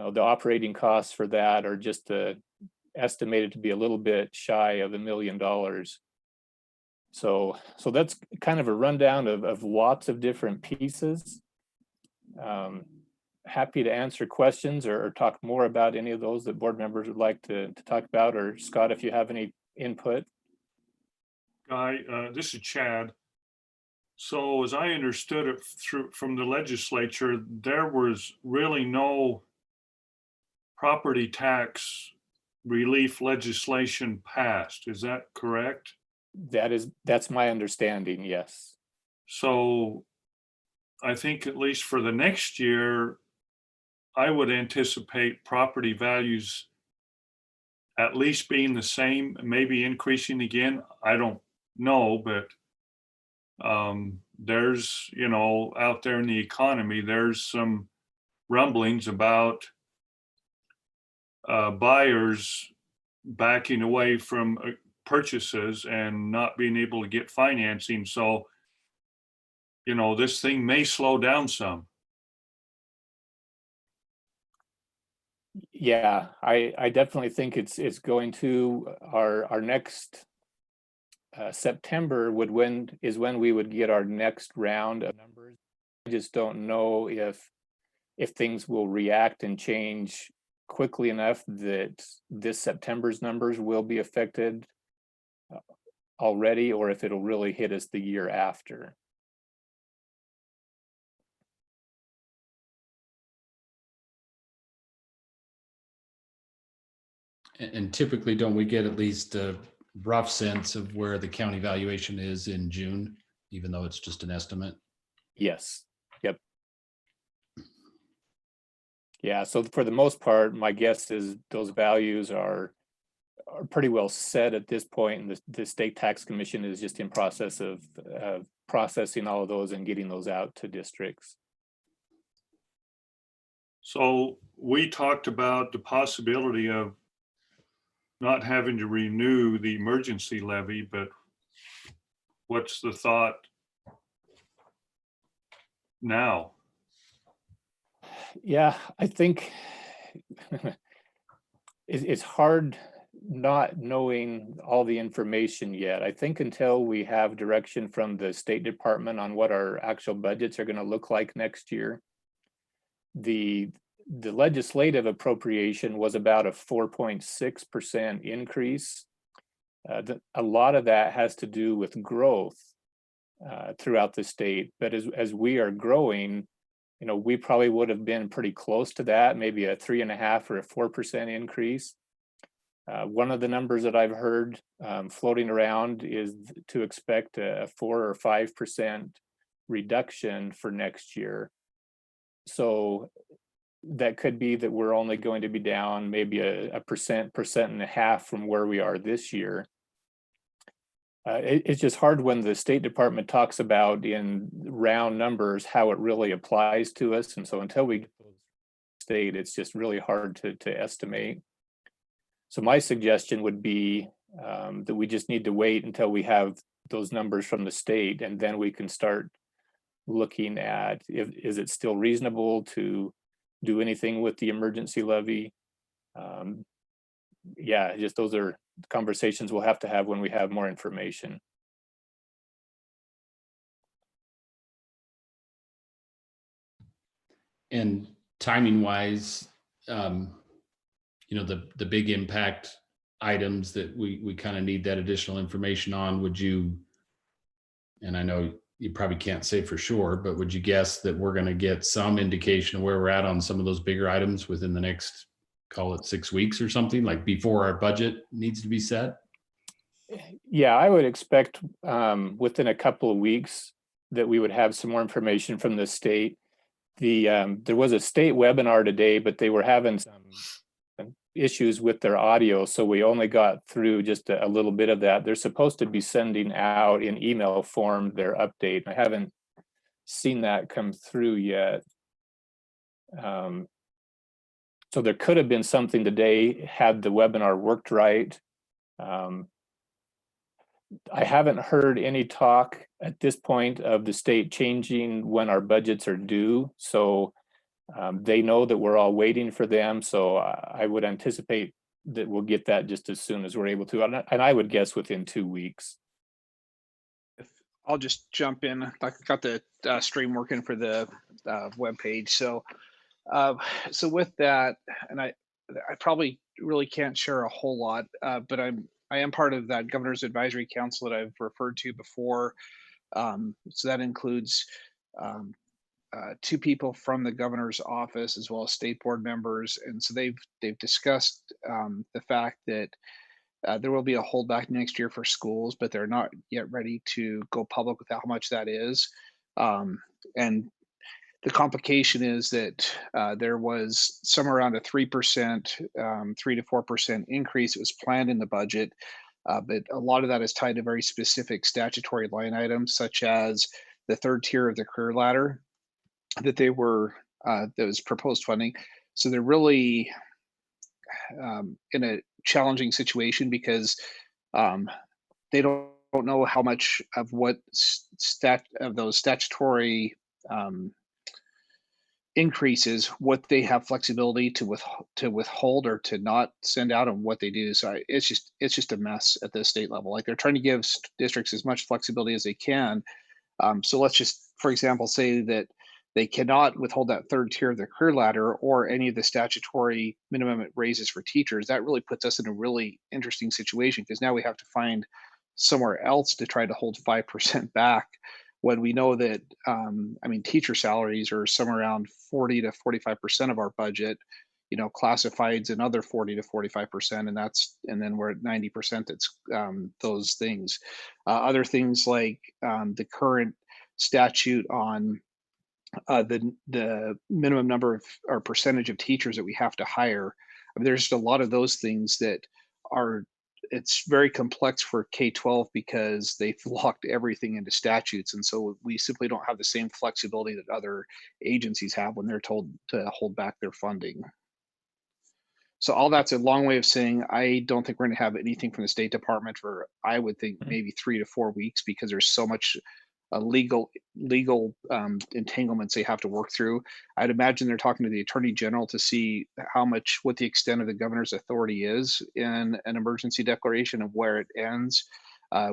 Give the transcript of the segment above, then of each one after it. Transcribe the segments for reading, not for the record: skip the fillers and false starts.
The operating costs for that are just estimated to be a little bit shy of $1 million. So that's kind of a rundown of lots of different pieces. Happy to answer questions or talk more about any of those that board members would like to talk about, or Scott, if you have any input. Guy, this is Chad. So as I understood it from the legislature, there was really no property tax relief legislation passed. Is that correct? That's my understanding, yes. So I think at least for the next year, I would anticipate property values at least being the same, maybe increasing again. I don't know, but there's, out there in the economy, there's some rumblings about buyers backing away from purchases and not being able to get financing. So, this thing may slow down some. Yeah, I definitely think it's going to. Our next September is when we would get our next round of numbers. I just don't know if things will react and change quickly enough that this September's numbers will be affected already, or if it'll really hit us the year after. And typically, don't we get at least a rough sense of where the county valuation is in June, even though it's just an estimate? Yes. Yep. Yeah. So for the most part, my guess is those values are pretty well set at this point, and the state tax commission is just in process of processing all of those and getting those out to districts. So we talked about the possibility of not having to renew the emergency levy, but what's the thought now? Yeah, I think it's hard not knowing all the information yet. I think until we have direction from the State Department on what our actual budgets are going to look like next year, the legislative appropriation was about a 4.6% increase. A lot of that has to do with growth throughout the state, but as we are growing, we probably would have been pretty close to that, maybe a 3.5 or a 4% increase. One of the numbers that I've heard floating around is to expect a 4 or 5% reduction for next year. So that could be that we're only going to be down maybe a percent and a half from where we are this year. It's just hard when the State Department talks about in round numbers how it really applies to us, and so until we get those state, it's just really hard to estimate. So my suggestion would be that we just need to wait until we have those numbers from the state, and then we can start looking at is it still reasonable to do anything with the emergency levy. Yeah, just those are conversations we'll have to have when we have more information. And timing wise, the big impact items that we kind of need that additional information on, would you, and I know you probably can't say for sure, but would you guess that we're going to get some indication of where we're at on some of those bigger items within the next, call it 6 weeks or something, like before our budget needs to be set? Yeah, I would expect within a couple of weeks that we would have some more information from the state. There was a state webinar today, but they were having some issues with their audio, so we only got through just a little bit of that. They're supposed to be sending out in email form their update. I haven't seen that come through yet. So there could have been something today had the webinar worked right. I haven't heard any talk at this point of the state changing when our budgets are due. So They know that we're all waiting for them, so I would anticipate that we'll get that just as soon as we're able to, and I would guess within 2 weeks. If I'll just jump in. I got the stream working for the web page. Uh, so with that, and I probably really can't share a whole lot, but I am part of that governor's advisory council that I've referred to before. So that includes um, two people from the governor's office as well as state board members, and so they've discussed the fact that there will be a holdback next year for schools, but they're not yet ready to go public with how much that is. And the complication is that there was somewhere around a 3%, 3 to 4% increase. It was planned in the budget, but a lot of that is tied to very specific statutory line items, such as the third tier of the career ladder that was proposed funding. So they're really in a challenging situation because um, they don't know how much of what those statutory um, increases, what they have flexibility to withhold or to not send out, and what they do. So it's just a mess at the state level. Like they're trying to give districts as much flexibility as they can. So let's just, for example, say that they cannot withhold that third tier of the career ladder or any of the statutory minimum raises for teachers. That really puts us in a really interesting situation because now we have to find somewhere else to try to hold 5% back when we know that, I mean, teacher salaries are somewhere around 40 to 45% of our budget, classifieds another 40 to 45%, and then we're at 90% that's those things. Other things like the current statute on the minimum number of or percentage of teachers that we have to hire. I mean, there's just a lot of those things that are it's very complex for K-12 because they've locked everything into statutes, and so we simply don't have the same flexibility that other agencies have when they're told to hold back their funding. So all that's a long way of saying I don't think we're going to have anything from the State Department for, I would think, maybe 3 to 4 weeks because there's so much legal entanglements they have to work through. I'd imagine they're talking to the Attorney General to see what the extent of the governor's authority is in an emergency declaration and where it ends.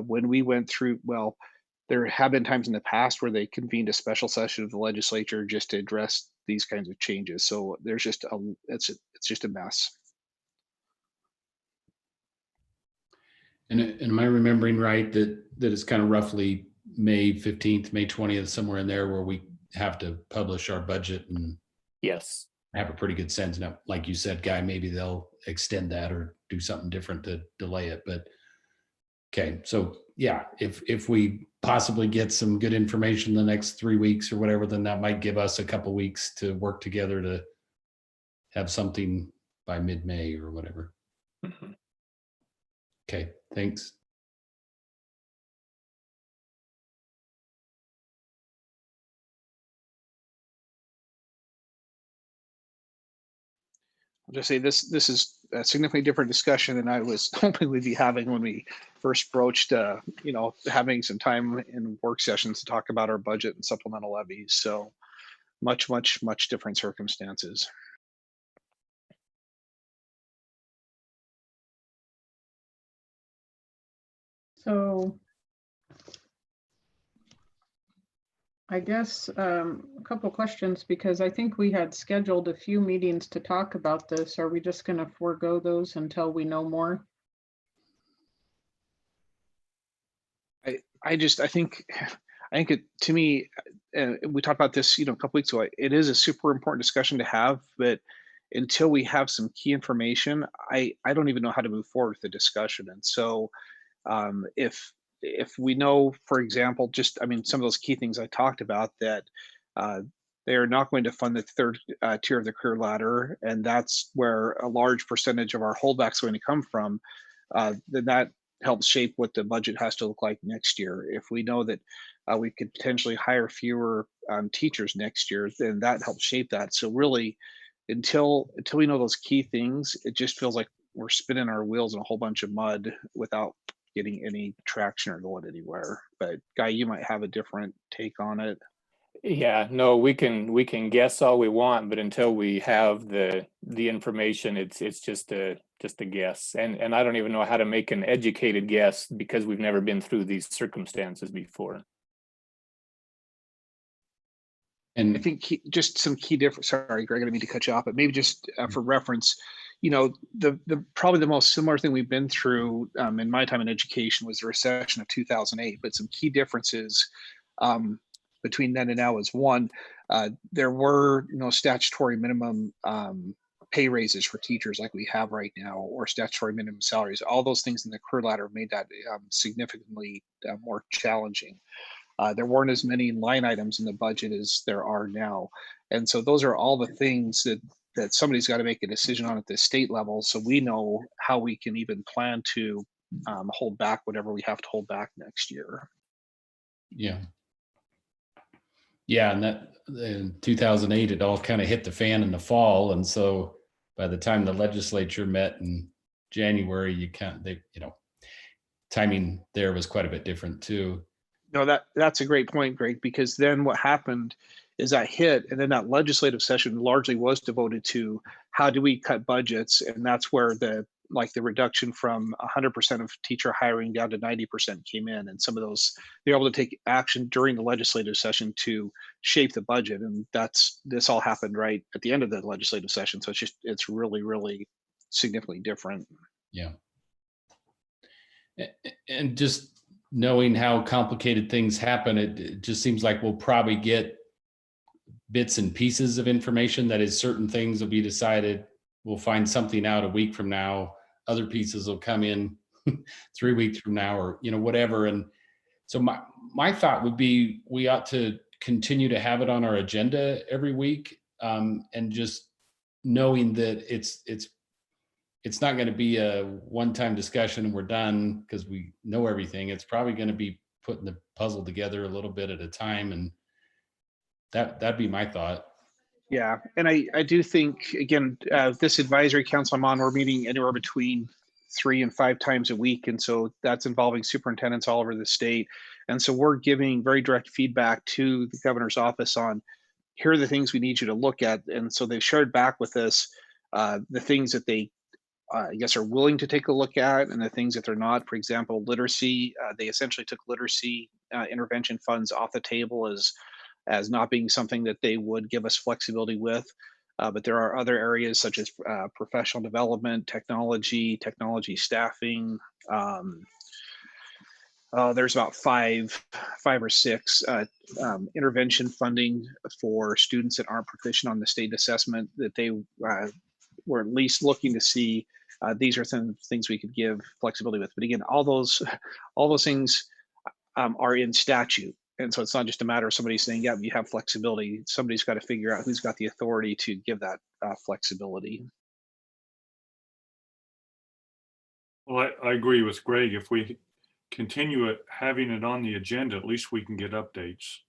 When we went through, well, there have been times in the past where they convened a special session of the legislature just to address these kinds of changes. So there's just it's just a mess. And am I remembering right that it's kind of roughly May 15th, May 20th, somewhere in there where we have to publish our budget and Yes. have a pretty good sense. Now, like you said, Guy, maybe they'll extend that or do something different to delay it. But okay, so yeah, if we possibly get some good information the next 3 weeks or whatever, then that might give us a couple weeks to work together to have something by mid-May or whatever. Mhm. Okay, thanks. I'll just say this is a significantly different discussion than I was hoping we'd be having when we first broached, having some time in work sessions to talk about our budget and supplemental levies. So much, much, much different circumstances. So I guess a couple questions, because I think we had scheduled a few meetings to talk about this. Are we just going to forego those until we know more? I think it, to me, we talked about this, a couple weeks ago. It is a super important discussion to have, but until we have some key information, I don't even know how to move forward with the discussion. And so, if we know, for example, some of those key things I talked about, that they are not going to fund the third tier of the career ladder, and that's where a large percentage of our holdback is going to come from, then that helps shape what the budget has to look like next year. If we know that we could potentially hire fewer teachers next year, then that helps shape that. So really, until we know those key things, it just feels like we're spinning our wheels in a whole bunch of mud without getting any traction or going anywhere. But Guy, you might have a different take on it. Yeah, no, we can guess all we want, but until we have the information, it's just a guess. And I don't even know how to make an educated guess because we've never been through these circumstances before. I And think just some key difference. Sorry, Greg, I didn't mean to cut you off, but maybe just for reference, you know, the probably the most similar thing we've been through in my time in education was the recession of 2008. But some key differences between then and now is one, there were no statutory minimum pay raises for teachers like we have right now, or statutory minimum salaries. All those things in the career ladder made that significantly more challenging. There weren't as many line items in the budget as there are now. And so those are all the things that somebody's got to make a decision on at the state level. So we know how we can even plan to hold back whatever we have to hold back next year. yeah. Yeah, and that in 2008, it all kind of hit the fan in the fall. And so by the time the legislature met in January, timing there was quite a bit different too. No, that's a great point, Greg, because then what happened is that hit, and then that legislative session largely was devoted to how do we cut budgets, and that's where the reduction from 100% of teacher hiring down to 90% came in, and some of those they're able to take action during the legislative session to shape the budget, and this all happened right at the end of the legislative session, so it's really significantly different. Yeah. And just knowing how complicated things happen, it just seems like we'll probably get bits and pieces of information. That is, certain things will be decided. We'll find something out a week from now. Other pieces will come in 3 weeks from now, or whatever. And so my thought would be we ought to continue to have it on our agenda every week, and just knowing that it's not going to be a one-time discussion and we're done because we know everything. It's probably going to be putting the puzzle together a little bit at a time, and that'd be my thought. Yeah, and I do think, again, this advisory council I'm on, we're meeting anywhere between 3 and 5 times a week, and so that's involving superintendents all over the state, and so we're giving very direct feedback to the governor's office on here are the things we need you to look at, and so they've shared back with us the things that they I guess are willing to take a look at, and the things that they're not. For example, literacy, they essentially took literacy intervention funds off the table as not being something that they would give us flexibility with. But there are other areas such as professional development, technology staffing. There's about five or six intervention funding for students that aren't proficient on the state assessment that they were at least looking to see. These are some things we could give flexibility with. But again, all those things are in statute. And so it's not just a matter of somebody saying, yeah, you have flexibility. Somebody's got to figure out who's got the authority to give that flexibility. Well, I agree with Greg. If we continue having it on the agenda, at least we can get updates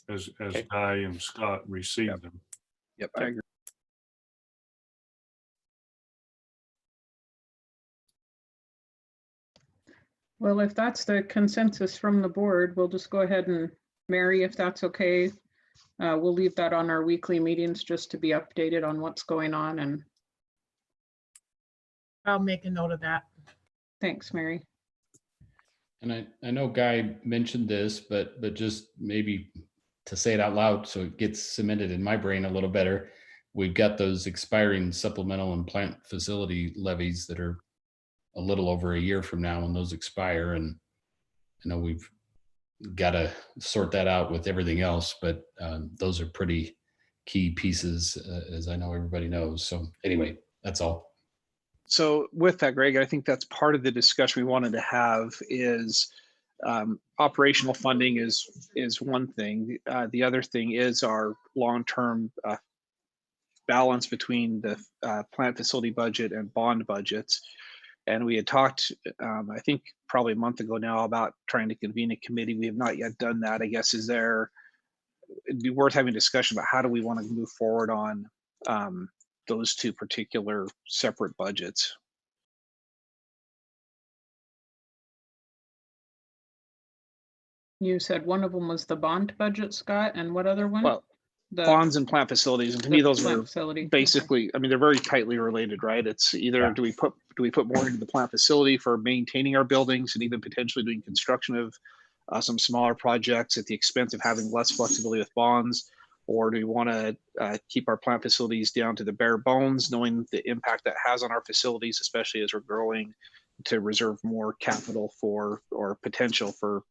as Okay. Guy and Scott receive Yep. them. Yep, I agree. Well, if that's the consensus from the board, we'll just go ahead and, Mary, if that's okay, we'll leave that on our weekly meetings just to be updated on what's going on. And I'll make a note of that. thanks, Mary. And I know Guy mentioned this, but just maybe to say it out loud so it gets cemented in my brain a little better. We've got those expiring supplemental and plant facility levies that are a little over a year from now when those expire. And I know we've got to sort that out with everything else, but those are pretty key pieces, as I know everybody knows. So anyway, that's all. So with that, Greg, I think that's part of the discussion we wanted to have is operational funding is one thing. The other thing is our long-term balance between the plant facility budget and bond budgets. And we had talked, I think probably a month ago now, about trying to convene a committee. We have not yet done that. I guess it'd be worth having a discussion about how do we want to move forward on those two particular separate budgets. You said one of them was the bond budget, Scott, and what other one? Well, The bonds and plant facilities, and to me, the those plant are facility. Okay. basically, I mean, they're very tightly related, right? It's either Yeah. do we put more into the plant facility for maintaining our buildings and even potentially doing construction of some smaller projects at the expense of having less flexibility with bonds, or do we want to keep our plant facilities down to the bare bones, knowing the impact that has on our facilities, especially as we're growing, to reserve more capital for, or potential for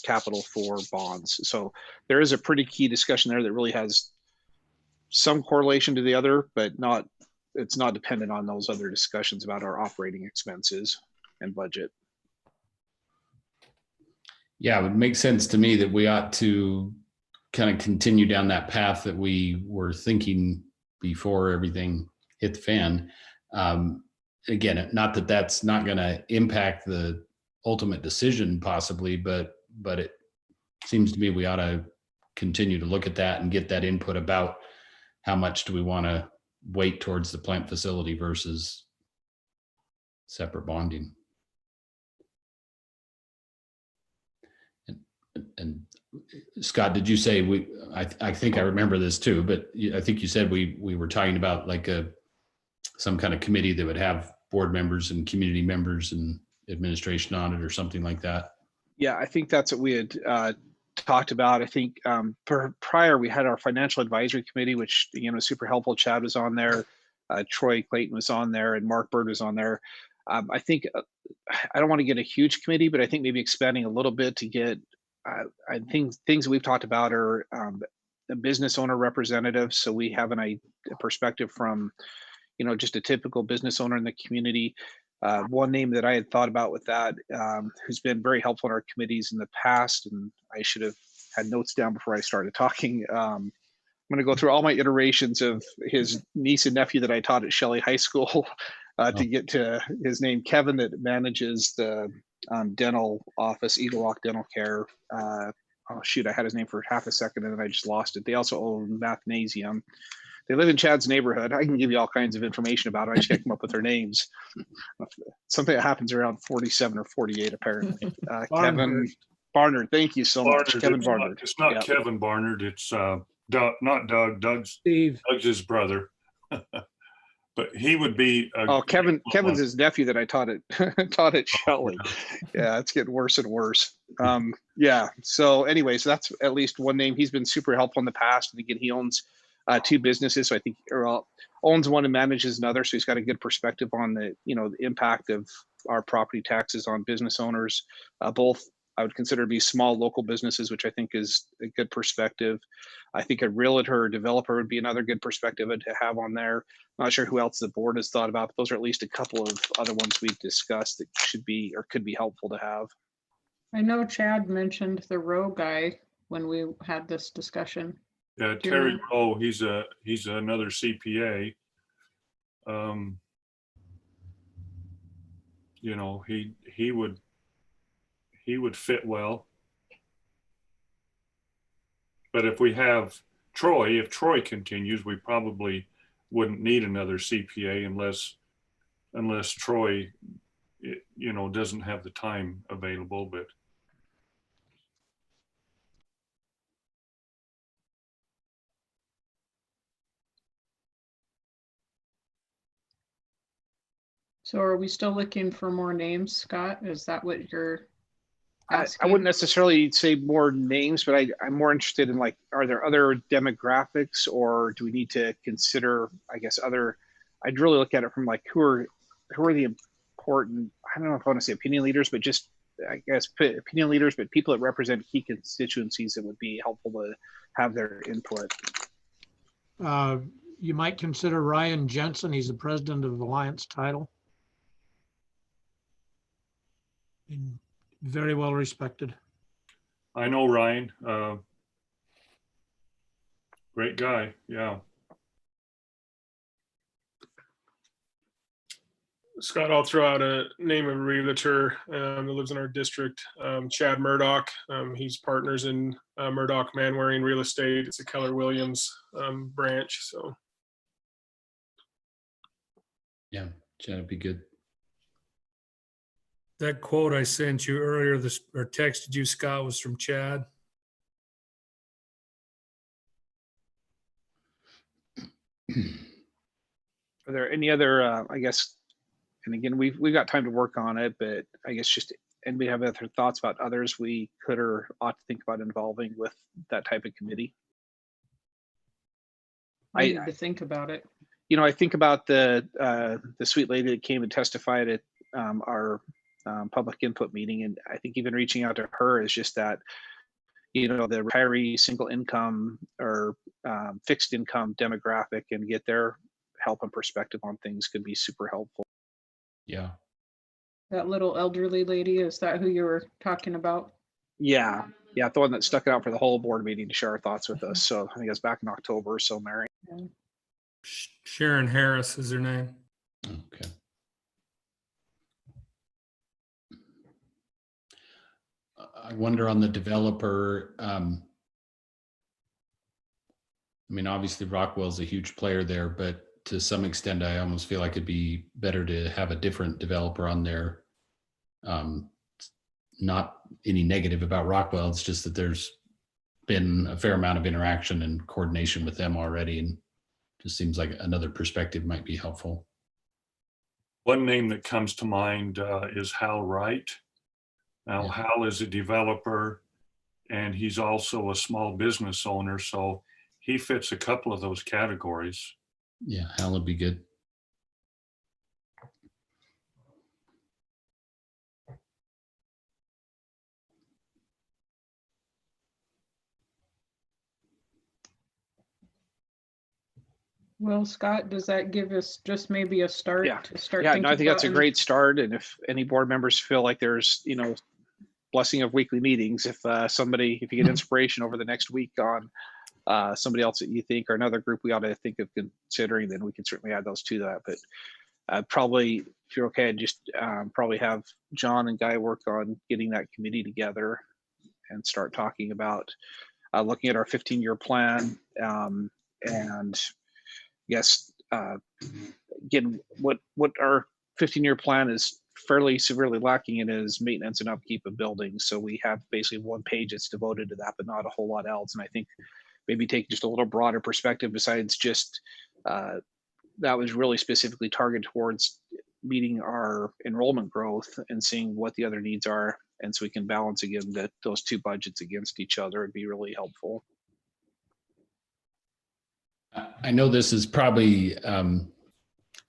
capital for bonds. So there is a pretty key discussion there that really has some correlation to the other, but it's not dependent on those other discussions about our operating expenses and budget. Yeah, it would make sense to me that we ought to kind of continue down that path that we were thinking before everything hit the fan. Again, not that that's not going to impact the ultimate decision possibly, but it seems to me we ought to continue to look at that and get that input about how much do we want to weight towards the plant facility versus separate bonding. And Scott, did you say I think I remember this too, but I think you said we were talking about like some kind of committee that would have board members and community members and administration on it or something like that. Yeah, I think that's what we had talked about. I think prior we had our financial advisory committee, which super helpful. Chad was on there, Troy Clayton was on there, and Mark Bird was on there. I think I don't want to get a huge committee, but I think maybe expanding a little bit to get. I think things we've talked about are the business owner representatives, so we have a perspective from just a typical business owner in the community. One name that I had thought about with that, who's been very helpful in our committees in the past, and I should have had notes down before I started talking. I'm going to go through all my iterations of his niece and nephew that I taught at Shelley High School to get to his name, Kevin, that manages the dental office, Eagle Rock Dental Care. Oh shoot, I had his name for half a second and then I just lost it. They also own Mathnasium. They live in Chad's neighborhood. I can give you all kinds of information about it. I just can't come up with their names. Something that happens around 47 or 48, apparently. Kevin Barnard. Thank you so much. Kevin Barnard. It's not Kevin Barnard. It's Doug, not Doug. Doug's his brother. But he would be. Kevin's his nephew that I taught at Shelley. Yeah, it's getting worse and worse. Yeah. So anyways, that's at least one name. He's been super helpful in the past. And again, he owns two businesses. So I think owns one and manages another. So he's got a good perspective on the impact of our property taxes on business owners. Both I would consider to be small local businesses, which I think is a good perspective. I think a realtor or developer would be another good perspective to have on there. I'm not sure who else the board has thought about, but those are at least a couple of other ones we've discussed that should be or could be helpful to have. I know Chad mentioned the Rowe guy when we had this discussion. Yeah, Terry Rowe, he's another CPA. He would fit well. But if we have Troy, if Troy continues, we probably wouldn't need another CPA unless Troy, doesn't have the time available. But so are we still looking for more names, Scott? Is that what you're asking? I wouldn't necessarily say more names, but I'm more interested in are there other demographics, or do we need to consider, I guess, I'd really look at it from who are the important, I don't know if I want to say opinion leaders, but just, I guess, opinion leaders, but people that represent key constituencies that would be helpful to have their input. You might consider Ryan Jensen. He's the president of Alliance Title. And very well respected. I know Ryan. Great guy. Yeah. Scott, I'll throw out a name of a realtor that lives in our district, Chad Murdoch. He's partners in Murdoch Manwaring Real Estate. It's a Keller Williams branch. So, yeah, Chad would be good. That quote I sent you earlier, or texted you, Scott, was from Chad. Are there any other, I guess, and again, we've got time to work on it, but I guess just anybody have other thoughts about others we could or ought to think about involving with that type of committee? I need to think about it. I think about the sweet lady that came and testified at our public input meeting, and I think even reaching out to her is just that, the retiree single income or fixed income demographic and get their help and perspective on things could be super helpful. Yeah. That little elderly lady, is that who you were talking about? Yeah, the one that stuck out for the whole board meeting to share our thoughts with us. So I think it was back in October. So Mary. Yeah. Sharon Harris is her name. Okay. I wonder on the developer, obviously Rockwell's a huge player there, but to some extent, I almost feel like it'd be better to have a different developer on there. Not any negative about Rockwell. It's just that there's been a fair amount of interaction and coordination with them already. And just seems like another perspective might be helpful. One name that comes to mind is Hal Wright. Now, Yeah. Hal is a developer and he's also a small business owner. So he fits a couple of those categories. Yeah, Hal would be good. Well, Scott, does that give us just maybe a start to start? Yeah, no, I think that's a about? great start. And if any board members feel like there's, blessing of weekly meetings, if you get inspiration over the next week on somebody else that you think or another group we ought to think of considering, then we can certainly add those to that. But probably, if you're okay, I'd just probably have John and Guy work on getting that committee together and start talking about looking at our 15-year plan. And yes, again, what our 15-year plan is fairly severely lacking in is maintenance and upkeep of buildings. So we have basically one page that's devoted to that, but not a whole lot else. And I think maybe take just a little broader perspective besides just that was really specifically targeted towards meeting our enrollment growth and seeing what the other needs are. And so we can balance again those two budgets against each other would be really helpful. I know this is probably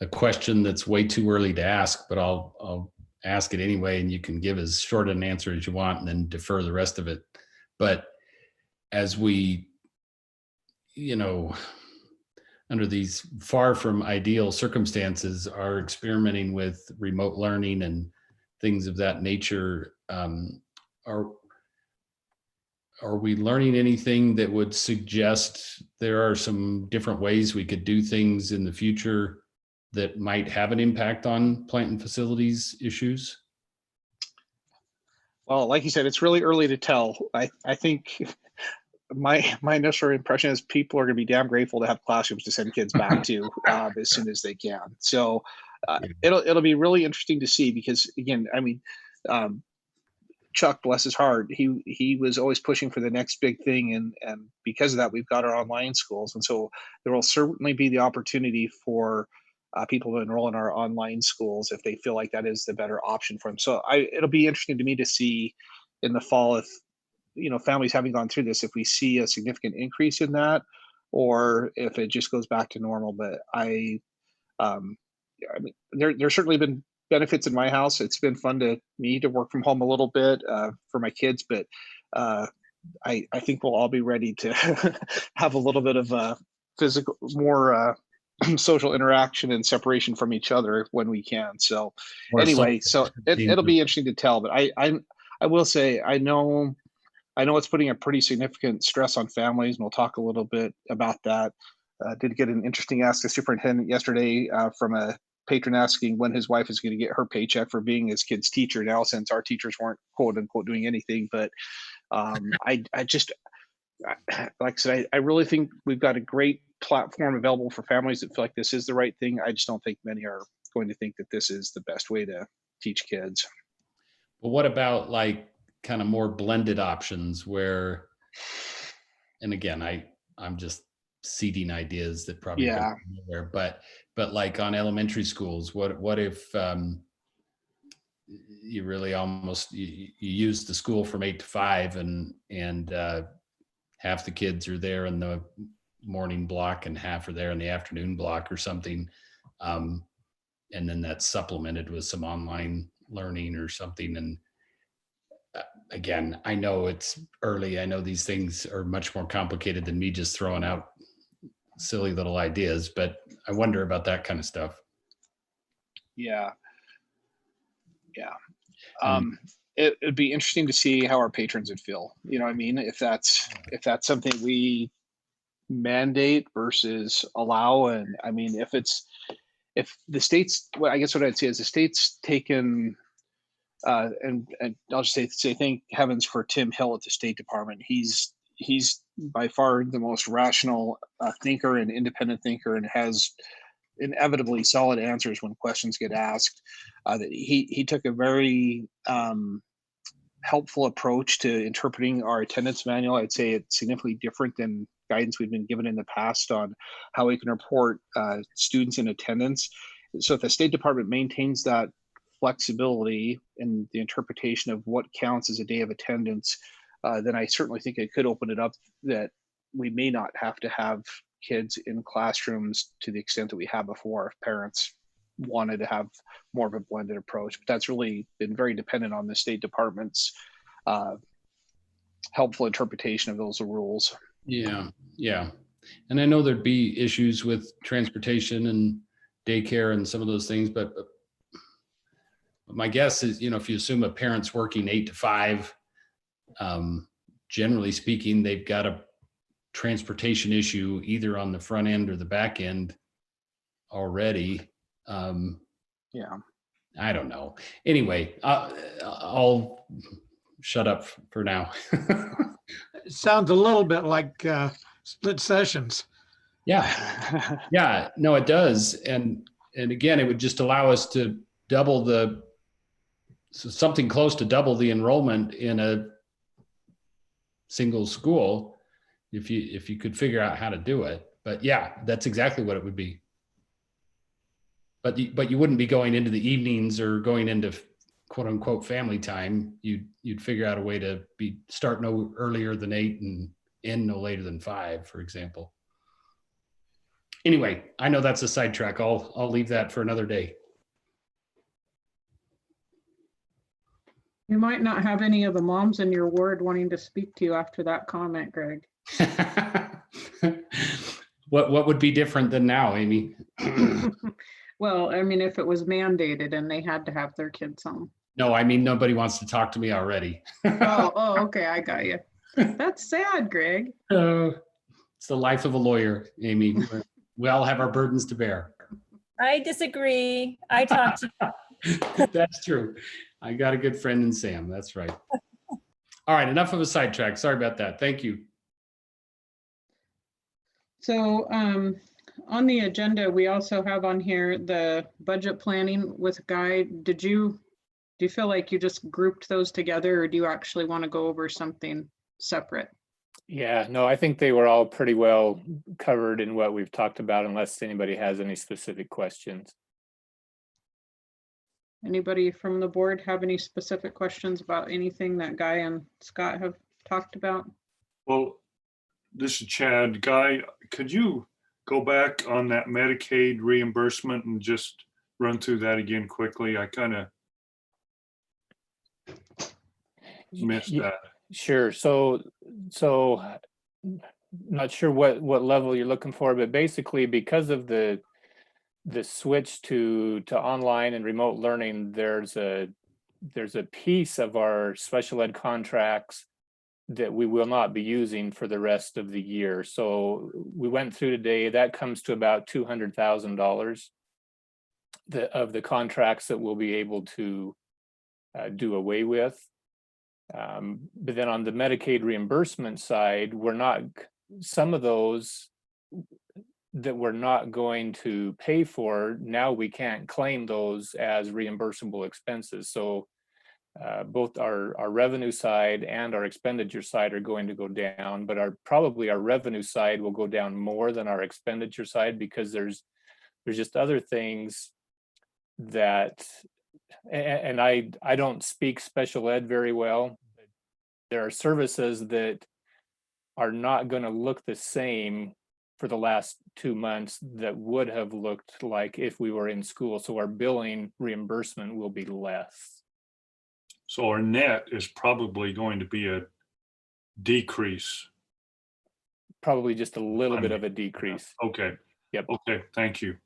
a question that's way too early to ask, but I'll ask it anyway, and you can give as short an answer as you want and then defer the rest of it. But as we, under these far from ideal circumstances, are experimenting with remote learning and things of that nature, are we learning anything that would suggest there are some different ways we could do things in the future that might have an impact on plant and facilities issues? Well, like you said, it's really early to tell. I think my initial impression is people are going to be damn grateful to have classrooms to send kids back to as soon as they can. So it'll be really interesting to see because again, Chuck, bless his heart, he was always pushing for the next big thing, and because of that, we've got our online schools, and so there will certainly be the opportunity for people to enroll in our online schools if they feel like that is the better option for them. So it'll be interesting to me to see in the fall if families having gone through this, if we see a significant increase in that, or if it just goes back to normal. But there's certainly been benefits in my house. It's been fun to work from home a little bit for my kids, but I think we'll all be ready to have a little bit of physical, more social interaction and separation from each other when we can. So anyway, so it'll be interesting to tell. But I will say I know it's putting a pretty significant stress on families, and we'll talk a little bit about that. Did get an interesting ask the superintendent yesterday from a patron asking when his wife is going to get her paycheck for being his kid's teacher now, since our teachers weren't quote unquote doing anything. But I just, like I said, I really think we've got a great platform available for families that feel like this is the right thing. I just don't think many are going to think that this is the best way to teach kids. But what about like kind of more blended options where, and again, I'm just seeding ideas that probably go Yeah. nowhere, but like on elementary schools, what if you really almost you use the school from 8 to 5 and half the kids are there in the morning block and half are there in the afternoon block or something, and then that's supplemented with some online learning or something. And again, I know it's early. I know these things are much more complicated than me just throwing out silly little ideas, but I wonder about that kind of stuff. Yeah. And It'd be interesting to see how our patrons would feel. You know what I mean? If that's something we mandate versus allow. And I mean, if the state's, well, I guess what I'd say is the state's taken, and I'll just say thank heavens for Tim Hill at the State Department. He's by far the most rational thinker and independent thinker, and has inevitably solid answers when questions get asked. That he took a very helpful approach to interpreting our attendance manual. I'd say it's significantly different than guidance we've been given in the past on how we can report students in attendance. So if the State Department maintains that flexibility in the interpretation of what counts as a day of attendance, then I certainly think it could open it up that we may not have to have kids in classrooms to the extent that we have before if parents wanted to have more of a blended approach. But that's really been very dependent on the State Department's helpful interpretation of those rules. yeah. And I know there'd be issues with transportation and daycare and some of those things, but my guess is, if you assume a parent's working 8 to 5, generally speaking, they've got a transportation issue either on the front end or the back end already. Yeah. I don't know. Anyway, I'll shut up for now. It sounds a little bit like split sessions. Yeah, no, it does. And again, it would just allow us to double something close to double the enrollment in a single school if you could figure out how to do it. But yeah, that's exactly what it would be. But you wouldn't be going into the evenings or going into quote unquote family time. You'd figure out a way to start no earlier than 8 and end no later than 5, for example. Anyway, I know that's a sidetrack. I'll leave that for another day. You might not have any of the moms in your ward wanting to speak to you after that comment, Greg. What would be different than now, Amy? Well, I mean, if it was mandated and they had to have their kids home. No, I mean, nobody wants to talk to me already. Oh, okay, I got you. That's sad, Greg. It's the life of a lawyer, Amy. We all have our burdens to bear. I disagree. I talked to That's true. I got a good friend in Sam. That's right. All right, enough of a sidetrack. Sorry about that. Thank you. So on the agenda, we also have on here the budget planning with Guy. Do you feel like you just grouped those together, or do you actually want to go over something separate? Yeah, no, I think they were all pretty well covered in what we've talked about, unless anybody has any specific questions. Anybody from the board have any specific questions about anything that Guy and Scott have talked about? Well, this is Chad. Guy, could you go back on that Medicaid reimbursement and just run through that again quickly? I kind of missed that. Sure. So not sure what level you're looking for, but basically because of the switch to online and remote learning, there's a piece of our special ed contracts that we will not be using for the rest of the year. So we went through today, that comes to about $200,000 of the contracts that we'll be able to do away with. But then on the Medicaid reimbursement side, some of those that we're not going to pay for, now we can't claim those as reimbursable expenses. So both our revenue side and our expenditure side are going to go down, but probably our revenue side will go down more than our expenditure side, because there's just other things that, and I don't speak special ed very well. There are services that are not going to look the same for the last 2 months that would have looked like if we were in school. So our billing reimbursement will be less. So our net is probably going to be a decrease. Probably just a little bit of a decrease. Okay. Yep. Okay, thank you.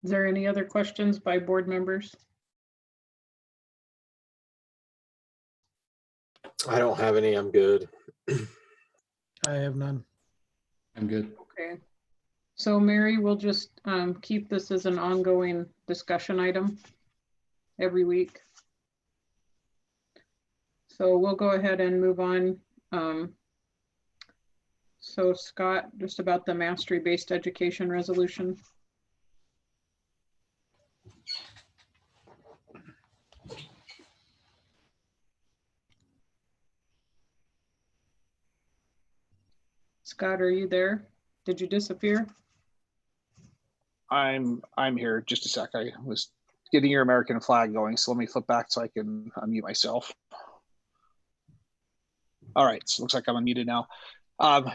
Is there any other questions by board members? I don't have any. I'm good. I have none. I'm good. Okay. So Mary, we'll just keep this as an ongoing discussion item every week. So we'll go ahead and move on. So Scott, just about the mastery-based education resolution. Scott, are you there? Did you disappear? I'm here. Just a sec. I was getting your American flag going, so let me flip back so I can unmute myself. All right, so it looks like I'm unmuted now.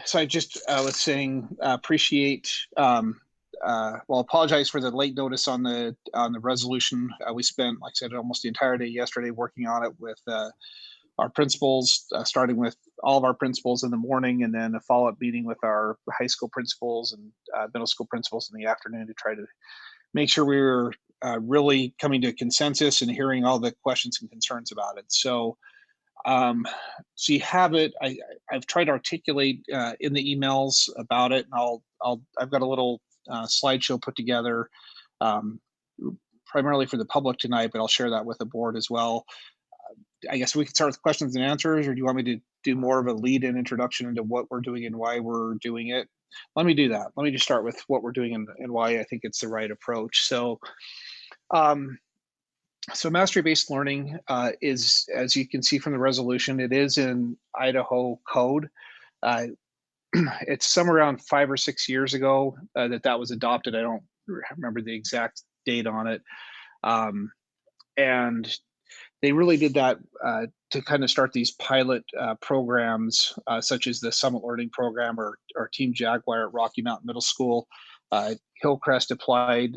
So I just was saying, appreciate. Well, apologize for the late notice on the resolution. We spent, like I said, almost the entire day yesterday working on it with our principals, starting with all of our principals in the morning, and then a follow-up meeting with our high school principals and middle school principals in the afternoon to try to make sure we were really coming to a consensus and hearing all the questions and concerns about it. So, so you have it. I've tried to articulate in the emails about it, and I've got a little slideshow put together primarily for the public tonight, but I'll share that with the board as well. I guess we can start with questions and answers, or do you want me to do more of a lead-in introduction into what we're doing and why we're doing it? Let me do that. Let me just start with what we're doing and why I think it's the right approach. So, so mastery-based learning is, as you can see from the resolution, it is in Idaho code. It's somewhere around 5 or 6 years ago that was adopted. I don't remember the exact date on it. And they really did that to kind of start these pilot programs, such as the Summit Learning Program or Team Jaguar at Rocky Mountain Middle School. Hillcrest applied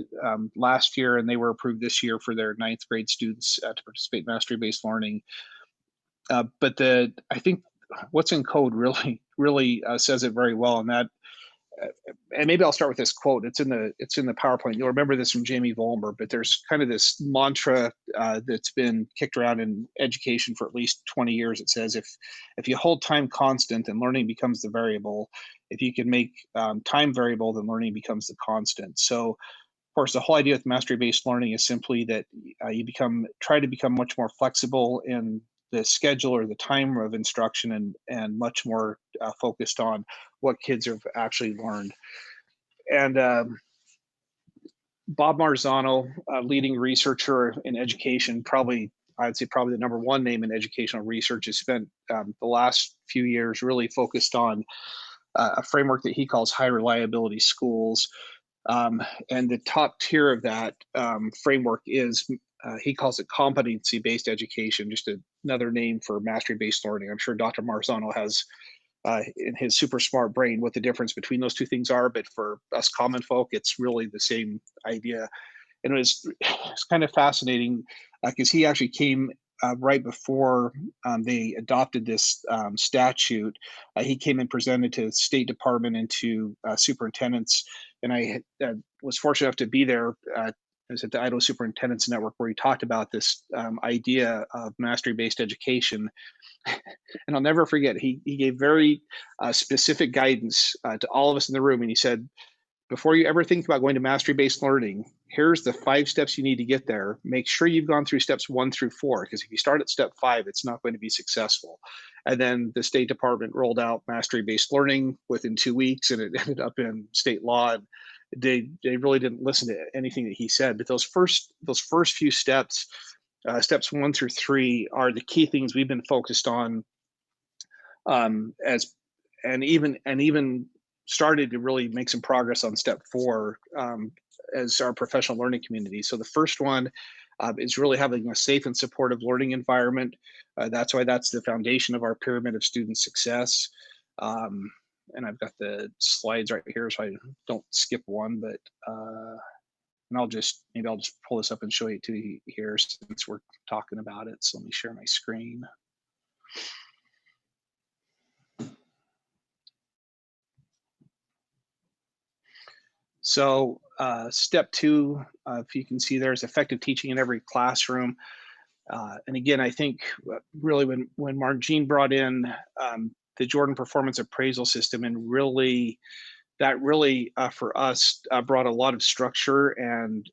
last year, and they were approved this year for their 9th grade students to participate in mastery-based learning. But I think what's in code really says it very well, and that. And maybe I'll start with this quote. It's in the PowerPoint. You'll remember this from Jamie Vollmer, but there's kind of this mantra that's been kicked around in education for at least 20 years. It says, if you hold time constant, then learning becomes the variable. If you can make time variable, then learning becomes the constant. So, of course, the whole idea with mastery-based learning is simply that you try to become much more flexible in the schedule or the time of instruction, and much more focused on what kids have actually learned. And Bob Marzano, leading researcher in education, I'd say probably the number one name in educational research, has spent the last few years really focused on a framework that he calls high reliability schools. And the top tier of that framework is, he calls it competency-based education, just another name for mastery-based learning. I'm sure Dr. Marzano has in his super smart brain what the difference between those two things are, but for us common folk, it's really the same idea. And it's kind of fascinating because he actually came right before they adopted this statute. He came and presented to the State Department and to superintendents, and I was fortunate enough to be there. I was at the Idaho Superintendents Network, where he talked about this idea of mastery-based education. And I'll never forget, he gave very specific guidance to all of us in the room. And he said, before you ever think about going to mastery-based learning, here's the 5 steps you need to get there. Make sure you've gone through steps 1 through 4, because if you start at step 5, it's not going to be successful. And then the State Department rolled out mastery-based learning within 2 weeks, and it ended up in state law. they really didn't listen to anything that he said. But those first few steps, steps 1 through 3, are the key things we've been focused on, as and even started to really make some progress on step 4, as our professional learning community. So the first one is really having a safe and supportive learning environment. That's why that's the foundation of our pyramid of student success. And I've got the slides right here, so I don't skip one, but and maybe I'll just pull this up and show you to you here since we're talking about it. So let me share my screen. So step 2, if you can see, there's effective teaching in every classroom. And again, I think really when Margine brought in the Jordan Performance Appraisal System, and that really for us brought a lot of structure and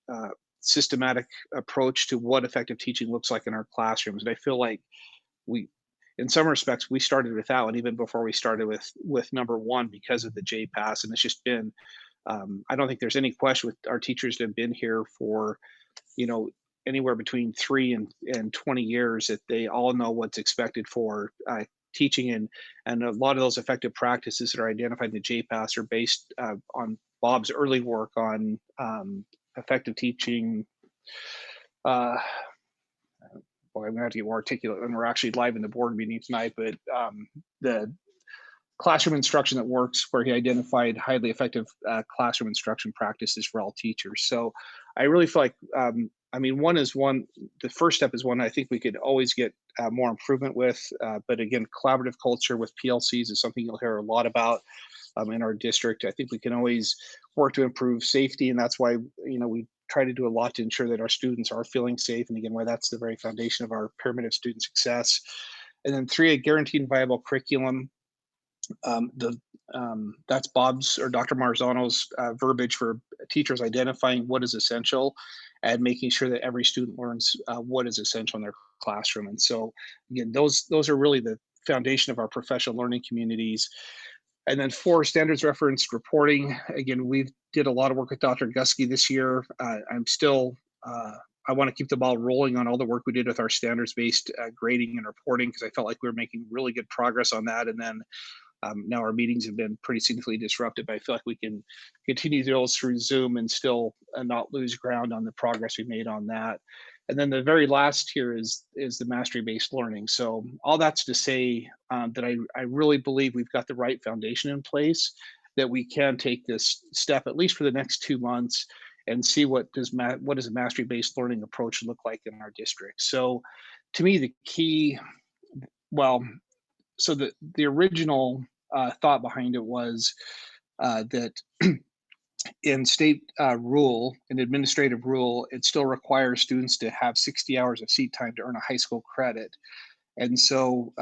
systematic approach to what effective teaching looks like in our classrooms. And I feel like in some respects, we started with that one even before we started with number 1 because of the JPAS. And it's just been, I don't think there's any question with our teachers that have been here for, anywhere between 3 and 20 years, that they all know what's expected for teaching, and a lot of those effective practices that are identified in the JPAS are based on Bob's early work on effective teaching. Boy, I'm gonna have to get more articulate when we're actually live in the board meeting tonight, but the classroom instruction that works, where he identified highly effective classroom instruction practices for all teachers. So I really feel like, the first step is one I think we could always get more improvement with, but again, collaborative culture with PLCs is something you'll hear a lot about in our district. I think we can always work to improve safety, and that's why, we try to do a lot to ensure that our students are feeling safe, and again, why that's the very foundation of our pyramid of student success. And then 3, a guaranteed and viable curriculum. That's Bob's or Dr. Marzano's verbiage for teachers identifying what is essential and making sure that every student learns what is essential in their classroom. And so again, those are really the foundation of our professional learning communities. And then 4, standards referenced reporting. Again, we've did a lot of work with Dr. Gusky this year. I want to keep the ball rolling on all the work we did with our standards-based grading and reporting, because I felt like we were making really good progress on that. And then now our meetings have been pretty significantly disrupted, but I feel like we can continue those through Zoom and still not lose ground on the progress we made on that. And then the very last here is the mastery-based learning. So all that's to say that I really believe we've got the right foundation in place, that we can take this step, at least for the next 2 months, and see what does a mastery-based learning approach look like in our district. So to me, the key, so the original thought behind it was that in state rule, in administrative rule, it still requires students to have 60 hours of seat time to earn a high school credit. And so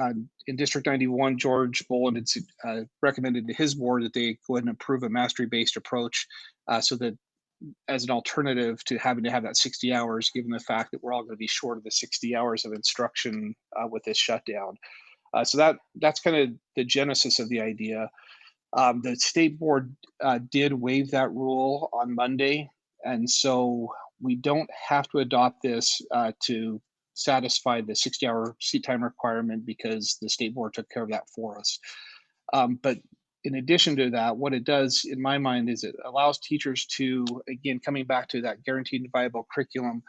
in District 91, George Boland had recommended to his board that they go ahead and approve a mastery-based approach, so that as an alternative to having to have that 60 hours, given the fact that we're all going to be short of the 60 hours of instruction with this shutdown. So that's kind of the genesis of the idea. The state board did waive that rule on Monday, and so we don't have to adopt this to satisfy the 60-hour seat time requirement, because the state board took care of that for us. But in addition to that, what it does, in my mind, is it allows teachers to, again, coming back to that guaranteed and viable curriculum,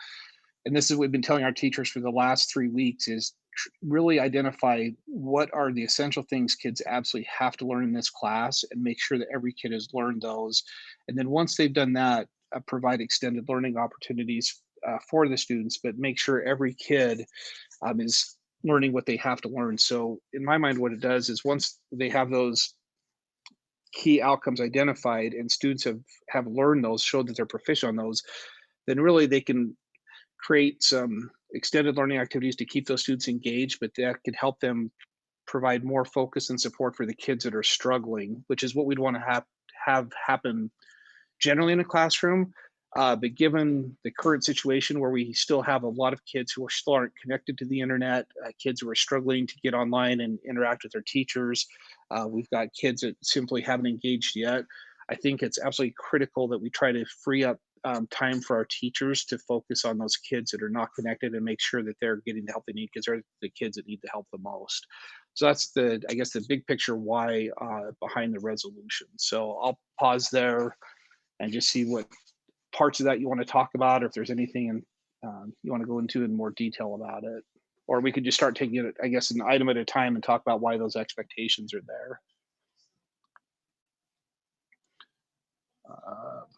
and this is what we've been telling our teachers for the last 3 weeks, is really identify what are the essential things kids absolutely have to learn in this class, and make sure that every kid has learned those. And then once they've done that, provide extended learning opportunities for the students, but make sure every kid is learning what they have to learn. So in my mind, what it does is, once they have those key outcomes identified and students have learned those, showed that they're proficient on those, then really they can create some extended learning activities to keep those students engaged, but that could help them provide more focus and support for the kids that are struggling, which is what we'd want to have happen generally in a classroom. But given the current situation where we still have a lot of kids who still aren't connected to the internet, kids who are struggling to get online and interact with their teachers, we've got kids that simply haven't engaged yet. I think it's absolutely critical that we try to free up time for our teachers to focus on those kids that are not connected and make sure that they're getting the help they need, because they're the kids that need the help the most. So that's I guess the big picture why behind the resolution. So I'll pause there and just see what parts of that you want to talk about, or if there's anything you want to go into in more detail about it. Or we could just start taking it, I guess, an item at a time and talk about why those expectations are there.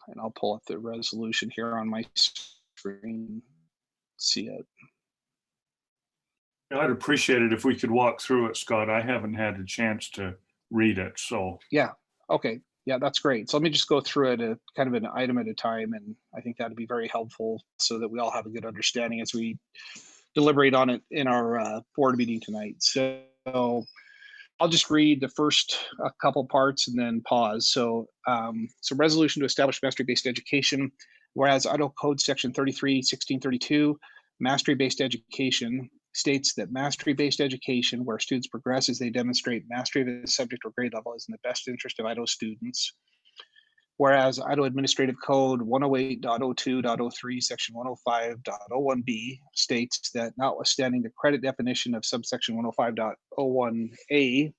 And I'll pull up the resolution here on my screen, see it. I'd appreciate it if we could walk through it, Scott. I haven't had a chance to read it, so. Yeah, okay. Yeah, that's great. So let me just go through it kind of an item at a time, and I think that'd be very helpful so that we all have a good understanding as we deliberate on it in our board meeting tonight. So I'll just read the first couple parts and then pause. So, resolution to establish mastery-based education. Whereas Idaho Code Section 33-1632, mastery-based education states that mastery-based education, where students progress as they demonstrate mastery of a subject or grade level, is in the best interest of Idaho students. Whereas Idaho Administrative Code 108.02.03, Section 105.01b states that notwithstanding the credit definition of subsection 105.01a,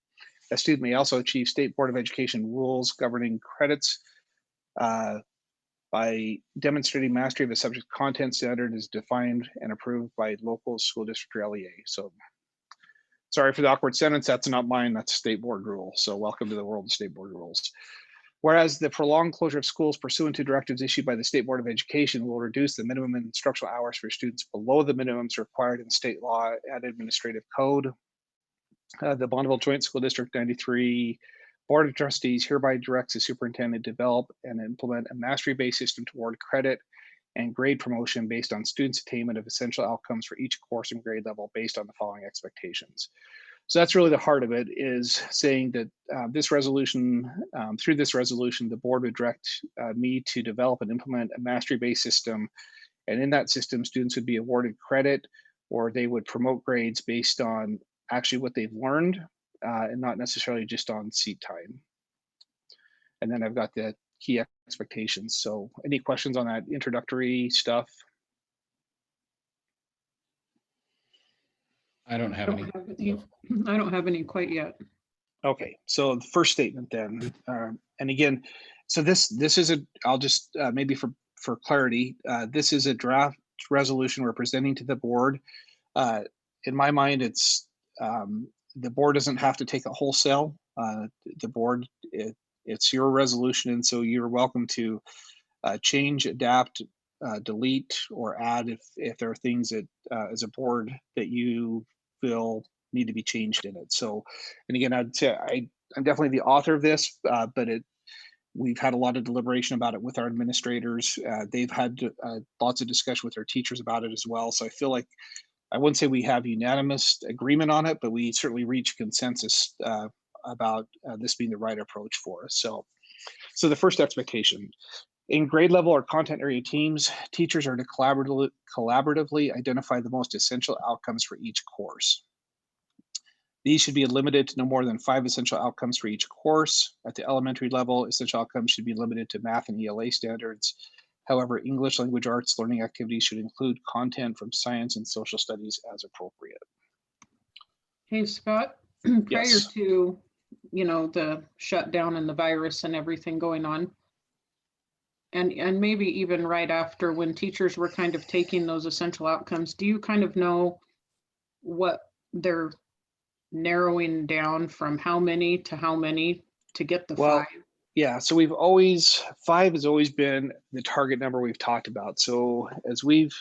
a student may also achieve State Board of Education rules governing credits by demonstrating mastery of a subject content standard as defined and approved by local school district or LEA. So sorry for the awkward sentence. That's not mine. That's State Board rule. So welcome to the world of State Board rules. Whereas the prolonged closure of schools pursuant to directives issued by the State Board of Education will reduce the minimum instructional hours for students below the minimums required in state law and administrative code. The Bonneville Joint School District 93 Board of Trustees hereby directs the superintendent to develop and implement a mastery-based system toward credit and grade promotion based on students' attainment of essential outcomes for each course and grade level based on the following expectations. So that's really the heart of it, is saying that this resolution, through this resolution, the board would direct me to develop and implement a mastery-based system. And in that system, students would be awarded credit, or they would promote grades based on actually what they've learned and not necessarily just on seat time. And then I've got the key expectations. So any questions on that introductory stuff? I don't have any. I don't have any quite yet. Okay, so the first statement then, and again, so this is I'll just maybe for clarity, this is a draft resolution we're presenting to the board. In my mind, it's the board doesn't have to take it wholesale. The board, it's your resolution, and so you're welcome to change, adapt, delete, or add if there are things that as a board that you feel need to be changed in it. So, and again, I'd say I'm definitely the author of this, but we've had a lot of deliberation about it with our administrators. They've had lots of discussion with their teachers about it as well. So I feel like I wouldn't say we have unanimous agreement on it, but we certainly reach consensus about this being the right approach for us. So the first expectation. In grade level or content area teams, teachers are to collaboratively identify the most essential outcomes for each course. These should be limited to no more than 5 essential outcomes for each course. At the elementary level, essential outcomes should be limited to math and ELA standards. However, English language arts learning activities should include content from science and social studies as appropriate. Hey, Scott, prior Yes. to, the shutdown and the virus and everything going on, and maybe even right after, when teachers were kind of taking those essential outcomes, do you kind of know what they're narrowing down from how many to get the 5? Yeah, so 5 has always been the target number we've talked about. So as we've,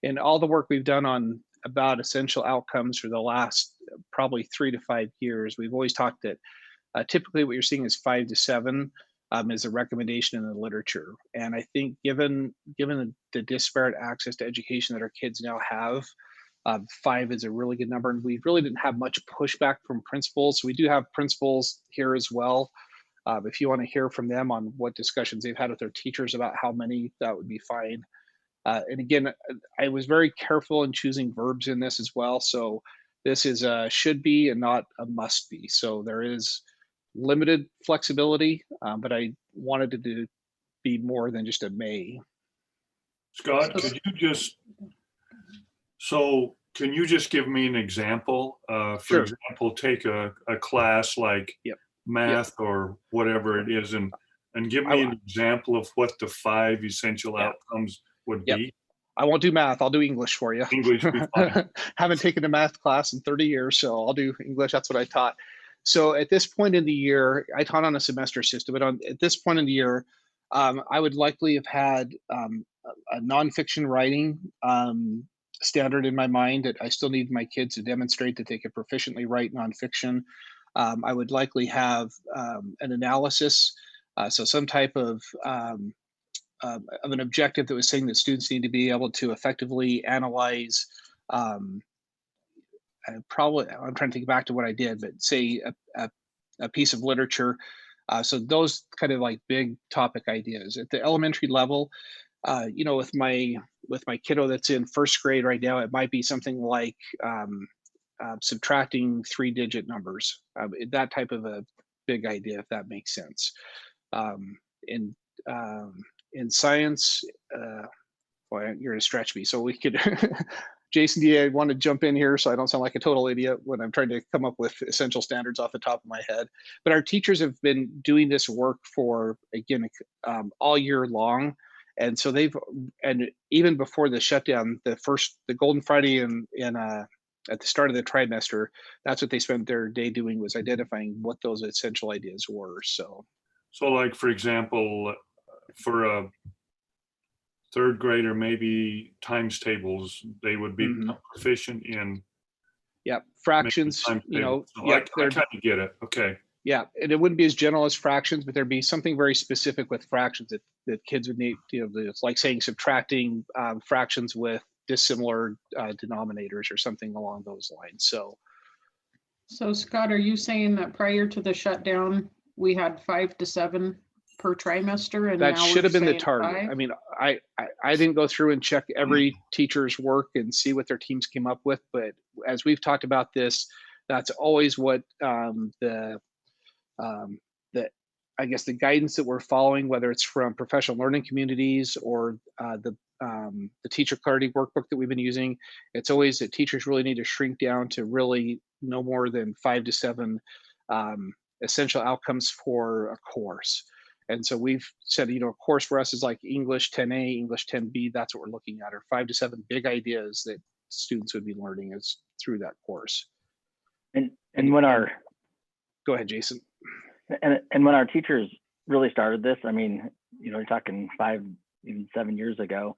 in all the work we've done about essential outcomes for the last probably 3 to 5 years, we've always talked that typically what you're seeing is 5 to 7 is a recommendation in the literature. And I think given the disparate access to education that our kids now have, 5 is a really good number, and we really didn't have much pushback from principals. So we do have principals here as well. If you want to hear from them on what discussions they've had with their teachers about how many, that would be fine. And again, I was very careful in choosing verbs in this as well. So this is a should be and not a must be. So there is limited flexibility, but I wanted it to be more than just a may. Scott, could you just, so can you just give me an example? For Sure. example, take a class like Yep. math or whatever it is, and give me an example of what the 5 essential outcomes would Yep. be. I won't do math. I'll do English for you. English be fine. Haven't taken a math class in 30 years, so I'll do English. That's what I taught. So at this point in the year, I taught on a semester system, but at this point in the year, I would likely have had a nonfiction writing standard in my mind that I still need my kids to demonstrate that they could proficiently write nonfiction. I would likely have an analysis, so some type of an objective that was saying that students need to be able to effectively analyze. I'm trying to think back to what I did, but say a piece of literature. So those kind of like big topic ideas at the elementary level. With my kiddo that's in first grade right now, it might be something like subtracting 3-digit numbers. That type of a big idea, if that makes sense. In science, boy, you're gonna stretch me. So we could, Jason, do you want to jump in here so I don't sound like a total idiot when I'm trying to come up with essential standards off the top of my head? But our teachers have been doing this work for, again, all year long. And so and even before the shutdown, the Golden Friday at the start of the trimester, that's what they spent their day doing, was identifying what those essential ideas were. So like, for example, for a third grader, maybe times tables, they would be proficient in. Yeah, fractions, So yeah, I kind of get it. Okay. Yeah, and it wouldn't be as general as fractions, but there'd be something very specific with fractions that kids would need. It's like saying subtracting fractions with dissimilar denominators or something along those lines. So Scott, are you saying that prior to the shutdown, we had 5 to 7 per trimester, and that now should have been the saying target? 5? I mean, I didn't go through and check every teacher's work and see what their teams came up with, but as we've talked about this, that's always what I guess the guidance that we're following, whether it's from professional learning communities or the teacher clarity workbook that we've been using, it's always that teachers really need to shrink down to really no more than 5 to 7 essential outcomes for a course. And so we've said, a course for us is like English 10A, English 10B. That's what we're looking at, or 5 to 7 big ideas that students would be learning is through that course. And when our Go ahead, Jason. And when our teachers really started this, I mean, you're talking 5, even 7 years ago,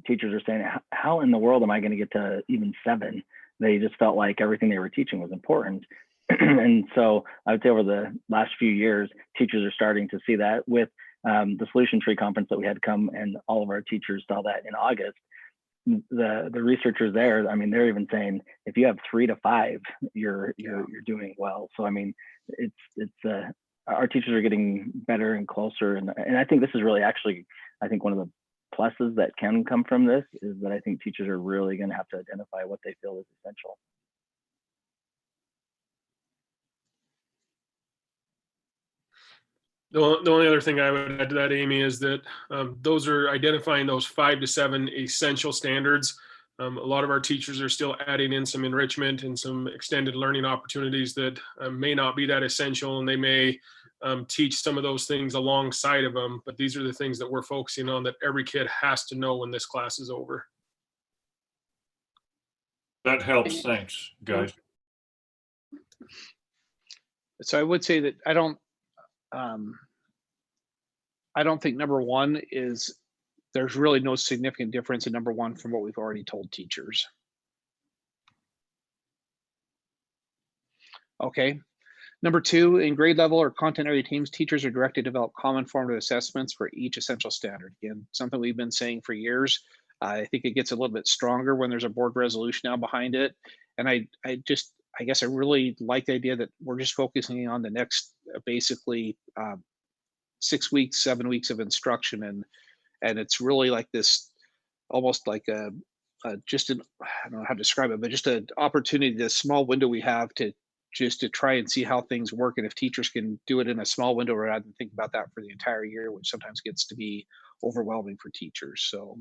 teachers are saying, how in the world am I going to get to even 7? They just felt like everything they were teaching was important. And so I would say over the last few years, teachers are starting to see that with the Solution Tree Conference that we had come, and all of our teachers saw that in August. The researchers there, I mean, they're even saying if you have 3 to 5, you're doing well. So I mean, it's our teachers are getting better and closer, and I think this is really actually, I think one of the pluses that can come from this is that I think teachers are really going to have to identify what they feel is essential. The only other thing I would add to that, Amy, is that those are identifying those 5 to 7 essential standards. A lot of our teachers are still adding in some enrichment and some extended learning opportunities that may not be that essential, and they may teach some of those things alongside of them. But these are the things that we're focusing on that every kid has to know when this class is over. That helps. Thanks, guys. So I would say that I don't think number 1 is, there's really no significant difference in number 1 from what we've already told teachers. Okay. Number 2, in grade level or content area teams, teachers are directed to develop common formative assessments for each essential standard. Again, something we've been saying for years. I think it gets a little bit stronger when there's a board resolution now behind it. And I guess I really like the idea that we're just focusing on the next basically 6 weeks, 7 weeks of instruction, and it's really like this, almost like I don't know how to describe it, but just an opportunity, this small window we have to just to try and see how things work, and if teachers can do it in a small window rather than think about that for the entire year, which sometimes gets to be overwhelming for teachers. So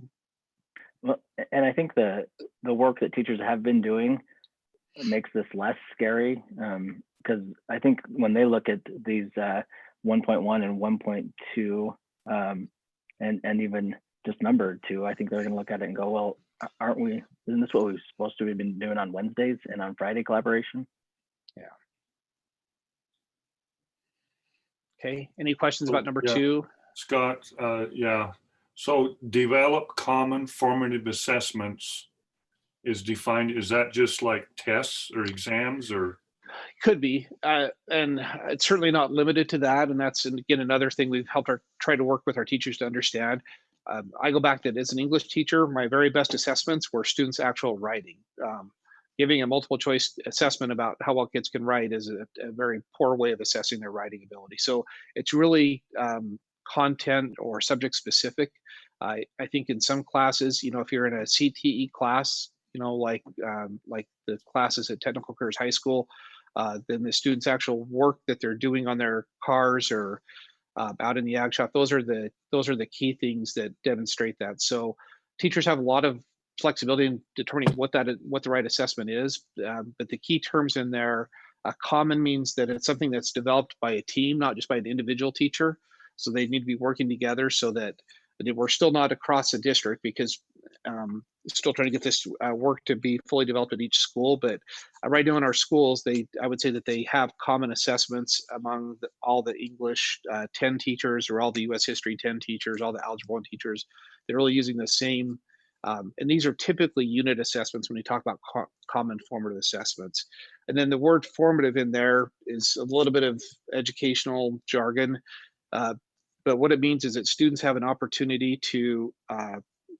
Well, and I think the work that teachers have been doing makes this less scary, because I think when they look at these 1.1 and 1.2, and even just number 2, I think they're going to look at it and go, well, aren't we? Isn't this what we're supposed to have been doing on Wednesdays and on Friday collaboration? yeah. Okay. Any questions about number Yeah. 2? Scott, yeah. So develop common formative assessments is defined. Is that just like tests or exams, or? Could be, and it's certainly not limited to that. And that's, again, another thing we've helped try to work with our teachers to understand. I go back to, as an English teacher, my very best assessments were students' actual writing. Giving a multiple choice assessment about how well kids can write is a very poor way of assessing their writing ability. So it's really content or subject specific. I think in some classes, if you're in a CTE class, like the classes at Technical Careers High School, then the students' actual work that they're doing on their cars or out in the ag shop, those are the key things that demonstrate that. So teachers have a lot of flexibility in determining what the right assessment is, but the key terms in there, common means that it's something that's developed by a team, not just by an individual teacher. So they need to be working together so that we're still not across the district, because still trying to get this work to be fully developed at each school. But right now in our schools, I would say that they have common assessments among all the English 10 teachers, or all the US history 10 teachers, all the algebra 1 teachers. They're really using the same, and these are typically unit assessments when we talk about common formative assessments. And then the word formative in there is a little bit of educational jargon. But what it means is that students have an opportunity to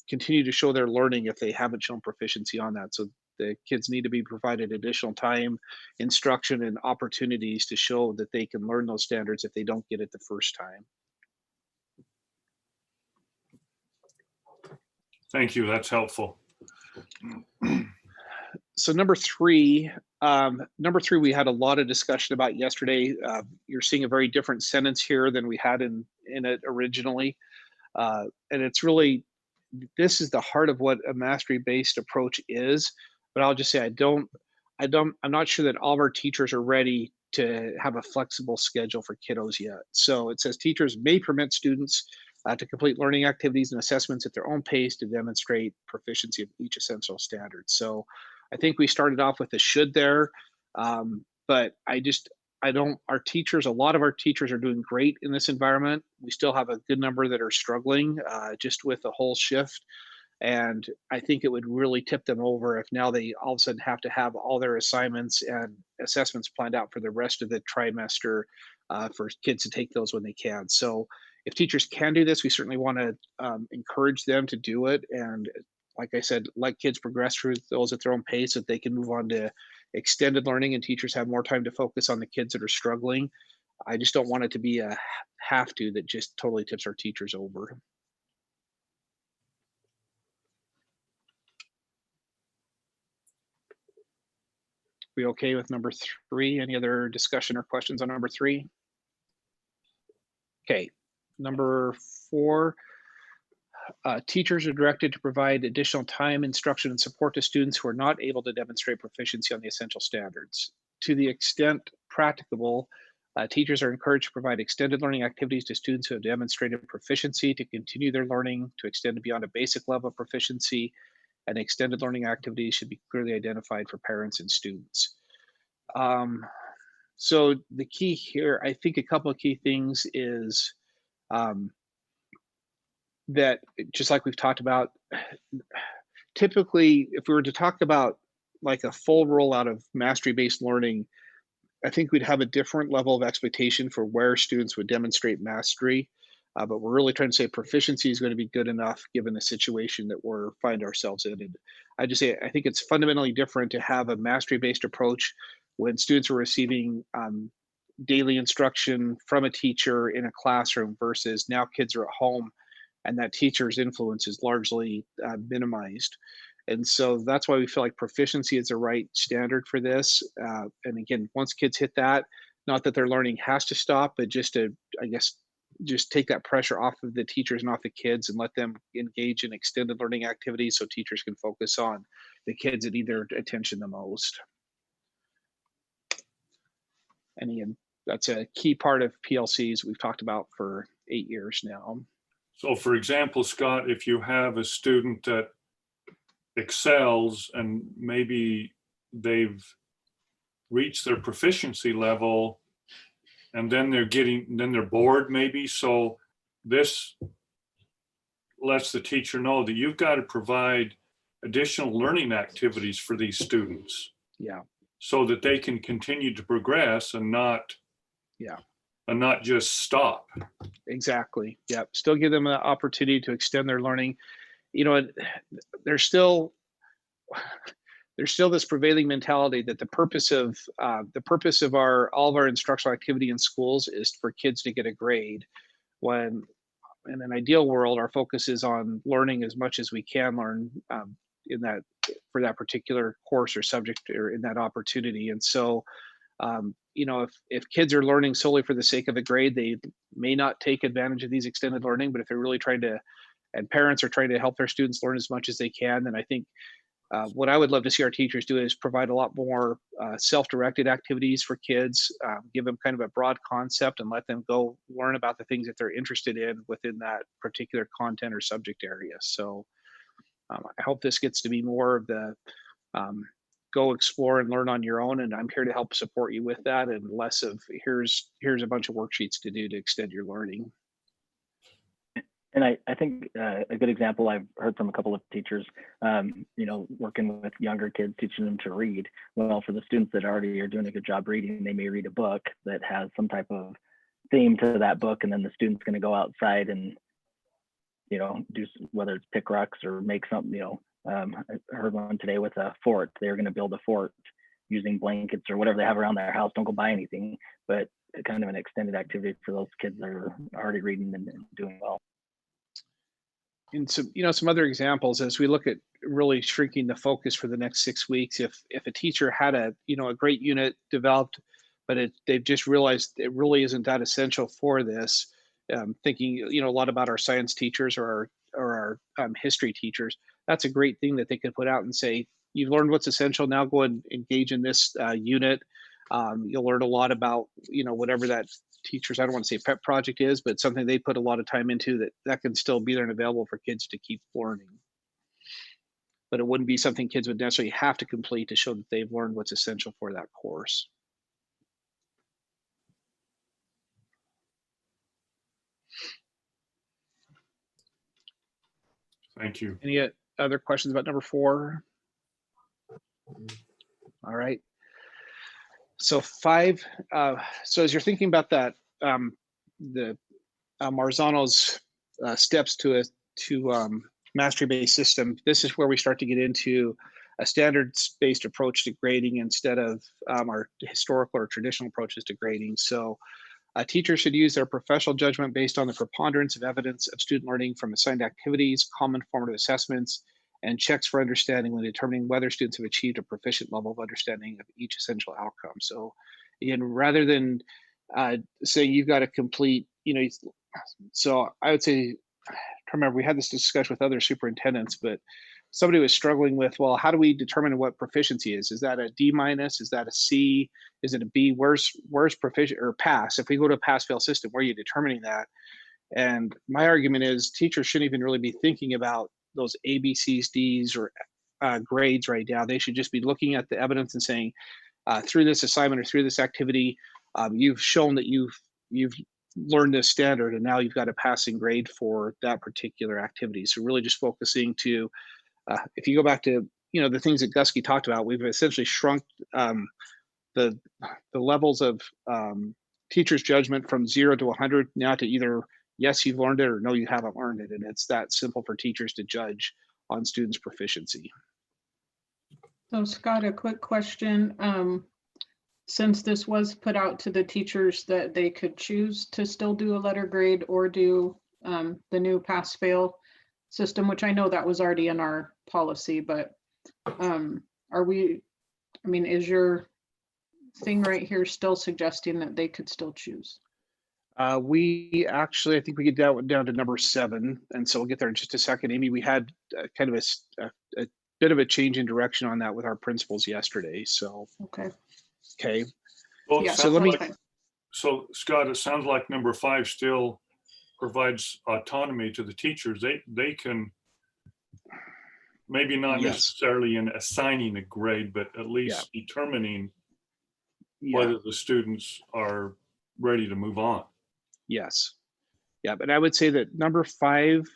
continue to show their learning if they haven't shown proficiency on that. So the kids need to be provided additional time, instruction, and opportunities to show that they can learn those standards if they don't get it the first time. Thank you. That's helpful. So number three, we had a lot of discussion about yesterday. You're seeing a very different sentence here than we had in it originally. And it's really, this is the heart of what a mastery-based approach is. But I'll just say, I'm not sure that all of our teachers are ready to have a flexible schedule for kiddos yet. So it says teachers may permit students to complete learning activities and assessments at their own pace to demonstrate proficiency of each essential standard. So I think we started off with a should there, but a lot of our teachers are doing great in this environment. We still have a good number that are struggling just with the whole shift. And I think it would really tip them over if now they all of a sudden have to have all their assignments and assessments planned out for the rest of the trimester for kids to take those when they can. So if teachers can do this, we certainly want to encourage them to do it. And like I said, let kids progress through those at their own pace so that they can move on to extended learning and teachers have more time to focus on the kids that are struggling. I just don't want it to be a have to that just totally tips our teachers over. We okay with number 3? Any other discussion or questions on number 3? Okay, number 4. Teachers are directed to provide additional time, instruction, and support to students who are not able to demonstrate proficiency on the essential standards. To the extent practicable, teachers are encouraged to provide extended learning activities to students who have demonstrated proficiency to continue their learning to extend beyond a basic level of proficiency, and extended learning activities should be clearly identified for parents and students. So the key here, I think a couple of key things is that, just like we've talked about, typically, if we were to talk about like a full rollout of mastery-based learning, I think we'd have a different level of expectation for where students would demonstrate mastery. But we're really trying to say proficiency is going to be good enough given the situation that we're find ourselves in. And I just say, I think it's fundamentally different to have a mastery-based approach when students are receiving daily instruction from a teacher in a classroom versus now kids are at home and that teacher's influence is largely minimized. And so that's why we feel like proficiency is the right standard for this. And again, once kids hit that, not that their learning has to stop, but just to, I guess, just take that pressure off of the teachers and off the kids and let them engage in extended learning activities so teachers can focus on the kids that need their attention the most. And again, that's a key part of PLCs we've talked about for 8 years now. So for example, Scott, if you have a student that excels and maybe they've reached their proficiency level and then they're bored maybe. So this lets the teacher know that you've got to provide additional learning activities for these students. Yeah. So that they can continue to progress and not just stop. Exactly. Yeah. Still give them an opportunity to extend their learning. You know, there's still this prevailing mentality that the purpose of all of our instructional activity in schools is for kids to get a grade, when in an ideal world our focus is on learning as much as we can learn in that, for that particular course or subject or in that opportunity. And so you know, if kids are learning solely for the sake of a grade, they may not take advantage of these extended learning. But if they're really trying to, and parents are trying to help their students learn as much as they can, then I think what I would love to see our teachers do is provide a lot more self-directed activities for kids, give them kind of a broad concept and let them go learn about the things that they're interested in within that particular content or subject area. So I hope this gets to be more of the go explore and learn on your own, and I'm here to help support you with that, and less of here's a bunch of worksheets to do to extend your learning. And I think a good example I've heard from a couple of teachers, you know, working with younger kids, teaching them to read. Well, for the students that already are doing a good job reading, they may read a book that has some type of theme to that book, and then the student's going to go outside and, you know, do, whether it's pick rocks or make something, you know. I heard one today with a fort. They were going to build a fort using blankets or whatever they have around their house. Don't go buy anything, but kind of an extended activity for those kids that are already reading and doing well. And some, you know, some other examples as we look at really shrinking the focus for the next 6 weeks. If a teacher had a, you know, a great unit developed, but they've just realized it really isn't that essential for this. Thinking, you know, a lot about our science teachers or our history teachers. That's a great thing that they could put out and say, you've learned what's essential. Now go and engage in this unit. You'll learn a lot about, you know, whatever that teachers, I don't want to say pet project is, but something they put a lot of time into that can still be there and available for kids to keep learning. But it wouldn't be something kids would necessarily have to complete to show that they've learned what's essential for that course. Thank you. Any other questions about number 4? All right. So 5, so as you're thinking about that, the Marzano's steps to mastery-based system, this is where we start to get into a standards-based approach to grading instead of our historical or traditional approaches to grading. So a teacher should use their professional judgment based on the preponderance of evidence of student learning from assigned activities, common formative assessments, and checks for understanding when determining whether students have achieved a proficient level of understanding of each essential outcome. So again, rather than saying you've got to complete, you know, so I would say, remember we had this discussion with other superintendents, but somebody was struggling with, well, how do we determine what proficiency is? Is that a D-? Is that a C? Is it a B? Where's proficient or pass? If we go to a pass-fail system, where are you determining that? And my argument is teachers shouldn't even really be thinking about those A, B, C's, D's, or grades right now. They should just be looking at the evidence and saying, through this assignment or through this activity, you've shown that you've learned this standard, and now you've got a passing grade for that particular activity. So really just focusing to, if you go back to, you know, the things that Gusky talked about, we've essentially shrunk the levels of teachers' judgment from 0 to 100 now to either yes, you've learned it, or no, you haven't learned it. And it's that simple for teachers to judge on students' proficiency. So Scott, a quick question. Since this was put out to the teachers that they could choose to still do a letter grade or do the new pass-fail, system, which I know that was already in our policy, but are we, I mean, is your thing right here still suggesting that they could still choose? We actually, I think we get down to number 7, and so we'll get there in just a second. Amy, we had kind of a bit of a change in direction on that with our principals yesterday. So, Okay. okay. Well, it Yeah, So sounds let me, like- So Scott, it sounds like number 5 still provides autonomy to the teachers. They can, maybe not Yes. necessarily in assigning a grade, but at least determining yeah, whether the students are ready to move on. yes. Yeah, but I would say that number 5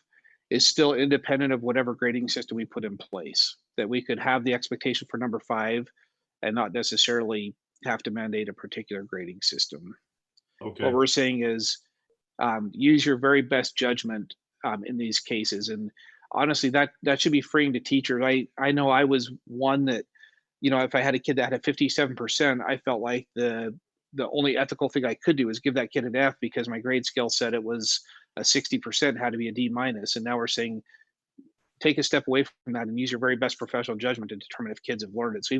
is still independent of whatever grading system we put in place, that we could have the expectation for number 5 and not necessarily have to mandate a particular grading system. Okay. What we're saying is use your very best judgment in these cases. And honestly, that should be freeing to teachers. I know I was one that, you know, if I had a kid that had a 57%, I felt like the only ethical thing I could do is give that kid an F because my grade scale said it was a 60%, had to be a D minus. And now we're saying take a step away from that and use your very best professional judgment to determine if kids have learned it. So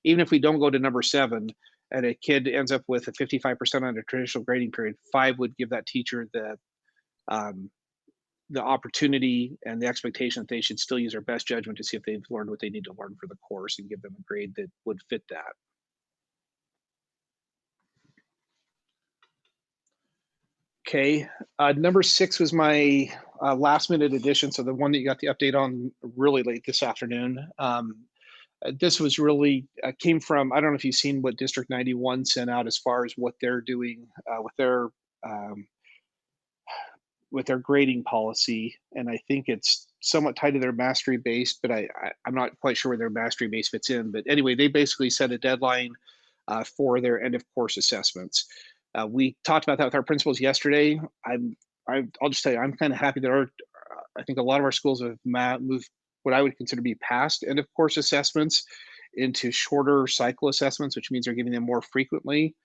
even if we don't go to number 7 and a kid ends up with a 55% on a traditional grading period, 5 would give that teacher the opportunity and the expectation that they should still use their best judgment to see if they've learned what they need to learn for the course and give them a grade that would fit that. Okay, number 6 was my last minute addition. So the one that you got the update on really late this afternoon. This was really came from, I don't know if you've seen what District 91 sent out as far as what they're doing with their grading policy. And I think it's somewhat tied to their mastery base, but I'm not quite sure where their mastery base fits in. But anyway, they basically set a deadline for their end of course assessments. We talked about that with our principals yesterday. I'll just tell you, I'm kind of happy that I think a lot of our schools have moved what I would consider to be past end of course assessments into shorter cycle assessments, which means they're giving them more frequently,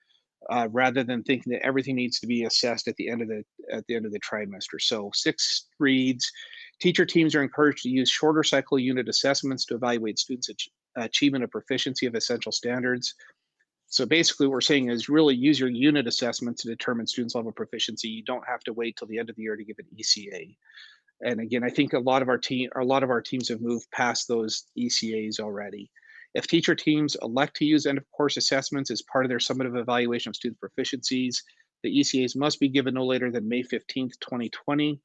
rather than thinking that everything needs to be assessed at the end of the trimester. So 6 reads, teacher teams are encouraged to use shorter cycle unit assessments to evaluate students' achievement of proficiency of essential standards. So basically what we're saying is really use your unit assessment to determine students' level of proficiency. You don't have to wait till the end of the year to give an ECA. And again, I think a lot of our teams have moved past those ECAs already. If teacher teams elect to use end of course assessments as part of their summative evaluation of student proficiencies, the ECAs must be given no later than May 15th, 2020.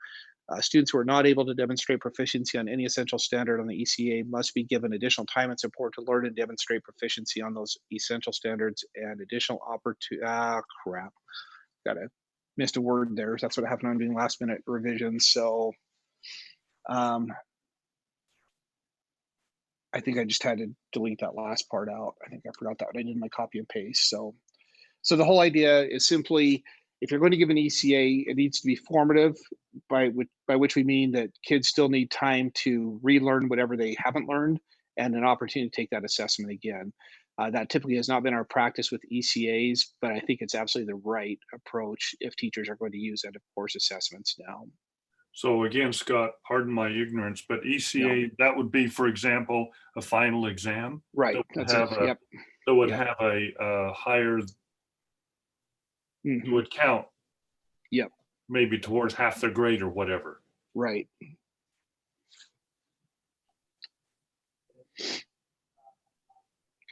Students who are not able to demonstrate proficiency on any essential standard on the ECA must be given additional time and support to learn and demonstrate proficiency on those essential standards and additional missed a word there. That's what happened on doing last minute revisions. So I think I just had to delete that last part out. I think I forgot that when I did my copy and paste. So the whole idea is simply, if you're going to give an ECA, it needs to be formative, by which we mean that kids still need time to relearn whatever they haven't learned and an opportunity to take that assessment again. That typically has not been our practice with ECAs, but I think it's absolutely the right approach if teachers are going to use end of course assessments now. So again, Scott, pardon my ignorance, but ECA, that would be, for example, a final exam? Right. That would have a higher, would count. Yep. Maybe towards half their grade or whatever. Right.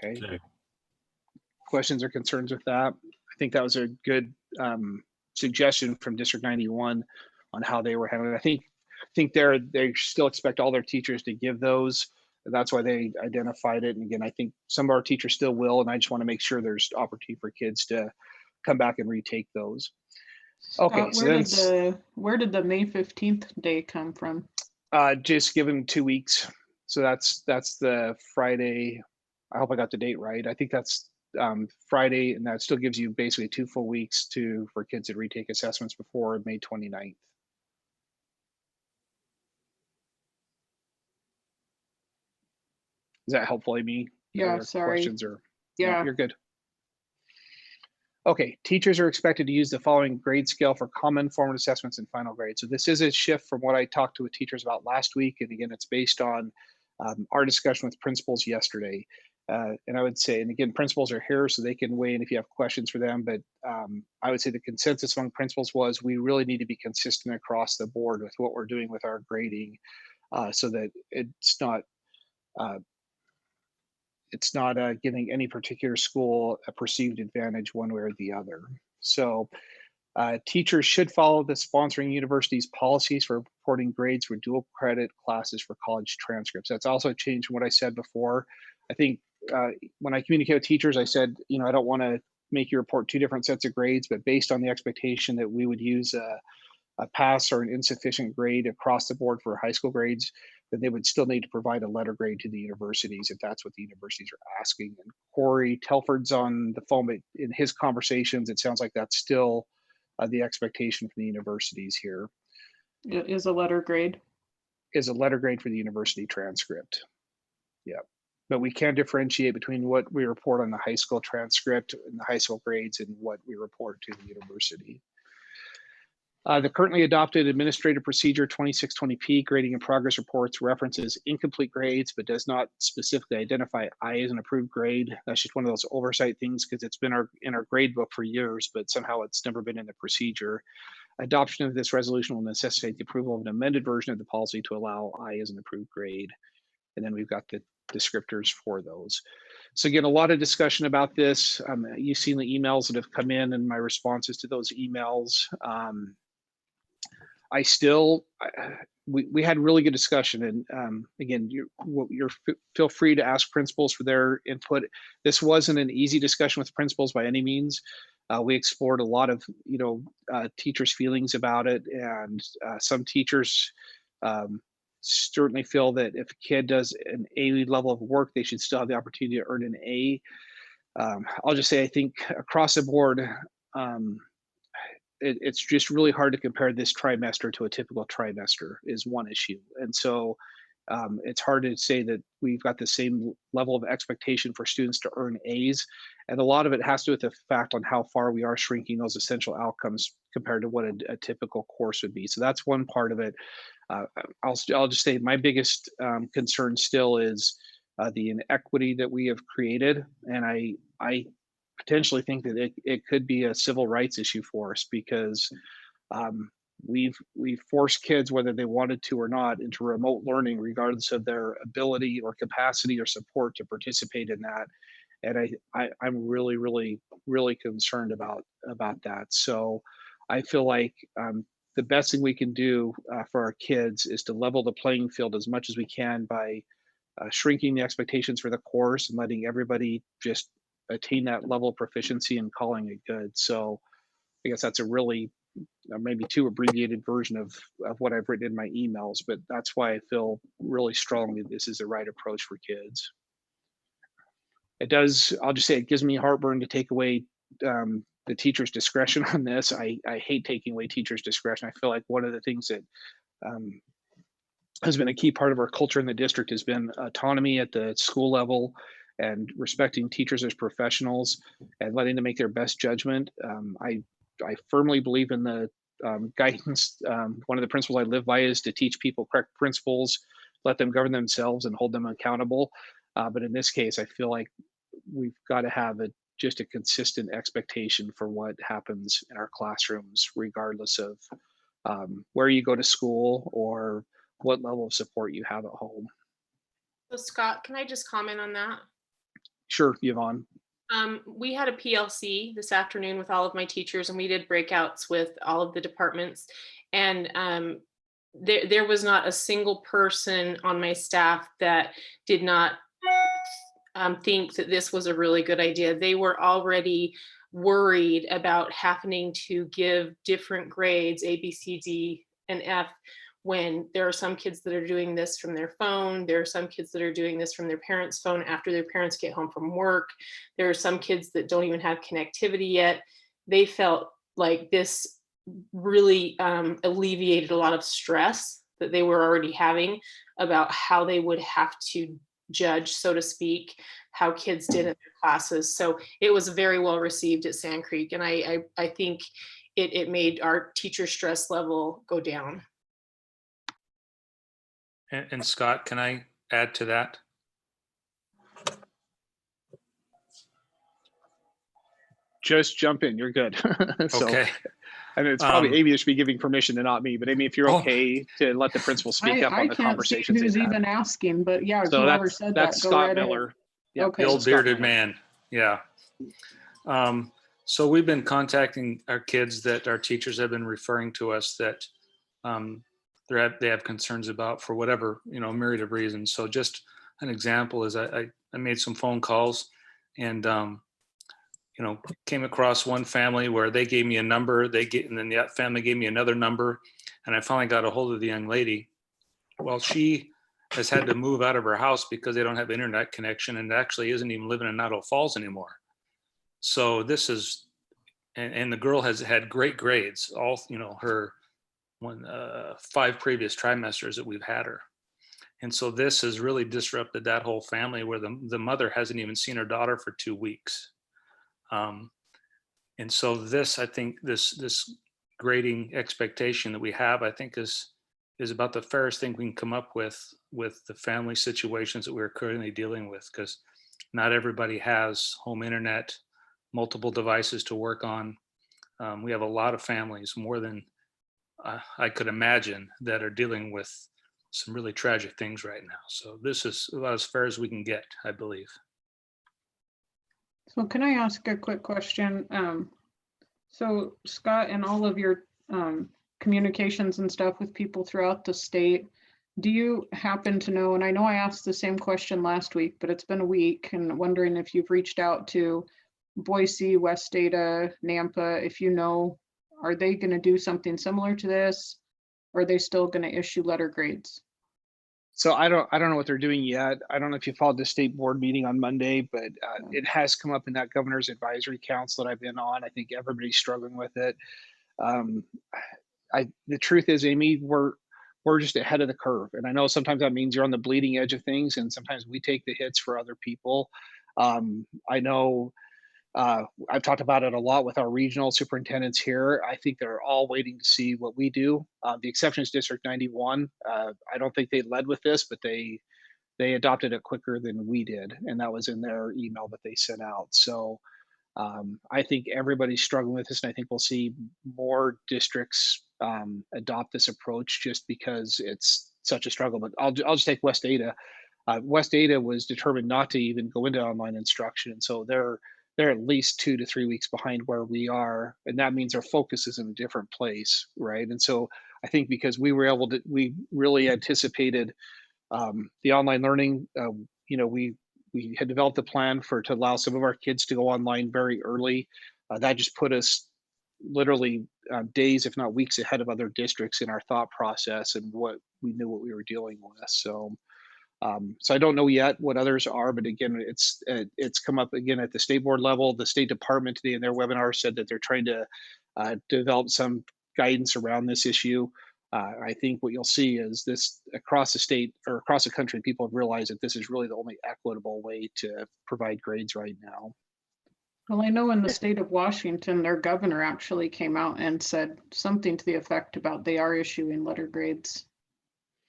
Okay. Questions or concerns with that? I think that was a good suggestion from District 91 on how they were handling it. I think they still expect all their teachers to give those. That's why they identified it. And again, I think some of our teachers still will, and I just want to make sure there's opportunity for kids to come back and retake those. Okay, where did the May 15th day come from? Just given 2 weeks. So that's the Friday. I hope I got the date right. I think that's Friday, and that still gives you basically 2 full weeks for kids to retake assessments before May 29th. Is that helpful, Amy? Yeah, sorry. Questions or yeah, no, you're good. Okay, teachers are expected to use the following grade scale for common formative assessments and final grades. So this is a shift from what I talked to with teachers about last week. And again, it's based on our discussion with principals yesterday. And I would say, and again, principals are here so they can weigh in if you have questions for them. But I would say the consensus among principals was we really need to be consistent across the board with what we're doing with our grading, so that it's not giving any particular school a perceived advantage one way or the other. So teachers should follow the sponsoring universities policies for reporting grades for dual credit classes for college transcripts. That's also changed from what I said before. I think when I communicate with teachers, I said, I don't want to make you report two different sets of grades, but based on the expectation that we would use a pass or an insufficient grade across the board for high school grades, then they would still need to provide a letter grade to the universities if that's what the universities are asking. And Corey Telford's on the phone, but in his conversations, it sounds like that's still the expectation from the universities here. Is a letter grade. Is a letter grade for the university transcript. Yeah. But we can differentiate between what we report on the high school transcript and the high school grades and what we report to the university. The currently adopted Administrative Procedure 2620P grading and progress reports references incomplete grades, but does not specifically identify I as an approved grade. That's just one of those oversight things because it's been in our grade book for years, but somehow it's never been in the procedure. Adoption of this resolution will necessitate the approval of an amended version of the policy to allow I as an approved grade. And then we've got the descriptors for those. So again, a lot of discussion about this. You've seen the emails that have come in and my responses to those emails. We had really good discussion, and again, feel free to ask principals for their input. This wasn't an easy discussion with principals by any means. We explored a lot of teachers' feelings about it, and some teachers certainly feel that if a kid does an A level of work, they should still have the opportunity to earn an A. I'll just say I think across the board. It's just really hard to compare this trimester to a typical trimester is one issue. And so it's hard to say that we've got the same level of expectation for students to earn A's. And a lot of it has to do with the fact on how far we are shrinking those essential outcomes compared to what a typical course would be. So that's one part of it. I'll just say my biggest concern still is the inequity that we have created. And I potentially think that it could be a civil rights issue for us because we've forced kids, whether they wanted to or not, into remote learning, regardless of their ability or capacity or support to participate in that. And I'm really, really, really concerned about that. So I feel like the best thing we can do for our kids is to level the playing field as much as we can by shrinking the expectations for the course and letting everybody just attain that level of proficiency and calling it good. So I guess that's a really maybe too abbreviated version of what I've written in my emails, but that's why I feel really strongly this is the right approach for kids. I'll just say it gives me heartburn to take away the teacher's discretion on this. I hate taking away teacher's discretion. I feel like one of the things that has been a key part of our culture in the district has been autonomy at the school level and respecting teachers as professionals and letting them make their best judgment. I firmly believe in the guidance. One of the principles I live by is to teach people correct principles, let them govern themselves and hold them accountable. But in this case, I feel like we've got to have just a consistent expectation for what happens in our classrooms, regardless of where you go to school or what level of support you have at home. So Scott, can I just comment on that? Sure, Yvonne. We had a PLC this afternoon with all of my teachers, and we did breakouts with all of the departments. And there was not a single person on my staff that did not think that this was a really good idea. They were already worried about happening to give different grades, A, B, C, D, and F, when there are some kids that are doing this from their phone. There are some kids that are doing this from their parents' phone after their parents get home from work. There are some kids that don't even have connectivity yet. They felt like this really alleviated a lot of stress that they were already having about how they would have to judge, so to speak, how kids did in their classes. So it was very well received at Sand Creek. And I think it made our teacher stress level go down. And Scott, can I add to that? Just jump in. You're good. So, Okay. and it's probably Amy that should be giving permission and not me, but Amy, if you're okay to let the principal speak up on the conversations. I can't see who's even asking, but yeah, so whoever said that's that, go Scott right ahead. Miller. Yeah, okay. The old bearded man. Yeah. So we've been contacting our kids that our teachers have been referring to us that they have concerns about for whatever, myriad of reasons. So just an example is I made some phone calls and, came across one family where they gave me a number, and then that family gave me another number. And I finally got a hold of the young lady. Well, she has had to move out of her house because they don't have internet connection and actually isn't even living in Idaho Falls anymore. So this is, and the girl has had great grades, all, her 5 previous trimesters that we've had her. And so this has really disrupted that whole family where the mother hasn't even seen her daughter for 2 weeks. And so this, I think this grading expectation that we have, I think is about the fairest thing we can come up with the family situations that we're currently dealing with, because not everybody has home internet, multiple devices to work on. We have a lot of families, more than I could imagine, that are dealing with some really tragic things right now. So this is about as fair as we can get, I believe. So can I ask a quick question? So Scott, and all of your communications and stuff with people throughout the state, do you happen to know, and I know I asked the same question last week, but it's been a week, and wondering if you've reached out to Boise, West Ada, Nampa, if you know, are they going to do something similar to this? Or are they still going to issue letter grades? So I don't know what they're doing yet. I don't know if you followed the state board meeting on Monday, but it has come up in that governor's advisory council that I've been on. I think everybody's struggling with it. The truth is, Amy, we're just ahead of the curve. And I know sometimes that means you're on the bleeding edge of things, and sometimes we take the hits for other people. I know I've talked about it a lot with our regional superintendents here. I think they're all waiting to see what we do. The exception is District 91. I don't think they led with this, but they adopted it quicker than we did, and that was in their email that they sent out. So I think everybody's struggling with this, and I think we'll see more districts adopt this approach just because it's such a struggle. But I'll just take West Ada. West Ada was determined not to even go into online instruction, and so they're at least 2 to 3 weeks behind where we are, and that means our focus is in a different place, right? And so I think because we really anticipated the online learning, we had developed a plan to allow some of our kids to go online very early. That just put us literally days, if not weeks, ahead of other districts in our thought process and what we knew what we were dealing with. So I don't know yet what others are, but again, it's come up again at the state board level. The State Department today in their webinar said that they're trying to develop some guidance around this issue. I think what you'll see is this across the state or across the country, people have realized that this is really the only equitable way to provide grades right now. Well, I know in the state of Washington, their governor actually came out and said something to the effect about they are issuing letter grades.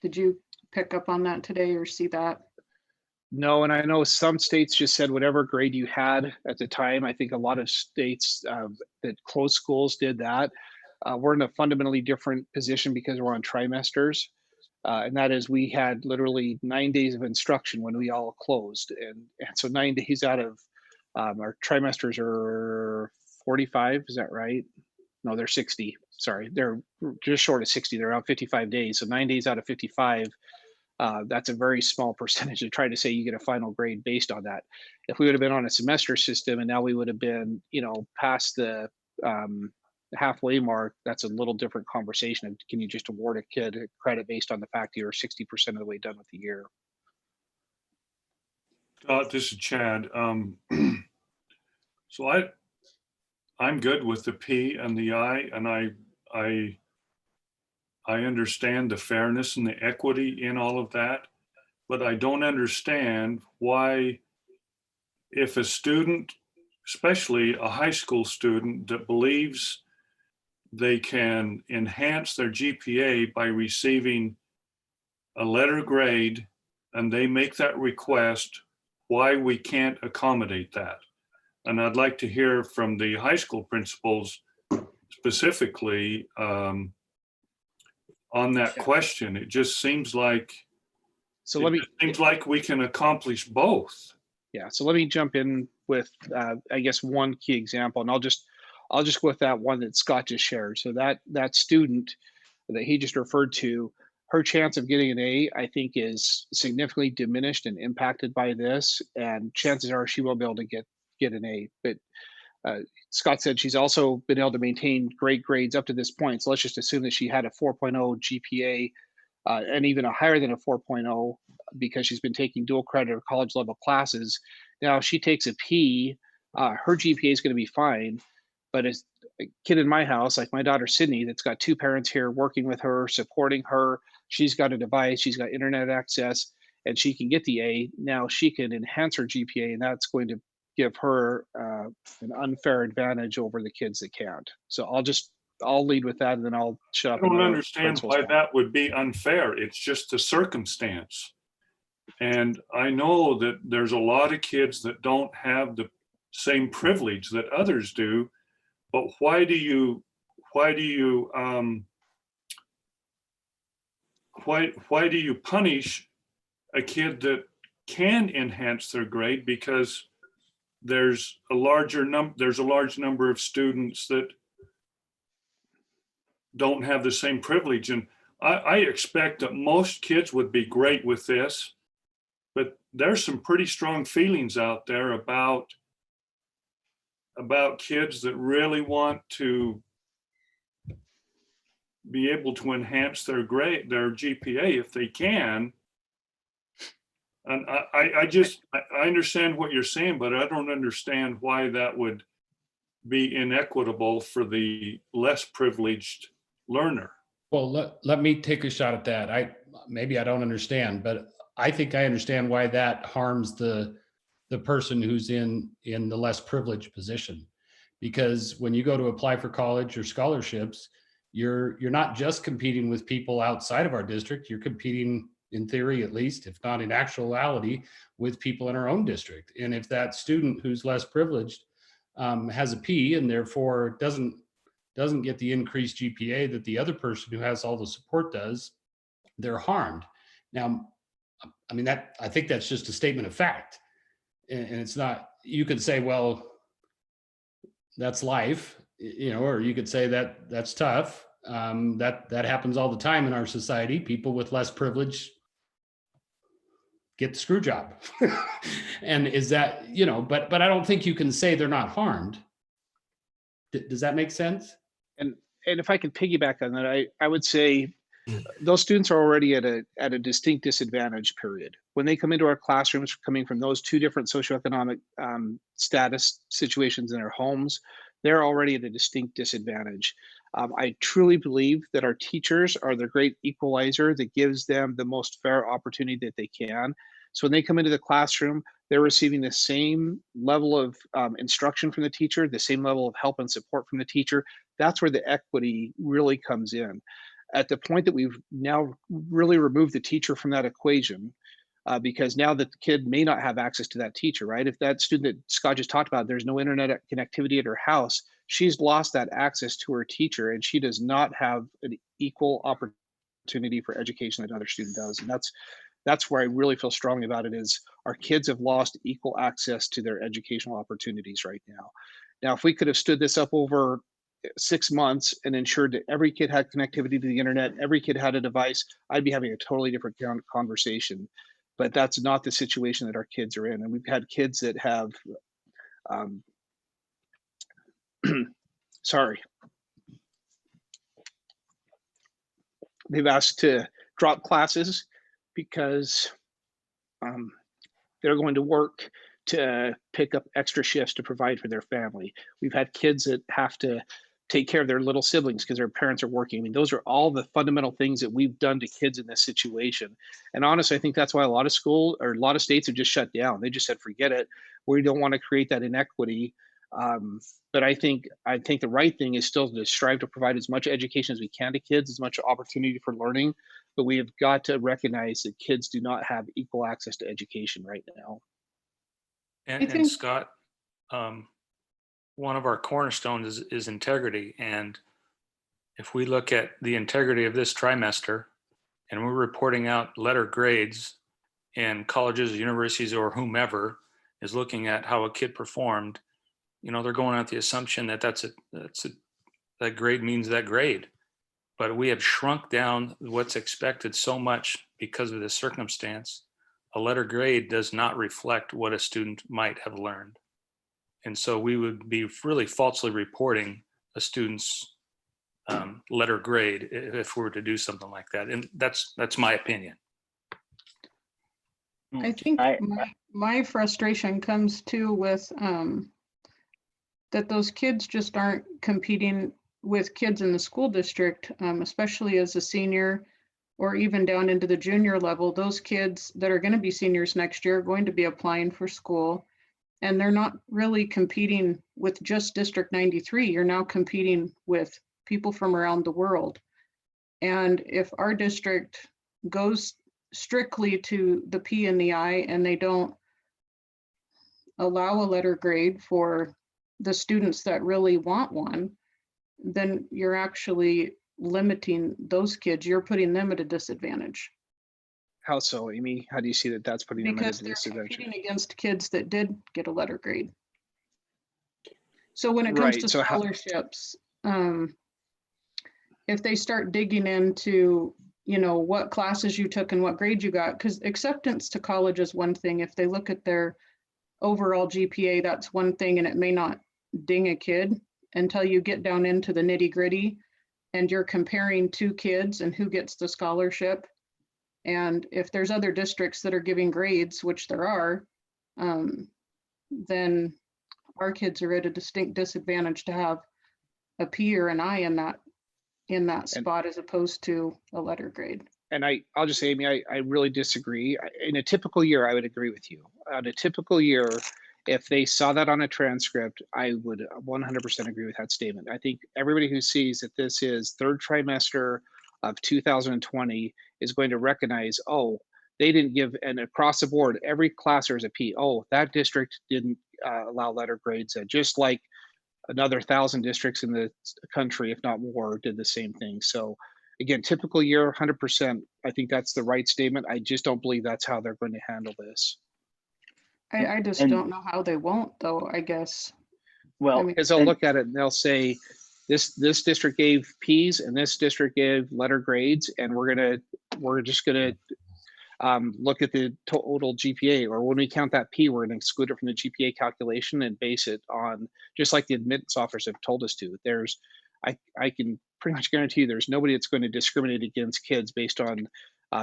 Did you pick up on that today or see that? No, and I know some states just said whatever grade you had at the time. I think a lot of states that closed schools did that. We're in a fundamentally different position because we're on trimesters. And that is we had literally 9 days of instruction when we all closed. And so 9 days out of our trimesters are 45, is that right? No, they're 60. Sorry, they're just short of 60. They're around 55 days. So 9 days out of 55, that's a very small percentage to try to say you get a final grade based on that. If we would have been on a semester system and now we would have been, past the halfway mark, that's a little different conversation. Can you just award a kid credit based on the fact that you're 60% of the way done with the year? This is Chad. So I'm good with the P and the I, and I understand the fairness and the equity in all of that, but I don't understand why if a student, especially a high school student that believes they can enhance their GPA by receiving a letter grade and they make that request, why we can't accommodate that. And I'd like to hear from the high school principals specifically on that question. It just seems like we can accomplish both. Yeah, so let me jump in with I guess one key example, and I'll just go with that one that Scott just shared. So that student that he just referred to, her chance of getting an A, I think, is significantly diminished and impacted by this, and chances are she won't be able to get an A. But Scott said she's also been able to maintain great grades up to this point. So let's just assume that she had a 4.0 GPA and even a higher than a 4.0 because she's been taking dual credit or college level classes. Now, if she takes a P, her GPA is going to be fine. But as a kid in my house, like my daughter Sydney, that's got two parents here working with her, supporting her, she's got a device, she's got internet access, and she can get the A. Now she can enhance her GPA, and that's going to give her an unfair advantage over the kids that can't. So I'll lead with that, and then I'll shut up. I don't understand why that would be unfair. It's just a circumstance. And I know that there's a lot of kids that don't have the same privilege that others do, but why do you punish a kid that can enhance their grade because there's a large number of students that don't have the same privilege. And I expect that most kids would be great with this, but there's some pretty strong feelings out there about kids that really want to be able to enhance their GPA if they can. And I understand what you're saying, but I don't understand why that would be inequitable for the less privileged learner. Well, let me take a shot at that. Maybe I don't understand, but I think I understand why that harms the person who's in the less privileged position. Because when you go to apply for college or scholarships, you're not just competing with people outside of our district, you're competing, in theory at least, if not in actuality, with people in our own district. And if that student who's less privileged has a P and therefore doesn't get the increased GPA that the other person who has all the support does, they're harmed. Now, I mean, I think that's just a statement of fact. And it's not, you could say, well, that's life, or you could say that that's tough. That happens all the time in our society. People with less privilege get the screw job. And is that, but I don't think you can say they're not harmed. Does that make sense? And if I could piggyback on that, I would say those students are already at a distinct disadvantage period. When they come into our classrooms, coming from those two different socioeconomic status situations in their homes, they're already at a distinct disadvantage. I truly believe that our teachers are the great equalizer that gives them the most fair opportunity that they can. So when they come into the classroom, they're receiving the same level of instruction from the teacher, the same level of help and support from the teacher. That's where the equity really comes in. At the point that we've now really removed the teacher from that equation, because now the kid may not have access to that teacher, right? If that student that Scott just talked about, there's no internet connectivity at her house, she's lost that access to her teacher, and she does not have an equal opportunity for education that another student does. And that's where I really feel strongly about it, is our kids have lost equal access to their educational opportunities right now. Now, if we could have stood this up over 6 months and ensured that every kid had connectivity to the internet, every kid had a device, I'd be having a totally different conversation. But that's not the situation that our kids are in. And we've had kids that have, they've asked to drop classes because they're going to work to pick up extra shifts to provide for their family. We've had kids that have to take care of their little siblings because their parents are working. I mean, those are all the fundamental things that we've done to kids in this situation. And honestly, I think that's why a lot of states have just shut down. They just said, forget it. We don't want to create that inequity. But I think the right thing is still to strive to provide as much education as we can to kids, as much opportunity for learning. But we have got to recognize that kids do not have equal access to education right now. And Scott, one of our cornerstones is integrity. And if we look at the integrity of this trimester and we're reporting out letter grades, and colleges, universities, or whomever is looking at how a kid performed, they're going out the assumption that that grade means that grade. But we have shrunk down what's expected so much because of this circumstance. A letter grade does not reflect what a student might have learned. And so we would be really falsely reporting a student's letter grade if we were to do something like that. And that's my opinion. I think my frustration comes too with that those kids just aren't competing with kids in the school district, especially as a senior or even down into the junior level. Those kids that are going to be seniors next year are going to be applying for school, and they're not really competing with just District 93. You're now competing with people from around the world. And if our district goes strictly to the P and the I, and they don't allow a letter grade for the students that really want one, then you're actually limiting those kids. You're putting them at a disadvantage. How so, Amy? How do you see that that's putting them at a disadvantage? Because they're competing against kids that did get a letter grade. So when it comes to scholarships, if they start digging into what classes you took and what grades you got, because acceptance to college is one thing. If they look at their overall GPA, that's one thing, and it may not ding a kid until you get down into the nitty gritty and you're comparing two kids and who gets the scholarship. And if there's other districts that are giving grades, which there are, then our kids are at a distinct disadvantage to have a P or an I in that spot as opposed to a letter grade. And I'll just say, Amy, I really disagree. In a typical year, I would agree with you. On a typical year, if they saw that on a transcript, I would 100% agree with that statement. I think everybody who sees that this is third trimester of 2020 is going to recognize, oh, they didn't give, and across the board, every class there's a P. Oh, that district didn't allow letter grades, just like another 1,000 districts in the country, if not more, did the same thing. So again, typical year, 100%. I think that's the right statement. I just don't believe that's how they're going to handle this. I just don't know how they won't, though, I guess. Well, because they'll look at it and they'll say, this district gave P's and this district gave letter grades, and we're just gonna look at the total GPA, or when we count that P, we're gonna exclude it from the GPA calculation and base it on, just like the admittance officers have told us to. I can pretty much guarantee you there's nobody that's going to discriminate against kids based on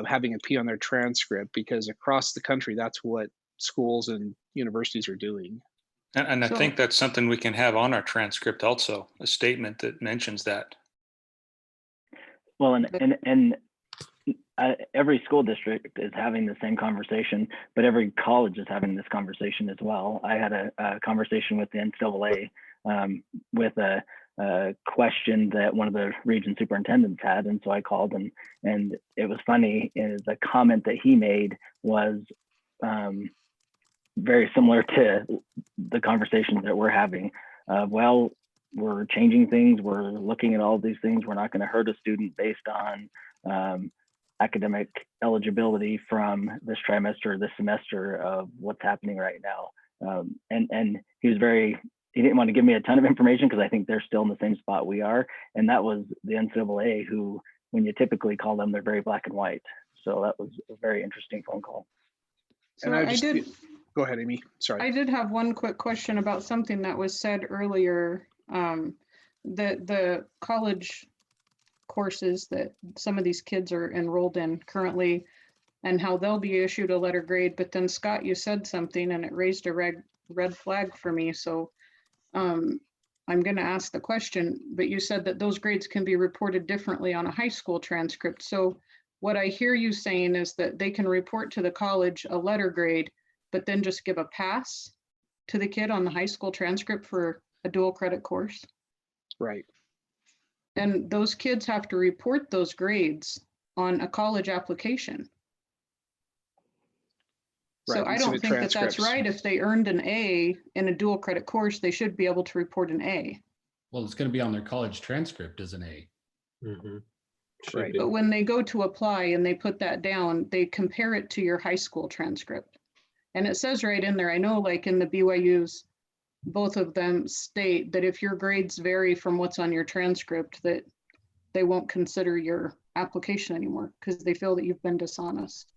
having a P on their transcript, because across the country, that's what schools and universities are doing. And I think that's something we can have on our transcript also, a statement that mentions that. Well, and every school district is having the same conversation, but every college is having this conversation as well. I had a conversation with the NCAA with a question that one of the region superintendents had, and so I called him, and it was funny. The comment that he made was very similar to the conversation that we're having. Well, we're changing things. We're looking at all these things. We're not going to hurt a student based on academic eligibility from this trimester, this semester of what's happening right now. And he didn't want to give me a ton of information because I think they're still in the same spot we are. And that was the NCAA, who, when you typically call them, they're very black and white. So that was a very interesting phone call. So and go ahead, Amy. Sorry. I did have one quick question about something that was said earlier, that the college courses that some of these kids are enrolled in currently and how they'll be issued a letter grade. But then Scott, you said something and it raised a red flag for me. So I'm going to ask the question, but you said that those grades can be reported differently on a high school transcript. So what I hear you saying is that they can report to the college a letter grade, but then just give a pass to the kid on the high school transcript for a dual credit course. Right. And those kids have to report those grades on a college application. So Right, I and don't submit think that that's transcripts. right. If they earned an A in a dual credit course, they should be able to report an A. Well, it's going to be on their college transcript as an A. Right. But when they go to apply and they put that down, they compare it to your high school transcript. And it says right in there, I know like in the BYU's, both of them state that if your grades vary from what's on your transcript, that they won't consider your application anymore because they feel that you've been dishonest.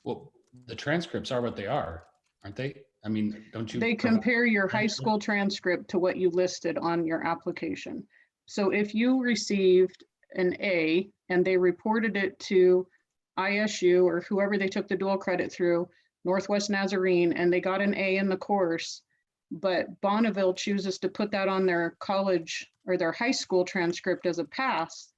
Well, the transcripts are what they are, aren't they? I mean, don't you? They compare your high school transcript to what you listed on your application. So if you received an A and they reported it to ISU or whoever they took the dual credit through, Northwest Nazarene, and they got an A in the course, but Bonneville chooses to put that on their college or their high school transcript as a pass,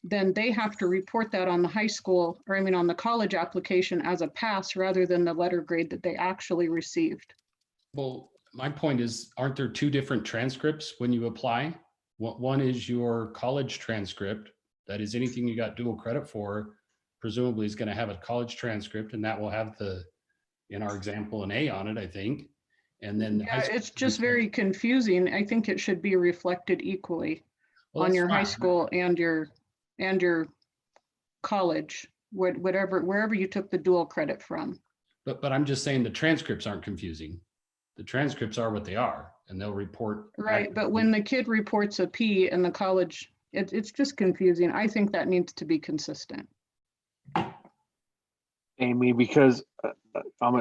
then they have to report that on the high school, or I mean on the college application as a pass rather than the letter grade that they actually received. Well, my point is, aren't there two different transcripts when you apply? One is your college transcript. That is anything you got dual credit for, presumably is going to have a college transcript, and that will have the, in our example, an A on it, I think. And then the high Yeah, school it's just very confusing. I think it should be reflected equally on your high school and your college, wherever you took the dual credit from. But I'm just saying the transcripts aren't confusing. The transcripts are what they are, and they'll report. Right, but when the kid reports a P in the college, it's just confusing. I think that needs to be consistent. Amy, because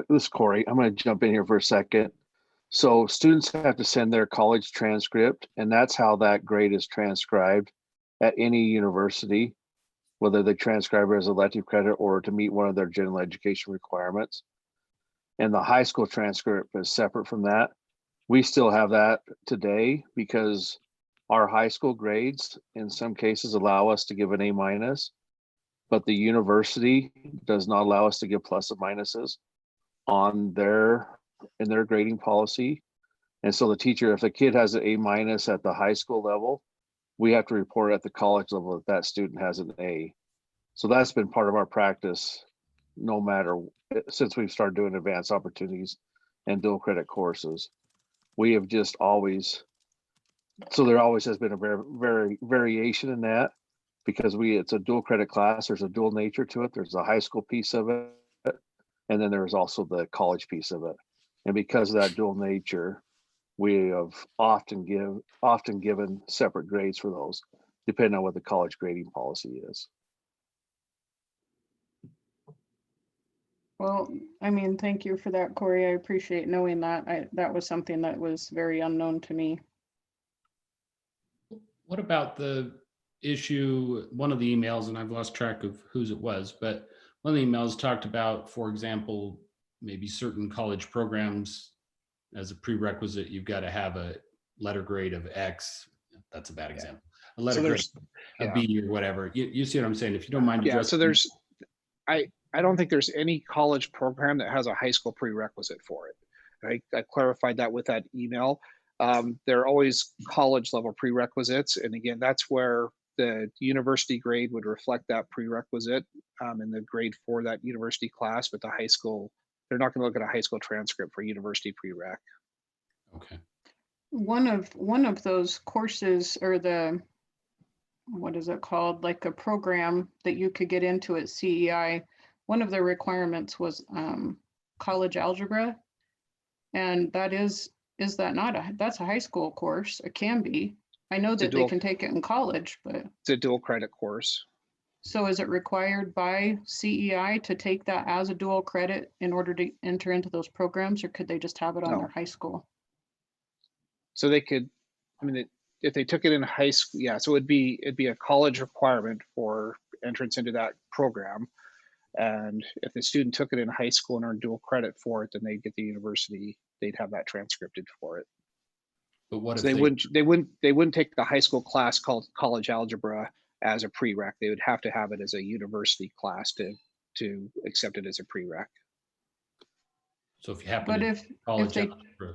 this is Corey, I'm going to jump in here for a second. So students have to send their college transcript, and that's how that grade is transcribed at any university, whether they transcribe it as elective credit or to meet one of their general education requirements. And the high school transcript is separate from that. We still have that today because our high school grades in some cases allow us to give an A-, but the university does not allow us to give plus and minuses in their grading policy. And so the teacher, if the kid has an A- at the high school level, we have to report at the college level that student has an A. So that's been part of our practice no matter, since we've started doing advanced opportunities and dual credit courses. We have just always, so there always has been a very variation in that because it's a dual credit class. There's a dual nature to it. There's a high school piece of it. And then there's also the college piece of it. And because of that dual nature, we have often given separate grades for those, depending on what the college grading policy is. Well, I mean, thank you for that, Corey. I appreciate knowing that. That was something that was very unknown to me. What about the issue, one of the emails, and I've lost track of whose it was, but one of the emails talked about, for example, maybe certain college programs as a prerequisite, you've got to have a letter grade of X. That's a bad example. A letter grade of B or whatever. You see what I'm saying? If you don't mind addressing. Yeah, so I don't think there's any college program that has a high school prerequisite for it. I clarified that with that email. There are always college level prerequisites. And again, that's where the university grade would reflect that prerequisite in the grade for that university class, but the high school, they're not going to look at a high school transcript for university prereq. Okay. One of those courses, or what is it called? Like a program that you could get into at CEI. One of the requirements was college algebra. And that's a high school course. It can be. I know that they can take it in college, but it's a dual credit course. So is it required by CEI to take that as a dual credit in order to enter into those programs, or could they just have it on their high school? So they could, I mean, if they took it in high school, yeah, so it'd be a college requirement for entrance into that program. And if the student took it in high school and earned dual credit for it, then they'd get the university, they'd have that transcripted for it. But what So if they wouldn't take the high school class called college algebra as a prereq. They would have to have it as a university class to accept it as a prereq. So if you happen But to if college they, algebra,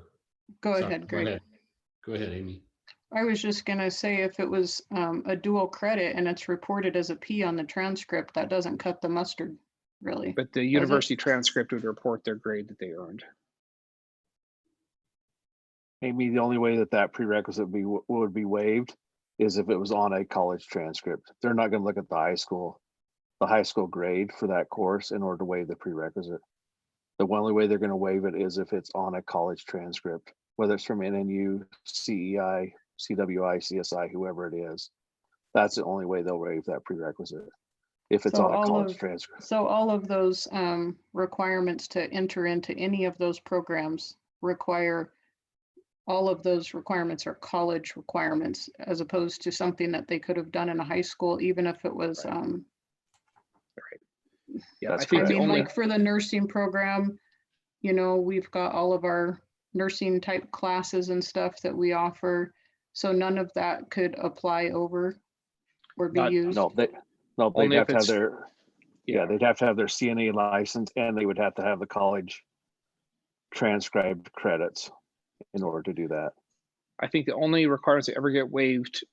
go sorry, ahead, Greg. Go ahead, Amy. I was just gonna say, if it was a dual credit and it's reported as a P on the transcript, that doesn't cut the mustard, really. But the does it? university transcript would report their grade that they earned. Maybe the only way that that prerequisite would be waived is if it was on a college transcript. They're not going to look at the high school grade for that course in order to waive the prerequisite. The only way they're going to waive it is if it's on a college transcript, whether it's from NNU, CEI, CWI, CSI, whoever it is. That's the only way they'll waive that prerequisite if it's So on a all college of, transcript. so all of those requirements to enter into any of those programs require, all of those requirements are college requirements, as opposed to something that they could have done in a high school, even if it was, Yeah, That's I think I the mean, only, like for the nursing program, you know, we've got all of our nursing type classes and stuff that we offer. So none of that could apply over or be used. No, they'd Only have if to have it's- their, they'd have to have their CNA license and they would have to have the college transcribed credits in order to do that. I think the only requirements that ever get waived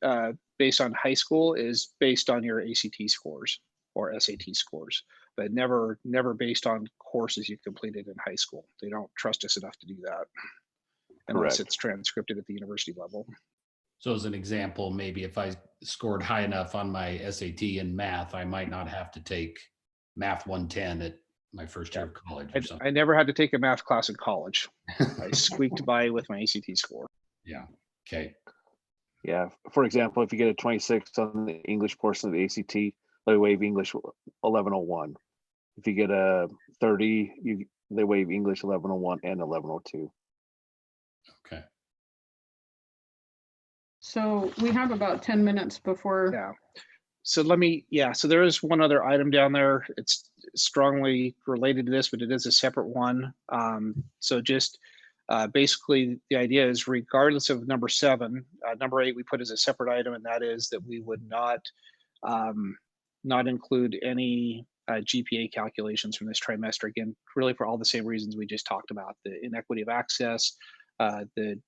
based on high school is based on your ACT scores or SAT scores, but never based on courses you've completed in high school. They don't trust us enough to do that unless Correct. it's transcripted at the university level. So as an example, maybe if I scored high enough on my SAT in math, I might not have to take math 110 at my first year of college or something. I never had to take a math class in college. I squeaked by with my ACT score. Yeah. Okay. Yeah. For example, if you get a 26 on the English portion of the ACT, they waive English 1101. If you get a 30, they waive English 1101 and 1102. Okay. So we have about 10 minutes before. Yeah. So so there is one other item down there. It's strongly related to this, but it is a separate one. So just basically the idea is regardless of number 7, number 8 we put as a separate item, and that is that we would not include any GPA calculations from this trimester. Again, really for all the same reasons we just talked about: the inequity of access, the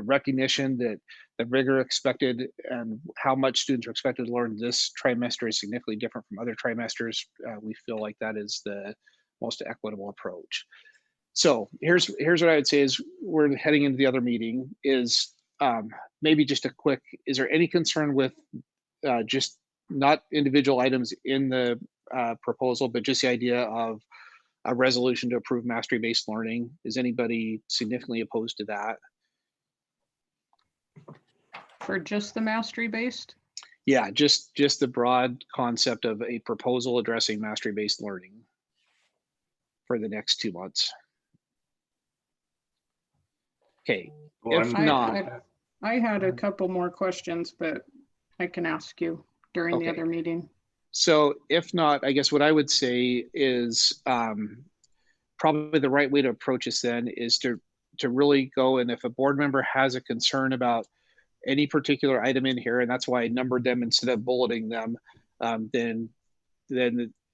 recognition that the rigor expected and how much students are expected to learn this trimester is significantly different from other trimesters. We feel like that is the most equitable approach. So here's what I would say is we're heading into the other meeting is maybe just a quick, is there any concern with just not individual items in the proposal, but just the idea of a resolution to approve mastery-based learning? Is anybody significantly opposed to that? For just the mastery based? Yeah, just the broad concept of a proposal addressing mastery-based learning for the next 2 months. Okay, Well, if not, I had a couple more questions, but I can ask you during the Okay. other meeting. So if not, I guess what I would say is probably the right way to approach this then is to really go, and if a board member has a concern about any particular item in here, and that's why I numbered them instead of bulleting them, then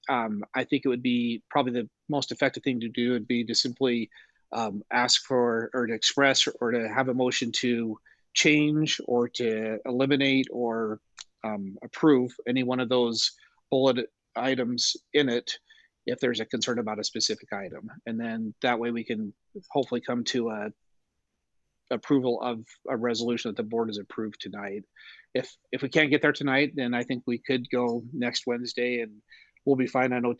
I think it would be probably the most effective thing to do would be to simply ask for or to express or to have a motion to change or to eliminate or approve any one of those bullet items in it if there's a concern about a specific item. And then that way we can hopefully come to a approval of a resolution that the board has approved tonight. If we can't get there tonight, then I think we could go next Wednesday and we'll be fine. I know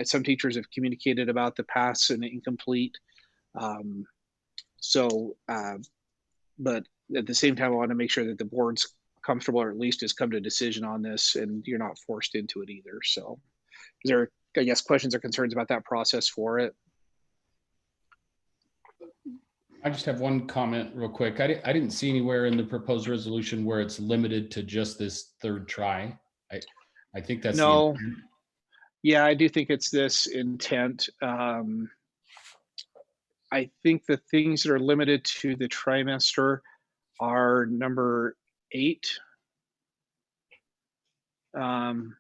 some teachers have communicated about the pass and incomplete. But at the same time, I want to make sure that the board's comfortable or at least has come to a decision on this and you're not forced into it either. So is there, I guess, questions or concerns about that process for it? I just have one comment real quick. I didn't see anywhere in the proposed resolution where it's limited to just this third try. I think that's no. Yeah, I do think it's this intent. I think the things that are limited to the trimester are number 8. And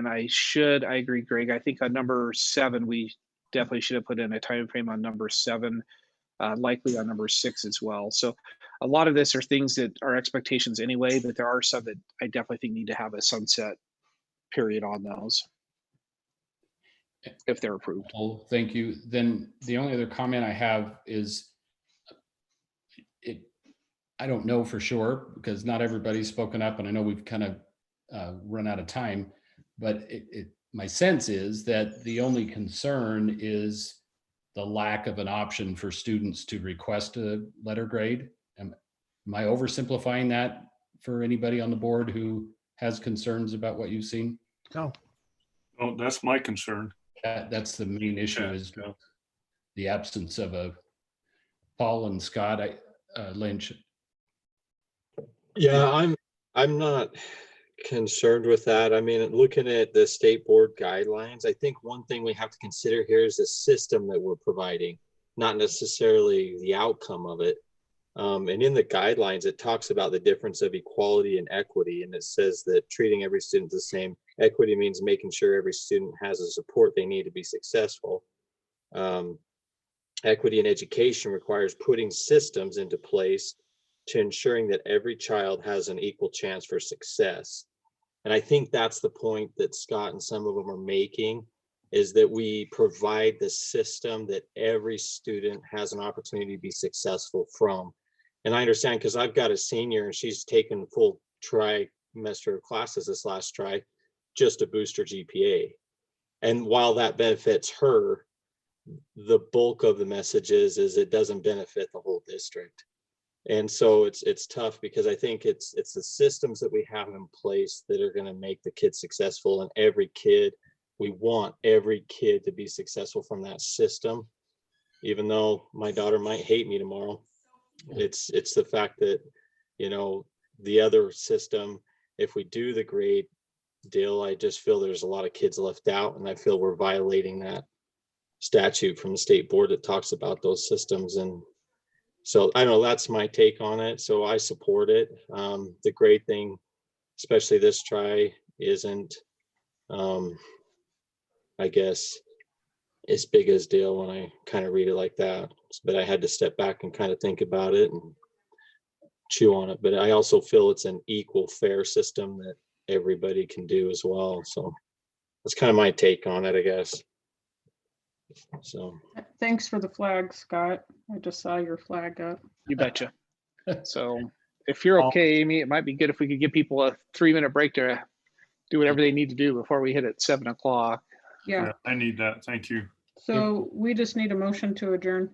I agree, Greg. I think on number 7, we definitely should have put in a time frame on number 7, likely on number 6 as well. So a lot of this are things that are expectations anyway, but there are some that I definitely think need to have a sunset period on those if they're approved. Well, thank you. Then the only other comment I have is I don't know for sure because not everybody's spoken up, and I know we've kind of run out of time, but my sense is that the only concern is the lack of an option for students to request a letter grade. Am I oversimplifying that for anybody on the board who has concerns about what you've seen? No. Oh, that's my concern. That's the main issue, is the absence of a Paul and Scott Lynch. Yeah, I'm not concerned with that. I mean, looking at the state board guidelines, I think one thing we have to consider here is the system that we're providing, not necessarily the outcome of it. And in the guidelines, it talks about the difference of equality and equity. And it says that treating every student the same. Equity means making sure every student has the support they need to be successful. Equity in education requires putting systems into place to ensuring that every child has an equal chance for success. And I think that's the point that Scott and some of them are making, is that we provide the system that every student has an opportunity to be successful from. And I understand because I've got a senior and she's taken full trimester of classes this last try just to boost her GPA. And while that benefits her, the bulk of the message is it doesn't benefit the whole district. And so it's tough because I think it's the systems that we have in place that are going to make the kids successful. And we want every kid to be successful from that system, even though my daughter might hate me tomorrow. It's the fact that, the other system, if we do the grade deal, I just feel there's a lot of kids left out, and I feel we're violating that statute from the state board that talks about those systems. And so I don't know, that's my take on it. So I support it. The grade thing, especially this try, isn't, I guess, as big as deal when I kind of read it like that. But I had to step back and kind of think about it and chew on it. But I also feel it's an equal, fair system that everybody can do as well. So that's kind of my take on it, I guess. So Thanks for the flag, Scott. I just saw your flag up. You betcha. So if you're okay, Amy, it might be good if we could give people a 3-minute break to do whatever they need to do before we hit at 7 o'clock. Yeah. I need that. Thank you. So we just need a motion to adjourn.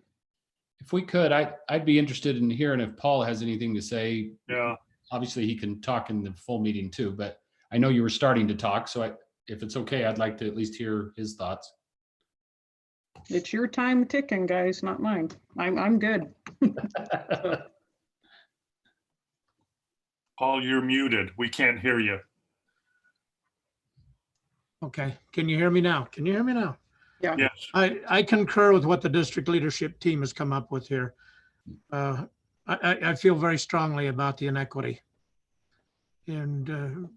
If we could, I'd be interested in hearing if Paul has anything to say. Yeah. Obviously, he can talk in the full meeting too, but I know you were starting to talk. So if it's okay, I'd like to at least hear his thoughts. It's your time ticking, guys, not mine. I'm good. Paul, you're muted. We can't hear you. Okay. Can you hear me now? Can you hear me now? Yeah. Yes. I concur with what the district leadership team has come up with here. I feel very strongly about the inequity. And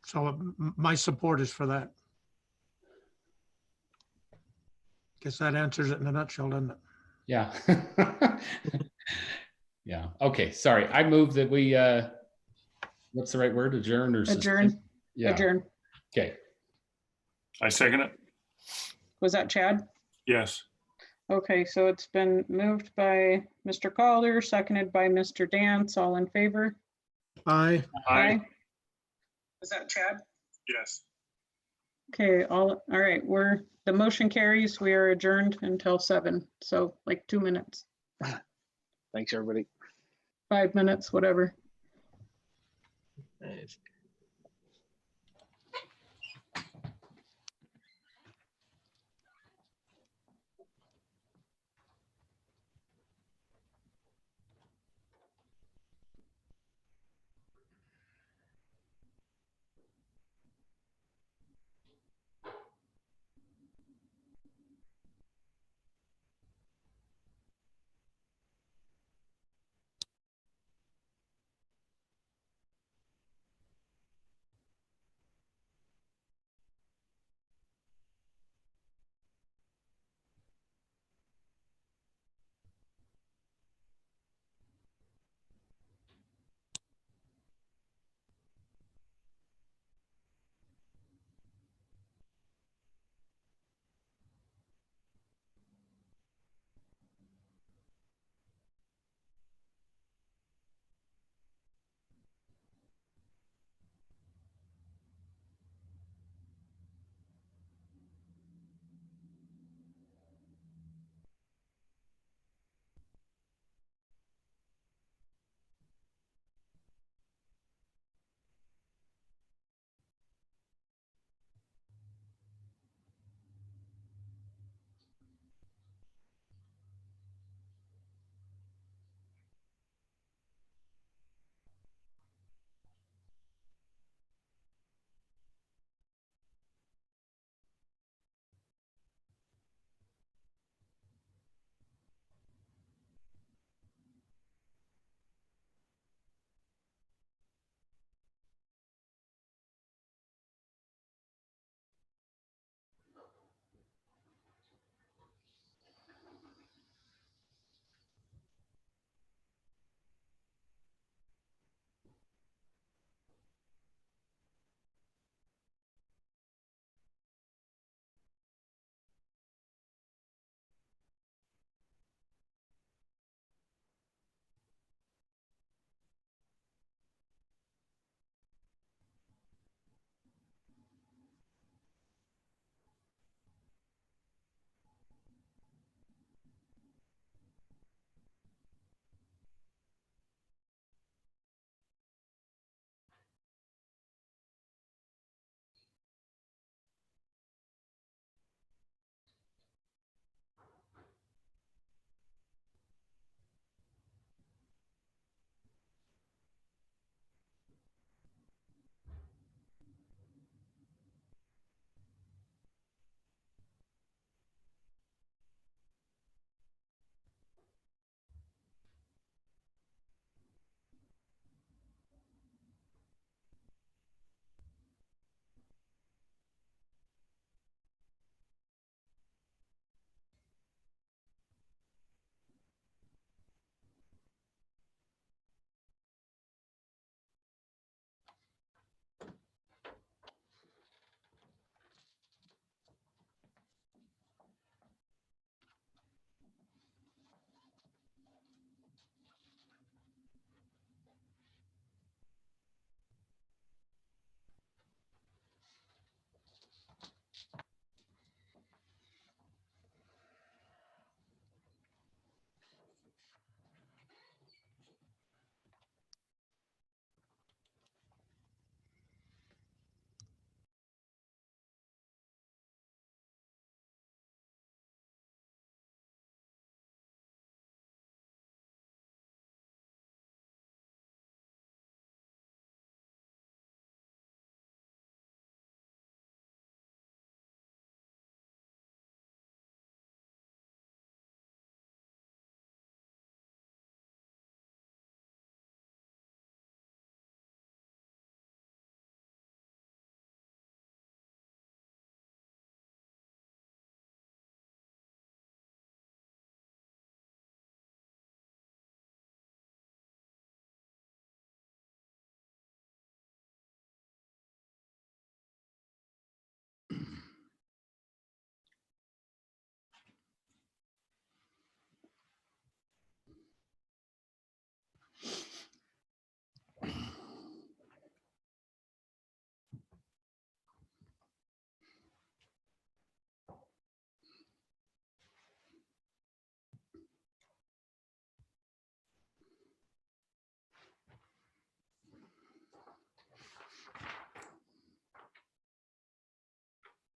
so my support is for that. Guess that answers it in a nutshell, doesn't it? Yeah. Yeah. Okay. Sorry. I move that we, what's the right word? Adjourn or adjourn? suspend? Yeah. Adjourn. Okay. I second it. Was that Chad? Yes. Okay, so it's been moved by Mr. Calder, seconded by Mr. Dance. All in favor? Aye. Aye. Was that Chad? Yes. Okay, all right, the motion carries. We are adjourned until 7, so like 2 minutes. Thanks, everybody. 5 minutes, whatever. Nice.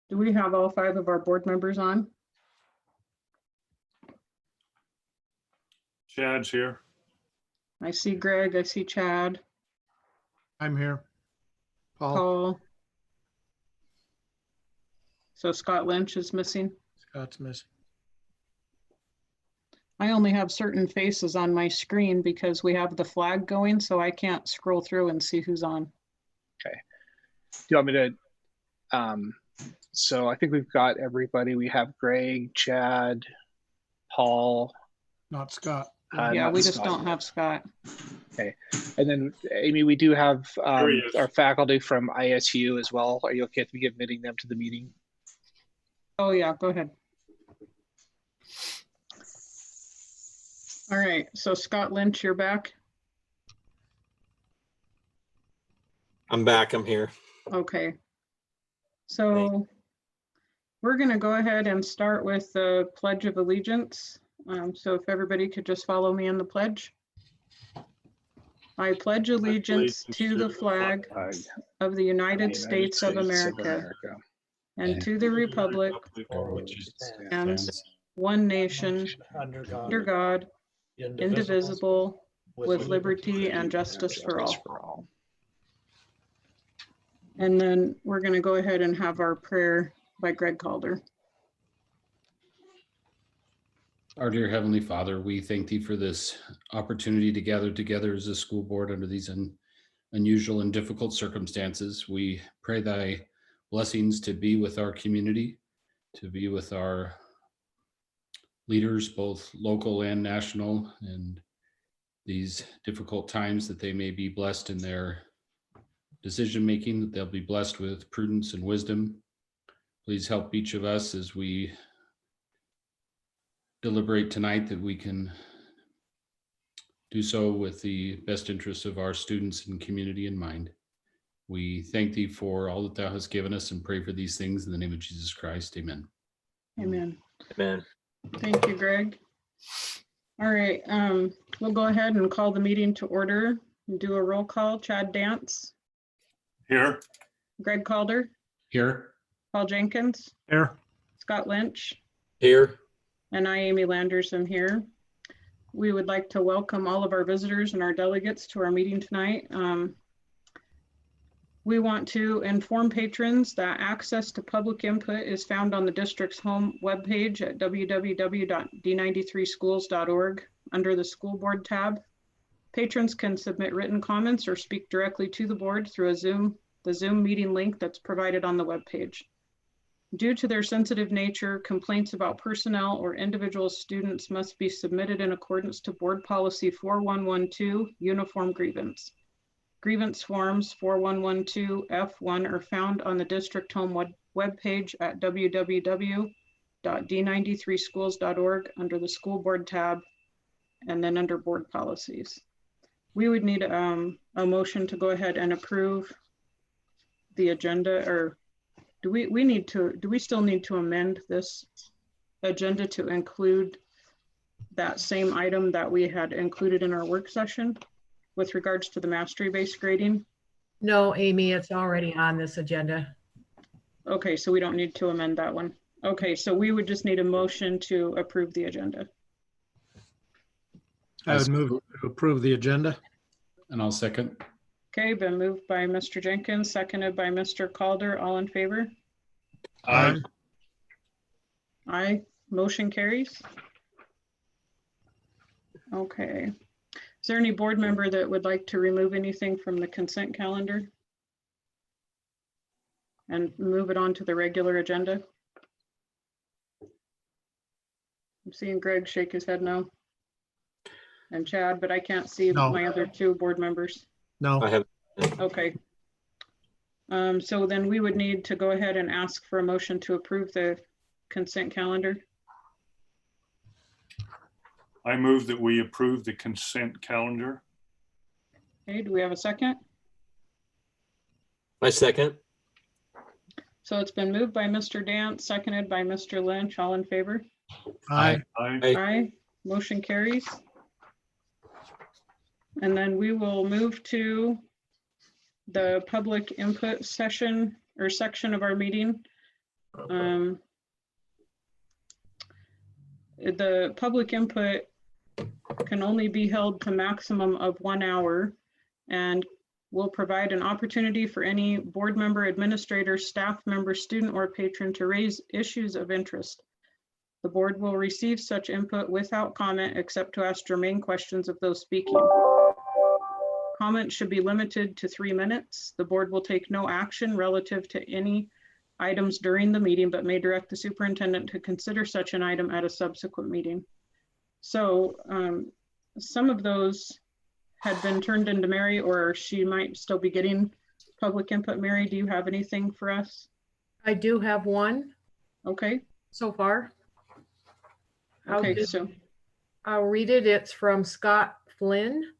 Do we have all 5 of our board members on? Chad's here. I see Greg, I see Chad, I'm here. Paul, Paul. So Scott Lynch is missing. Scott's missing. I only have certain faces on my screen because we have the flag going, so I can't scroll through and see who's on. Okay. Do you want me to, so I think we've got everybody. We have Greg, Chad, Paul. Not Scott. Yeah, not we just Scott. don't have Scott. Okay. And then Amy, we do have There he is. our faculty from ISU as well. Are you okay with me admitting them to the meeting? Oh yeah, go ahead. All right, so Scott Lynch, you're back. I'm back. I'm here. Okay. So we're going to go ahead and start with the Pledge of Allegiance. So if everybody could just follow me in the pledge. I pledge allegiance to the flag of the United States of America and to the republic and one nation under God, indivisible, with liberty and justice for all. And then we're going to go ahead and have our prayer by Greg Calder. Our dear Heavenly Father, we thank thee for this opportunity to gather together as a school board under these unusual and difficult circumstances. We pray thy blessings to be with our community, to be with our leaders, both local and national, and these difficult times, that they may be blessed in their decision-making, that they'll be blessed with prudence and wisdom. Please help each of us as we deliberate tonight, that we can do so with the best interests of our students and community in mind. We thank thee for all that thou hast given us and pray for these things in the name of Jesus Christ. Amen. Amen. Amen. Thank you, Greg. All right, we'll go ahead and call the meeting to order and do a roll call. Chad Dance, Here. Greg Calder, Here. Paul Jenkins, Here. Scott Lynch, Here. and I, Amy Landers, am here. We would like to welcome all of our visitors and our delegates to our meeting tonight. We want to inform patrons that access to public input is found on the district's home webpage at www.d93schools.org under the School Board tab. Patrons can submit written comments or speak directly to the board through the Zoom meeting link that's provided on the webpage. Due to their sensitive nature, complaints about personnel or individual students must be submitted in accordance to Board Policy 4112, Uniform Grievance. Grievance forms 4112F1 are found on the district home webpage at www.d93schools.org under the School Board tab and then under Board Policies. We would need a motion to go ahead and approve the agenda, or do we still need to amend this agenda to include that same item that we had included in our work session with regards to the mastery-based grading? No, Amy, it's already on this agenda. Okay, so we don't need to amend that one. Okay, so we would just need a motion to approve the agenda. I would move to approve the agenda. And I'll second. Okay, been moved by Mr. Jenkins, seconded by Mr. Calder. All in favor? Aye. Aye. Motion carries. Okay. Is there any board member that would like to remove anything from the consent calendar and move it on to the regular agenda? I'm seeing Greg shake his head no. And Chad, but I can't see No. my other 2 board members. No. I have. Okay. So then we would need to go ahead and ask for a motion to approve the consent calendar. I move that we approve the consent calendar. Okay, do we have a second? I second. So it's been moved by Mr. Dance, seconded by Mr. Lynch. All in favor? Aye. Aye. Aye. Motion carries. And then we will move to the public input session or section of our meeting. The public input can only be held to maximum of 1 hour and will provide an opportunity for any board member, administrator, staff member, student, or patron to raise issues of interest. The board will receive such input without comment except to ask germane questions of those speaking. Comments should be limited to 3 minutes. The board will take no action relative to any items during the meeting, but may direct the superintendent to consider such an item at a subsequent meeting. So some of those had been turned into Mary, or she might still be getting public input. Mary, do you have anything for us? I do have one. Okay. So far. Okay, so I'll read it. It's from Scott Flynn.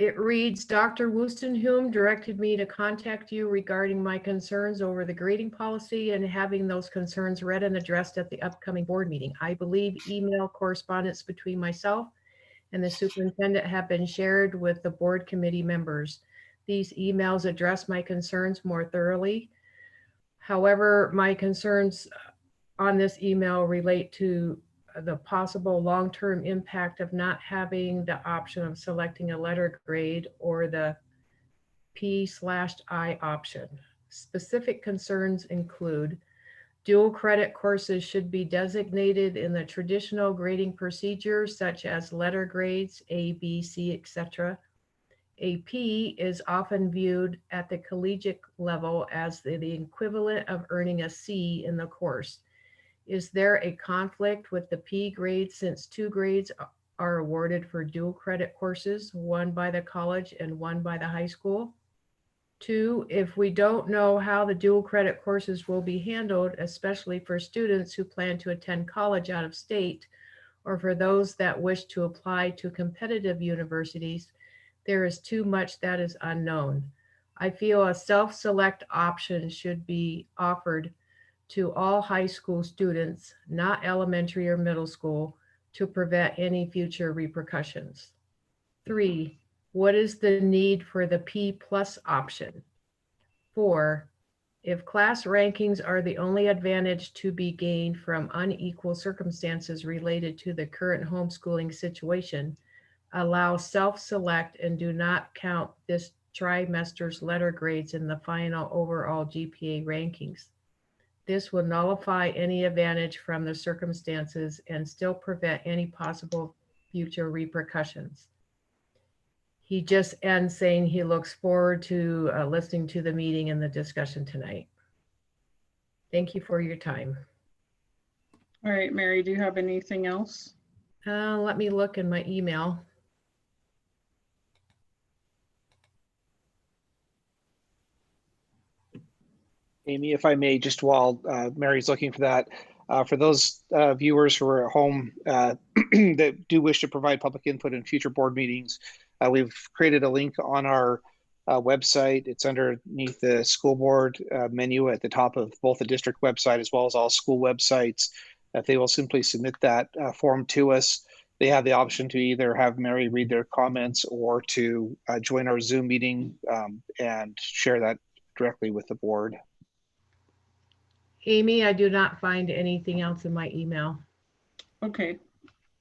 It reads, Dr. Woostenhume directed me to contact you regarding my concerns over the grading policy and having those concerns read and addressed at the upcoming board meeting. I believe email correspondence between myself and the superintendent have been shared with the board committee members. These emails address my concerns more thoroughly. However, my concerns on this email relate to the possible long-term impact of not having the option of selecting a letter grade or the P/I option. Specific concerns include dual credit courses should be designated in the traditional grading procedures such as letter grades, A, B, C, etc. A P is often viewed at the collegiate level as the equivalent of earning a C in the course. Is there a conflict with the P grade since 2 grades are awarded for dual credit courses, one by the college and one by the high school? 2, if we don't know how the dual credit courses will be handled, especially for students who plan to attend college out of state, or for those that wish to apply to competitive universities, there is too much that is unknown. I feel a self-select option should be offered to all high school students, not elementary or middle school, to prevent any future repercussions. 3, what is the need for the P+ option? 4, if class rankings are the only advantage to be gained from unequal circumstances related to the current homeschooling situation, allow self-select and do not count this trimester's letter grades in the final overall GPA rankings. This will nullify any advantage from the circumstances and still prevent any possible future repercussions. He just ends saying he looks forward to listening to the meeting and the discussion tonight. Thank you for your time. all right, Mary, do you have anything else? Let me look in my email. Amy, if I may, just while Mary's looking for that, for those viewers who are at home that do wish to provide public input in future board meetings, we've created a link on our website. It's underneath the school board menu at the top of both the district website as well as all school websites. If they will simply submit that form to us, they have the option to either have Mary read their comments or to join our Zoom meeting and share that directly with the board. Amy, I do not find anything else in my email. Okay.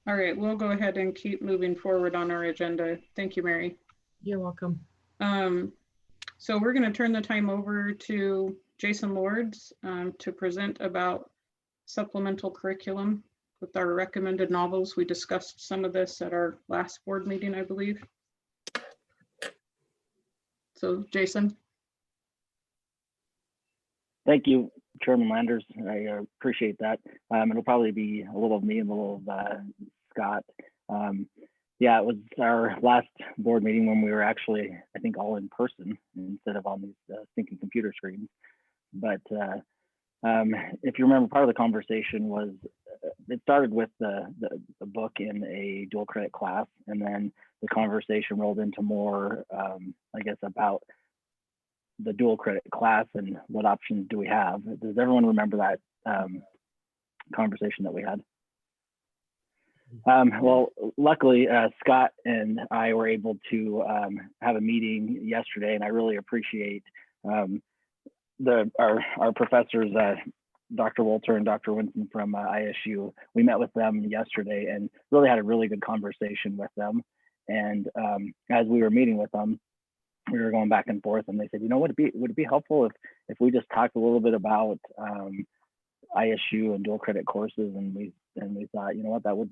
All right, we'll go ahead and keep moving forward on our agenda. Thank you, Mary. You're welcome. So we're going to turn the time over to Jason Lords to present about supplemental curriculum with our recommended novels. We discussed some of this at our last board meeting, I believe. So Jason. Thank you, Chairman Landers. I appreciate that. It'll probably be a little of me and a little of Scott. Yeah, it was our last board meeting when we were actually, I think, all in person instead of on these stinking computer screens. But if you remember, part of the conversation was it started with the book in a dual credit class, and then the conversation rolled into more, I guess, about the dual credit class and what options do we have. Does everyone remember that conversation that we had? Well, luckily, Scott and I were able to have a meeting yesterday, and I really appreciate our professors, Dr. Walter and Dr. Winston from ISU. We met with them yesterday and really had a really good conversation with them. And as we were meeting with them, we were going back and forth, and they said, you know, would it be helpful if we just talked a little bit about ISU and dual credit courses? And we thought, you know what, that would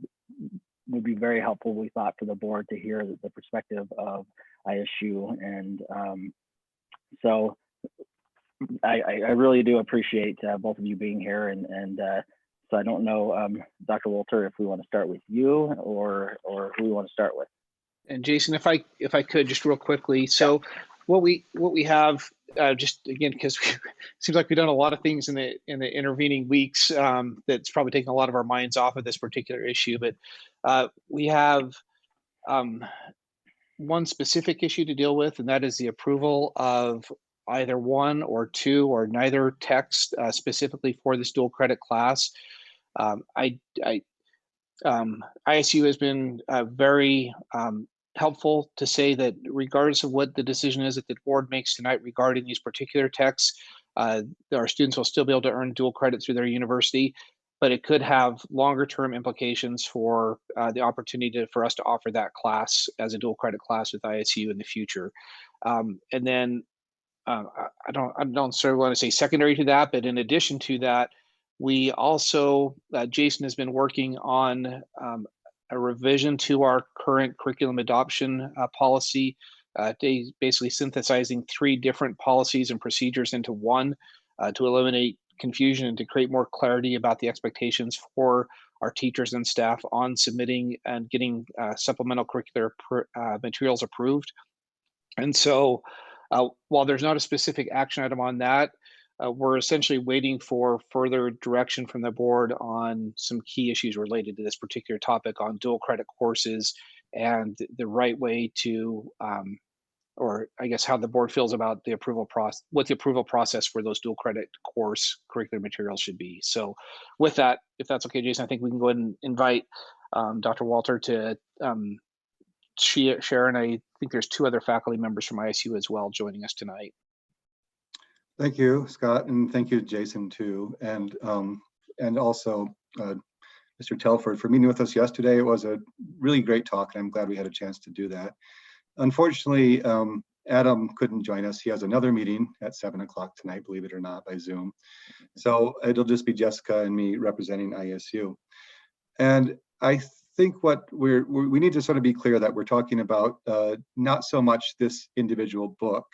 be very helpful. We thought for the board to hear the perspective of ISU, and so I really do appreciate both of you being here, and so I don't know, Dr. Walter, if we want to start with you or who we want to start with. And Jason, if I could just real quickly, so what we have, just again, because it seems like we've done a lot of things in the intervening weeks, that's probably taken a lot of our minds off of this particular issue, but we have one specific issue to deal with, and that is the approval of either one or two or neither text specifically for this dual credit class. ISU has been very helpful to say that regardless of what the decision is that the board makes tonight regarding these particular texts, our students will still be able to earn dual credit through their university, but it could have longer term implications for the opportunity for us to offer that class as a dual credit class with ISU in the future. And then I don't sort of want to say secondary to that, but in addition to that, we also, Jason has been working on a revision to our current curriculum adoption policy, basically synthesizing 3 different policies and procedures into one to eliminate confusion and to create more clarity about the expectations for our teachers and staff on submitting and getting supplemental curricular materials approved. And so while there's not a specific action item on that, we're essentially waiting for further direction from the board on some key issues related to this particular topic on dual credit courses and the right way to, or I guess how the board feels about the approval process, what the approval process for those dual credit course curricular materials should be. So with that, if that's okay, Jason, I think we can go ahead and invite Dr. Walter to share, and I think there's 2 other faculty members from ISU as well joining us tonight. Thank you, Scott, and thank you, Jason, too, and also Mr. Telford for meeting with us yesterday. It was a really great talk, and I'm glad we had a chance to do that. Unfortunately, Adam couldn't join us. He has another meeting at 7 o'clock tonight, believe it or not, by Zoom. So it'll just be Jessica and me representing ISU. And I think what we need to sort of be clear that we're talking about not so much this individual book,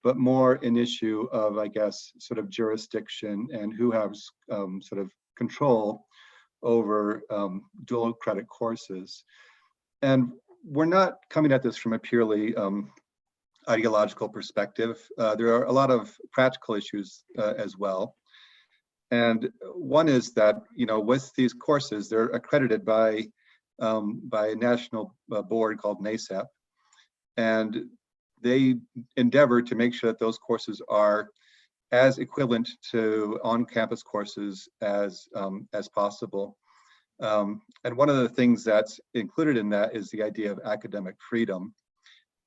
but more an issue of, I guess, sort of jurisdiction and who has sort of control over dual credit courses. And we're not coming at this from a purely ideological perspective. There are a lot of practical issues as well. And one is that, you know, with these courses, they're accredited by a national board called NACEP. And they endeavor to make sure that those courses are as equivalent to on-campus courses as possible. And one of the things that's included in that is the idea of academic freedom.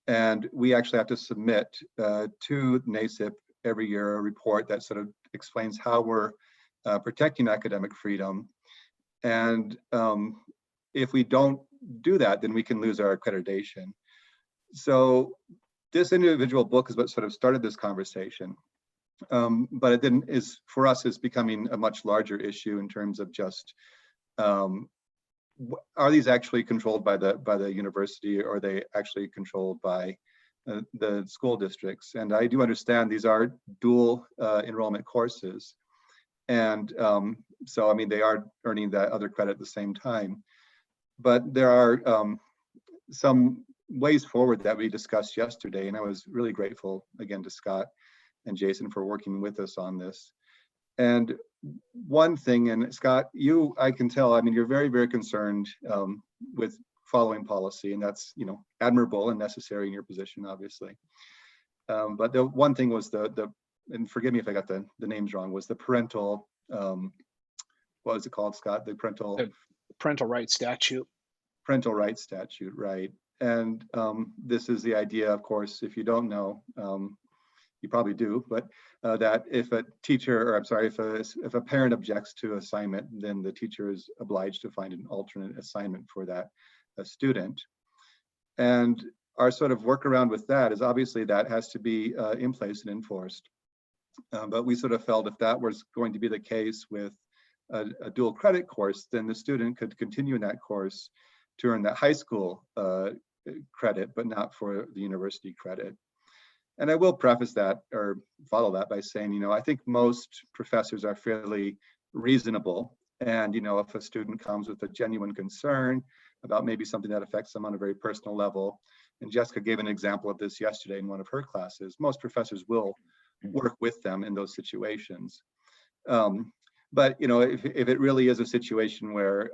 And we actually have to submit to NACEP every year a report that sort of explains how we're protecting academic freedom. And if we don't do that, then we can lose our accreditation. So this individual book is what sort of started this conversation. But it then is, for us, is becoming a much larger issue in terms of just, are these actually controlled by the university, or are they actually controlled by the school districts? And I do understand these are dual enrollment courses. And so, I mean, they are earning that other credit at the same time. But there are some ways forward that we discussed yesterday, and I was really grateful again to Scott and Jason for working with us on this. And one thing, and Scott, I can tell, I mean, you're very, very concerned with following policy, and that's, you know, admirable and necessary in your position, obviously. But the one thing was and forgive me if I got the names wrong, was the parental, what was it called, Scott? The parental parental rights statute. Parental rights statute, right. And this is the idea, of course, if you don't know, you probably do, but that if a teacher, or I'm sorry, if a parent objects to assignment, then the teacher is obliged to find an alternate assignment for that student. And our sort of workaround with that is obviously that has to be in place and enforced. But we sort of felt if that was going to be the case with a dual credit course, then the student could continue in that course to earn that high school credit, but not for the university credit. And I will preface that or follow that by saying, you know, I think most professors are fairly reasonable. And, you know, if a student comes with a genuine concern about maybe something that affects them on a very personal level, and Jessica gave an example of this yesterday in one of her classes, most professors will work with them in those situations. But, you know, if it really is a situation where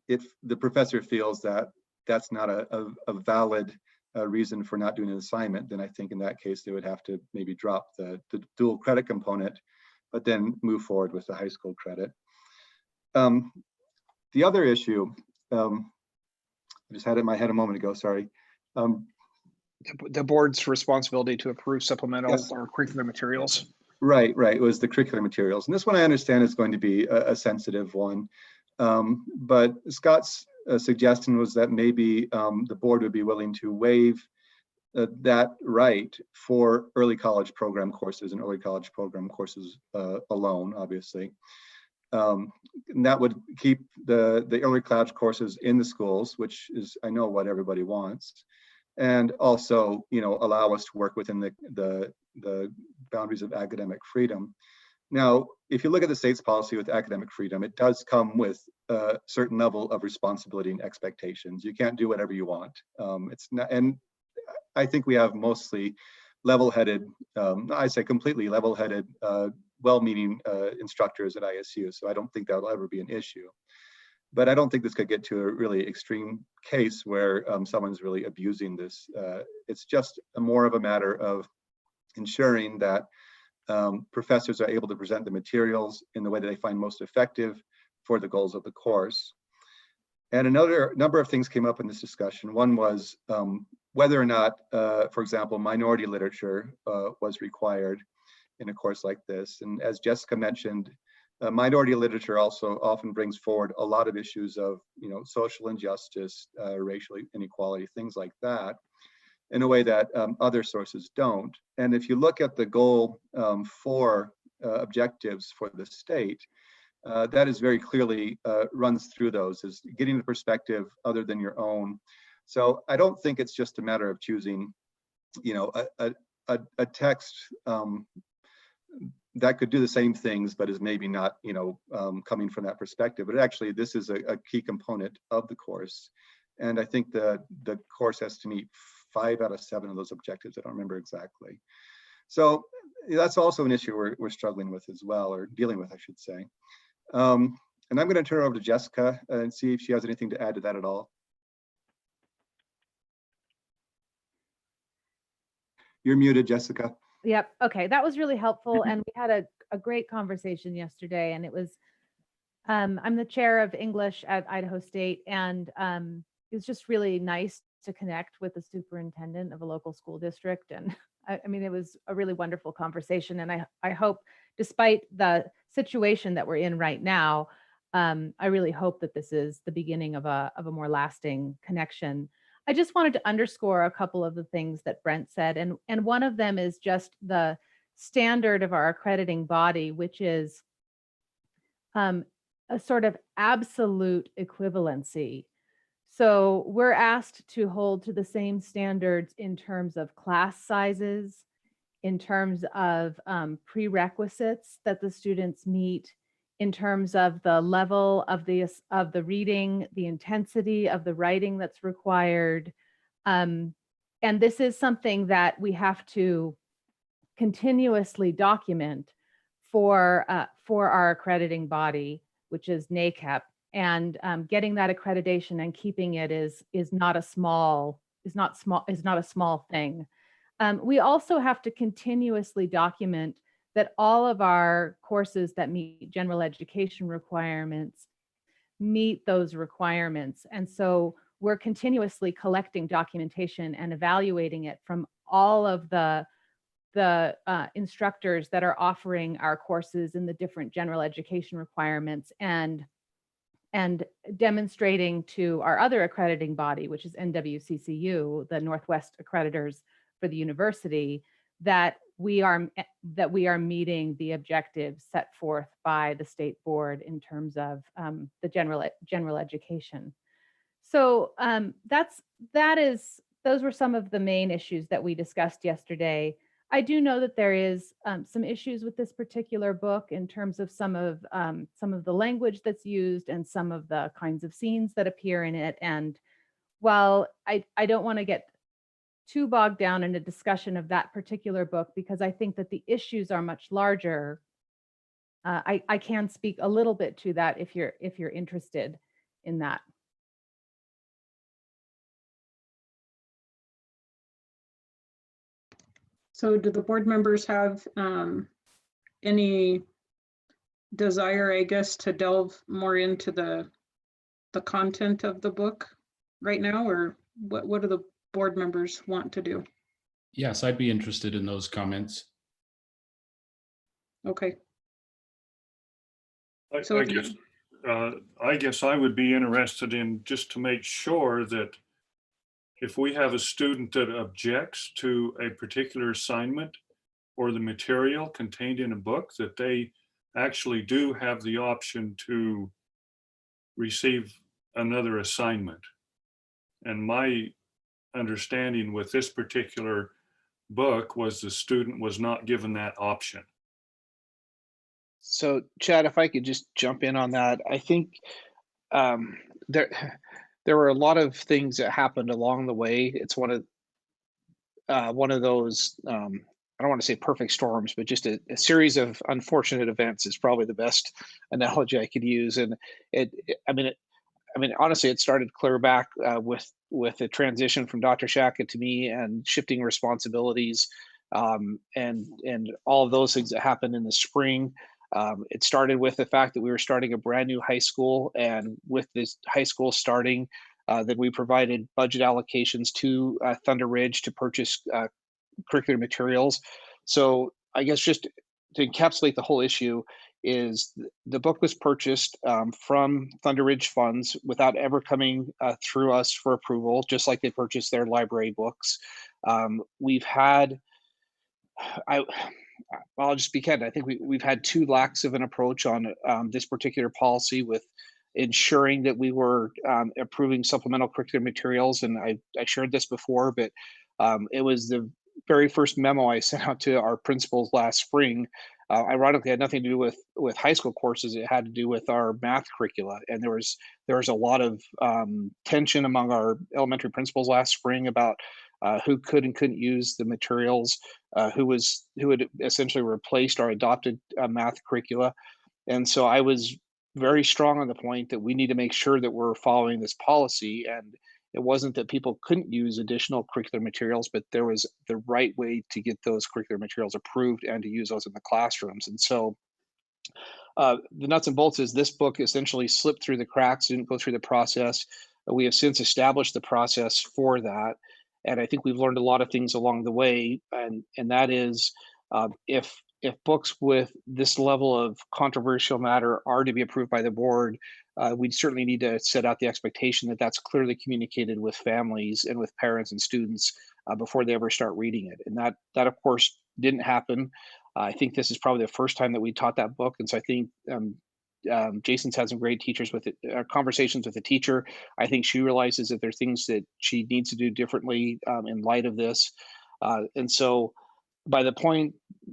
if the professor feels that that's not a valid reason for not doing an assignment, then I think in that case, they would have to maybe drop the dual credit component, but then move forward with the high school credit. The other issue, I just had it in my head a moment ago, sorry. The board's responsibility to approve supplemental Yes. or curricular materials. Right, it was the curricular materials. And this one I understand is going to be a sensitive one. But Scott's suggestion was that maybe the board would be willing to waive that right for early college program courses and early college program courses alone, obviously. And that would keep the early college courses in the schools, which is, I know, what everybody wants. And also, you know, allow us to work within the boundaries of academic freedom. Now, if you look at the state's policy with academic freedom, it does come with a certain level of responsibility and expectations. You can't do whatever you want. It's not, and I think we have mostly level-headed, I say completely level-headed, well-meaning instructors at ISU. So I don't think that'll ever be an issue. But I don't think this could get to a really extreme case where someone's really abusing this. It's just more of a matter of ensuring that professors are able to present the materials in the way that they find most effective for the goals of the course. And another number of things came up in this discussion. One was whether or not, for example, minority literature was required in a course like this. And as Jessica mentioned, minority literature also often brings forward a lot of issues of, you know, social injustice, racial inequality, things like that, in a way that other sources don't. And if you look at the goal for objectives for the state, that is very clearly runs through those, is getting the perspective other than your own. So I don't think it's just a matter of choosing, you know, a text that could do the same things, but is maybe not, you know, coming from that perspective. But actually, this is a key component of the course. And I think the course has to meet 5 out of 7 of those objectives. I don't remember exactly. So that's also an issue we're struggling with as well, or dealing with, I should say. And I'm going to turn it over to Jessica and see if she has anything to add to that at all. You're muted, Jessica. Yep. Okay. That was really helpful. And we had a great conversation yesterday, and it was, I'm the chair of English at Idaho State, and it was just really nice to connect with the superintendent of a local school district. And I mean, it was a really wonderful conversation. And I hope, despite the situation that we're in right now, I really hope that this is the beginning of a more lasting connection. I just wanted to underscore a couple of the things that Brent said. And one of them is just the standard of our accrediting body, which is a sort of absolute equivalency. So we're asked to hold to the same standards in terms of class sizes, in terms of prerequisites that the students meet, in terms of the level of the reading, the intensity of the writing that's required. And this is something that we have to continuously document for our accrediting body, which is NACEP. And getting that accreditation and keeping it is not a small thing. We also have to continuously document that all of our courses that meet general education requirements meet those requirements. And so we're continuously collecting documentation and evaluating it from all of the instructors that are offering our courses in the different general education requirements, and demonstrating to our other accrediting body, which is NWCCU, the Northwest accreditors for the university, that we are meeting the objectives set forth by the state board in terms of the general education. So those were some of the main issues that we discussed yesterday. I do know that there is some issues with this particular book in terms of some of the language that's used and some of the kinds of scenes that appear in it. And while I don't want to get too bogged down in a discussion of that particular book, because I think that the issues are much larger, I can speak a little bit to that if you're interested in that. So do the board members have any desire, I guess, to delve more into the content of the book right now, or what do the board members want to do? Yes, I'd be interested in those comments. Okay. I guess I would be interested in, just to make sure that if we have a student that objects to a particular assignment or the material contained in a book, that they actually do have the option to receive another assignment. And my understanding with this particular book was the student was not given that option. So Chad, if I could just jump in on that, I think there were a lot of things that happened along the way. It's one of those, I don't want to say perfect storms, but just a series of unfortunate events is probably the best analogy I could use. And I mean, honestly, it started clear back with the transition from Dr. Shaka to me and shifting responsibilities, and all of those things that happened in the spring. It started with the fact that we were starting a brand new high school, and with this high school starting, that we provided budget allocations to Thunder Ridge to purchase curricular materials. So I guess just to encapsulate the whole issue is the book was purchased from Thunder Ridge funds without ever coming through us for approval, just like they purchased their library books. We've had, I'll just be candid, I think we've had two lacks of an approach on this particular policy, with ensuring that we were approving supplemental curricular materials. And I shared this before, but it was the very first memo I sent out to our principals last spring. Ironically, it had nothing to do with high school courses. It had to do with our math curricula. And there was a lot of tension among our elementary principals last spring about who could and couldn't use the materials, who had essentially replaced our adopted math curricula. And so I was very strong on the point that we need to make sure that we're following this policy. And it wasn't that people couldn't use additional curricular materials, but there was the right way to get those curricular materials approved and to use those in the classrooms. And so the nuts and bolts is this book essentially slipped through the cracks, didn't go through the process. We have since established the process for that. And I think we've learned a lot of things along the way. And that is, if books with this level of controversial matter are to be approved by the board, we certainly need to set out the expectation that that's clearly communicated with families and with parents and students before they ever start reading it. And that of course didn't happen. I think this is probably the first time that we taught that book. And so I think Jason's had some great teachers with it, conversations with the teacher. I think she realizes that there are things that she needs to do differently in light of this. And so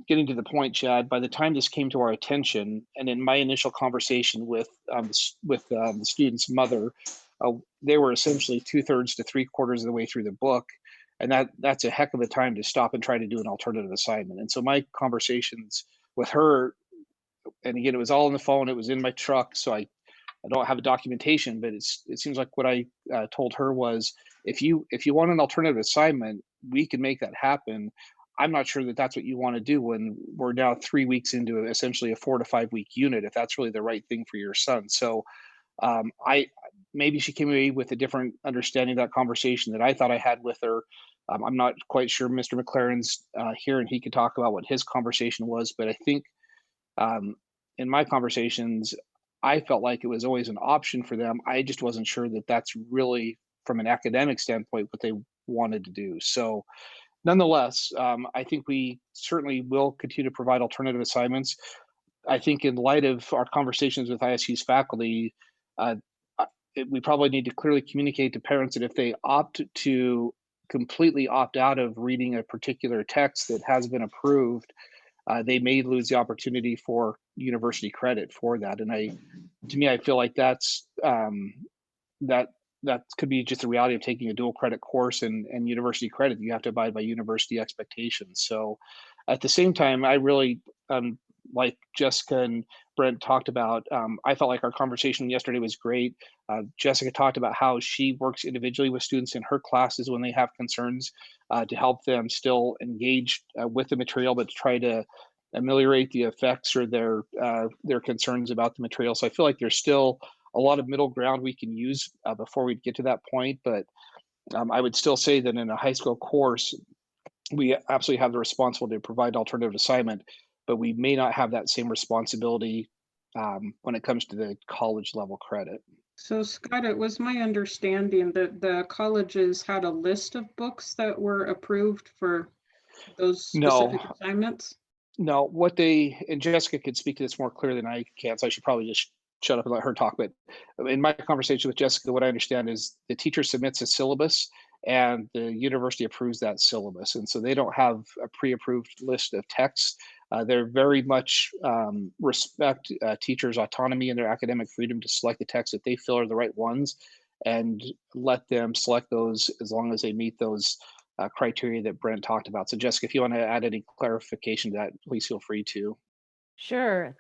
getting to the point, Chad, by the time this came to our attention, and in my initial conversation with the student's mother, they were essentially 2/3 to 3/4 of the way through the book. And that's a heck of a time to stop and try to do an alternative assignment. And so my conversations with her, and again, it was all on the phone, it was in my truck, so I don't have a documentation, but it seems like what I told her was, if you want an alternative assignment, we can make that happen. I'm not sure that that's what you want to do when we're now 3 weeks into essentially a 4 to 5 week unit, if that's really the right thing for your son. So Maybe she came away with a different understanding of that conversation that I thought I had with her. I'm not quite sure. Mr. McLaren's here, and he could talk about what his conversation was. But I think in my conversations, I felt like it was always an option for them. I just wasn't sure that that's really, from an academic standpoint, what they wanted to do. So nonetheless, I think we certainly will continue to provide alternative assignments. I think in light of our conversations with ISU's faculty, uh, we probably need to clearly communicate to parents that if they opt to completely opt out of reading a particular text that has been approved, they may lose the opportunity for university credit for that. And to me, I feel like that's that could be just the reality of taking a dual credit course and university credit. You have to abide by university expectations. So at the same time, I really, like Jessica and Brent talked about, I felt like our conversation yesterday was great. Jessica talked about how she works individually with students in her classes when they have concerns to help them still engage with the material, but to try to ameliorate the effects or their concerns about the material. So I feel like there's still a lot of middle ground we can use before we get to that point. But I would still say that in a high school course, we absolutely have the responsibility to provide alternative assignment, but we may not have that same responsibility when it comes to the college level credit. So Scott, it was my understanding that the colleges had a list of books that were approved for those specific assignments. No, what they, and Jessica could speak to this more clearly than I can, so I should probably just shut up and let her talk. But in my conversation with Jessica, what I understand is the teacher submits a syllabus and the university approves that syllabus. And so they don't have a pre-approved list of texts. They're very much respect teachers' autonomy and their academic freedom to select the texts that they feel are the right ones and let them select those as long as they meet those criteria that Brent talked about. So Jessica, if you want to add any clarification to that, please feel free to. Sure.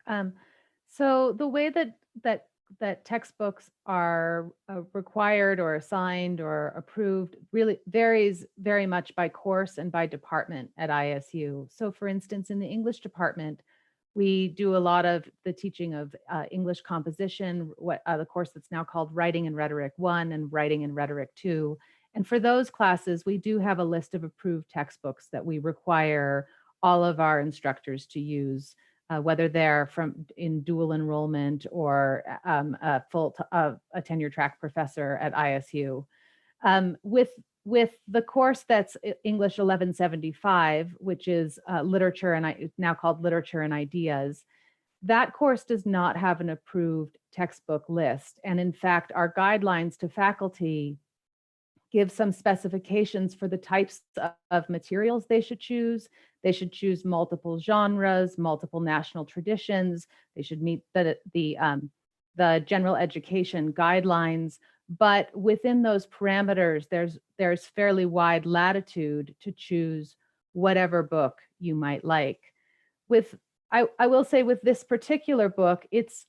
So the way that textbooks are required or assigned or approved really varies very much by course and by department at ISU. So for instance, in the English department, we do a lot of the teaching of English composition, the course that's now called Writing and Rhetoric 1 and Writing and Rhetoric 2. And for those classes, we do have a list of approved textbooks that we require all of our instructors to use, whether they're in dual enrollment or a tenure track professor at ISU. With the course that's English 1175, which is literature and now called Literature and Ideas, that course does not have an approved textbook list. And in fact, our guidelines to faculty give some specifications for the types of materials they should choose. They should choose multiple genres, multiple national traditions. They should meet the general education guidelines. But within those parameters, there's fairly wide latitude to choose whatever book you might like. I will say with this particular book, it's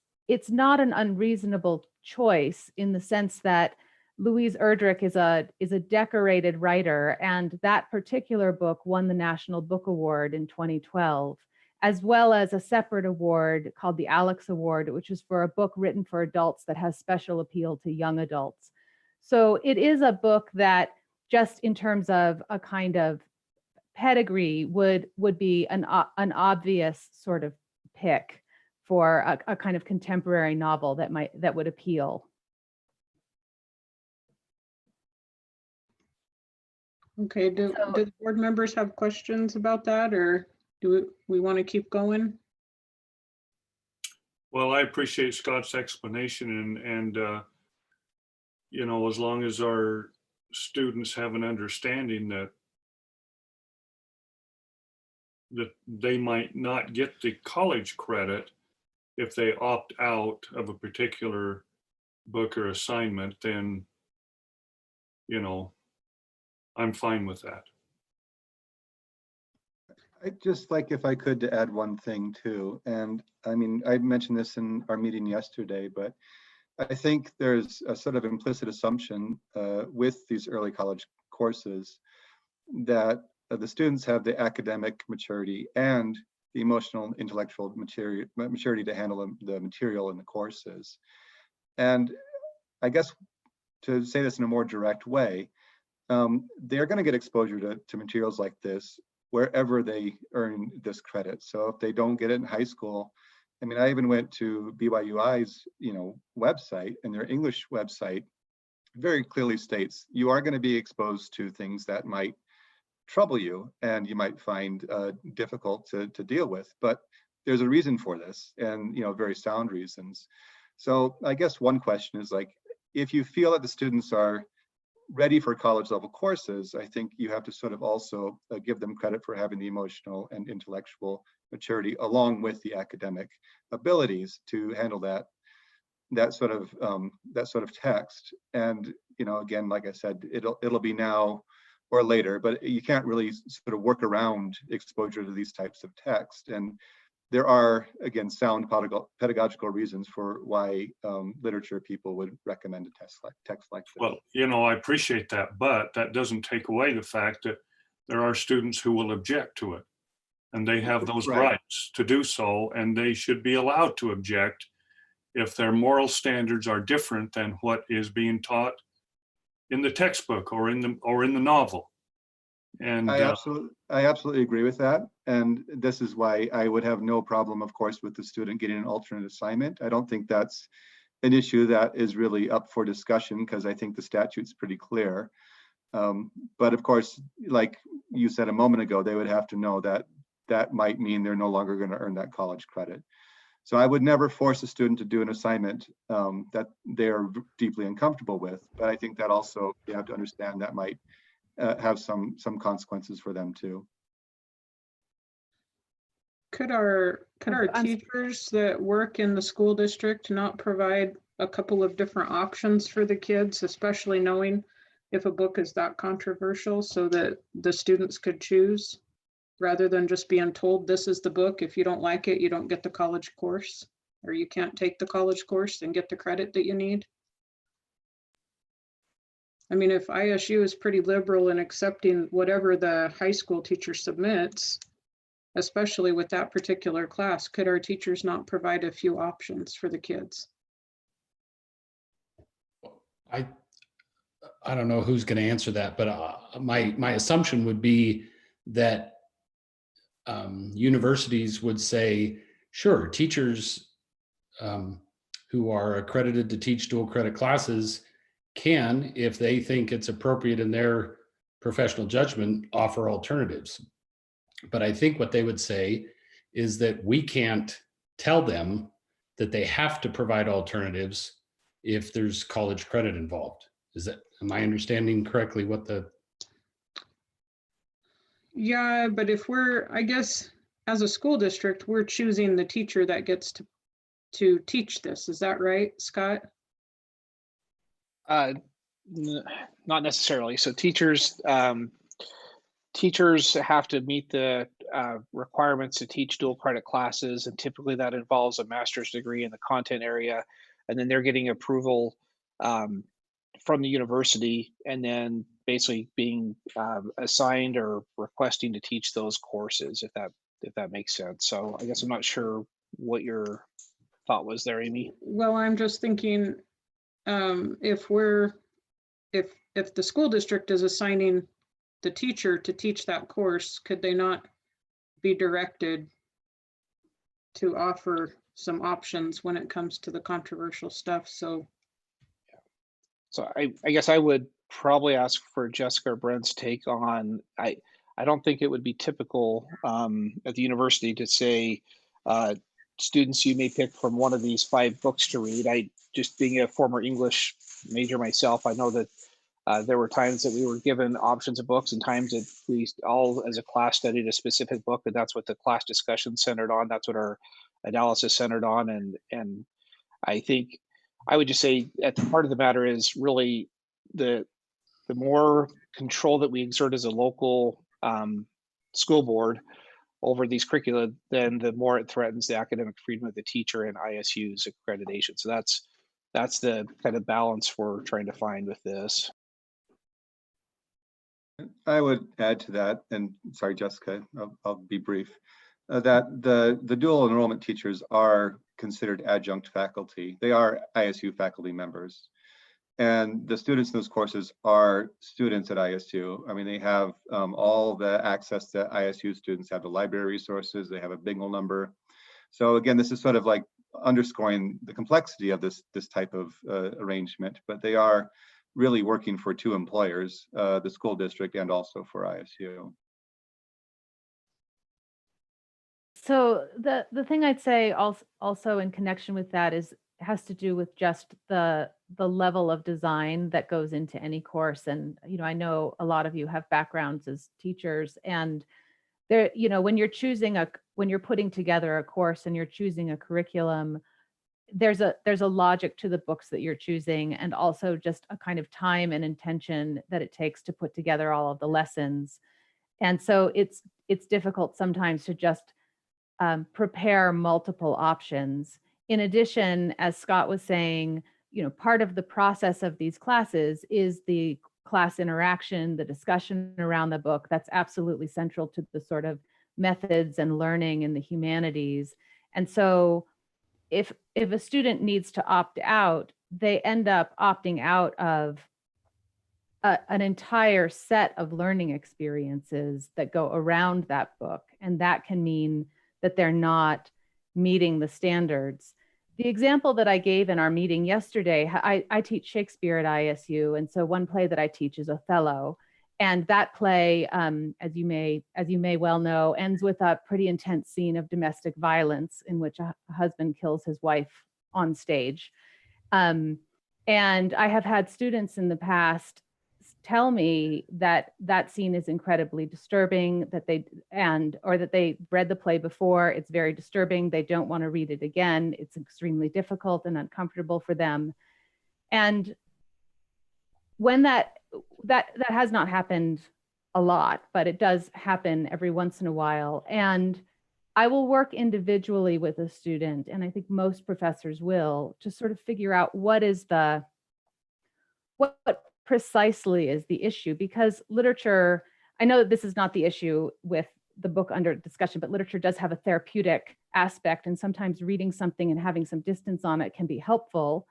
not an unreasonable choice in the sense that Louise Erdrich is a decorated writer, and that particular book won the National Book Award in 2012, as well as a separate award called the Alex Award, which is for a book written for adults that has special appeal to young adults. So it is a book that, just in terms of a kind of pedigree, would be an obvious sort of pick for a kind of contemporary novel that would appeal. Okay, do the board members have questions about that, or do we want to keep going? Well, I appreciate Scott's explanation and you know, as long as our students have an understanding that they might not get the college credit if they opt out of a particular book or assignment, then, you know, I'm fine with that. I'd just like, if I could, to add one thing too. And I mean, I mentioned this in our meeting yesterday, but I think there's a sort of implicit assumption with these early college courses that the students have the academic maturity and the emotional, intellectual maturity to handle the material in the courses. And I guess to say this in a more direct way, they're going to get exposure to materials like this wherever they earn this credit. So if they don't get it in high school, I mean, I even went to BYUI's, website, and their English website very clearly states you are going to be exposed to things that might trouble you and you might find difficult to deal with. But there's a reason for this, and very sound reasons. So I guess one question is, like, if you feel that the students are ready for college level courses, I think you have to sort of also give them credit for having the emotional and intellectual maturity along with the academic abilities to handle that sort of text. And again, like I said, it'll be now or later, but you can't really sort of work around exposure to these types of text. And there are, again, sound pedagogical reasons for why literature people would recommend a text like this. Well, I appreciate that, but that doesn't take away the fact that there are students who will object to it, and they have those rights to do so, and they should be allowed to object if their moral standards are different than what is being taught in the textbook or in the novel. And I absolutely agree with that. And this is why I would have no problem, of course, with the student getting an alternate assignment. I don't think that's an issue that is really up for discussion, because I think the statute's pretty clear. But of course, like you said a moment ago, they would have to know that that might mean they're no longer going to earn that college credit. So I would never force a student to do an assignment that they're deeply uncomfortable with. But I think that also you have to understand that might have some consequences for them too. Could our teachers that work in the school district not provide a couple of different options for the kids, especially knowing if a book is that controversial, so that the students could choose rather than just being told this is the book, if you don't like it, you don't get the college course, or you can't take the college course and get the credit that you need? I mean, if ISU is pretty liberal in accepting whatever the high school teacher submits, especially with that particular class, could our teachers not provide a few options for the kids? I don't know who's going to answer that, but my assumption would be that universities would say, sure, teachers who are accredited to teach dual credit classes can, if they think it's appropriate in their professional judgment, offer alternatives. But I think what they would say is that we can't tell them that they have to provide alternatives if there's college credit involved. Am I understanding correctly what the? Yeah, but if I guess as a school district, we're choosing the teacher that gets to teach this. Is that right, Scott? Not necessarily. So teachers have to meet the requirements to teach dual credit classes, and typically that involves a master's degree in the content area, and then they're getting approval from the university, and then basically being assigned or requesting to teach those courses, if that makes sense. So I guess I'm not sure what your thought was there, Amy. Well, I'm just thinking, if the school district is assigning the teacher to teach that course, could they not be directed to offer some options when it comes to the controversial stuff? So I guess I would probably ask for Jessica or Brent's take on, I don't think it would be typical at the university to say, students, you may pick from one of these 5 books to read. Just being a former English major myself, I know that there were times that we were given options of books, and times that we all as a class studied a specific book, and that's what the class discussion centered on. That's what our analysis centered on. And I think I would just say at the heart of the matter is really the more control that we exert as a local school board over these curricula, then the more it threatens the academic freedom of the teacher and ISU's accreditation. So that's the kind of balance we're trying to find with this. I would add to that, and sorry, Jessica, I'll be brief. that the dual enrollment teachers are considered adjunct faculty. They are ISU faculty members. And the students in those courses are students at ISU. I mean, they have all the access that ISU students have, the library resources, they have a bingo number. So again, this is sort of like underscoring the complexity of this type of arrangement, but they are really working for two employers, the school district and also for ISU. So the thing I'd say also in connection with that has to do with just the level of design that goes into any course. And I know a lot of you have backgrounds as teachers, and there, when you're putting together a course and you're choosing a curriculum, there's a logic to the books that you're choosing, and also just a kind of time and intention that it takes to put together all of the lessons. And so it's difficult sometimes to just prepare multiple options. In addition, as Scott was saying, part of the process of these classes is the class interaction, the discussion around the book. That's absolutely central to the sort of methods and learning in the humanities. And so if a student needs to opt out, they end up opting out of an entire set of learning experiences that go around that book. And that can mean that they're not meeting the standards. The example that I gave in our meeting yesterday, I teach Shakespeare at ISU. And so one play that I teach is Othello. And that play, as you may well know, ends with a pretty intense scene of domestic violence in which a husband kills his wife on stage. And I have had students in the past tell me that that scene is incredibly disturbing, that they read the play before. It's very disturbing. They don't want to read it again. It's extremely difficult and uncomfortable for them. And when that has not happened a lot, but it does happen every once in a while. And I will work individually with a student, and I think most professors will, to sort of figure out what precisely is the issue. Because literature, I know that this is not the issue with the book under discussion, but literature does have a therapeutic aspect, and sometimes reading something and having some distance on it can be helpful.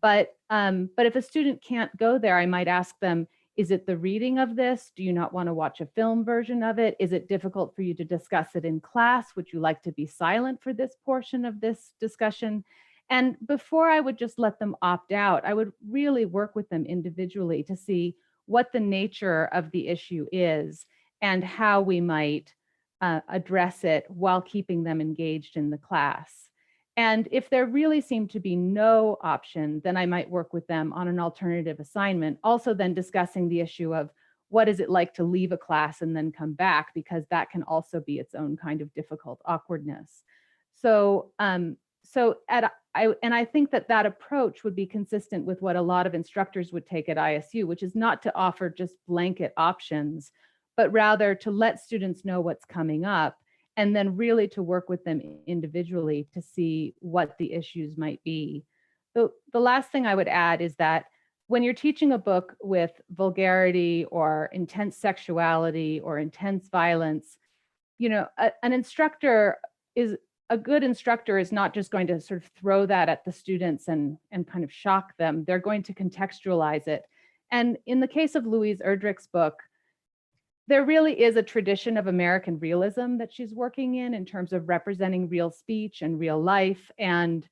But if a student can't go there, I might ask them, is it the reading of this? Do you not want to watch a film version of it? Is it difficult for you to discuss it in class? Would you like to be silent for this portion of this discussion? And before I would just let them opt out, I would really work with them individually to see what the nature of the issue is and how we might address it while keeping them engaged in the class. And if there really seemed to be no option, then I might work with them on an alternative assignment, also then discussing the issue of what is it like to leave a class and then come back, because that can also be its own kind of difficult awkwardness. So I think that approach would be consistent with what a lot of instructors would take at ISU, which is not to offer just blanket options, but rather to let students know what's coming up, and then really to work with them individually to see what the issues might be. The last thing I would add is that when you're teaching a book with vulgarity or intense sexuality or intense violence, a good instructor is not just going to sort of throw that at the students and kind of shock them. They're going to contextualize it. And in the case of Louise Erdrich's book, there really is a tradition of American realism that she's working in terms of representing real speech and real life. And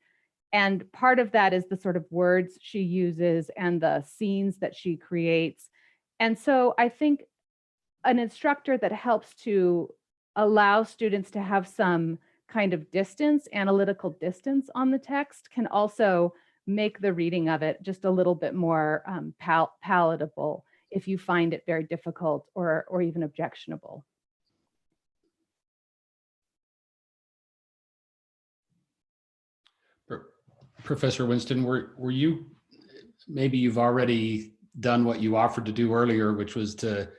part of that is the sort of words she uses and the scenes that she creates. And so I think an instructor that helps to allow students to have some kind of distance, analytical distance on the text, can also make the reading of it just a little bit more palatable if you find it very difficult or even objectionable. Professor Winston, were you, maybe you've already done what you offered to do earlier, which was to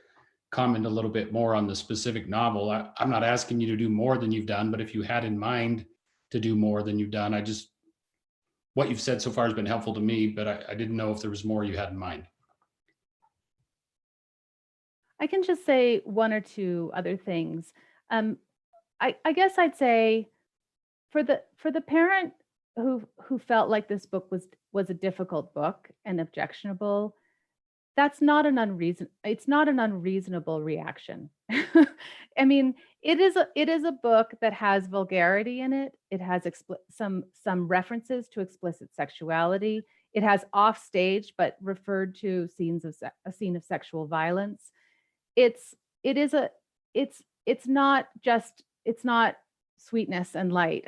comment a little bit more on the specific novel. I'm not asking you to do more than you've done, but if you had in mind to do more than you've done, what you've said so far has been helpful to me, but I didn't know if there was more you had in mind. I can just say one or two other things. I guess I'd say for the parent who felt like this book was a difficult book and objectionable, it's not an unreasonable reaction. I mean, it is a book that has vulgarity in it. It has some references to explicit sexuality. It has offstage but referred to a scene of sexual violence. It's not sweetness and light.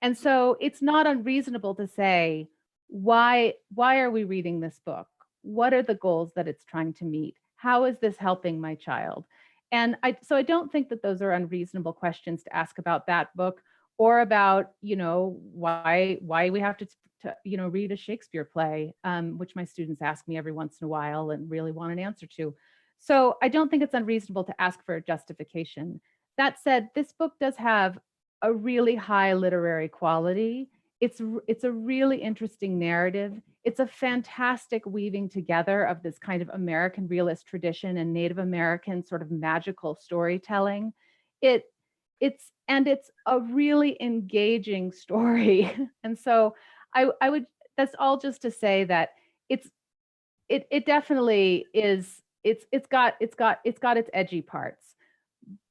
And so it's not unreasonable to say, why are we reading this book? What are the goals that it's trying to meet? How is this helping my child? And so I don't think that those are unreasonable questions to ask about that book, or about, why we have to read a Shakespeare play, which my students ask me every once in a while and really want an answer to. So I don't think it's unreasonable to ask for a justification. That said, this book does have a really high literary quality. It's a really interesting narrative. It's a fantastic weaving together of this kind of American realist tradition and Native American sort of magical storytelling. It's a really engaging story. And so I would, that's all just to say that it definitely is, it's got its edgy parts,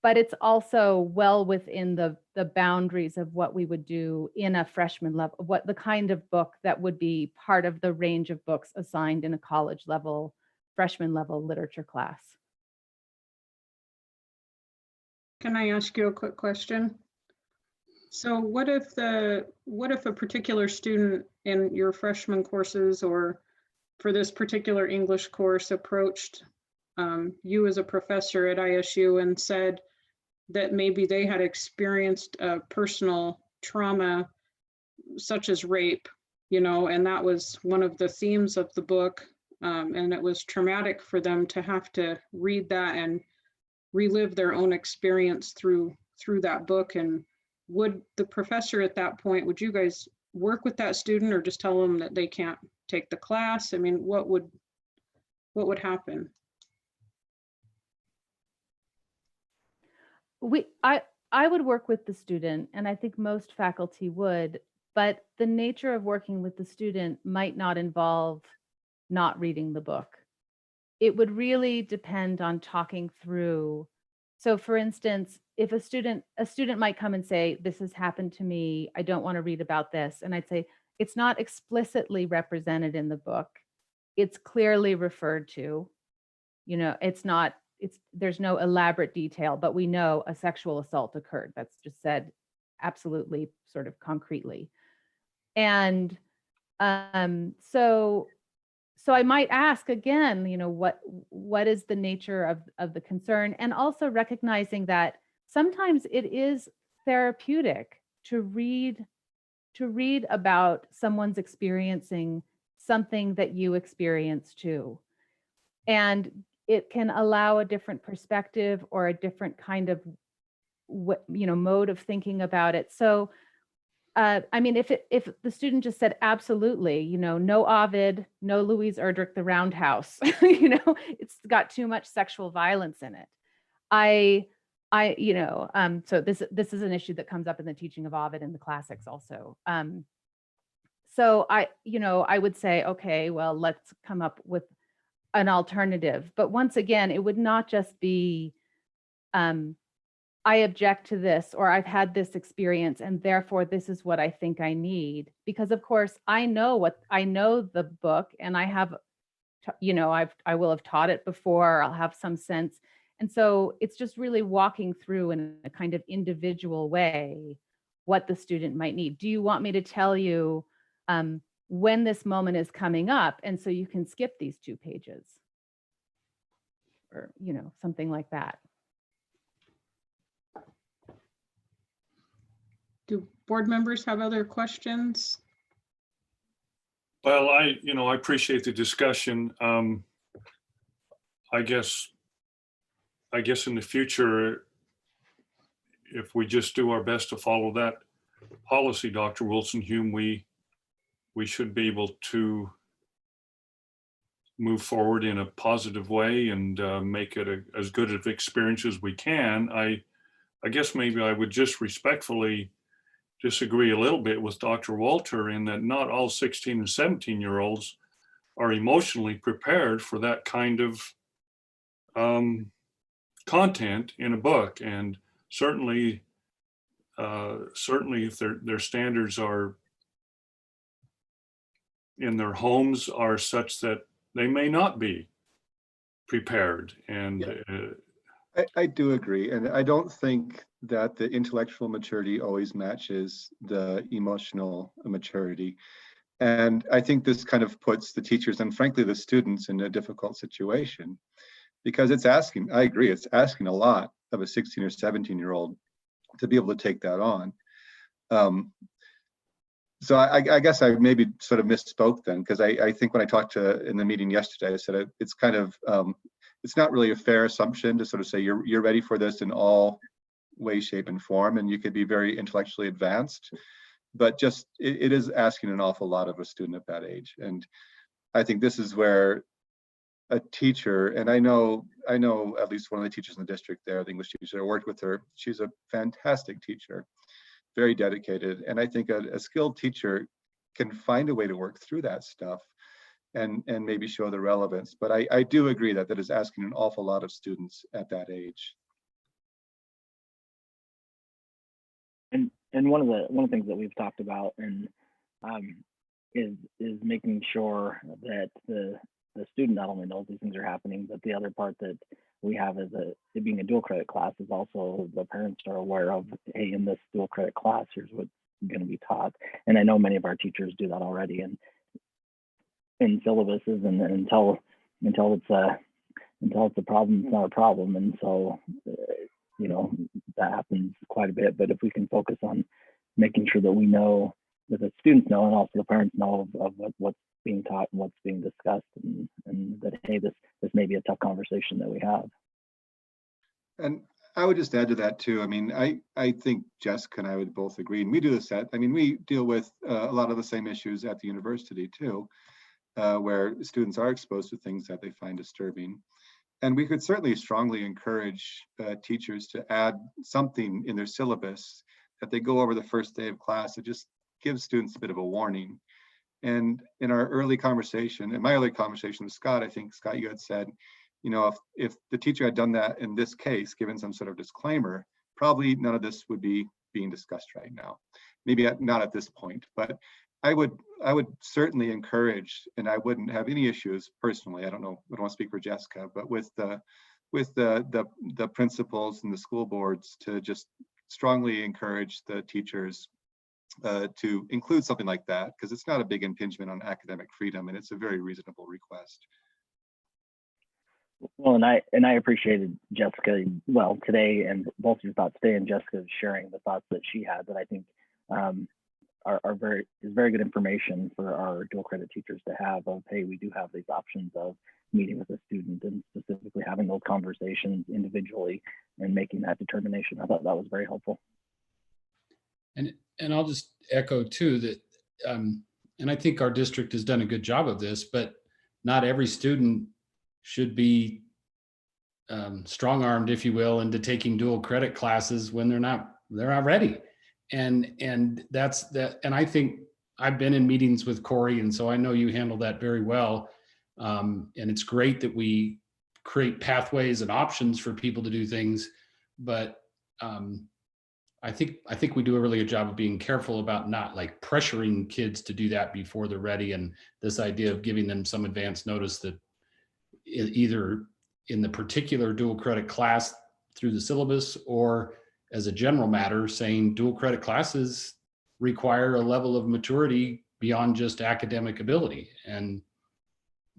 but it's also well within the boundaries of what we would do in a freshman level, what the kind of book that would be part of the range of books assigned in a college level, freshman level literature class. Can I ask you a quick question? So what if a particular student in your freshman courses, or for this particular English course, approached you as a professor at ISU and said that maybe they had experienced a personal trauma such as rape, and that was one of the themes of the book, and it was traumatic for them to have to read that and relive their own experience through that book. And would the professor at that point, would you guys work with that student or just tell them that they can't take the class? I mean, what would happen? I would work with the student, and I think most faculty would, but the nature of working with the student might not involve not reading the book. It would really depend on talking through. So for instance, if a student might come and say, this has happened to me, I don't want to read about this. And I'd say, it's not explicitly represented in the book. It's clearly referred to, there's no elaborate detail, but we know a sexual assault occurred. That's just said absolutely sort of concretely. And so I might ask again, what is the nature of the concern? And also recognizing that sometimes it is therapeutic to read about someone's experiencing something that you experience too. And it can allow a different perspective or a different kind of, mode of thinking about it. So, I mean, if the student just said, absolutely, no Ovid, no Louise Erdrich, the Roundhouse, it's got too much sexual violence in it. So this is an issue that comes up in the teaching of Ovid in the classics also. So I would say, okay, well, let's come up with an alternative. But once again, it would not just be, I object to this, or I've had this experience and therefore this is what I think I need. Because of course I know the book, and I have, I will have taught it before, I'll have some sense. And so it's just really walking through in a kind of individual way what the student might need. Do you want me to tell you when this moment is coming up, and so you can skip these 2 pages, or something like that? Do board members have other questions? Well, I appreciate the discussion. I guess in the future, if we just do our best to follow that policy, Dr. Wilson-Hume, we should be able to move forward in a positive way and make it as good of experience as we can. I I guess maybe I would just respectfully disagree a little bit with Dr. Walter in that not all 16 and 17-year-olds are emotionally prepared for that kind of content in a book. And certainly if their standards are in their homes are such that they may not be prepared. And I do agree. And I don't think that the intellectual maturity always matches the emotional maturity. And I think this kind of puts the teachers and frankly the students in a difficult situation because it's asking, I agree, it's asking a lot of a 16 or 17-year-old to be able to take that on. So I guess I maybe sort of misspoke then, because I think when I talked to in the meeting yesterday, I said it's kind of, it's not really a fair assumption to sort of say you're ready for this in all way, shape, and form, and you could be very intellectually advanced, but just it is asking an awful lot of a student at that age. And I think this is where a teacher, and I know at least one of the teachers in the district there, the English teacher, I worked with her. She's a fantastic teacher, very dedicated. And I think a skilled teacher can find a way to work through that stuff and maybe show the relevance. But I do agree that is asking an awful lot of students at that age. And one of the things that we've talked about and is making sure that the student not only knows these things are happening, but the other part that we have as it being a dual credit class is also the parents are aware of, hey, in this dual credit class, here's what's going to be taught. And I know many of our teachers do that already in syllabuses, and until it's a problem, it's not a problem. And so, you know, that happens quite a bit. But if we can focus on making sure that we know, that the students know, and also the parents know of what's being taught and what's being discussed, and that, hey, this may be a tough conversation that we have. And I would just add to that too. I mean, I think Jessica and I would both agree, and we do this we deal with a lot of the same issues at the university too, where students are exposed to things that they find disturbing. And we could certainly strongly encourage teachers to add something in their syllabus that they go over the first day of class that just gives students a bit of a warning. And in our early conversation, in my early conversation with Scott, I think, Scott, you had said, you know, if the teacher had done that in this case, given some sort of disclaimer, probably none of this would be being discussed right now. Maybe not at this point, but I would certainly encourage, and I wouldn't have any issues personally. I don't want to speak for Jessica, but with the principals and the school boards to just strongly encourage the teachers to include something like that, because it's not a big impingement on academic freedom, and it's a very reasonable request. Well, and I appreciated Jessica today, and both your thoughts today, and Jessica sharing the thoughts that she had that I think are very good information for our dual credit teachers to have of, hey, we do have these options of meeting with a student and specifically having those conversations individually and making that determination. I thought that was very helpful. And I'll just echo too that, and I think our district has done a good job of this, but not every student should be strong-armed, if you will, into taking dual credit classes when they're not ready. And that's that. And I think I've been in meetings with Corey, and so I know you handle that very well. And it's great that we create pathways and options for people to do things, but I think we do a really good job of being careful about not like pressuring kids to do that before they're ready. And this idea of giving them some advance notice that either in the particular dual credit class through the syllabus, or as a general matter, saying dual credit classes require a level of maturity beyond just academic ability. And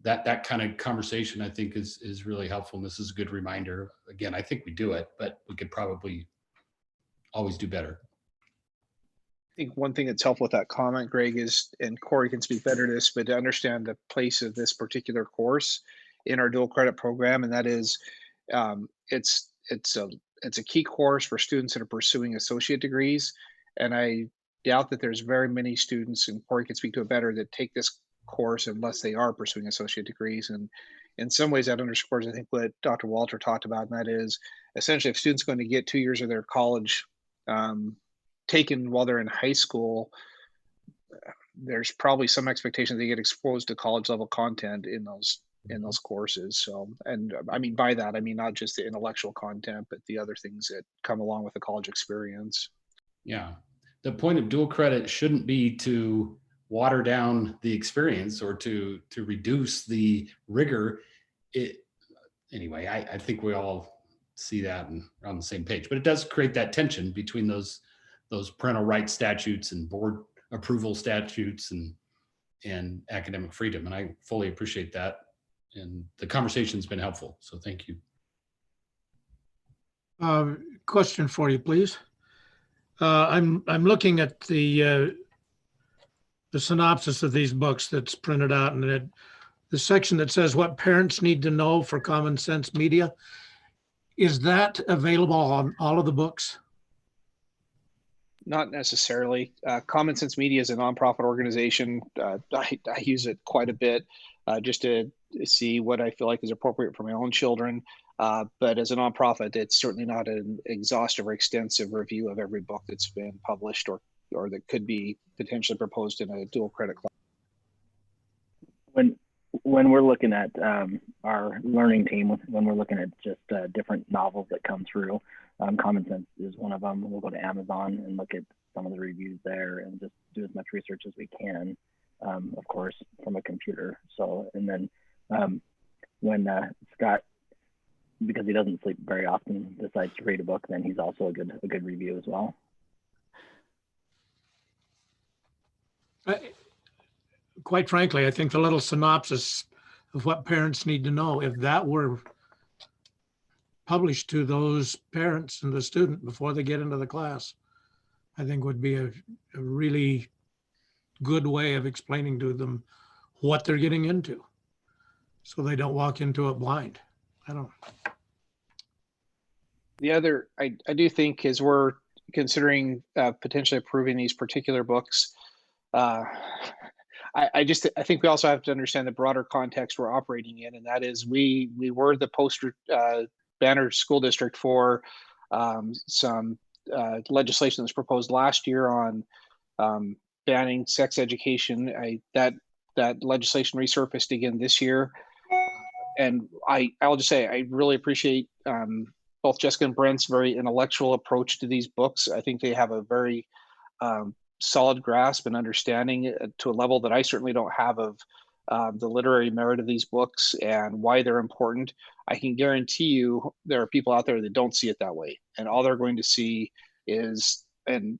that kind of conversation, I think, is really helpful. And this is a good reminder. Again, I think we do it, but we could probably always do better. I think one thing that's helpful with that comment, Greg, is, and Corey can speak better to this, but to understand the place of this particular course in our dual credit program, and that is, it's a key course for students that are pursuing associate degrees, and I doubt that there's very many students, and Corey can speak to it better, that take this course unless they are pursuing associate degrees, and in some ways that underscores, I think, what Dr. Walter talked about, and that is essentially if students going to get 2 years of their college taken while they're in high school, there's probably some expectation they get exposed to college level content in those courses. So, and I mean by that, I mean not just the intellectual content, but the other things that come along with the college experience. Yeah. The point of dual credit shouldn't be to water down the experience or to reduce the rigor. Anyway, I think we all see that and are on the same page, but it does create that tension between those parental rights statutes and board approval statutes and academic freedom. And I fully appreciate that. And the conversation's been helpful. So thank you. Question for you, please. I'm looking at the synopsis of these books that's printed out, and the section that says what parents need to know for Common Sense Media. Is that available on all of the books? Not necessarily. Common Sense Media is a nonprofit organization. I use it quite a bit just to see what I feel like is appropriate for my own children. But as a nonprofit, it's certainly not an exhaustive or extensive review of every book that's been published or that could be potentially proposed in a dual credit class. When we're looking at our learning team, when we're looking at just different novels that come through, Common Sense is one of them. We'll go to Amazon and look at some of the reviews there and just do as much research as we can, of course, from a computer. So, and then when Scott, because he doesn't sleep very often, decides to read a book, then he's also a good review as well. Quite frankly, I think the little synopsis of what parents need to know, if that were published to those parents and the student before they get into the class, I think would be a really good way of explaining to them what they're getting into, so they don't walk into it blind. The other, I do think, is we're considering potentially approving these particular books. I think we also have to understand the broader context we're operating in, and that is we were the poster banner school district for some legislation that was proposed last year on banning sex education. That legislation resurfaced again this year, and I'll just say I really appreciate both Jessica and Brent's very intellectual approach to these books. I think they have a very solid grasp and understanding to a level that I certainly don't have of the literary merit of these books and why they're important. I can guarantee you there are people out there that don't see it that way, and all they're going to see is, and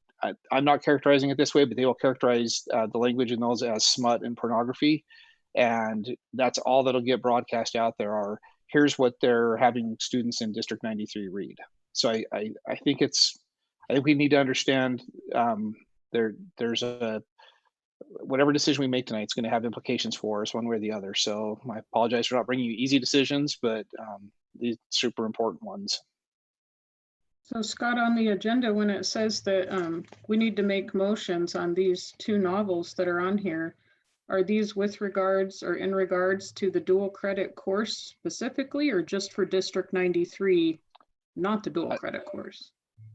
I'm not characterizing it this way, but they will characterize the language in those as smut and pornography, and that's all that'll get broadcast out there are, here's what they're having students in District 93 read. So I think we need to understand there's whatever decision we make tonight is going to have implications for us one way or the other. So I apologize for not bringing you easy decisions, but these super important ones. So Scott, on the agenda, when it says that we need to make motions on these two novels that are on here, are these with regards or in regards to the dual credit course specifically, or just for District 93, not the dual credit course?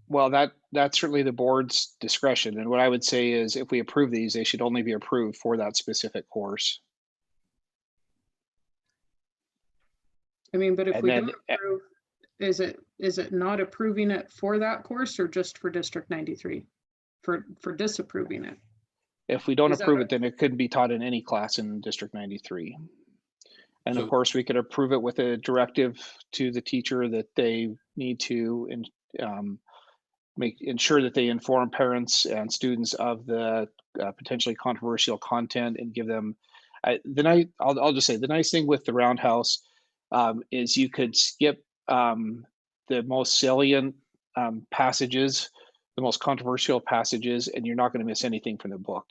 Well, that's certainly the board's discretion. And what I would say is if we approve these, they should only be approved for that specific course. I mean, but if we don't approve, is it not approving it for that course or just for District 93 for disapproving it? If we don't approve it, then it couldn't be taught in any class in District 93. And of course, we could approve it with a directive to the teacher that they need to ensure that they inform parents and students of the potentially controversial content and give them. I'll just say the nice thing with the Roundhouse is you could skip the most salient passages, the most controversial passages, and you're not going to miss anything from the book.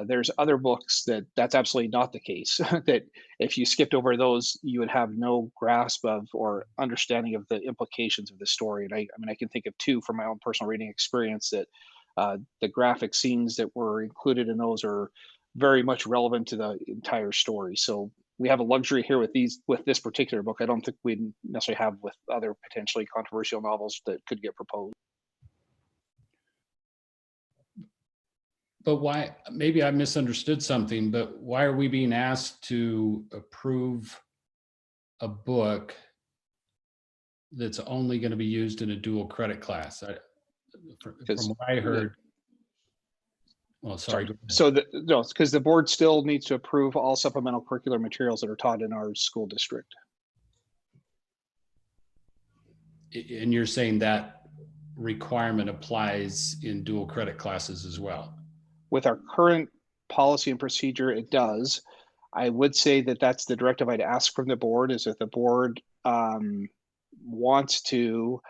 There's other books that's absolutely not the case, that if you skipped over those, you would have no grasp of or understanding of the implications of the story. And I mean, I can think of two from my own personal reading experience that the graphic scenes that were included in those are very much relevant to the entire story. So we have a luxury here with this particular book. I don't think we necessarily have with other potentially controversial novels that could get proposed. But why, maybe I misunderstood something, but why are we being asked to approve a book that's only going to be used in a dual credit class? From what I heard, well, sorry. So no, it's because the board still needs to approve all supplemental curricular materials that are taught in our school district. And you're saying that requirement applies in dual credit classes as well? With our current policy and procedure, it does. I would say that that's the directive I'd ask from the board, is if the board wants to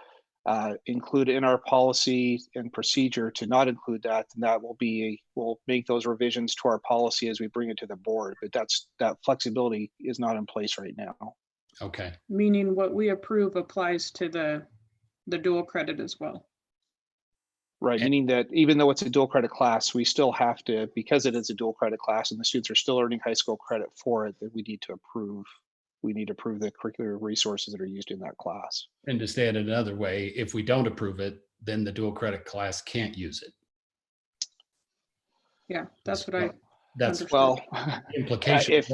include in our policy and procedure to not include that, then that we'll make those revisions to our policy as we bring it to the board. But that flexibility is not in place right now. Okay. Meaning what we approve applies to the dual credit as well. Right, meaning that even though it's a dual credit class, we still have to, because it is a dual credit class and the students are still earning high school credit for it, that we need to approve the curricular resources that are used in that class. And to say it another way, if we don't approve it, then the dual credit class can't use it. Yeah, that's what that's understood. well implication. If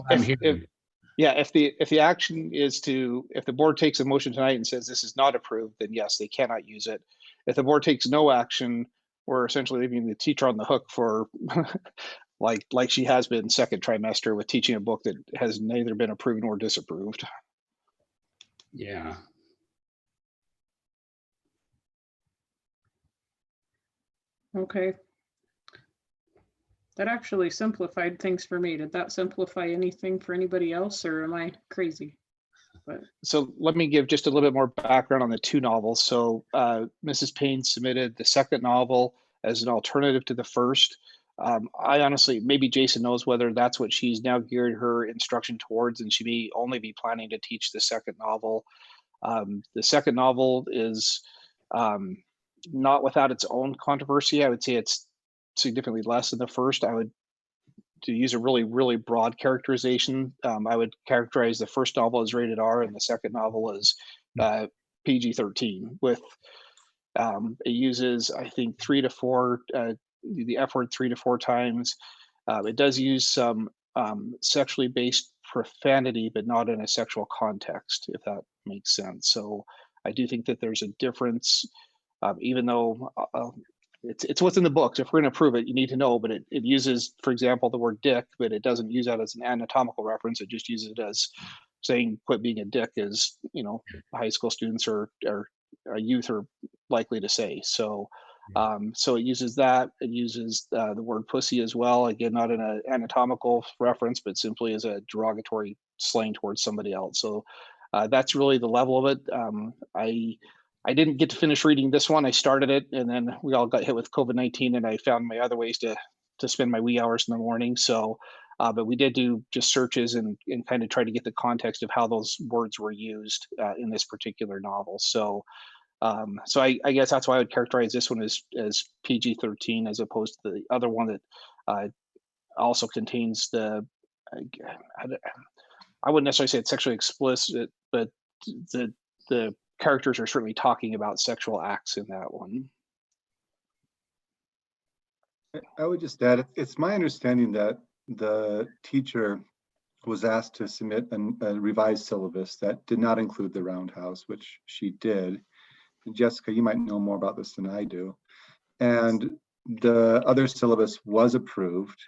the action is if the board takes a motion tonight and says this is not approved, then yes, they cannot use it. If the board takes no action, we're essentially leaving the teacher on the hook for like she has been second trimester with teaching a book that has neither been approved nor disapproved. Yeah. Okay. That actually simplified things for me. Did that simplify anything for anybody else, or am I crazy? So let me give just a little bit more background on the two novels. So Mrs. Payne submitted the second novel as an alternative to the first. I honestly, maybe Jason knows whether that's what she's now geared her instruction towards, and she may only be planning to teach the second novel. The second novel is not without its own controversy. I would say it's significantly less than the first. To use a really, really broad characterization, I would characterize the first novel as rated R and the second novel as PG-13 with, it uses, I think, 3 to 4, the F word 3 to 4 times. It does use some sexually based profanity, but not in a sexual context, if that makes sense. So I do think that there's a difference, even though it's what's in the books. If we're going to prove it, you need to know, but it uses, for example, the word dick, but it doesn't use that as an anatomical reference. It just uses it as saying quit being a dick, as high school students or youth are likely to say. So so it uses that. It uses the word pussy as well. Again, not in an anatomical reference, but simply as a derogatory slang towards somebody else. So that's really the level of it. I didn't get to finish reading this one. I started it, and then we all got hit with COVID-19, and I found my other ways to spend my wee hours in the morning. So, but we did do just searches and kind of try to get the context of how those words were used in this particular novel. So, so I guess that's why I would characterize this one as PG-13 as opposed to the other one that also contains I wouldn't necessarily say it's sexually explicit, but the characters are certainly talking about sexual acts in that one. I would just add, it's my understanding that the teacher was asked to submit a revised syllabus that did not include the roundhouse, which she did. And Jessica, you might know more about this than I do. And the other syllabus was approved.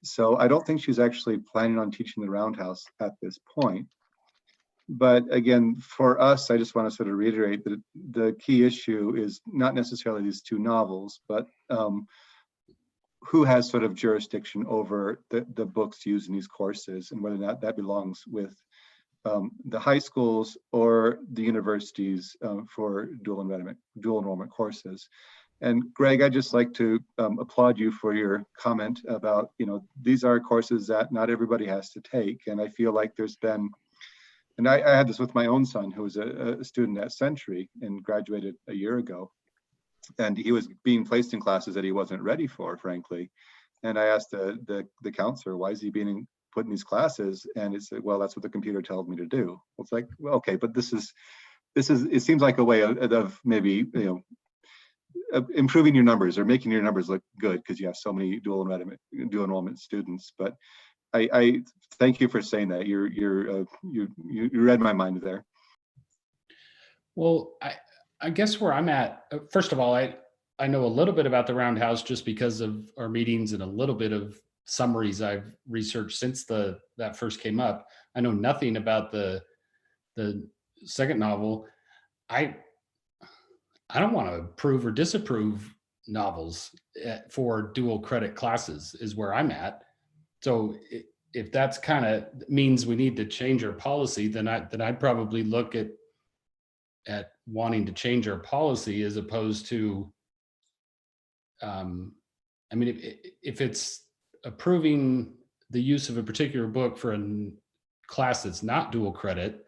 So I don't think she's actually planning on teaching the roundhouse at this point. But again, for us, I just want to sort of reiterate that the key issue is not necessarily these two novels, but who has sort of jurisdiction over the books used in these courses, and whether or not that belongs with the high schools or the universities for dual enrollment courses. And Greg, I'd just like to applaud you for your comment about, these are courses that not everybody has to take. And I feel like there's been, and I had this with my own son, who was a student at Century and graduated a year ago. And he was being placed in classes that he wasn't ready for, frankly. And I asked the counselor, why is he being put in these classes, and it's, well, that's what the computer tells me to do. It's like, well, okay, but this is, it seems like a way of maybe, improving your numbers or making your numbers look good because you have so many dual enrollment students. But I thank you for saying that. You read my mind there. Well, I guess where I'm at, first of all, I know a little bit about the Roundhouse just because of our meetings and a little bit of summaries I've researched since that first came up. I know nothing about the second novel. I don't want to approve or disapprove novels for dual credit classes is where I'm at. So if that's kind of means we need to change our policy, then I'd probably look at wanting to change our policy as opposed to, I mean, if it's approving the use of a particular book for a class that's not dual credit,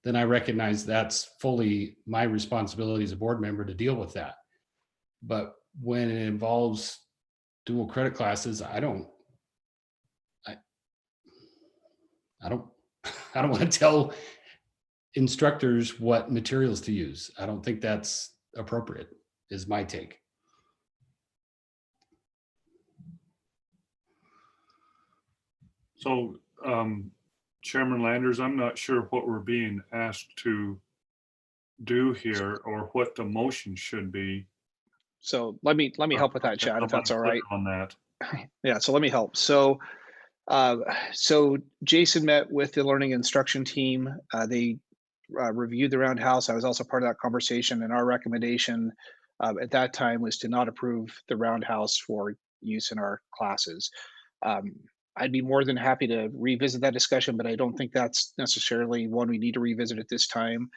then I recognize that's fully my responsibility as a board member to deal with that. But when it involves dual credit classes, I don't want to tell instructors what materials to use. I don't think that's appropriate, is my take. So, Chairman Landers, I'm not sure what we're being asked to do here or what the motion should be. So let me help with that, Chad, if that's all right. On that. Yeah, so let me help. So Jason met with the learning instruction team. They reviewed the Roundhouse. I was also part of that conversation, and our recommendation at that time was to not approve the Roundhouse for use in our classes. I'd be more than happy to revisit that discussion, but I don't think that's necessarily one we need to revisit at this time.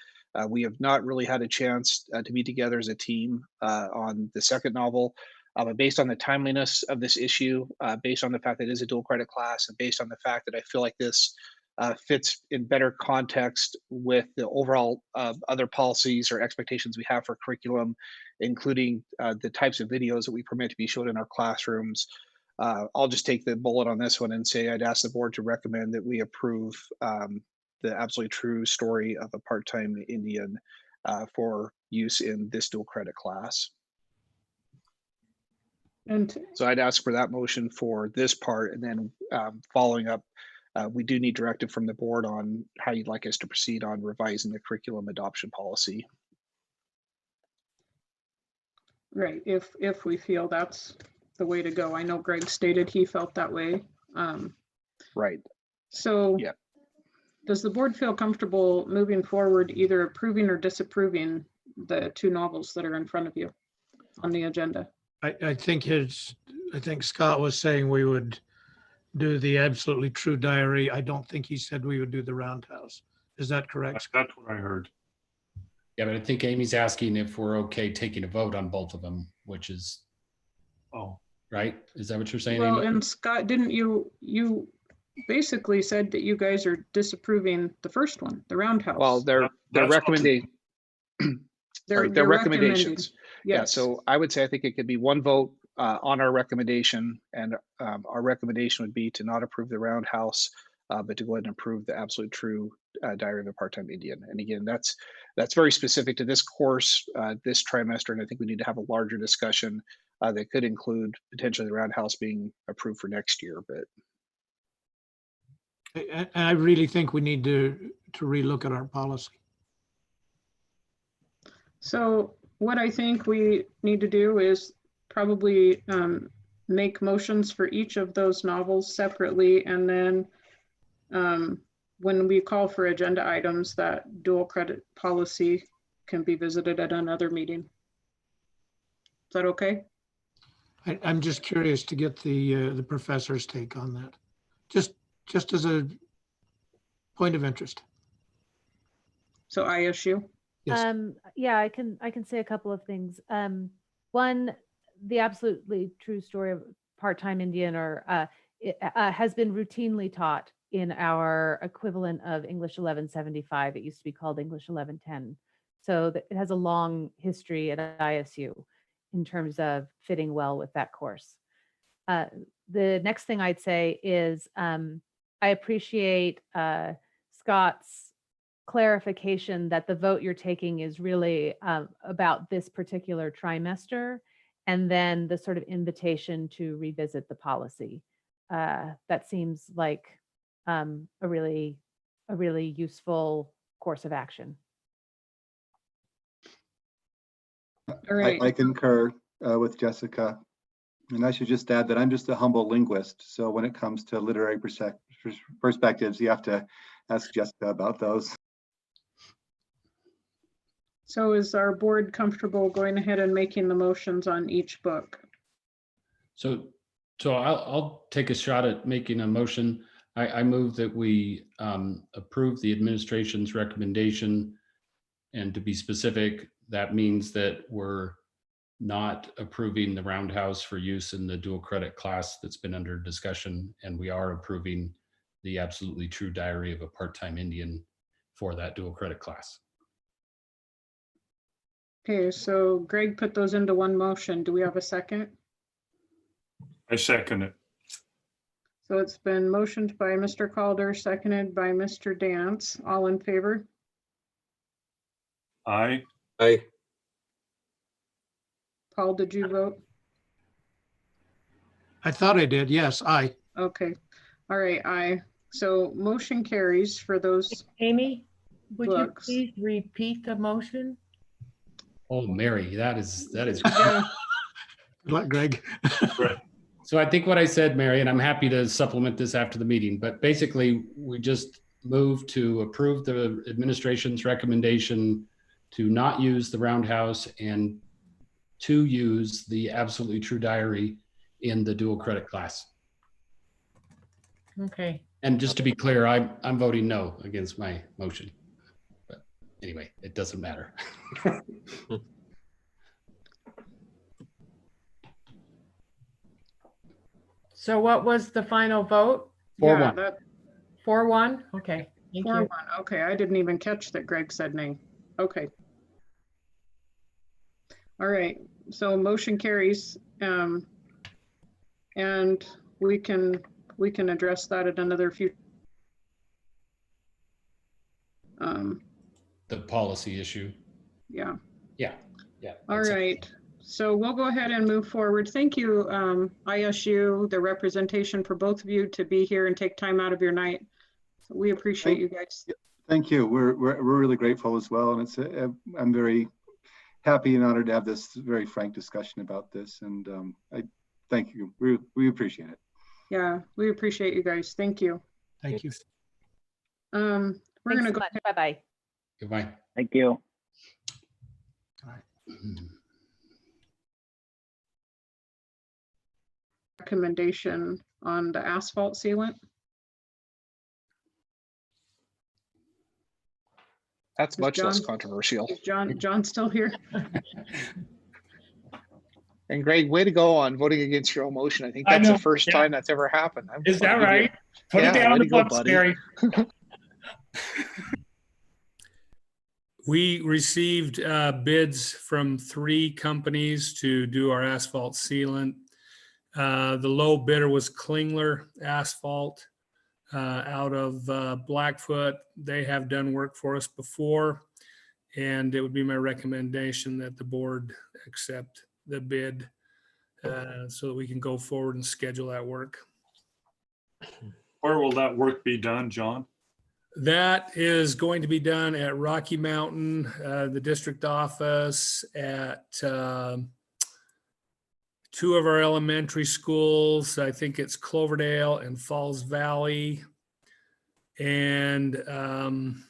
We have not really had a chance to be together as a team on the second novel. But based on the timeliness of this issue, based on the fact that it is a dual credit class, and based on the fact that I feel like this fits in better context with the overall other policies or expectations we have for curriculum, including the types of videos that we permit to be showed in our classrooms, I'll just take the bullet on this one and say I'd ask the board to recommend that we approve the absolutely true story of a part-time Indian for use in this dual credit class. And so I'd ask for that motion for this part, and then following up, we do need directive from the board on how you'd like us to proceed on revising the curriculum adoption policy. Right, if we feel that's the way to go. I know Greg stated he felt that way. Right. So yeah. Does the board feel comfortable moving forward, either approving or disapproving the two novels that are in front of you on the agenda? I think Scott was saying we would do the Absolutely True Diary. I don't think he said we would do the Roundhouse. Is that correct? That's what I heard. Yeah, but I think Amy's asking if we're okay taking a vote on both of them, which is, right? Is that what you're saying, Well, Amy? and Scott, didn't you basically said that you guys are disapproving the first one, the Roundhouse? Well, their recommendation. Their recommendations. Yes. Yeah, so I would say I think it could be one vote on our recommendation, and our recommendation would be to not approve the Roundhouse, but to go ahead and approve the Absolute True Diary of a Part-Time Indian. And again, that's very specific to this course, this trimester, and I think we need to have a larger discussion that could include potentially the Roundhouse being approved for next year. But I really think we need to relook at our policy. So what I think we need to do is probably make motions for each of those novels separately, and then when we call for agenda items, that dual credit policy can be visited at another meeting. Is that okay? I'm just curious to get the professor's take on that, just as a point of interest. So ISU. Yes. Yeah, I can say a couple of things. One, the Absolutely True Story of Part-Time Indian has been routinely taught in our equivalent of English 1175. It used to be called English 1110. So it has a long history at ISU in terms of fitting well with that course. The next thing I'd say is I appreciate Scott's clarification that the vote you're taking is really about this particular trimester, and then the sort of invitation to revisit the policy. That seems like a really useful course of action. All right. I concur with Jessica. And I should just add that I'm just a humble linguist. So when it comes to literary perspectives, you have to ask Jessica about those. So is our board comfortable going ahead and making the motions on each book? So I'll take a shot at making a motion. I move that we approve the administration's recommendation. And to be specific, that means that we're not approving the roundhouse for use in the dual credit class that's been under discussion. And we are approving the Absolutely True Diary of a Part-Time Indian for that dual credit class. Okay, so Greg put those into one motion. Do we have a second? I second it. So it's been motioned by Mr. Calder, seconded by Mr. Dance. All in favor? Aye. Aye. Paul, did you vote? I thought I did. Yes, aye. Okay. All right, aye. So motion carries for those Amy, would books. you please repeat the motion? Oh, Mary, that is. Good luck, Greg. So I think what I said, Mary, and I'm happy to supplement this after the meeting, but basically we just moved to approve the administration's recommendation to not use the roundhouse and to use the Absolutely True Diary in the dual credit class. Okay. And just to be clear, I'm voting no against my motion. But anyway, it doesn't matter. So what was the final vote? 4-1. 4-1? Okay. Thank 4-1. you. Okay, I didn't even catch that Greg said nay. Okay. All right, so motion carries. And we can address that at another future. The policy issue. Yeah. Yeah. All right. So we'll go ahead and move forward. Thank you, ISU, the representation for both of you to be here and take time out of your night. So we appreciate you guys. Thank you. We're really grateful as well. And it's I'm very happy and honored to have this very frank discussion about this. And I thank you. We appreciate it. Yeah, we appreciate you guys. Thank you. Thank you. We're going to go. Bye-bye. Goodbye. Thank you. All right. Recommendation on the asphalt sealant. That's much less John- controversial. Is John still here? And Greg, way to go on voting against your own motion. I think I that's know, the first yeah. time that's ever happened. Is that right? Put it down way in the to go, books, buddy. Barry. We received bids from 3 companies to do our asphalt sealant. The low bidder was Klingler Asphalt out of Blackfoot. They have done work for us before, and it would be my recommendation that the board accept the bid so that we can go forward and schedule that work. Where will that work be done, John? That is going to be done at Rocky Mountain, the district office, at 2 of our elementary schools. I think it's Cloverdale and Falls Valley. And I'm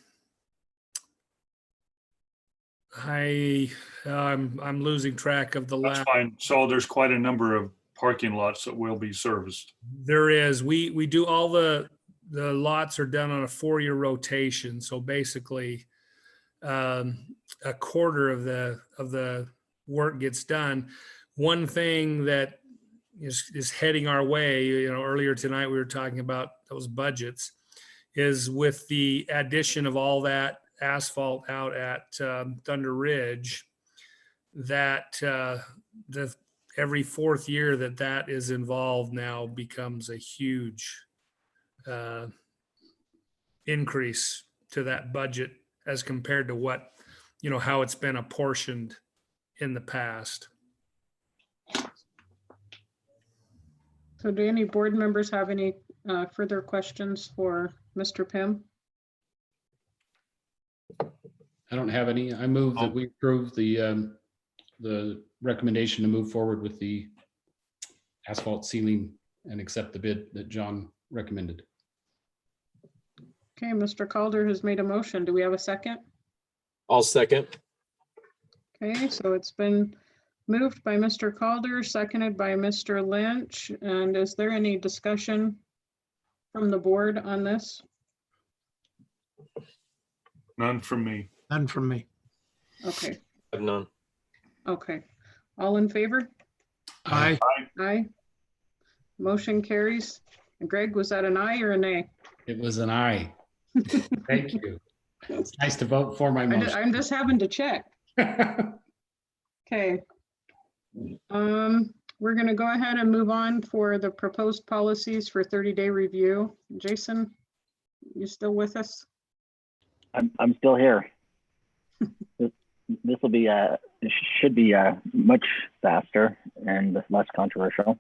losing track of the That's last. fine. So there's quite a number of parking lots that will be serviced. There is. We do all the lots are done on a 4-year rotation. So basically, a quarter of the work gets done. One thing that is heading our way, earlier tonight we were talking about those budgets, is with the addition of all that asphalt out at Thunder Ridge, that every 4th year that is involved now becomes a huge increase to that budget as compared to what, how it's been apportioned in the past. So do any board members have any further questions for Mr. Pym? I don't have any. I move that we approve the recommendation to move forward with the asphalt ceiling and accept the bid that John recommended. Okay, Mr. Calder has made a motion. Do we have a second? I'll second. Okay, so it's been moved by Mr. Calder, seconded by Mr. Lynch. And is there any discussion from the board on this? None from me. None from me. Okay, I have none. okay. All in favor? Aye. Aye. Motion carries. Greg, was that an aye or a nay? It was an aye. Thank you. It's nice to vote for my motion. I'm just having to check. Okay. We're going to go ahead and move on for the proposed policies for 30-day review. Jason, you still with us? I'm still here. This will be should be much faster and less controversial.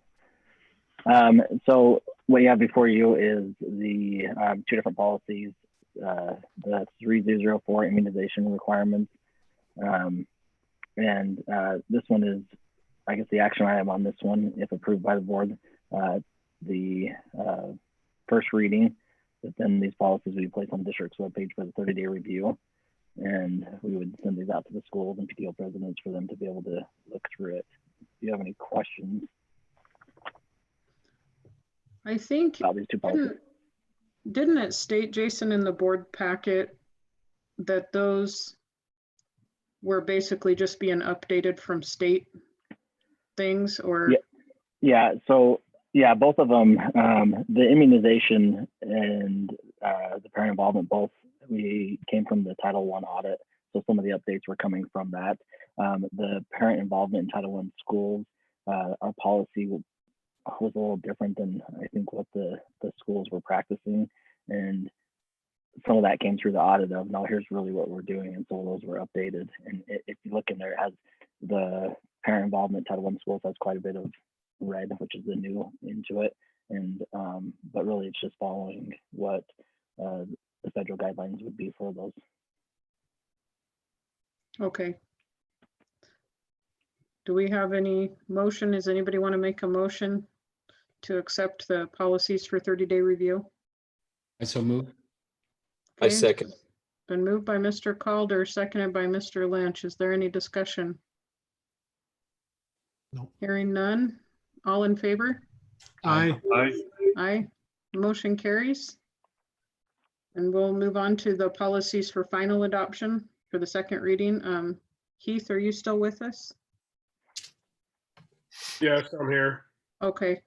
So what you have before you is the two different policies, the 3004 immunization requirements. And this one is, I guess, the action item on this one, if approved by the board, the first reading, but then these policies will be placed on the district's webpage for the 30-day review. And we would send these out to the schools and PTO presidents for them to be able to look through it. If you have any questions I think, about these two policies. didn't it state, Jason, in the board packet that those were basically just being updated from state things, or? Yeah, so yeah, both of them, the immunization and the parent involvement, both we came from the Title I audit. So some of the updates were coming from that. The parent involvement in Title I schools, our policy was a little different than I think what the schools were practicing. And some of that came through the audit of, no, here's really what we're doing. And so those were updated. And if you look in there, it has the parent involvement Title I schools has quite a bit of red, which is the new into it. And but really it's just following what the federal guidelines would be for those. Okay. Do we have any motion? Does anybody want to make a motion to accept the policies for 30-day review? I so move. I second. Been moved by Mr. Calder, seconded by Mr. Lynch. Is there any discussion? No. Hearing none. All in favor? Aye. Aye. Aye. Motion carries. And we'll move on to the policies for final adoption for the second reading. Keith, are you still with us? Yes, I'm here. Okay.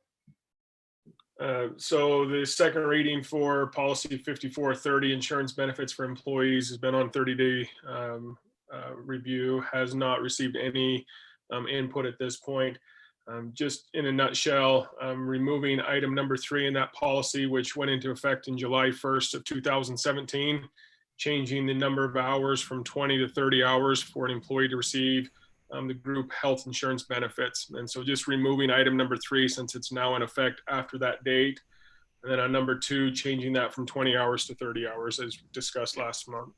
So the second reading for policy 5430, insurance benefits for employees, has been on 30-day review, has not received any input at this point. Just in a nutshell, removing item number 3 in that policy, which went into effect in July 1st of 2017, changing the number of hours from 20 to 30 hours for an employee to receive the group health insurance benefits. And so just removing item number 3 since it's now in effect after that date. And then on number 2, changing that from 20 hours to 30 hours as discussed last month.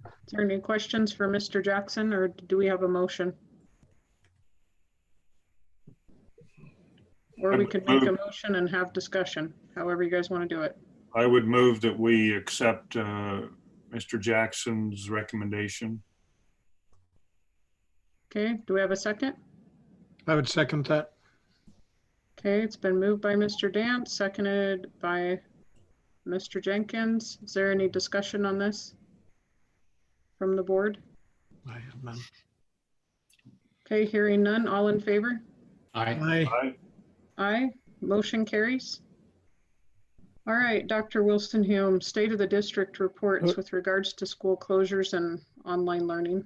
Is there any questions for Mr. Jackson, or do we have a motion? Or we could make a motion and have discussion, however you guys want to do it. I would move that we accept Mr. Jackson's recommendation. Okay, do we have a second? I would second that. Okay, it's been moved by Mr. Dance, seconded by Mr. Jenkins. Is there any discussion on this from the board? I have none. Okay, hearing none. All in favor? Aye. Aye. Aye. Motion carries. All right, Dr. Wilson-Hume, state of the district reports with regards to school closures and online learning.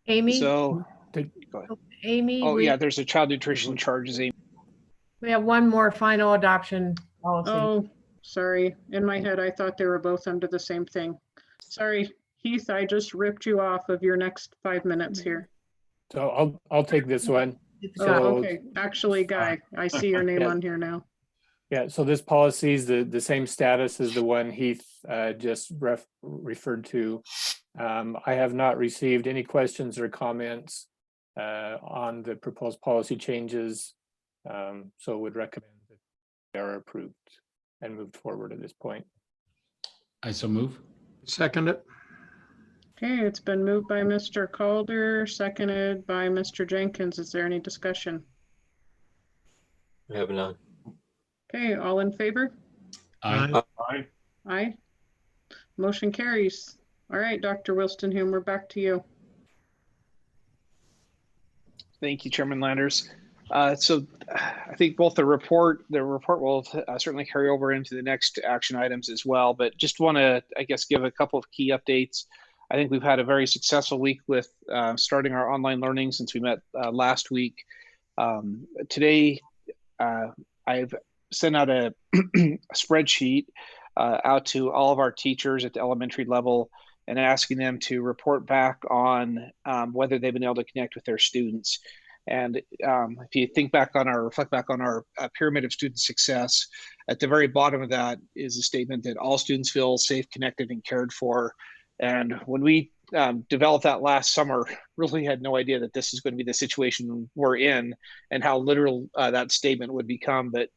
Amy? So, Did- go ahead. Amy? Oh, yeah, there's a child nutrition charges. Amy. We have one more final adoption policy. Oh, sorry. In my head, I thought they were both under the same thing. Sorry, Heath, I just ripped you off of your next 5 minutes here. So I'll take this one. Oh, So, okay. Actually, Guy, I see your name Yeah. on here now. yeah, so this policy is the same status as the one Heath just referred to. I have not received any questions or comments on the proposed policy changes. So would recommend that they are approved and moved forward at this point. I so move. Second it. Okay, it's been moved by Mr. Calder, seconded by Mr. Jenkins. Is there any discussion? I have none. Okay, all in favor? Aye. Aye. Aye. Motion carries. All right, Dr. Wilstonhume, we're back to you. Thank you, Chairman Landers. So I think both the report will certainly carry over into the next action items as well, but just want to, I guess, give a couple of key updates. I think we've had a very successful week with starting our online learning since we met last week. Today, I've sent out a spreadsheet out to all of our teachers at the elementary level and asking them to report back on whether they've been able to connect with their students. And if you reflect back on our pyramid of student success, at the very bottom of that is a statement that all students feel safe, connected, and cared for. And when we developed that last summer, really had no idea that this is going to be the situation we're in and how literal that statement would become. But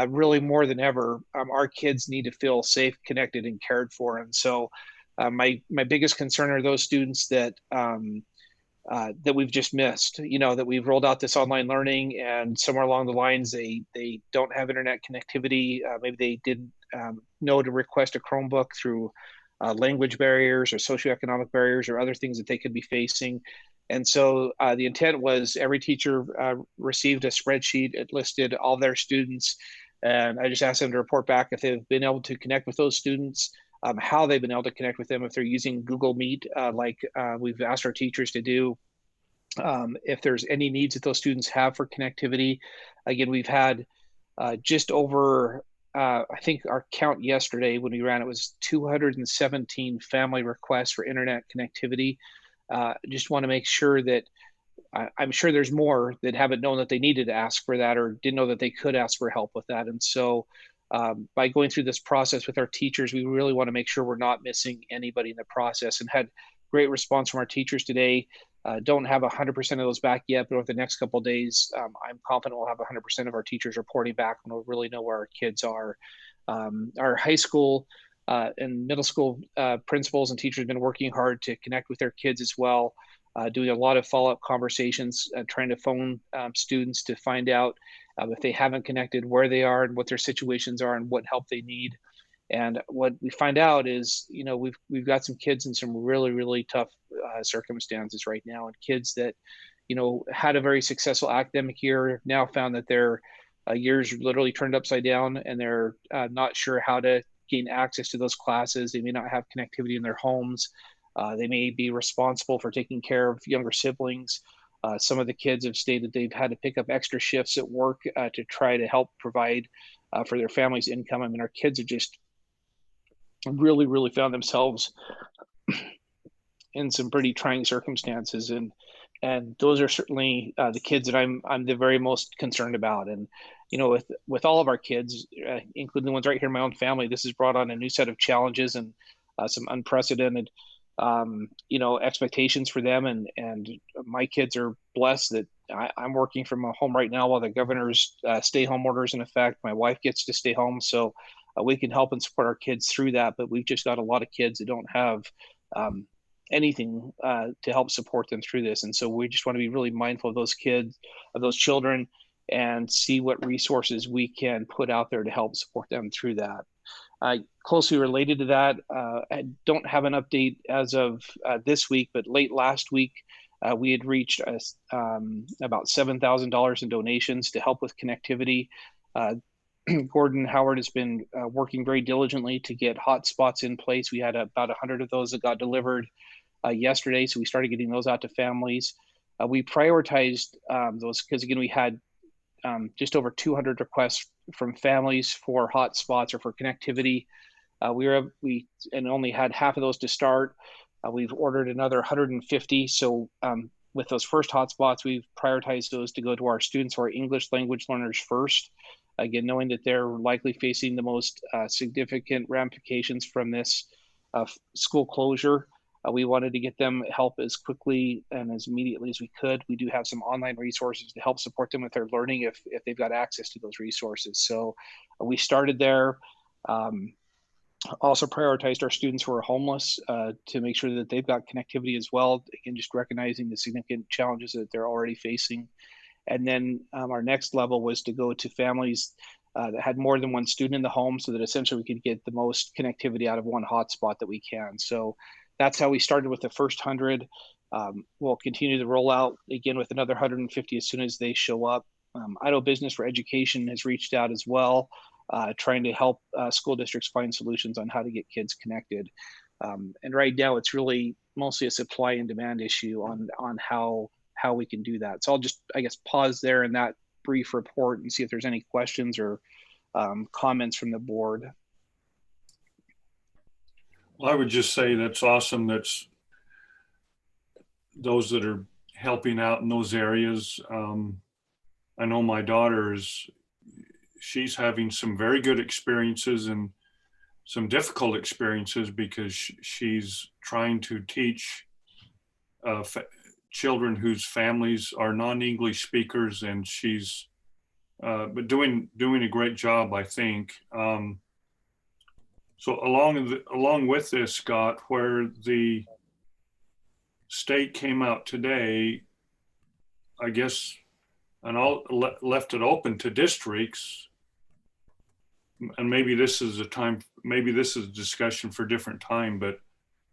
really more than ever, our kids need to feel safe, connected, and cared for. And so my biggest concern are those students that we've just missed, that we've rolled out this online learning and somewhere along the lines, they don't have internet connectivity. Maybe they didn't know to request a Chromebook through language barriers or socioeconomic barriers or other things that they could be facing. And so the intent was every teacher received a spreadsheet. It listed all their students. And I just asked them to report back if they've been able to connect with those students, how they've been able to connect with them, if they're using Google Meet, like we've asked our teachers to do, if there's any needs that those students have for connectivity. Again, we've had just over, I think our count yesterday when we ran it was 217 family requests for internet connectivity. Just want to make sure that I'm sure there's more that haven't known that they needed to ask for that or didn't know that they could ask for help with that. And so by going through this process with our teachers, we really want to make sure we're not missing anybody in the process, and had great response from our teachers today. Don't have 100% of those back yet, but over the next couple of days, I'm confident we'll have 100% of our teachers reporting back and we'll really know where our kids are. Our high school and middle school principals and teachers have been working hard to connect with their kids as well, doing a lot of follow-up conversations, trying to phone students to find out if they haven't connected, where they are and what their situations are and what help they need. And what we find out is, we've got some kids in some really, really tough circumstances right now, and kids that, had a very successful academic year now found that their years literally turned upside down, and they're not sure how to gain access to those classes. They may not have connectivity in their homes. They may be responsible for taking care of younger siblings. Some of the kids have stated they've had to pick up extra shifts at work to try to help provide for their family's income. I mean, our kids have just really, really found themselves in some pretty trying circumstances, and those are certainly the kids that I'm the very most concerned about. And with all of our kids, including the ones right here in my own family, this has brought on a new set of challenges and some unprecedented expectations for them. And my kids are blessed that I'm working from home right now while the governor's stay-home order is in effect. My wife gets to stay home, so we can help and support our kids through that. But we've just got a lot of kids that don't have anything to help support them through this. And so we just want to be really mindful of those kids, of those children, and see what resources we can put out there to help support them through that. Closely related to that, I don't have an update as of this week, but late last week, we had reached about $7,000 in donations to help with connectivity. Gordon Howard has been working very diligently to get hotspots in place. We had about 100 of those that got delivered yesterday, so we started getting those out to families. We prioritized those because, again, we had just over 200 requests from families for hotspots or for connectivity. We only had half of those to start. We've ordered another 150. So with those first hotspots, we've prioritized those to go to our students who are English language learners first. Again, knowing that they're likely facing the most significant ramifications from this school closure. We wanted to get them help as quickly and as immediately as we could. We do have some online resources to help support them with their learning if they've got access to those resources. So we started there. Also prioritized our students who are homeless to make sure that they've got connectivity as well. Again, just recognizing the significant challenges that they're already facing. And then our next level was to go to families that had more than one student in the home so that essentially we could get the most connectivity out of one hotspot that we can. So that's how we started with the first 100. We'll continue the rollout again with another 150 as soon as they show up. Idaho Business for Education has reached out as well, trying to help school districts find solutions on how to get kids connected. And right now it's really mostly a supply and demand issue on how we can do that. So I'll just, I guess, pause there in that brief report and see if there's any questions or comments from the board. Well, I would just say that's awesome. That's those that are helping out in those areas. I know my she's having some very good experiences and some difficult experiences because she's trying to teach children whose families are non-English speakers, and she's but doing a great job, I think. So along with this, Scott, where the state came out today, I guess, and all left it open to districts. And maybe this is a discussion for a different time, but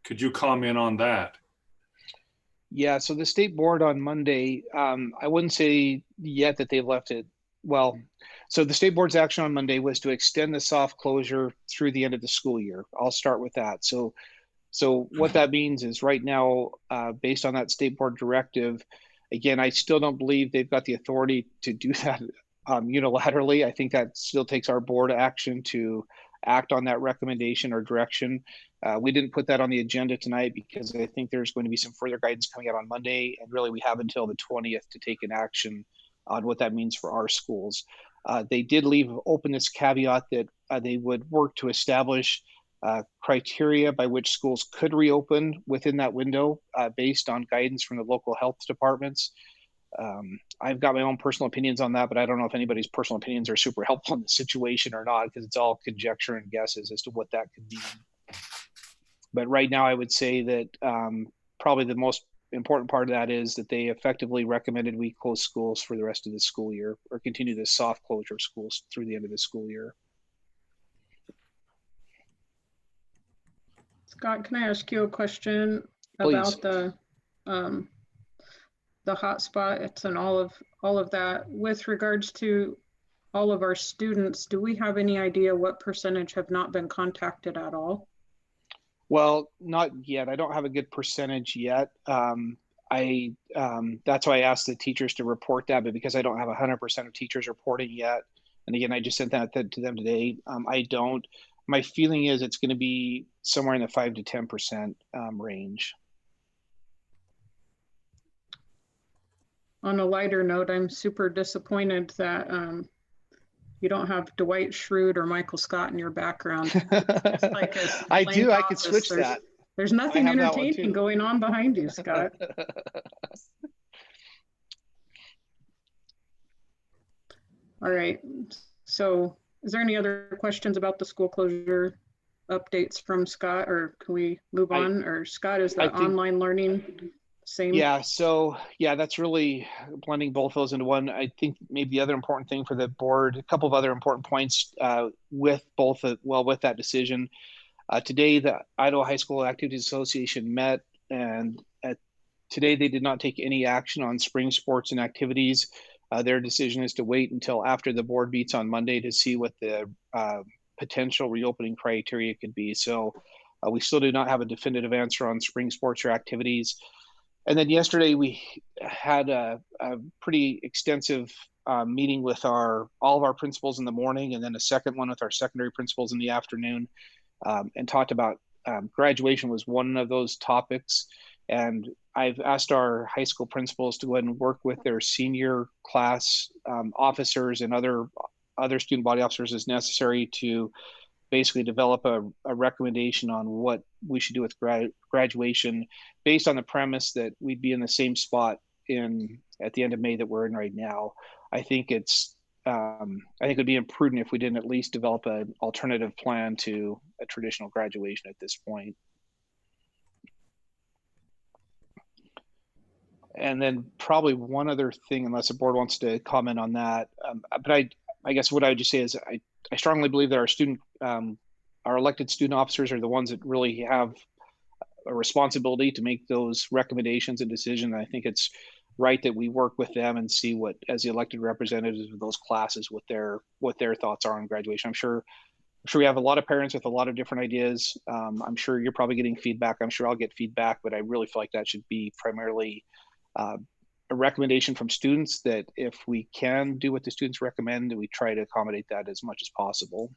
could you comment on that? Yeah, so the state board on Monday, I wouldn't say yet that they've left it. Well, so the state board's action on Monday was to extend the soft closure through the end of the school year. I'll start with that. So what that means is right now, based on that state board directive, again, I still don't believe they've got the authority to do that unilaterally. I think that still takes our board action to act on that recommendation or direction. We didn't put that on the agenda tonight because I think there's going to be some further guidance coming out on Monday. And really we have until the 20th to take an action on what that means for our schools. They did leave open this caveat that they would work to establish criteria by which schools could reopen within that window based on guidance from the local health departments. I've got my own personal opinions on that, but I don't know if anybody's personal opinions are super helpful in the situation or not, because it's all conjecture and guesses as to what that could mean. But right now I would say that probably the most important part of that is that they effectively recommended we close schools for the rest of the school year, or continue this soft closure of schools through the end of the school year. Scott, can I ask you a question Please. about the hotspots and all of that? With regards to all of our students, do we have any idea what percentage have not been contacted at all? Well, not yet. I don't have a good percentage yet. That's why I asked the teachers to report that, but because I don't have 100% of teachers reporting yet, and again, I just sent that to them today. I don't. My feeling is it's going to be somewhere in the 5 to 10% range. On a lighter note, I'm super disappointed that you don't have Dwight Schrute or Michael Scott in your background. Like I do. I could switch that. There's nothing entertaining going on behind you, Scott. All right. So is there any other questions about the school closure updates from Scott, or can we move on? Or Scott, is the online learning same? Yeah, so yeah, that's really blending both those into one. I think maybe the other important thing for the board, a couple of other important points with that decision. Today, the Idaho High School Activities Association met, and today they did not take any action on spring sports and activities. Their decision is to wait until after the board meets on Monday to see what the potential reopening criteria could be. So we still do not have a definitive answer on spring sports or activities. And then yesterday we had a pretty extensive meeting with all of our principals in the morning, and then a second one with our secondary principals in the afternoon, and talked about graduation was one of those topics. And I've asked our high school principals to go ahead and work with their senior class officers and other student body officers as necessary to basically develop a recommendation on what we should do with graduation, based on the premise that we'd be in the same spot at the end of May that we're in right now. I think it'd be imprudent if we didn't at least develop an alternative plan to a traditional graduation at this point. And then probably one other thing, unless the board wants to comment on that, but I guess what I would just say is I strongly believe that our elected student officers are the ones that really have a responsibility to make those recommendations and decisions. I think it's right that we work with them and see what, as the elected representatives of those classes, what their thoughts are on graduation. I'm sure we have a lot of parents with a lot of different ideas. I'm sure you're probably getting feedback. I'm sure I'll get feedback, but I really feel like that should be primarily a recommendation from students, that if we can do what the students recommend, that we try to accommodate that as much as possible.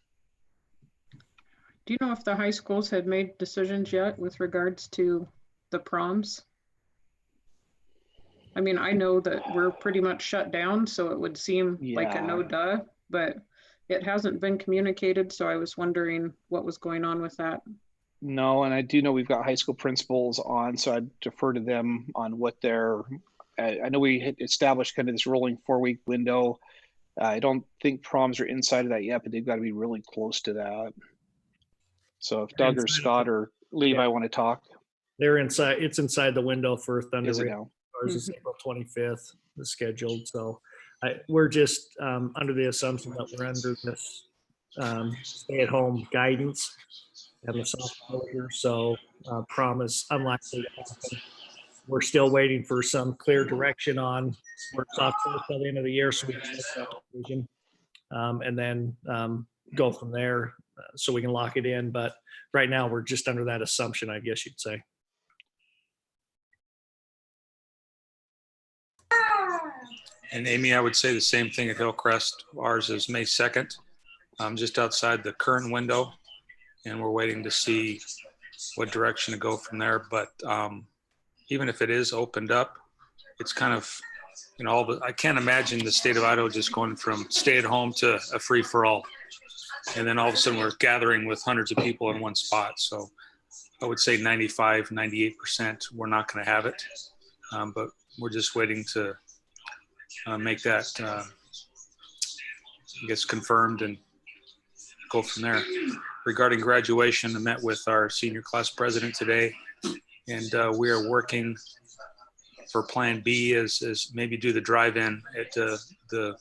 Do you know if the high schools had made decisions yet with regards to the proms? I mean, I know that we're pretty much shut down, so it would seem like a no duh, but it hasn't been communicated. So I was wondering what was going on with that. No, and I do know we've got high school principals on, so I'd defer to them on what I know we had established kind of this rolling 4-week window. I don't think proms are inside of that yet, but they've got to be really close to that. So if Doug or Scott or Levi want to talk. They're inside, it's inside the window for Thunder. Is it now? Ours is April 25th, the scheduled. So we're just under the assumption that we're under this stay-at-home guidance and the soft closure. So promise unlikely to happen. We're still waiting for some clear direction on where soft close by the end of the year, so we can make that decision, and then go from there, so we can lock it in. But right now, we're just under that assumption, I guess you'd say. And Amy, I would say the same thing at Hillcrest. Ours is May 2nd, just outside the current window, and we're waiting to see what direction to go from there. But even if it is opened up, it's kind of, I can't imagine the state of Idaho just going from stay at home to a free for all. And then all of a sudden we're gathering with hundreds of people in one spot. So I would say 95, 98%, we're not going to have it. But we're just waiting to make that, I guess, confirmed and go from there. Regarding graduation, I met with our senior class president today, and we are working for Plan B is maybe do the drive-in at the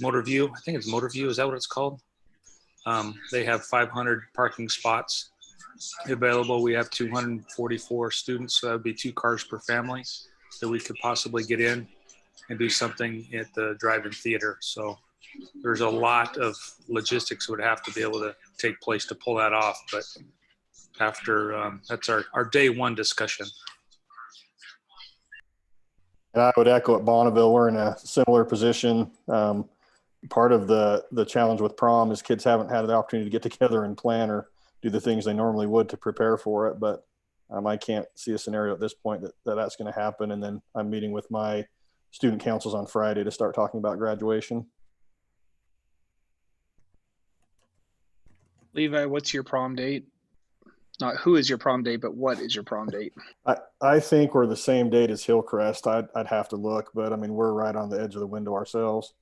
Motor View. I think it's Motor View. Is that what it's called? They have 500 parking spots available. We have 244 students, so that would be 2 cars per family that we could possibly get in and do something at the drive-in theater. So there's a lot of logistics would have to be able to take place to pull that off. But after that's our day one discussion. And I would echo at Bonneville, we're in a similar position. Part of the challenge with prom is kids haven't had the opportunity to get together and plan or do the things they normally would to prepare for it. But I can't see a scenario at this point that's going to happen. And then I'm meeting with my student councils on Friday to start talking about graduation. Levi, what's your prom date? Not who is your prom date, but what is your prom date? I think we're the same date as Hillcrest. I'd have to look, but I mean, we're right on the edge of the window ourselves.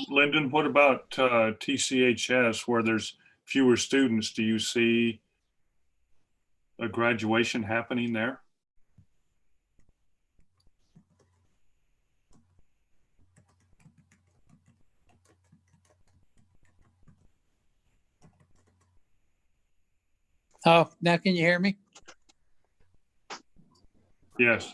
Lyndon, what about TCHS, where there's fewer students? Do you see a graduation happening there? Oh, now can you hear me? Yes.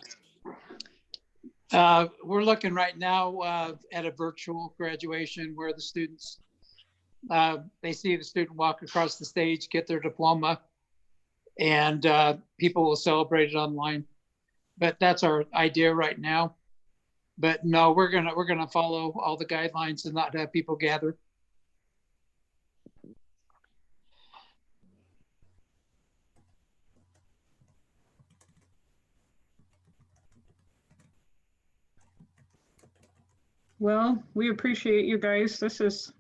We're looking right now at a virtual graduation where the students, they see the student walk across the stage, get their diploma, and people will celebrate it online. But that's our idea right now. But no, we're gonna follow all the guidelines and not have people gather. Well, we appreciate you guys. This is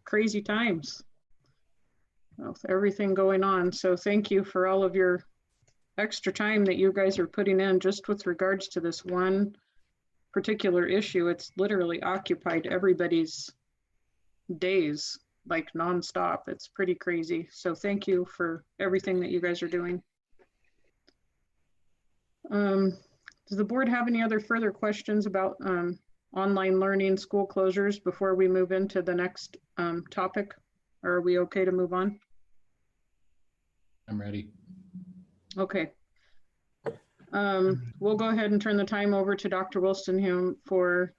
crazy times with everything going on. So thank you for all of your extra time that you guys are putting in just with regards to this one particular issue. It's literally occupied everybody's days, like nonstop. It's pretty crazy. So thank you for everything that you guys are doing. Does the board have any other further questions about online learning, school closures before we move into the next topic? Or are we okay to move on? I'm ready. Okay. We'll go ahead and turn the time over to Dr. Wilstonham for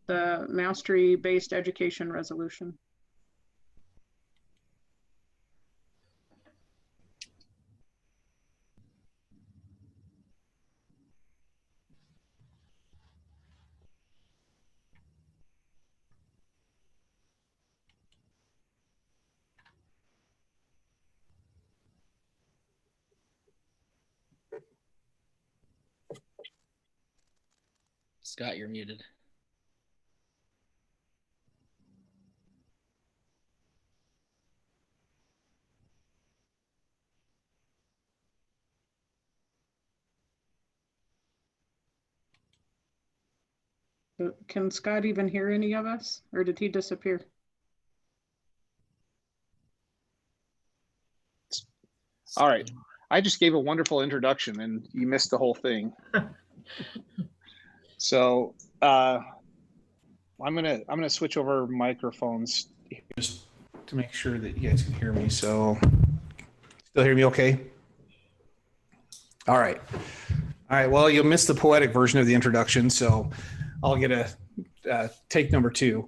the mastery-based education resolution. Scott, you're muted. Can Scott even hear any of us, or did he disappear? All right. I just gave a wonderful introduction and you missed the whole thing. So I'm gonna switch over microphones just to make sure that you guys can hear me. So still hear me okay? All right. All right. Well, you'll miss the poetic version of the introduction, so I'll get a take number two.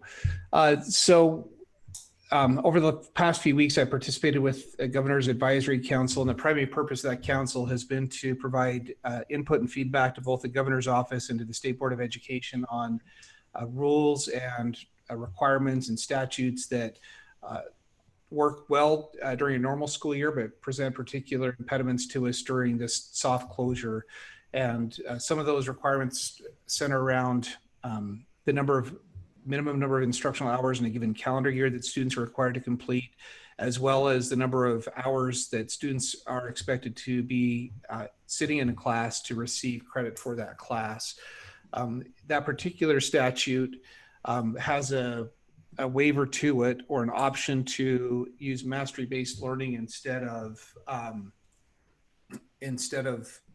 Over the past few weeks, I participated with a Governor's Advisory Council, and the primary purpose of that council has been to provide input and feedback to both the Governor's Office and to the State Board of Education on rules and requirements and statutes that work well during a normal school year, but present particular impediments to us during this soft closure. And some of those requirements center around the minimum number of instructional hours in a given calendar year that students are required to complete, as well as the number of hours that students are expected to be sitting in a class to receive credit for that class. That particular statute has a waiver to it, or an option to use mastery-based learning instead of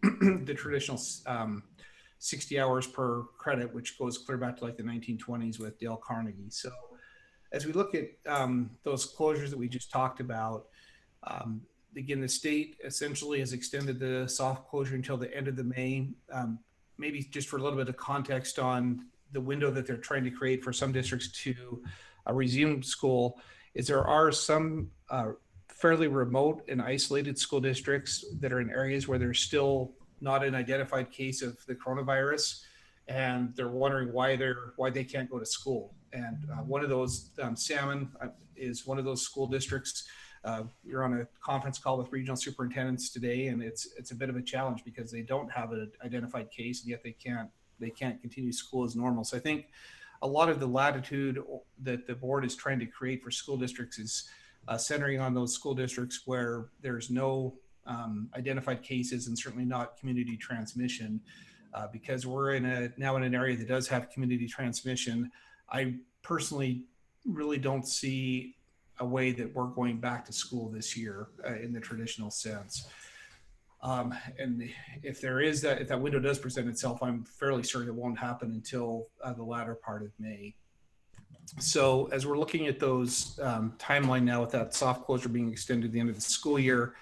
the traditional 60 hours per credit, which goes clear back to like the 1920s with Dale Carnegie. So as we look at those closures that we just talked about, again, the state essentially has extended the soft closure until the end of the May. Maybe just for a little bit of context on the window that they're trying to create for some districts to resume school, is there are some fairly remote and isolated school districts that are in areas where there's still not an identified case of the coronavirus, and they're wondering why they can't go to school. And one of those, Salmon, is one of those school districts. You're on a conference call with regional superintendents today, and it's a bit of a challenge because they don't have an identified case, and yet they can't continue school as normal. So I think a lot of the latitude that the board is trying to create for school districts is centering on those school districts where there's no identified cases and certainly not community transmission, because we're now in an area that does have community transmission. I personally really don't see a way that we're going back to school this year in the traditional sense. And if that window does present itself, I'm fairly certain it won't happen until the latter part of May. So as we're looking at those timeline now with that soft closure being extended to the end of the school year,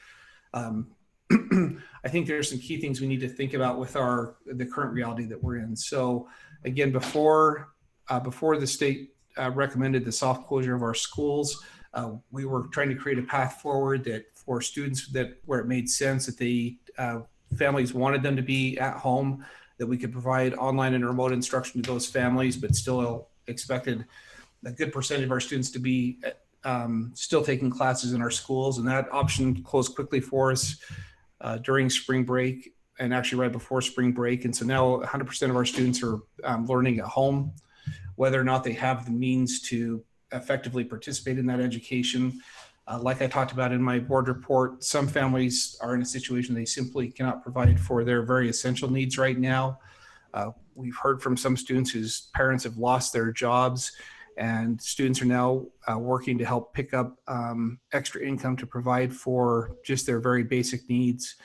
I think there's some key things we need to think about with the current reality that we're in. So again, before the state recommended the soft closure of our schools, we were trying to create a path forward that for students that where it made sense that the families wanted them to be at home, that we could provide online and remote instruction to those families, but still expected a good percentage of our students to be still taking classes in our schools. And that option closed quickly for us during spring break and actually right before spring break. And so now 100% of our students are learning at home, whether or not they have the means to effectively participate in that education. Like I talked about in my board report, some families are in a situation they simply cannot provide for their very essential needs right now. We've heard from some students whose parents have lost their jobs, and students are now working to help pick up extra income to provide for just their very basic needs.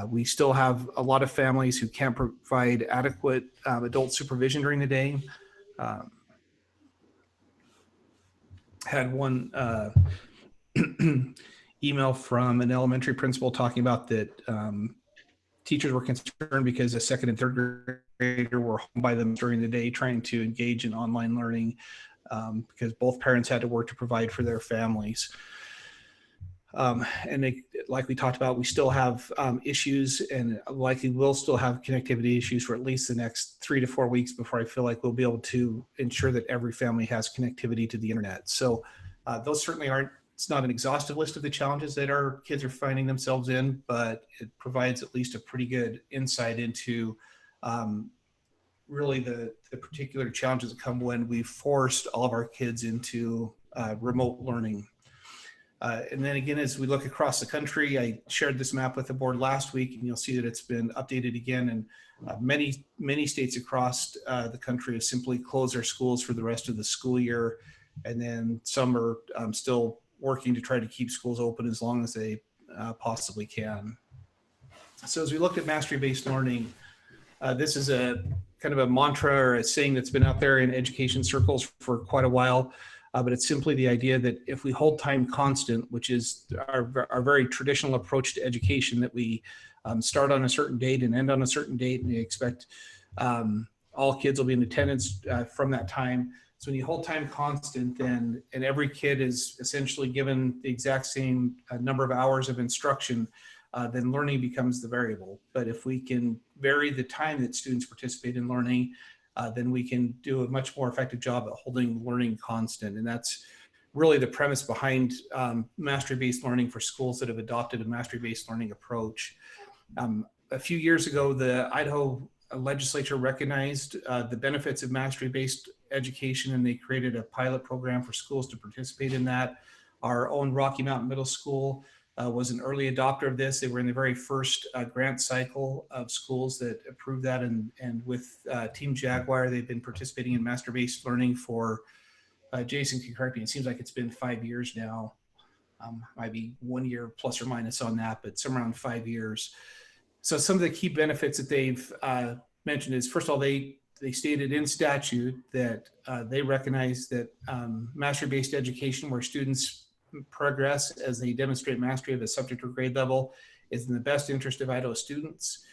We still have a lot of families who can't provide adequate adult supervision during the day. Had one email from an elementary principal talking about that teachers were concerned because a second and third grader were home by them during the day trying to engage in online learning because both parents had to work to provide for their families. And they, like we talked about, we still have issues and likely will still have connectivity issues for at least the next 3 to 4 weeks before I feel like we'll be able to ensure that every family has connectivity to the internet. So those certainly aren't, it's not an exhaustive list of the challenges that our kids are finding themselves in, but it provides at least a pretty good insight into really the particular challenges that come when we forced all of our kids into remote learning. And then again, as we look across the country, I shared this map with the board last week, and you'll see that it's been updated again. And many states across the country have simply closed their schools for the rest of the school year. And then some are still working to try to keep schools open as long as they possibly can. So as we looked at mastery-based learning, this is a kind of a mantra or a saying that's been out there in education circles for quite a while. But it's simply the idea that if we hold time constant, which is our very traditional approach to education, that we start on a certain date and end on a certain date, and we expect all kids will be in attendance from that time. So when you hold time constant, then, and every kid is essentially given the exact same number of hours of instruction, then learning becomes the variable. But if we can vary the time that students participate in learning, then we can do a much more effective job at holding learning constant. And that's really the premise behind mastery-based learning for schools that have adopted a mastery-based learning approach. A few years ago, the Idaho legislature recognized the benefits of mastery-based education, and they created a pilot program for schools to participate in that. Our own Rocky Mountain Middle School was an early adopter of this. They were in the very first grant cycle of schools that approved that. And with Team Jaguar, they've been participating in master-based learning for, Jason can correct me, it seems like it's been 5 years now. Might be 1 year plus or minus on that, but somewhere around 5 years. So some of the key benefits that they've mentioned is, first of all, they stated in statute that they recognize that mastery-based education where students progress as they demonstrate mastery of a subject or grade level is in the best interest of Idaho students,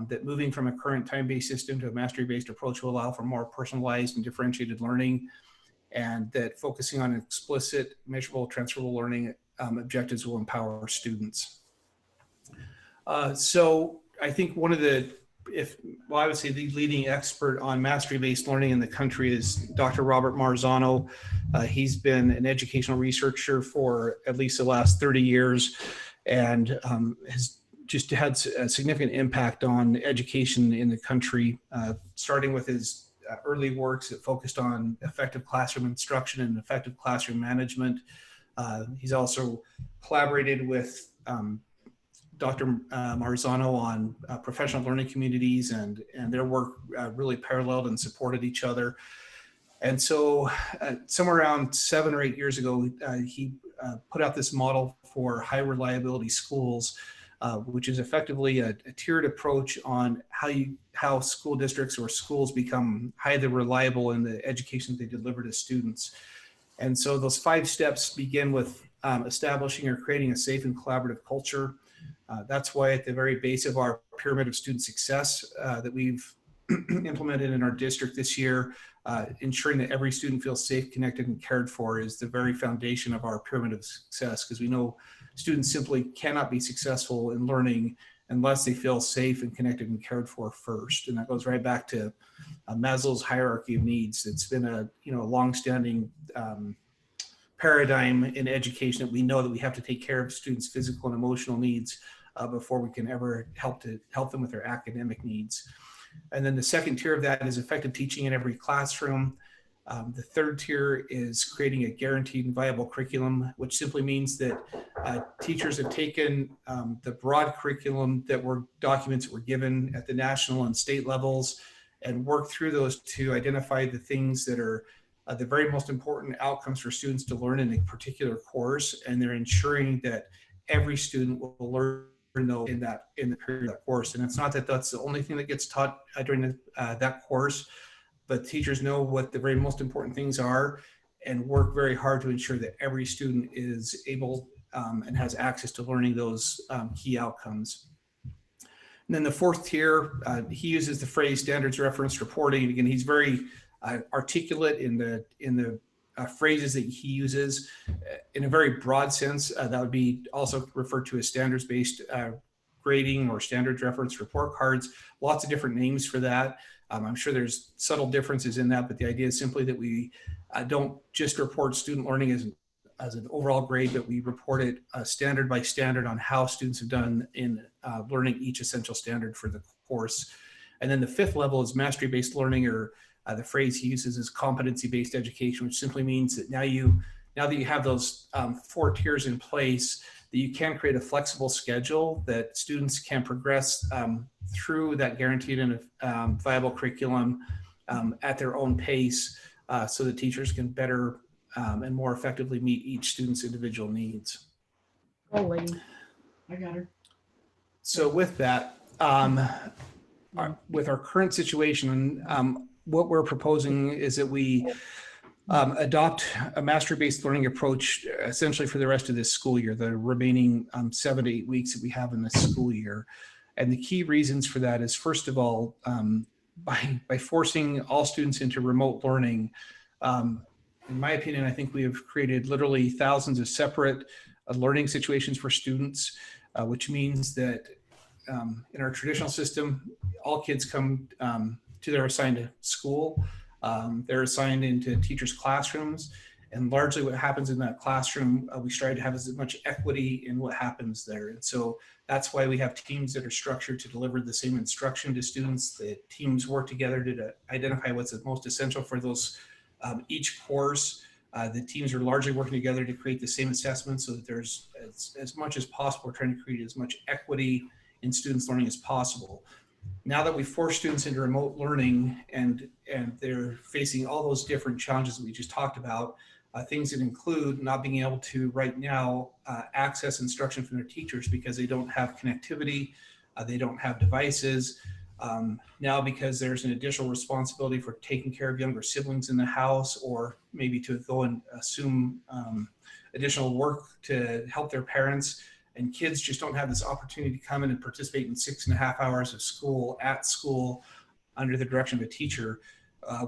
that moving from a current time-based system to a mastery-based approach will allow for more personalized and differentiated learning, and that focusing on explicit, measurable, transferable learning objectives will empower students. So I think one of the, I would say the leading expert on mastery-based learning in the country is Dr. Robert Marzano. He's been an educational researcher for at least the last 30 years and has just had a significant impact on education in the country, starting with his early works that focused on effective classroom instruction and effective classroom management. He's also collaborated with Dr. Marzano on professional learning communities, and their work really paralleled and supported each other. And so somewhere around 7 or 8 years ago, he put out this model for high reliability schools, which is effectively a tiered approach on how school districts or schools become highly reliable in the education they deliver to students. And so those 5 steps begin with establishing or creating a safe and collaborative culture. That's why at the very base of our pyramid of student success that we've implemented in our district this year, ensuring that every student feels safe, connected, and cared for is the very foundation of our pyramid of success, because we know students simply cannot be successful in learning unless they feel safe and connected and cared for first. And that goes right back to Maslow's hierarchy of needs. It's been a longstanding paradigm in education that we know that we have to take care of students' physical and emotional needs before we can ever help them with their academic needs. And then the second tier of that is effective teaching in every classroom. The third tier is creating a guaranteed and viable curriculum, which simply means that teachers have taken the broad curriculum documents that were given at the national and state levels and worked through those to identify the things that are the very most important outcomes for students to learn in a particular course. And they're ensuring that every student will learn those in the period of that course. And it's not that that's the only thing that gets taught during that course, but teachers know what the very most important things are and work very hard to ensure that every student is able and has access to learning those key outcomes. And then the fourth tier, he uses the phrase standards reference reporting. Again, he's very articulate in the phrases that he uses. In a very broad sense, that would be also referred to as standards-based grading or standards reference report cards. Lots of different names for that. I'm sure there's subtle differences in that, but the idea is simply that we don't just report student learning as an overall grade, but we report it standard by standard on how students have done in learning each essential standard for the course. And then the fifth level is mastery-based learning, or the phrase he uses is competency-based education, which simply means that now that you have those 4 tiers in place, that you can create a flexible schedule that students can progress through that guaranteed and viable curriculum at their own pace, so that teachers can better and more effectively meet each student's individual needs. Oh, lady. I got her. So with that, with our current situation, what we're proposing is that we adopt a mastery-based learning approach essentially for the rest of this school year, the remaining 7 to 8 weeks that we have in this school year. And the key reasons for that is, first of all, by forcing all students into remote learning, in my opinion, I think we have created literally thousands of separate learning situations for students, which means that in our traditional system, all kids come to their assigned school. They're assigned into teachers' classrooms, and largely what happens in that classroom, we strive to have as much equity in what happens there. And so that's why we have teams that are structured to deliver the same instruction to students. The teams work together to identify what's most essential for those each course. The teams are largely working together to create the same assessment, so that there's as much as possible, we're trying to create as much equity in students' learning as possible. Now that we force students into remote learning and they're facing all those different challenges that we just talked about, things that include not being able to right now access instruction from their teachers because they don't have connectivity, they don't have devices. Now because there's an additional responsibility for taking care of younger siblings in the house, or maybe to go and assume additional work to help their parents, and kids just don't have this opportunity to come in and participate in 6.5 hours of school at school under the direction of a teacher.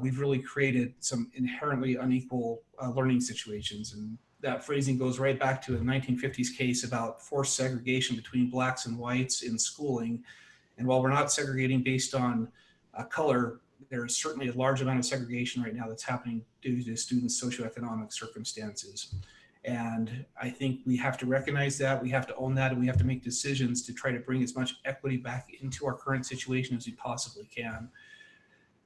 We've really created some inherently unequal learning situations. And that phrasing goes right back to a 1950s case about forced segregation between blacks and whites in schooling. And while we're not segregating based on color, there is certainly a large amount of segregation right now that's happening due to students' socioeconomic circumstances. And I think we have to recognize that, we have to own that, and we have to make decisions to try to bring as much equity back into our current situation as we possibly can.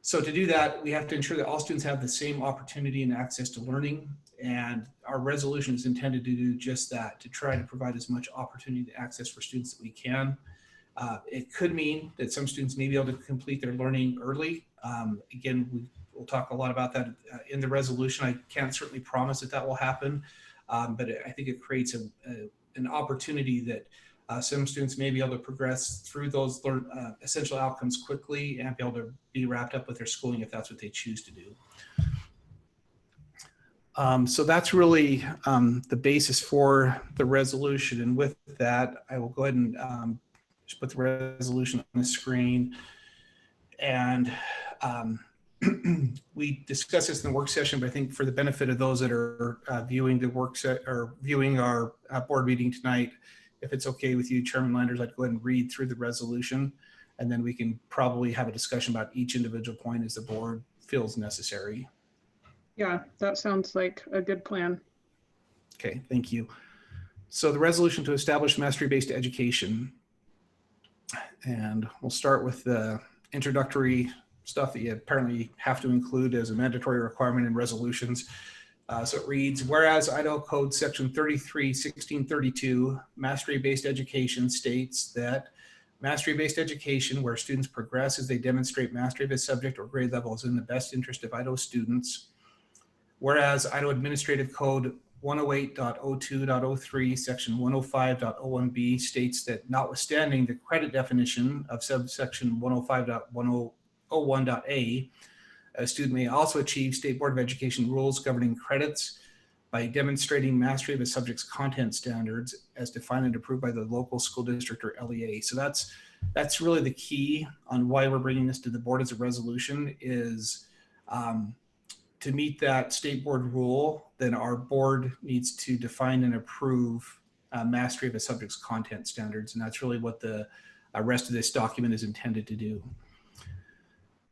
So to do that, we have to ensure that all students have the same opportunity and access to learning. And our resolution is intended to do just that, to try to provide as much opportunity to access for students that we can. It could mean that some students may be able to complete their learning early. Again, we'll talk a lot about that in the resolution. I can't certainly promise that that will happen, but I think it creates an opportunity that some students may be able to progress through those essential outcomes quickly and be able to be wrapped up with their schooling if that's what they choose to do. So that's really the basis for the resolution. And with that, I will go ahead and just put the resolution on the screen. And we discussed this in the work session, but I think for the benefit of those that are viewing the work set or viewing our board meeting tonight, if it's okay with you, Chairman Landers, I'd go ahead and read through the resolution, and then we can probably have a discussion about each individual point as the board feels necessary. Yeah, that sounds like a good plan. Okay, thank you. So the resolution to establish mastery-based education, and we'll start with the introductory stuff that you apparently have to include as a mandatory requirement in resolutions. So it reads, whereas Idaho Code Section 33-1632, mastery-based education states that mastery-based education, where students progress as they demonstrate mastery of a subject or grade level, is in the best interest of Idaho students. Whereas Idaho Administrative Code 108.02.03, Section 105.01b states that notwithstanding the credit definition of subsection 105.101.a, a student may also achieve State Board of Education rules governing credits by demonstrating mastery of a subject's content standards as defined and approved by the local school district or LEA. So that's really the key on why we're bringing this to the board as a resolution is to meet that state board rule, then our board needs to define and approve mastery of a subject's content standards. And that's really what the rest of this document is intended to do.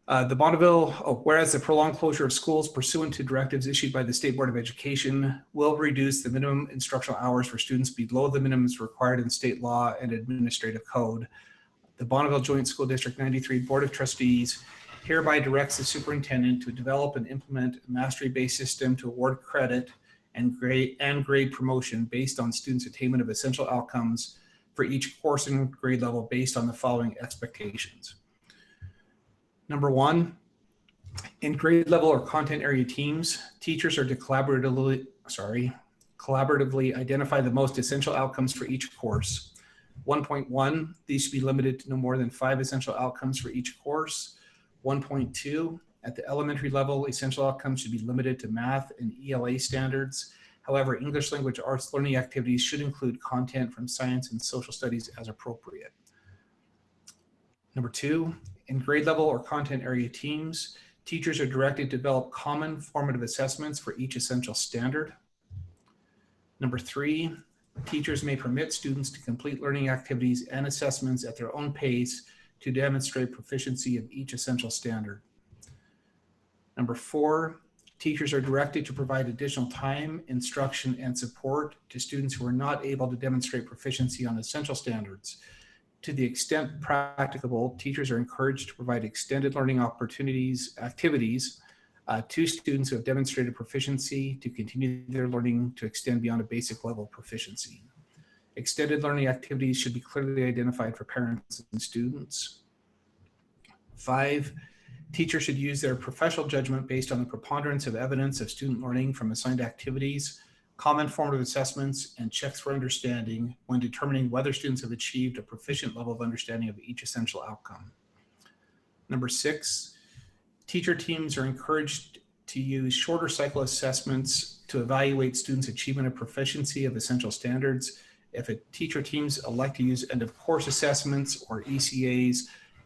The Bonneville, whereas the prolonged closure of schools pursuant to directives issued by the State Board of Education will reduce the minimum instructional hours for students below the minimums required in state law and administrative code. The Bonneville Joint School District 93 Board of Trustees hereby directs the superintendent to develop and implement a mastery-based system to award credit and grade promotion based on students' attainment of essential outcomes for each course and grade level based on the following expectations. Number one, in grade level or content area teams, teachers are to collaboratively identify the most essential outcomes for each course. 1.1, these should be limited to no more than 5 essential outcomes for each course. 1.2, at the elementary level, essential outcomes should be limited to math and ELA standards. However, English language arts learning activities should include content from science and social studies as appropriate. Number 2, in grade level or content area teams, teachers are directed to develop common formative assessments for each essential standard. Number 3, teachers may permit students to complete learning activities and assessments at their own pace to demonstrate proficiency of each essential standard. Number 4, teachers are directed to provide additional time, instruction, and support to students who are not able to demonstrate proficiency on essential standards. To the extent practicable, teachers are encouraged to provide extended learning activities to students who have demonstrated proficiency to continue their learning to extend beyond a basic level of proficiency. Extended learning activities should be clearly identified for parents and students. 5, teachers should use their professional judgment based on the preponderance of evidence of student learning from assigned activities, common formative assessments, and checks for understanding when determining whether students have achieved a proficient level of understanding of each essential outcome. Number 6, teacher teams are encouraged to use shorter cycle assessments to evaluate students' achievement of proficiency of essential standards. If a teacher teams elect to use end of course assessments or ECAs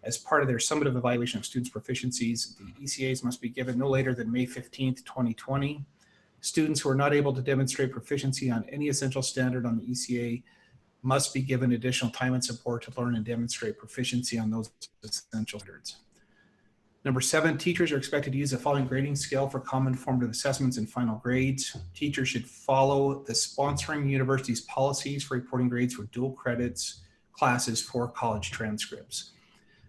as part of their summative evaluation of students' proficiencies, the ECAs must be given no later than May 15th, 2020. Students who are not able to demonstrate proficiency on any essential standard on the ECA must be given additional time and support to learn and demonstrate proficiency on those essential standards. Number 7, teachers are expected to use the following grading scale for common formative assessments and final grades. Teachers should follow the sponsoring university's policies for reporting grades for dual credits classes for college transcripts.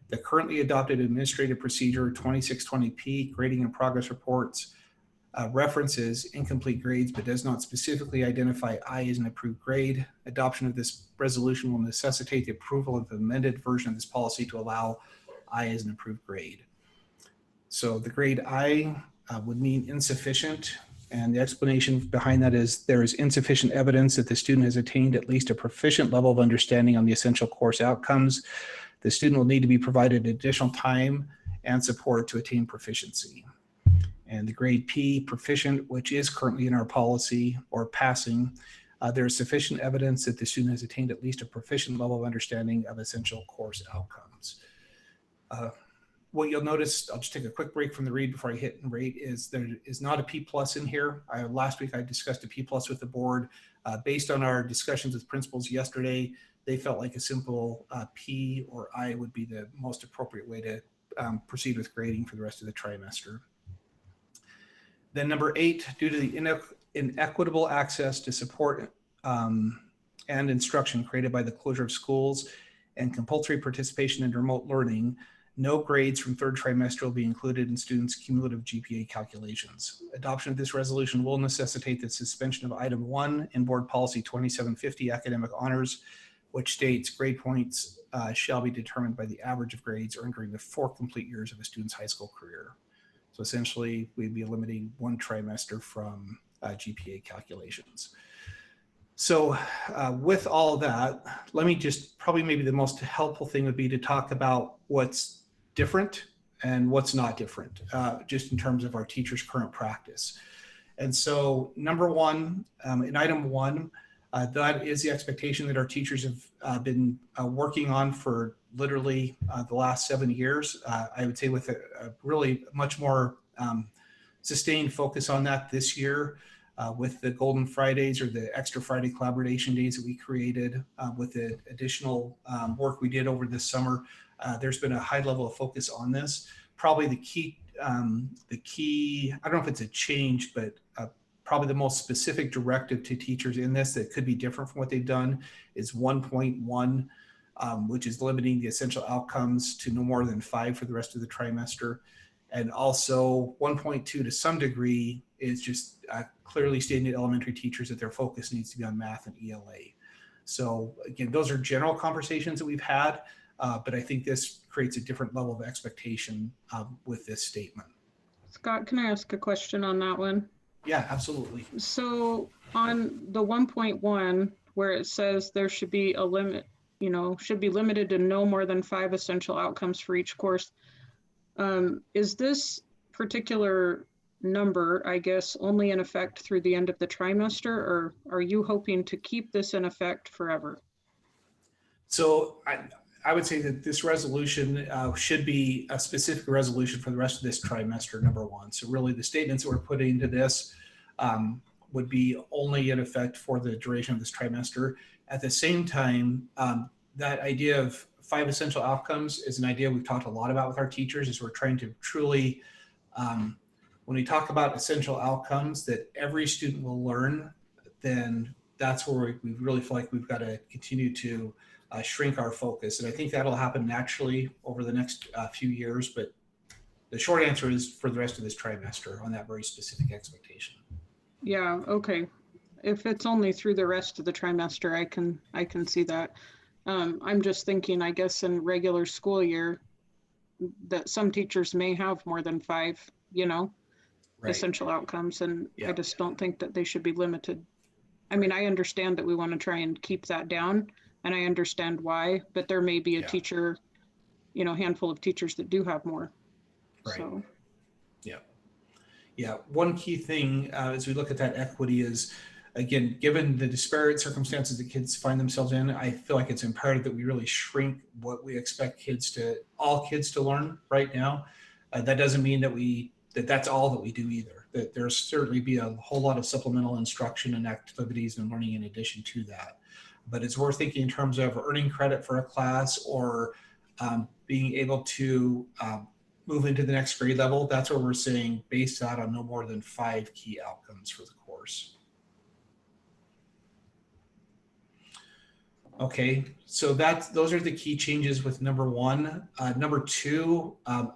The currently adopted administrative procedure 2620P, grading and progress reports, references incomplete grades but does not specifically identify I as an approved grade. Adoption of this resolution will necessitate the approval of the amended version of this policy to allow I as an approved grade. So the grade I would mean insufficient, and the explanation behind that is there is insufficient evidence that the student has attained at least a proficient level of understanding on the essential course outcomes. The student will need to be provided additional time and support to attain proficiency. And the grade P, proficient, which is currently in our policy, or passing, there is sufficient evidence that the student has attained at least a proficient level of understanding of essential course outcomes. what you'll notice, I'll just take a quick break from the read before I hit and rate, is there is not a P+ in here. Last week I discussed a P+ with the board. Based on our discussions with principals yesterday, they felt like a simple P or I would be the most appropriate way to proceed with grading for the rest of the trimester. Then number 8, due to the inequitable access to support and instruction created by the closure of schools and compulsory participation in remote learning, no grades from third trimester will be included in students' cumulative GPA calculations. Adoption of this resolution will necessitate the suspension of item 1 in board policy 2750 academic honors, which states grade points shall be determined by the average of grades earned during the 4 complete years of a student's high school career. So essentially, we'd be eliminating 1 trimester from GPA calculations. So with all of that, let me just, probably maybe the most helpful thing would be to talk about what's different and what's not different, just in terms of our teachers' current practice. And so number 1, in item 1, that is the expectation that our teachers have been working on for literally the last 7 years. I would say with a really much more sustained focus on that this year, with the Golden Fridays or the extra Friday collaboration days that we created, with the additional work we did over this summer. There's been a high level of focus on this. Probably the key, I don't know if it's a change, but probably the most specific directive to teachers in this that could be different from what they've done is 1.1, which is limiting the essential outcomes to no more than 5 for the rest of the trimester. And also 1.2 to some degree is just clearly stating to elementary teachers that their focus needs to be on math and ELA. So again, those are general conversations that we've had, but I think this creates a different level of expectation with this statement. Scott, can I ask a question on that one? Yeah, absolutely. So on the 1.1, where it says there should be a limit, should be limited to no more than 5 essential outcomes for each course. Is this particular number, I guess, only in effect through the end of the trimester, or are you hoping to keep this in effect forever? So I would say that this resolution should be a specific resolution for the rest of this trimester, number 1. So really the statements that we're putting into this would be only in effect for the duration of this trimester. At the same time, that idea of 5 essential outcomes is an idea we've talked a lot about with our teachers, is we're trying to truly, when we talk about essential outcomes that every student will learn, then that's where we really feel like we've got to continue to shrink our focus. And I think that'll happen naturally over the next few years, but the short answer is for the rest of this trimester on that very specific expectation. Yeah, okay. If it's only through the rest of the trimester, I can see that. I'm just thinking, I guess in regular school year, that some teachers may have more than 5, right, essential outcomes, and yeah. I just don't think that they should be limited. I mean, I understand that we want to try and keep that down, and I understand why, but there may be a teacher, handful of teachers that do have more. Right. So. Yeah. One key thing as we look at that equity is, again, given the disparate circumstances that kids find themselves in, I feel like it's imperative that we really shrink what we expect all kids to learn right now. That doesn't mean that that's all that we do either. That there's certainly be a whole lot of supplemental instruction and activities and learning in addition to that. But as we're thinking in terms of earning credit for a class or being able to move into the next grade level, that's where we're saying based out on no more than 5 key outcomes for the course. Okay, so those are the key changes with number 1. Number 2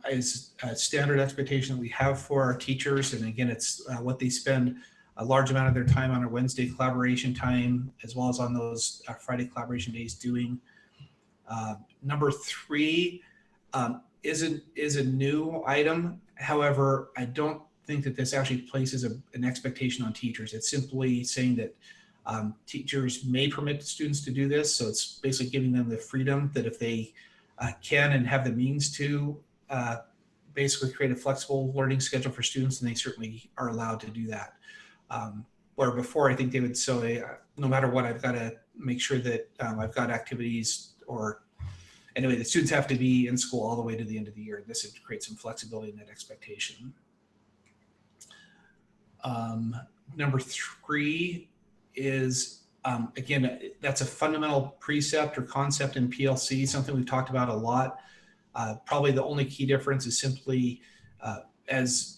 is a standard expectation that we have for our teachers. And again, it's what they spend a large amount of their time on our Wednesday collaboration time, as well as on those Friday collaboration days doing. Number 3 is a new item. However, I don't think that this actually places an expectation on teachers. It's simply saying that teachers may permit students to do this. So it's basically giving them the freedom that if they can and have the means to basically create a flexible learning schedule for students, then they certainly are allowed to do that. Where before I think they would say, no matter what, I've got to make sure that I've got activities or anyway, the students have to be in school all the way to the end of the year. This would create some flexibility in that expectation. Number 3 is, again, that's a fundamental precept or concept in PLC, something we've talked about a lot. Probably the only key difference is simply as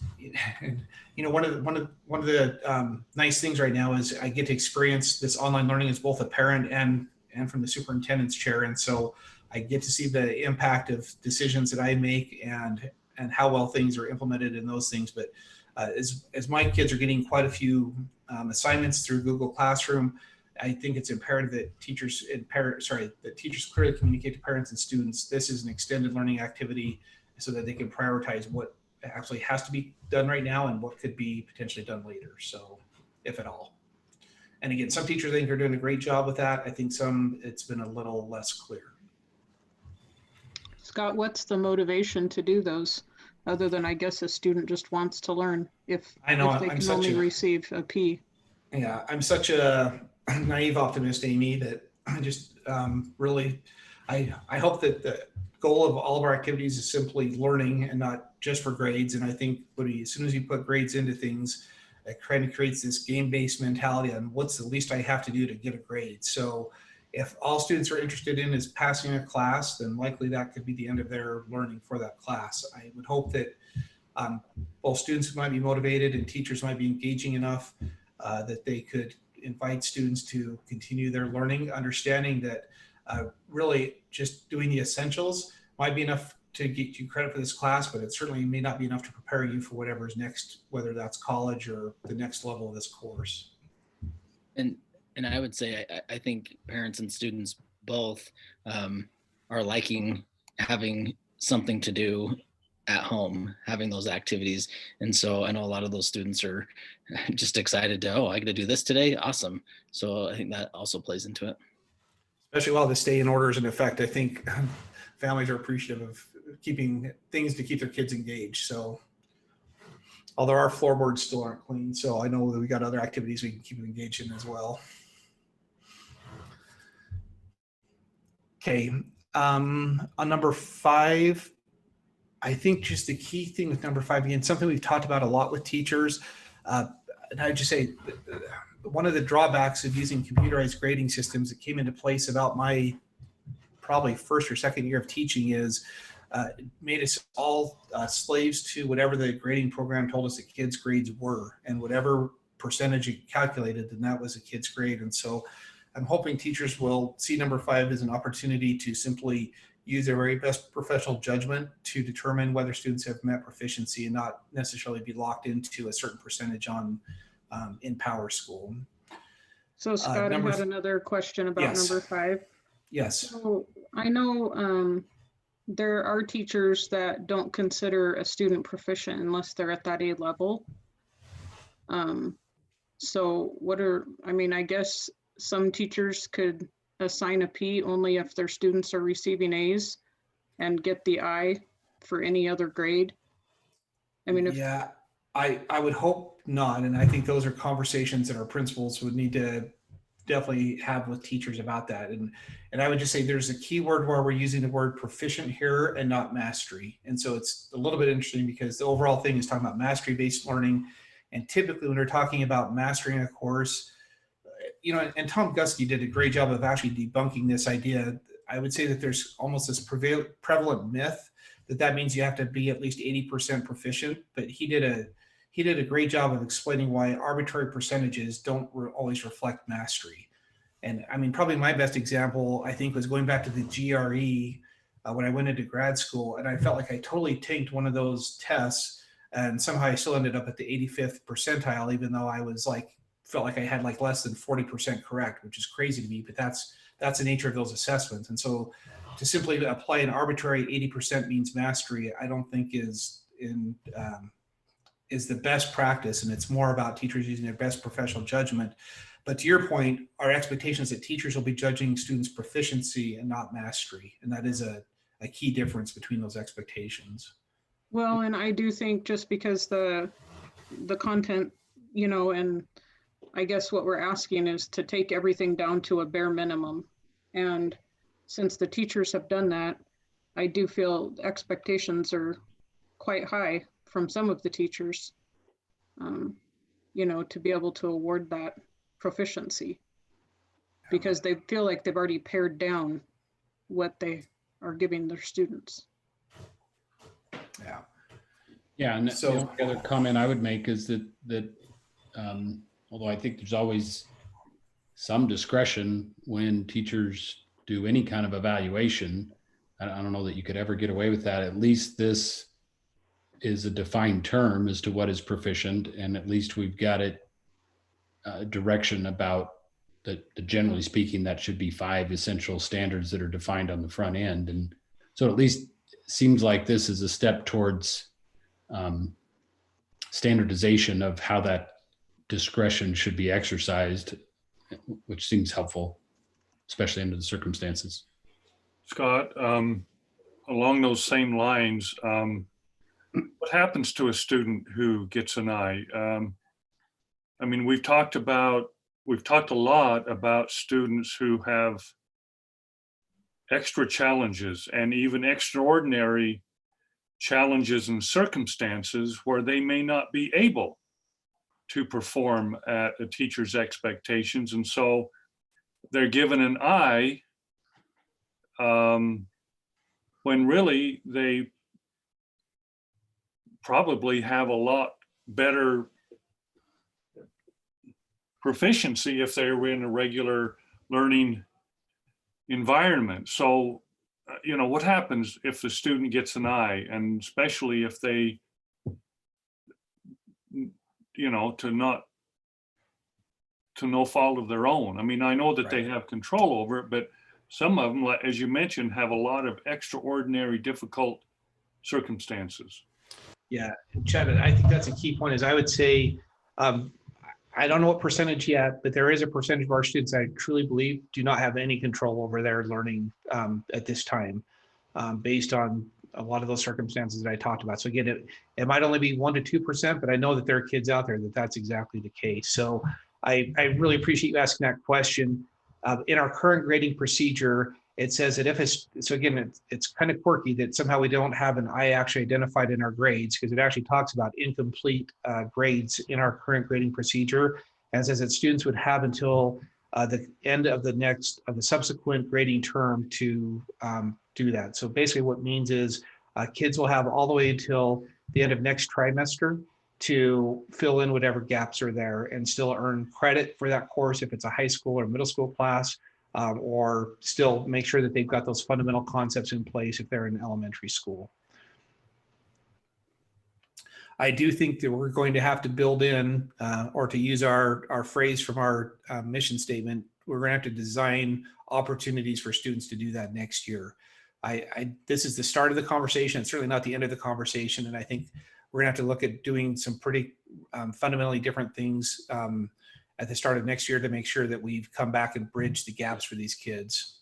you know, one of the nice things right now is I get to experience this online learning as both a parent and from the superintendent's chair, and so I get to see the impact of decisions that I make and how well things are implemented in those things. But as my kids are getting quite a few assignments through Google Classroom, I think it's imperative that teachers clearly communicate to parents and students this is an extended learning activity, so that they can prioritize what actually has to be done right now and what could be potentially done later, so if at all. And again, some teachers think they're doing a great job with that. I think some, it's been a little less clear. Scott, what's the motivation to do those, other than I guess a student just wants to learn if they can only receive a P? Yeah, I'm such a naive optimist, Amy, that I just really, I hope that the goal of all of our activities is simply learning and not just for grades. And I think as soon as you put grades into things, it kind of creates this game-based mentality on what's the least I have to do to get a grade. So if all students are interested in is passing a class, then likely that could be the end of their learning for that class. I would hope that both students might be motivated and teachers might be engaging enough that they could invite students to continue their learning, understanding that really just doing the essentials might be enough to get you credit for this class, but it certainly may not be enough to prepare you for whatever's next, whether that's college or the next level of this course. And I would say, I think parents and students both are liking having something to do at home, having those activities. And so I know a lot of those students are just excited to, I get to do this today. Awesome. So I think that also plays into it. Especially while the stay in order is in effect, I think families are appreciative of keeping things to keep their kids engaged. So, although our floorboards still aren't clean, so I know that we got other activities we can keep them engaged in as well. Okay, on number 5, I think just the key thing with number 5, again, something we've talked about a lot with teachers, and I'd just say one of the drawbacks of using computerized grading systems that came into place about my probably first or second year of teaching is it made us all slaves to whatever the grading program told us the kids' grades were, and whatever percentage it calculated, then that was a kid's grade. And so I'm hoping teachers will see number 5 as an opportunity to simply use their very best professional judgment to determine whether students have met proficiency and not necessarily be locked into a certain percentage on in Power School. So Scott, I had another question about number 5. Yes. So I know there are teachers that don't consider a student proficient unless they're at that A level. So I guess some teachers could assign a P only if their students are receiving A's and get the I for any other grade. I mean, yeah, I would hope not. And I think those are conversations that our principals would need to definitely have with teachers about that. And I would just say there's a key word where we're using the word proficient here and not mastery. And so it's a little bit interesting because the overall thing is talking about mastery-based learning. And typically when we're talking about mastering a course, and Tom Gusky did a great job of actually debunking this idea. I would say that there's almost this prevalent myth that means you have to be at least 80% proficient, but he did a great job of explaining why arbitrary percentages don't always reflect mastery. And I mean, probably my best example, I think, was going back to the GRE when I went into grad school, and I felt like I totally tanked one of those tests, and somehow I still ended up at the 85th percentile, even though I was felt like I had less than 40% correct, which is crazy to me, but that's the nature of those assessments. And so to simply apply an arbitrary 80% means mastery, I don't think is the best practice. And it's more about teachers using their best professional judgment. But to your point, our expectation is that teachers will be judging students' proficiency and not mastery. And that is a key difference between those expectations. Well, and I do think just because the content, and I guess what we're asking is to take everything down to a bare minimum. And since the teachers have done that, I do feel expectations are quite high from some of the teachers, you know, to be able to award that proficiency, because they feel like they've already pared down what they are giving their students. Yeah. Yeah, and So- the only other comment I would make is that although I think there's always some discretion when teachers do any kind of evaluation, I don't know that you could ever get away with that. At least this is a defined term as to what is proficient, and at least we've got it direction about that. Generally speaking, that should be 5 essential standards that are defined on the front end, and so at least it seems like this is a step towards standardization of how that discretion should be exercised, which seems helpful, especially under the circumstances. Scott, along those same lines, what happens to a student who gets an I? I mean, we've talked a lot about students who have extra challenges and even extraordinary challenges and circumstances where they may not be able to perform at a teacher's expectations. And so they're given an I when really they probably have a lot better proficiency if they were in a regular learning environment. So, you know, what happens if the student gets an I, and especially if they, you know, to no fault of their own. I mean, I know that they have control over it, but some of them, as you mentioned, have a lot of extraordinary difficult circumstances. Yeah, Chad, I think that's a key point. Is I would say, I don't know what percentage yet, but there is a percentage of our students I truly believe do not have any control over their learning at this time, based on a lot of those circumstances that I talked about. So again, it might only be 1% to 2%, but I know that there are kids out there that's exactly the case. So I really appreciate you asking that question. In our current grading procedure, it says that if so again, it's kind of quirky that somehow we don't have an I actually identified in our grades, because it actually talks about incomplete grades in our current grading procedure, and says that students would have until the end of the subsequent grading term to do that. So basically what it means is kids will have all the way until the end of next trimester to fill in whatever gaps are there and still earn credit for that course if it's a high school or middle school class, or still make sure that they've got those fundamental concepts in place if they're in elementary school. I do think that we're going to have to build in, or to use our phrase from our mission statement, we're going to have to design opportunities for students to do that next year. This is the start of the conversation. It's certainly not the end of the conversation. And I think we're gonna have to look at doing some pretty fundamentally different things at the start of next year to make sure that we've come back and bridged the gaps for these kids.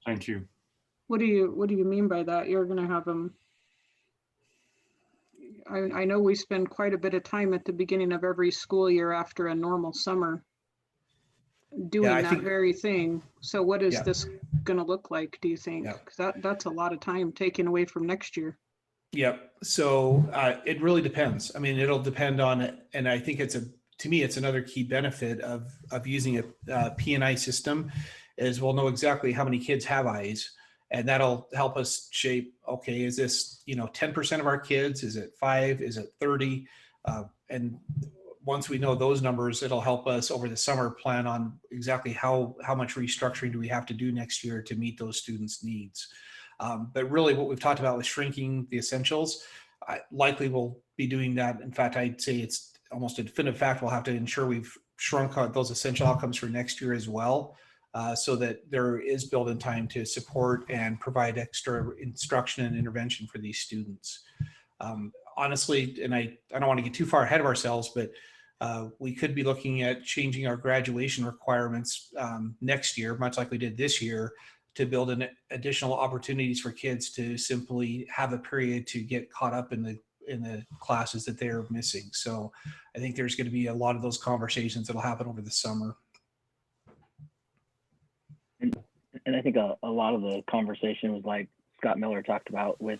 Thank you. What do you mean by that? You're going to have them. I know we spend quite a bit of time at the beginning of every school year after a normal summer doing that very thing. So what is this going to look like, do you think? Because that's a lot of time taken away from next year. Yep. So it really depends. I mean, it'll depend on it. And I think to me, it's another key benefit of using a P&I system is we'll know exactly how many kids have I's, and that'll help us shape, okay, is this, 10% of our kids? Is it 5? Is it 30? And once we know those numbers, it'll help us over the summer plan on exactly how much restructuring do we have to do next year to meet those students' needs. But really what we've talked about with shrinking the essentials, likely we'll be doing that. In fact, I'd say it's almost a definitive fact. We'll have to ensure we've shrunk those essential outcomes for next year as well, so that there is built-in time to support and provide extra instruction and intervention for these students. Honestly, and I don't want to get too far ahead of ourselves, but we could be looking at changing our graduation requirements next year, much like we did this year, to build in additional opportunities for kids to simply have a period to get caught up in the classes that they're missing. So I think there's going to be a lot of those conversations that'll happen over the summer. And And I think a lot of the conversation was like Scott Miller talked about with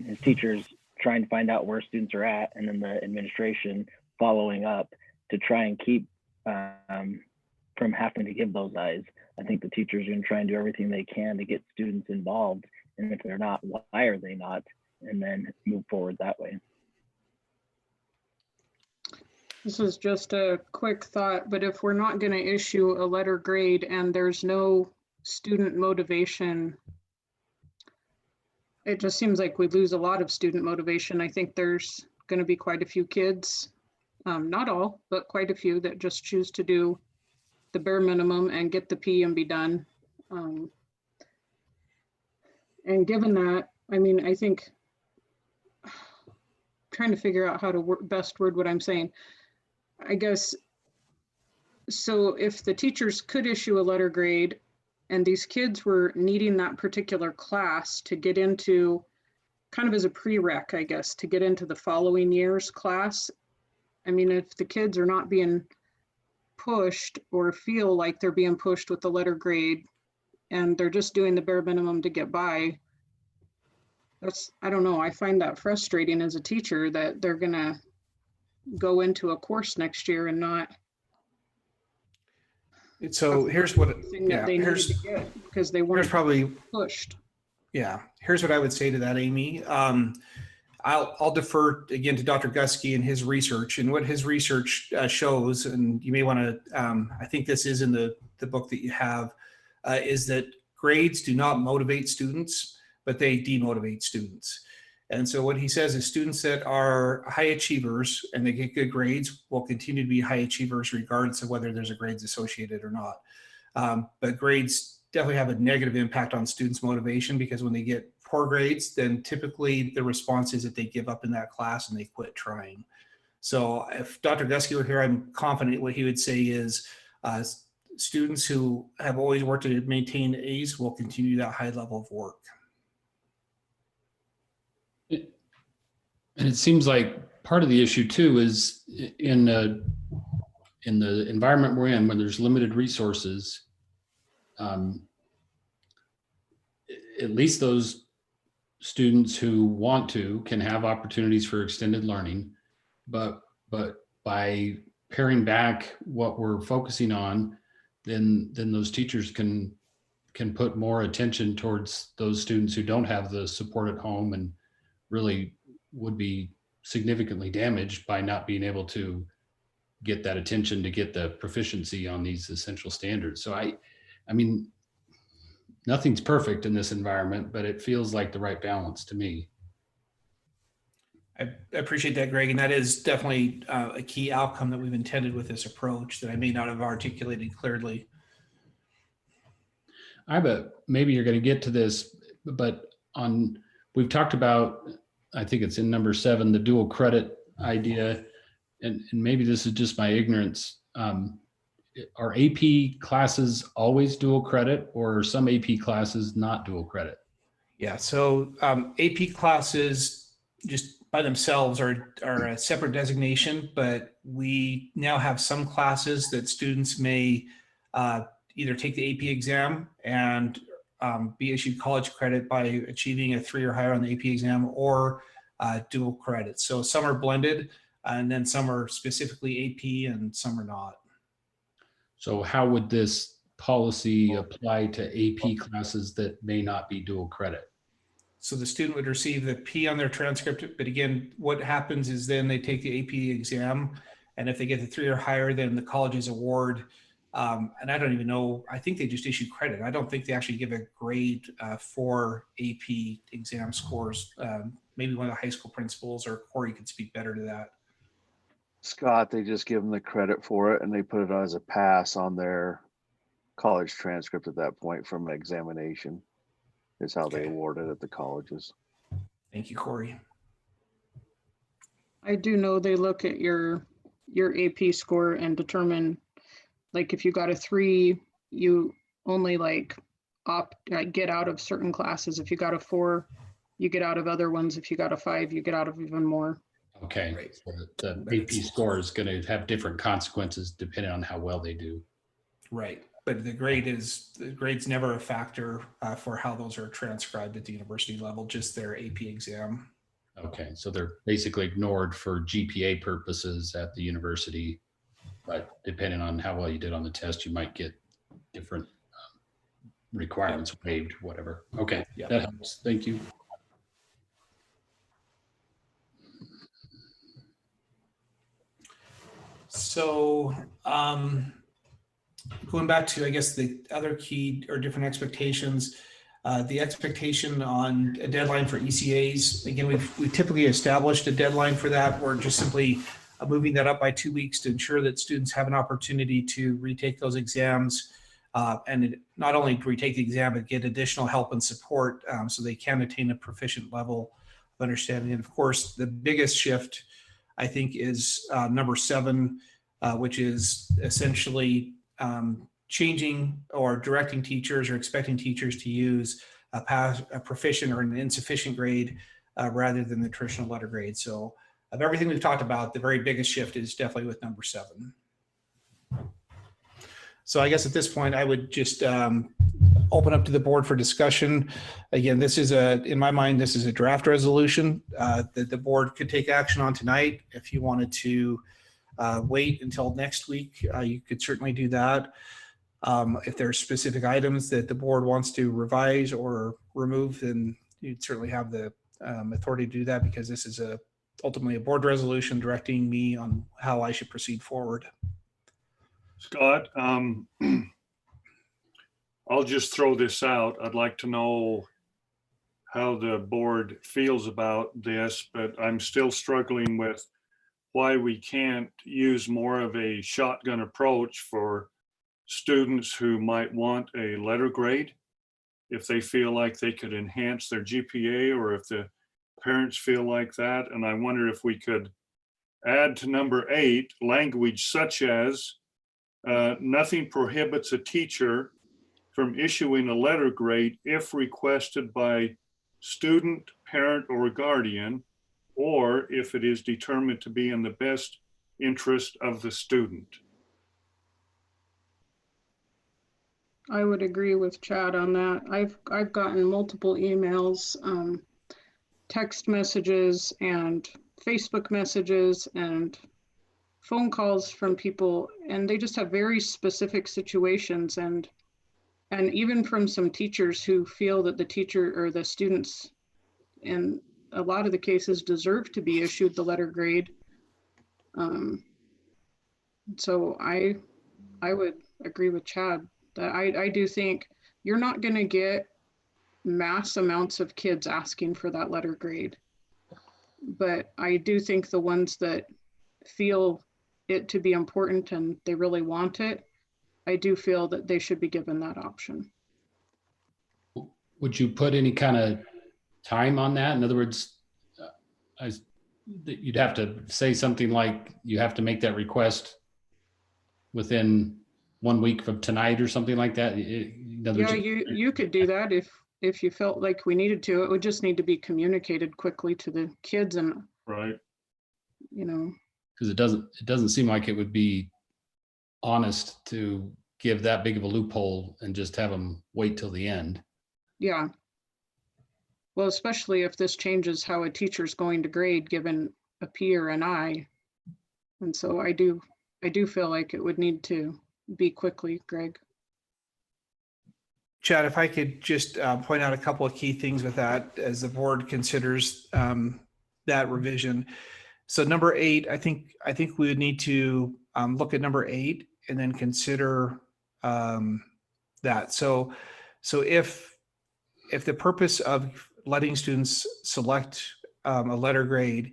his teachers trying to find out where students are at, and then the administration following up to try and keep from having to give those eyes. I think the teachers are going to try and do everything they can to get students involved. And if they're not, why are they not? And then move forward that way. This is just a quick thought, but if we're not going to issue a letter grade and there's no student motivation, it just seems like we lose a lot of student motivation. I think there's going to be quite a few kids, not all, but quite a few that just choose to do the bare minimum and get the P and be done. And given that, I mean, I think trying to figure out how to best word what I'm saying. I guess, so if the teachers could issue a letter grade and these kids were needing that particular class to get into, kind of as a prereq, I guess, to get into the following year's class. I mean, if the kids are not being pushed or feel like they're being pushed with the letter grade and they're just doing the bare minimum to get by, that's, I don't know, I find that frustrating as a teacher that they're gonna go into a course next year and not. So here's what, here's because they weren't probably pushed. Yeah, here's what I would say to that, Amy. I'll defer again to Dr. Gusky and his research, and what his research shows, and you may want to, I think this is in the book that you have, is that grades do not motivate students, but they demotivate students. And so what he says is students that are high achievers and they get good grades will continue to be high achievers regardless of whether there's a grades associated or not. But grades definitely have a negative impact on students' motivation, because when they get poor grades, then typically the response is that they give up in that class and they quit trying. So if Dr. Gusky were here, I'm confident what he would say is students who have always worked to maintain A's will continue that high level of work. And it seems like part of the issue too is in the environment we're in, when there's limited resources, at least those students who want to can have opportunities for extended learning, but by paring back what we're focusing on, then those teachers can put more attention towards those students who don't have the support at home and really would be significantly damaged by not being able to get that attention to get the proficiency on these essential standards. So I mean, nothing's perfect in this environment, but it feels like the right balance to me. I appreciate that, Greg. And that is definitely a key outcome that we've intended with this approach that I may not have articulated clearly. Maybe you're going to get to this, but we've talked about, I think it's in number 7, the dual credit idea. And maybe this is just my ignorance. Are AP classes always dual credit, or are some AP classes not dual credit? Yeah, so AP classes just by themselves are a separate designation, but we now have some classes that students may either take the AP exam and be issued college credit by achieving a 3 or higher on the AP exam, or dual credit. So some are blended, and then some are specifically AP and some are not. So how would this policy apply to AP classes that may not be dual credit? So the student would receive the P on their transcript, but again, what happens is then they take the AP exam, and if they get the 3 or higher, then the colleges award, and I don't even know, I think they just issue credit. I don't think they actually give a grade for AP exam scores. Maybe one of the high school principals or Corey could speak better to that. Scott, they just give them the credit for it and they put it as a pass on their college transcript at that point from an examination, is how they award it at the colleges. Thank you, Corey. I do know they look at your AP score and determine, like, if you got a 3, you only get out of certain classes. If you got a 4, you get out of other ones. If you got a 5, you get out of even more. Okay, right. So the AP score is going to have different consequences depending on how well they do. Right. but the grade's never a factor for how those are transcribed at the university level, just their AP exam. Okay, so they're basically ignored for GPA purposes at the university, but depending on how well you did on the test, you might get different requirements waived, whatever. Okay, Yep. that helps. Thank you. So going back to, I guess, the other key or different expectations, the expectation on a deadline for ECAs. Again, we've typically established a deadline for that. We're just simply moving that up by 2 weeks to ensure that students have an opportunity to retake those exams, and not only to retake the exam, but get additional help and support so they can attain a proficient level of understanding. And of course, the biggest shift, I think, is number 7, which is essentially changing or directing teachers or expecting teachers to use a proficient or an insufficient grade rather than the traditional letter grade. So of everything we've talked about, the very biggest shift is definitely with number 7. So I guess at this point, I would just open up to the board for discussion. Again, this is in my mind, this is a draft resolution that the board could take action on tonight. If you wanted to wait until next week, you could certainly do that. If there are specific items that the board wants to revise or remove, then you'd certainly have the authority to do that, because this is ultimately a board resolution directing me on how I should proceed forward. Scott, I'll just throw this out. I'd like to know how the board feels about this, but I'm still struggling with why we can't use more of a shotgun approach for students who might want a letter grade, if they feel like they could enhance their GPA, or if the parents feel like that. And I wonder if we could add to number 8 language such as nothing prohibits a teacher from issuing a letter grade if requested by student, parent, or guardian, or if it is determined to be in the best interest of the student. I would agree with Chad on that. I've gotten multiple emails, text messages, and Facebook messages, and phone calls from people, and they just have very specific situations, and even from some teachers who feel that the teacher or the students, in a lot of the cases, deserve to be issued the letter grade. So I would agree with Chad that I do think you're not going to get mass amounts of kids asking for that letter grade, but I do think the ones that feel it to be important and they really want it, I do feel that they should be given that option. Would you put any kind of time on that? In other words, you'd have to say something like you have to make that request within 1 week from tonight or something like that. Yeah, you could do that if you felt like we needed to. It would just need to be communicated quickly to the kids, and right, you know, because it doesn't seem like it would be honest to give that big of a loophole and just have them wait till the end. Yeah. Well, especially if this changes how a teacher's going to grade given a P or an I. And so I do feel like it would need to be quickly, Greg. Chad, if I could just point out a couple of key things with that as the board considers that revision. So number 8, I think we would need to look at number 8 and then consider that. So if the purpose of letting students select a letter grade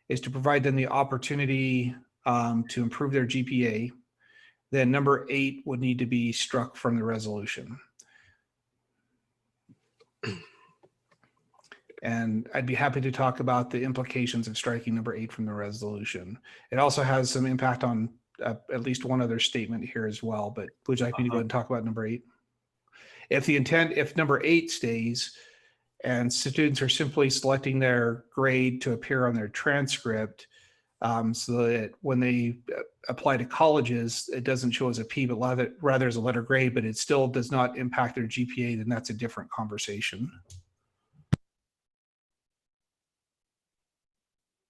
is to provide them the opportunity to improve their GPA, then number 8 would need to be struck from the resolution. And I'd be happy to talk about the implications of striking number 8 from the resolution. It also has some impact on at least one other statement here as well, but would you like me to go ahead and talk about number 8? If number 8 stays and students are simply selecting their grade to appear on their transcript, so that when they apply to colleges, it doesn't show as a P, but rather as a letter grade, but it still does not impact their GPA, then that's a different conversation.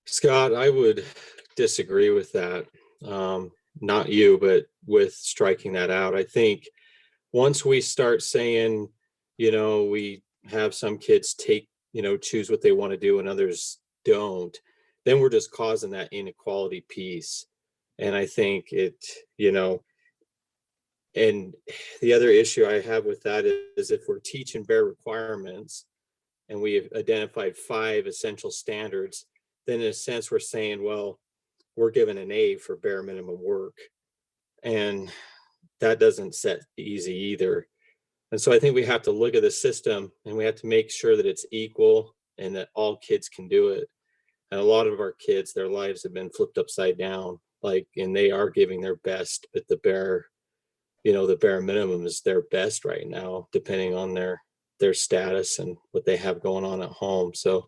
Scott, I would disagree with that. Not you, but with striking that out. I think once we start saying, we have some kids take, choose what they want to do and others don't, then we're just causing that inequality piece. And I think and the other issue I have with that is if we're teaching bare requirements and we have identified 5 essential standards, then in a sense we're saying, well, we're given an A for bare minimum work. And that doesn't set easy either. And so I think we have to look at the system and we have to make sure that it's equal and that all kids can do it. And a lot of our kids, their lives have been flipped upside down, and they are giving their best, but the bare minimum is their best right now, depending on their status and what they have going on at home. So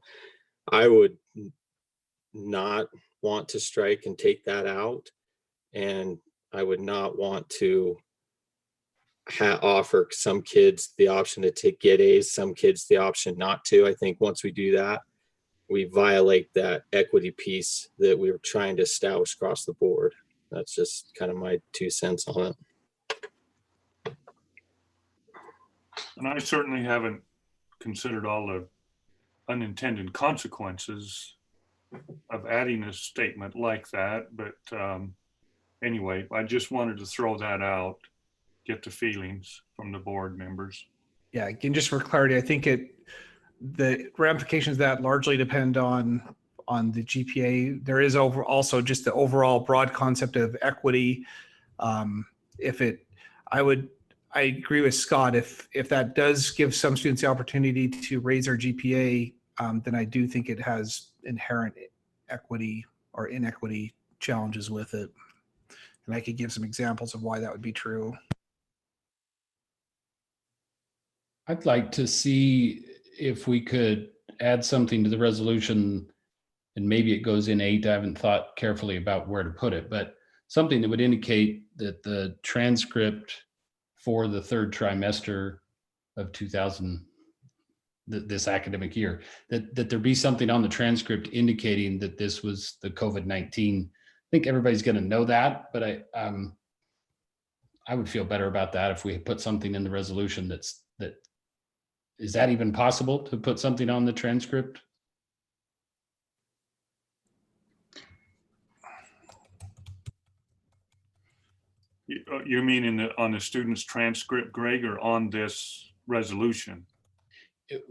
I would not want to strike and take that out. And I would not want to offer some kids the option to get A's, some kids the option not to. I think once we do that, we violate that equity piece that we were trying to establish across the board. That's just kind of my 2 cents on it. And I certainly haven't considered all the unintended consequences of adding a statement like that. But anyway, I just wanted to throw that out, get the feelings from the board members. Yeah, again, just for clarity, I think the ramifications of that largely depend on the GPA. There is also just the overall broad concept of equity. I agree with Scott. If that does give some students the opportunity to raise their GPA, then I do think it has inherent equity or inequity challenges with it. And I could give some examples of why that would be true. I'd like to see if we could add something to the resolution, and maybe it goes in 8. I haven't thought carefully about where to put it, but something that would indicate that the transcript for the 3rd trimester of this academic year, that there be something on the transcript indicating that this was the COVID-19. I think everybody's going to know that, but I would feel better about that if we put something in the resolution is that even possible to put something on the transcript? You mean on the student's transcript, Greg, or on this resolution?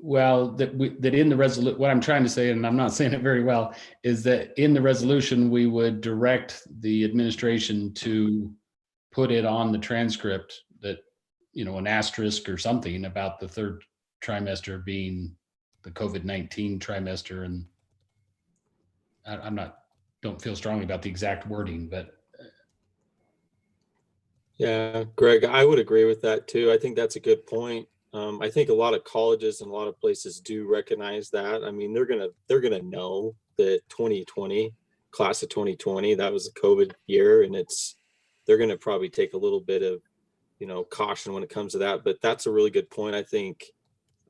Well, that in the resolution, what I'm trying to say, and I'm not saying it very well, is that in the resolution, we would direct the administration to put it on the transcript that, an asterisk or something about the 3rd trimester being the COVID-19 trimester. And don't feel strongly about the exact wording, but. Yeah, Greg, I would agree with that too. I think that's a good point. I think a lot of colleges and a lot of places do recognize that. I mean, they're gonna know that 2020, class of 2020, that was a COVID year, and they're gonna probably take a little bit of, caution when it comes to that. But that's a really good point. I think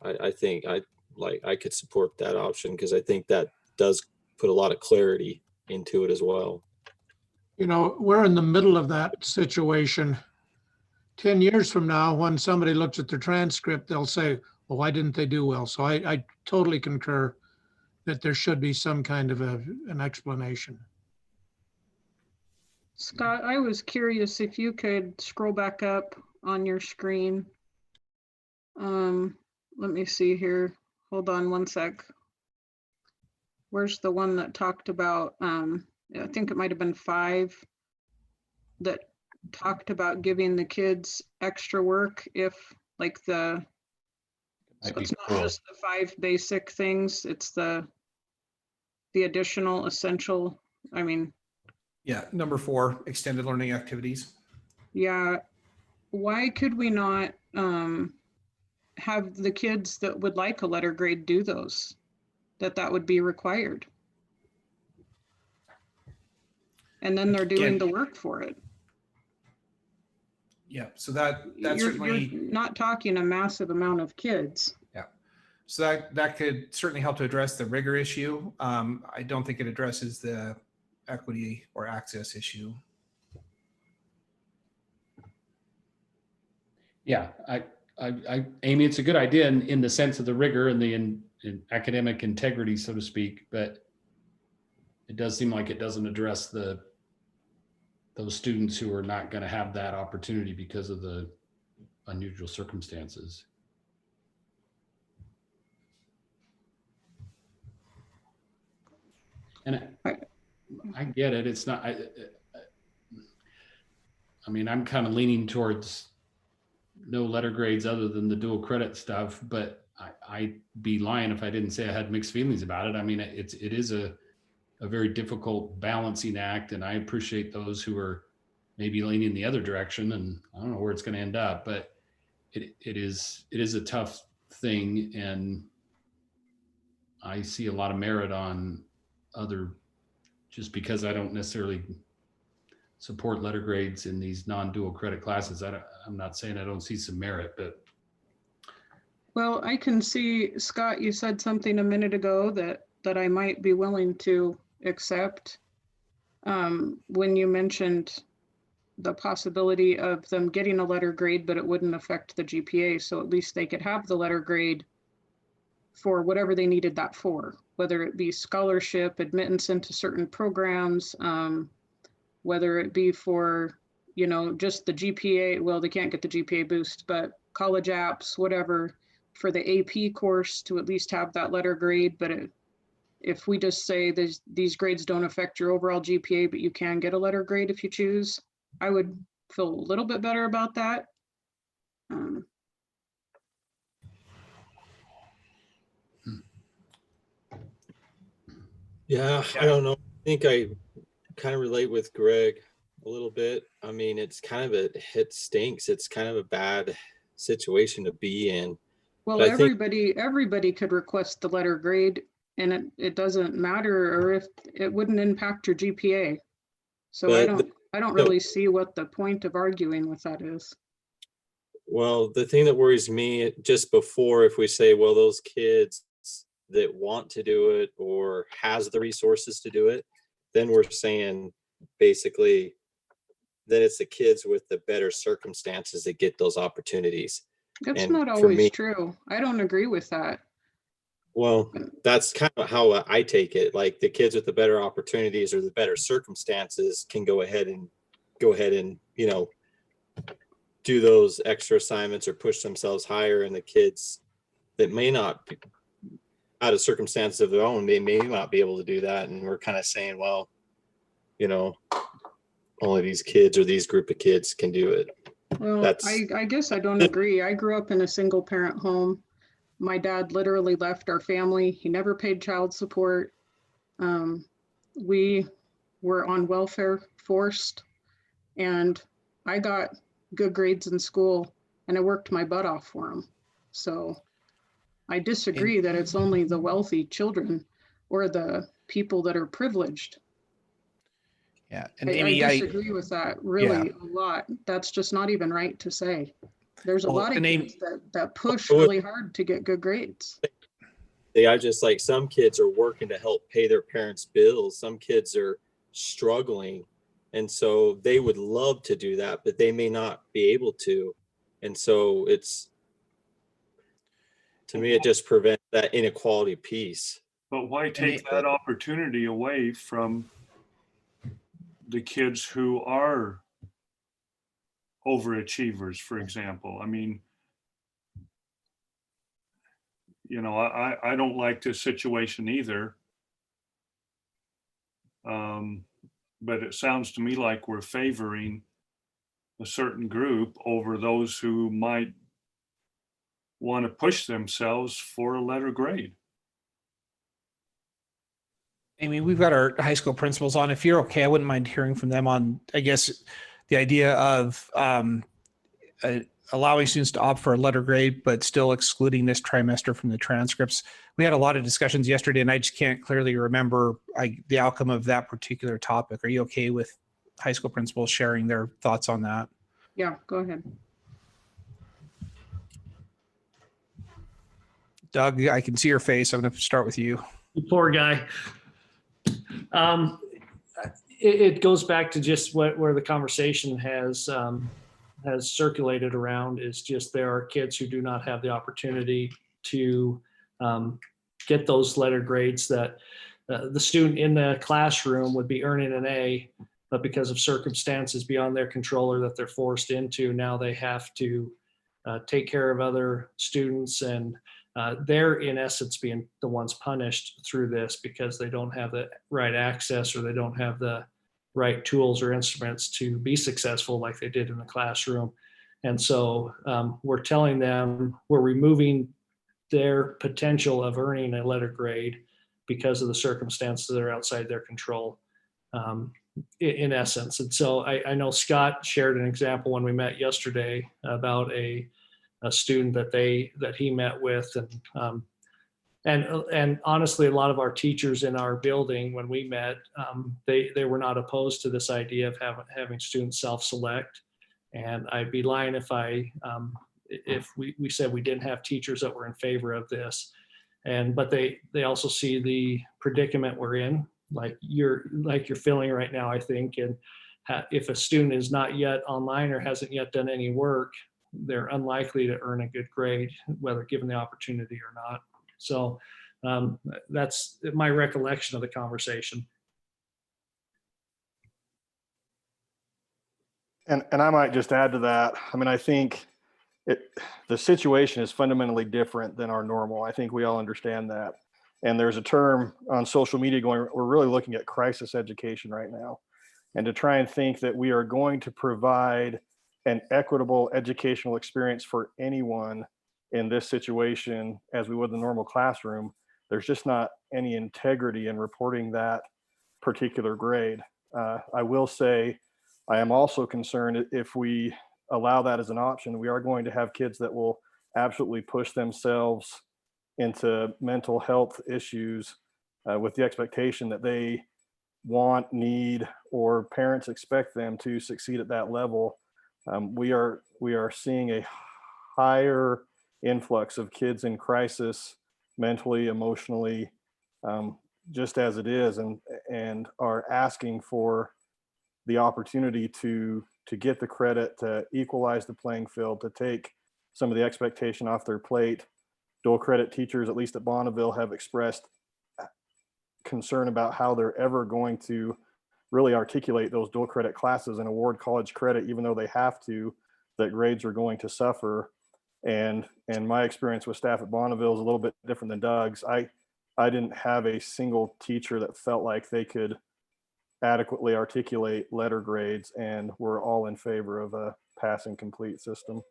I could support that option because I think that does put a lot of clarity into it as well. We're in the middle of that situation. 10 years from now, when somebody looks at their transcript, they'll say, well, why didn't they do well? So I totally concur that there should be some kind of an explanation. Scott, I was curious if you could scroll back up on your screen. Let me see here. Hold on one sec. Where's the one that talked about, I think it might have been 5 that talked about giving the kids extra work if so it's not just the 5 basic things, it's the additional essential, Yeah, number 4, extended learning activities. Yeah, why could we not have the kids that would like a letter grade do those? That would be required. and then they're doing Again, the work for it. Yeah, so that's You're certainly, not talking a massive amount of kids. yeah. So that could certainly help to address the rigor issue. I don't think it addresses the equity or access issue. Yeah, Amy, it's a good idea in the sense of the rigor and the in academic integrity, so to speak, but it does seem like it doesn't address those students who are not going to have that opportunity because of the unusual circumstances. And I get it. It's not, I mean, I'm kind of leaning towards no letter grades other than the dual credit stuff, but I'd be lying if I didn't say I had mixed feelings about it. I mean, it is a very difficult balancing act, and I appreciate those who are maybe leaning the other direction, and I don't know where it's going to end up, but it is a tough thing, and I see a lot of merit on other, just because I don't necessarily support letter grades in these non-dual credit classes. I'm not saying I don't see some merit, but. Well, I can see, Scott, you said something a minute ago that I might be willing to accept. When you mentioned the possibility of them getting a letter grade, but it wouldn't affect the GPA. So at least they could have the letter grade for whatever they needed that for, whether it be scholarship, admittance into certain programs, whether it be for, you know, just the GPA. Well, they can't get the GPA boost, but college apps, whatever, for the AP course to at least have that letter grade. But if we just say these grades don't affect your overall GPA, but you can get a letter grade if you choose, I would feel a little bit better about that. Yeah, I don't know. I think I kind of relate with Greg a little bit. I mean, it stinks. It's kind of a bad situation to be in. Well, But I think, everybody could request the letter grade, and it doesn't matter, or if it wouldn't impact your GPA. So I don't really see what the point of arguing with that is. well, the thing that worries me just before, if we say, well, those kids that want to do it or has the resources to do it, then we're saying basically that it's the kids with the better circumstances that get those opportunities. That's not always true. I don't agree with that. Well, that's kind of how I take it. Like the kids with the better opportunities or the better circumstances can go ahead and, you know, do those extra assignments or push themselves higher. And the kids that may not be out of circumstances of their own, they may not be able to do that. And we're kind of saying, well, you know, only these kids or these group of kids can do it. Well, I guess I don't agree. I grew up in a single parent home. My dad literally left our family. He never paid child support. We were on welfare forced, and I got good grades in school, and I worked my butt off for him. So I disagree that it's only the wealthy children or the people that are privileged. Yeah, and Amy, I disagree with that really a lot. That's just not even right to say. There's a lot of kids that push really hard to get good grades. They are just like, some kids are working to help pay their parents' bills. Some kids are struggling. And so they would love to do that, but they may not be able to. And so to me, it just prevents that inequality piece. But why take that opportunity away from the kids who are overachievers, for example? I mean, you know, I don't like this situation either. But it sounds to me like we're favoring a certain group over those who might want to push themselves for a letter grade. Amy, we've got our high school principals on. If you're okay, I wouldn't mind hearing from them on, I guess, the idea of allowing students to opt for a letter grade, but still excluding this trimester from the transcripts. We had a lot of discussions yesterday, and I just can't clearly remember the outcome of that particular topic. Are you okay with high school principals sharing their thoughts on that? Yeah, go ahead. Doug, I can see your face. I'm going to start with you. You poor guy. It goes back to just where the conversation has circulated around, is just there are kids who do not have the opportunity to get those letter grades that the student in the classroom would be earning an A, but because of circumstances beyond their control or that they're forced into, now they have to take care of other students, and they're in essence being the ones punished through this because they don't have the right access or they don't have the right tools or instruments to be successful like they did in the classroom. And so we're telling them we're removing their potential of earning a letter grade because of the circumstances that are outside their control, in essence. And so I know Scott shared an example when we met yesterday about a student that he met with, and honestly, a lot of our teachers in our building, when we met, they were not opposed to this idea of having students self-select. And I'd be lying if we said we didn't have teachers that were in favor of this. But they also see the predicament we're in, like you're feeling right now, I think. And if a student is not yet online or hasn't yet done any work, they're unlikely to earn a good grade, whether given the opportunity or not. So that's my recollection of the conversation. And I might just add to that. I mean, I think the situation is fundamentally different than our normal. I think we all understand that. And there's a term on social media going, we're really looking at crisis education right now. And to try and think that we are going to provide an equitable educational experience for anyone in this situation as we would the normal classroom, there's just not any integrity in reporting that particular grade. I will say, I am also concerned if we allow that as an option, we are going to have kids that will absolutely push themselves into mental health issues with the expectation that they want, need, or parents expect them to succeed at that level. We are seeing a higher influx of kids in crisis, mentally, emotionally, just as it is, and are asking for the opportunity to get the credit, to equalize the playing field, to take some of the expectation off their plate. Dual credit teachers, at least at Bonneville, have expressed concern about how they're ever going to really articulate those dual credit classes and award college credit, even though they have to, that grades are going to suffer. And my experience with staff at Bonneville is a little bit different than Doug's. I didn't have a single teacher that felt like they could adequately articulate letter grades, and we're all in favor of a pass and complete system.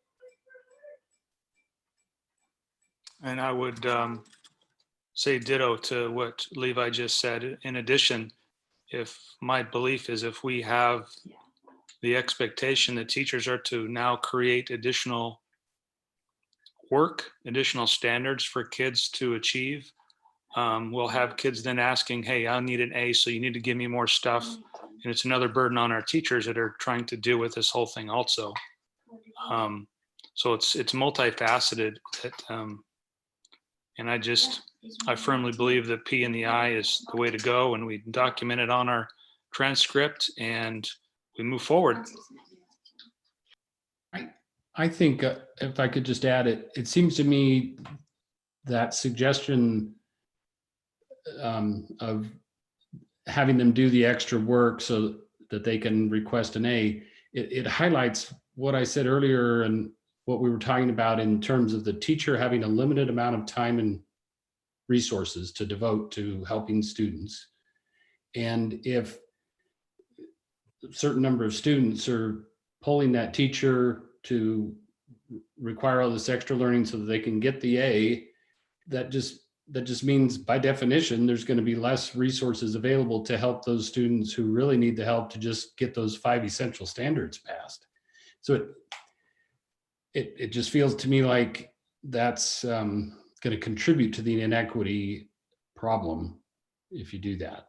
And I would say ditto to what Levi just said. In addition, if my belief is if we have the expectation that teachers are to now create additional work, additional standards for kids to achieve, we'll have kids then asking, hey, I need an A, so you need to give me more stuff. And it's another burden on our teachers that are trying to deal with this whole thing also. So it's multifaceted. And I firmly believe that P in the I is the way to go, and we document it on our transcript and we move forward. I think if I could just add it seems to me that suggestion of having them do the extra work so that they can request an A, it highlights what I said earlier and what we were talking about in terms of the teacher having a limited amount of time and resources to devote to helping students. And if a certain number of students are pulling that teacher to require all this extra learning so that they can get the A, that just means by definition, there's going to be less resources available to help those students who really need the help to just get those 5 essential standards passed. So it just feels to me like that's going to contribute to the inequity problem if you do that.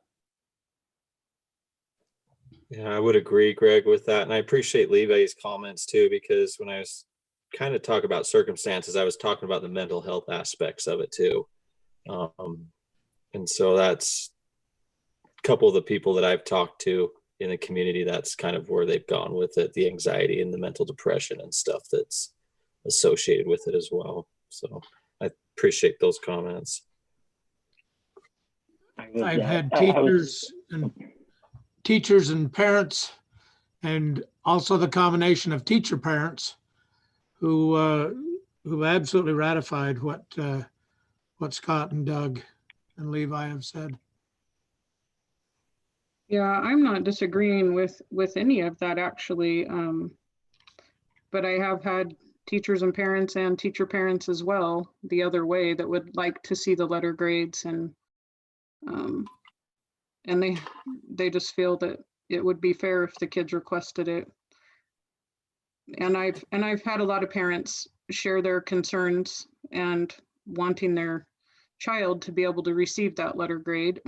Yeah, I would agree, Greg, with that. And I appreciate Levi's comments too, because when I was kind of talking about circumstances, I was talking about the mental health aspects of it too. And so that's a couple of the people that I've talked to in the community, that's kind of where they've gone with it, the anxiety and the mental depression and stuff that's associated with it as well. So I appreciate those comments. I've had teachers and parents, and also the combination of teacher parents who absolutely ratified what Scott and Doug and Levi have said. Yeah, I'm not disagreeing with any of that actually, but I have had teachers and parents and teacher parents as well the other way that would like to see the letter grades, and they just feel that it would be fair if the kids requested it. And I've had a lot of parents share their concerns and wanting their child to be able to receive that letter grade.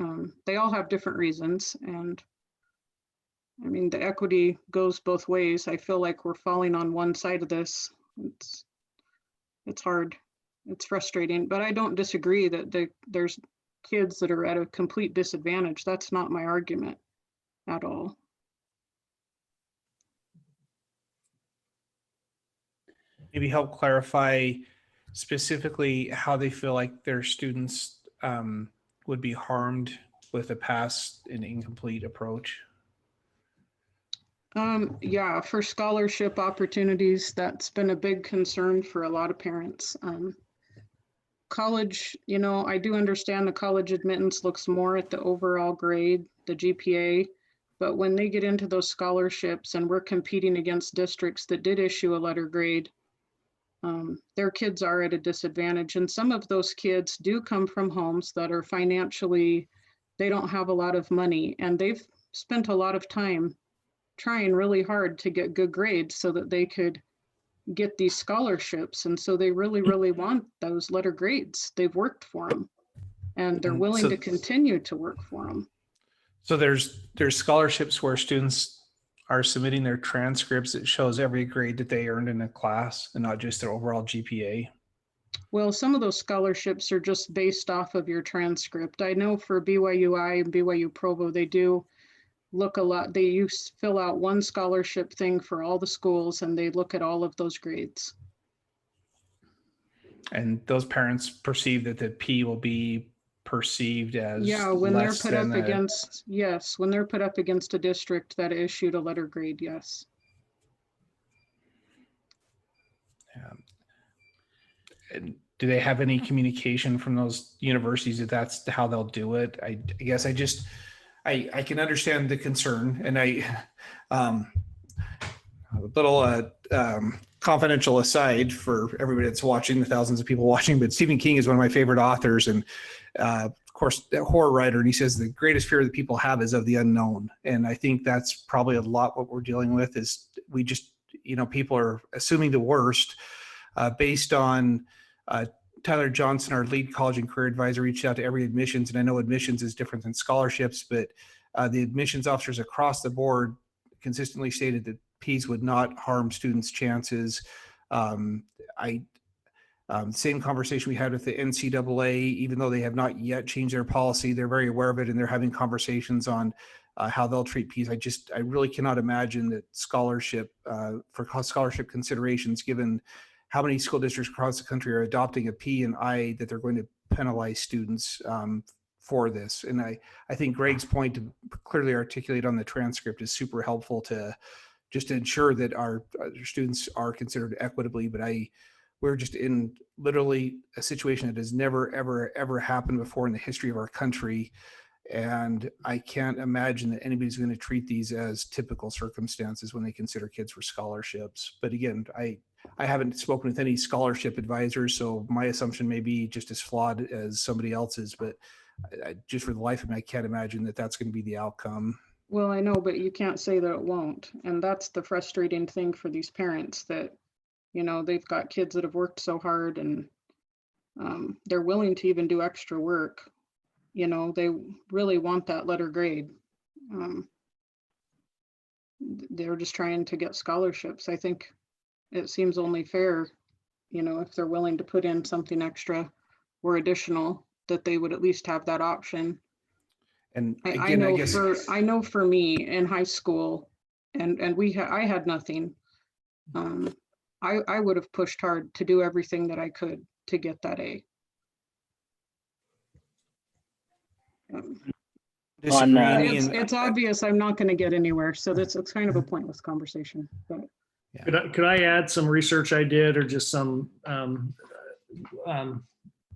They all have different reasons, and I mean, the equity goes both ways. I feel like we're falling on one side of this. It's hard. It's frustrating, but I don't disagree that there's kids that are at a complete disadvantage. That's not my argument at all. Maybe help clarify specifically how they feel like their students would be harmed with a pass and incomplete approach. Yeah, for scholarship opportunities, that's been a big concern for a lot of parents. College, you know, I do understand the college admittance looks more at the overall grade, the GPA, but when they get into those scholarships and we're competing against districts that did issue a letter grade, their kids are at a disadvantage. And some of those kids do come from homes that are financially, they don't have a lot of money, and they've spent a lot of time trying really hard to get good grades so that they could get these scholarships. And so they really, really want those letter grades. They've worked for them, and they're willing to continue to work for them. So there's scholarships where students are submitting their transcripts that shows every grade that they earned in a class and not just their overall GPA. Well, some of those scholarships are just based off of your transcript. I know for BYUI and BYU Provo, they do look a lot. They fill out one scholarship thing for all the schools, and they look at all of those grades. And those parents perceive that the P will be perceived as when they're less put than up against, yes, when they're put up against a district that issued a letter grade, yes. And do they have any communication from those universities that that's how they'll do it? I guess I can understand the concern, and a little confidential aside for everybody that's watching, the thousands of people watching, but Stephen King is one of my favorite authors, and of course a horror writer, and he says the greatest fear that people have is of the unknown. And I think that's probably a lot what we're dealing with is we just, people are assuming the worst based on Tyler Johnson, our lead college and career advisor, reached out to every admissions, and I know admissions is different than scholarships, but the admissions officers across the board consistently stated that Ps would not harm students' chances. Same conversation we had with the NCAA, even though they have not yet changed their policy, they're very aware of it, and they're having conversations on how they'll treat Ps. I really cannot imagine that for scholarship considerations, given how many school districts across the country are adopting a P and I, that they're going to penalize students for this. And I think Greg's point to clearly articulate on the transcript is super helpful to just ensure that our students are considered equitably. But we're just in literally a situation that has never, ever, ever happened before in the history of our country. And I can't imagine that anybody's going to treat these as typical circumstances when they consider kids for scholarships. But again, I haven't spoken with any scholarship advisors, so my assumption may be just as flawed as somebody else's, but just for the life of me, I can't imagine that that's going to be the outcome. Well, I know, but you can't say that it won't. And that's the frustrating thing for these parents, that, You know, they've got kids that have worked so hard and they're willing to even do extra work. You know, they really want that letter grade. They're just trying to get scholarships. I think it seems only fair, you know, if they're willing to put in something extra or additional, that they would at least have that option. And again, I know for me in high school, and I had nothing. I would have pushed hard to do everything that I could to get that A. It's obvious I'm not going to get anywhere, so it's kind of a pointless conversation. But Could I add some research I did, or just some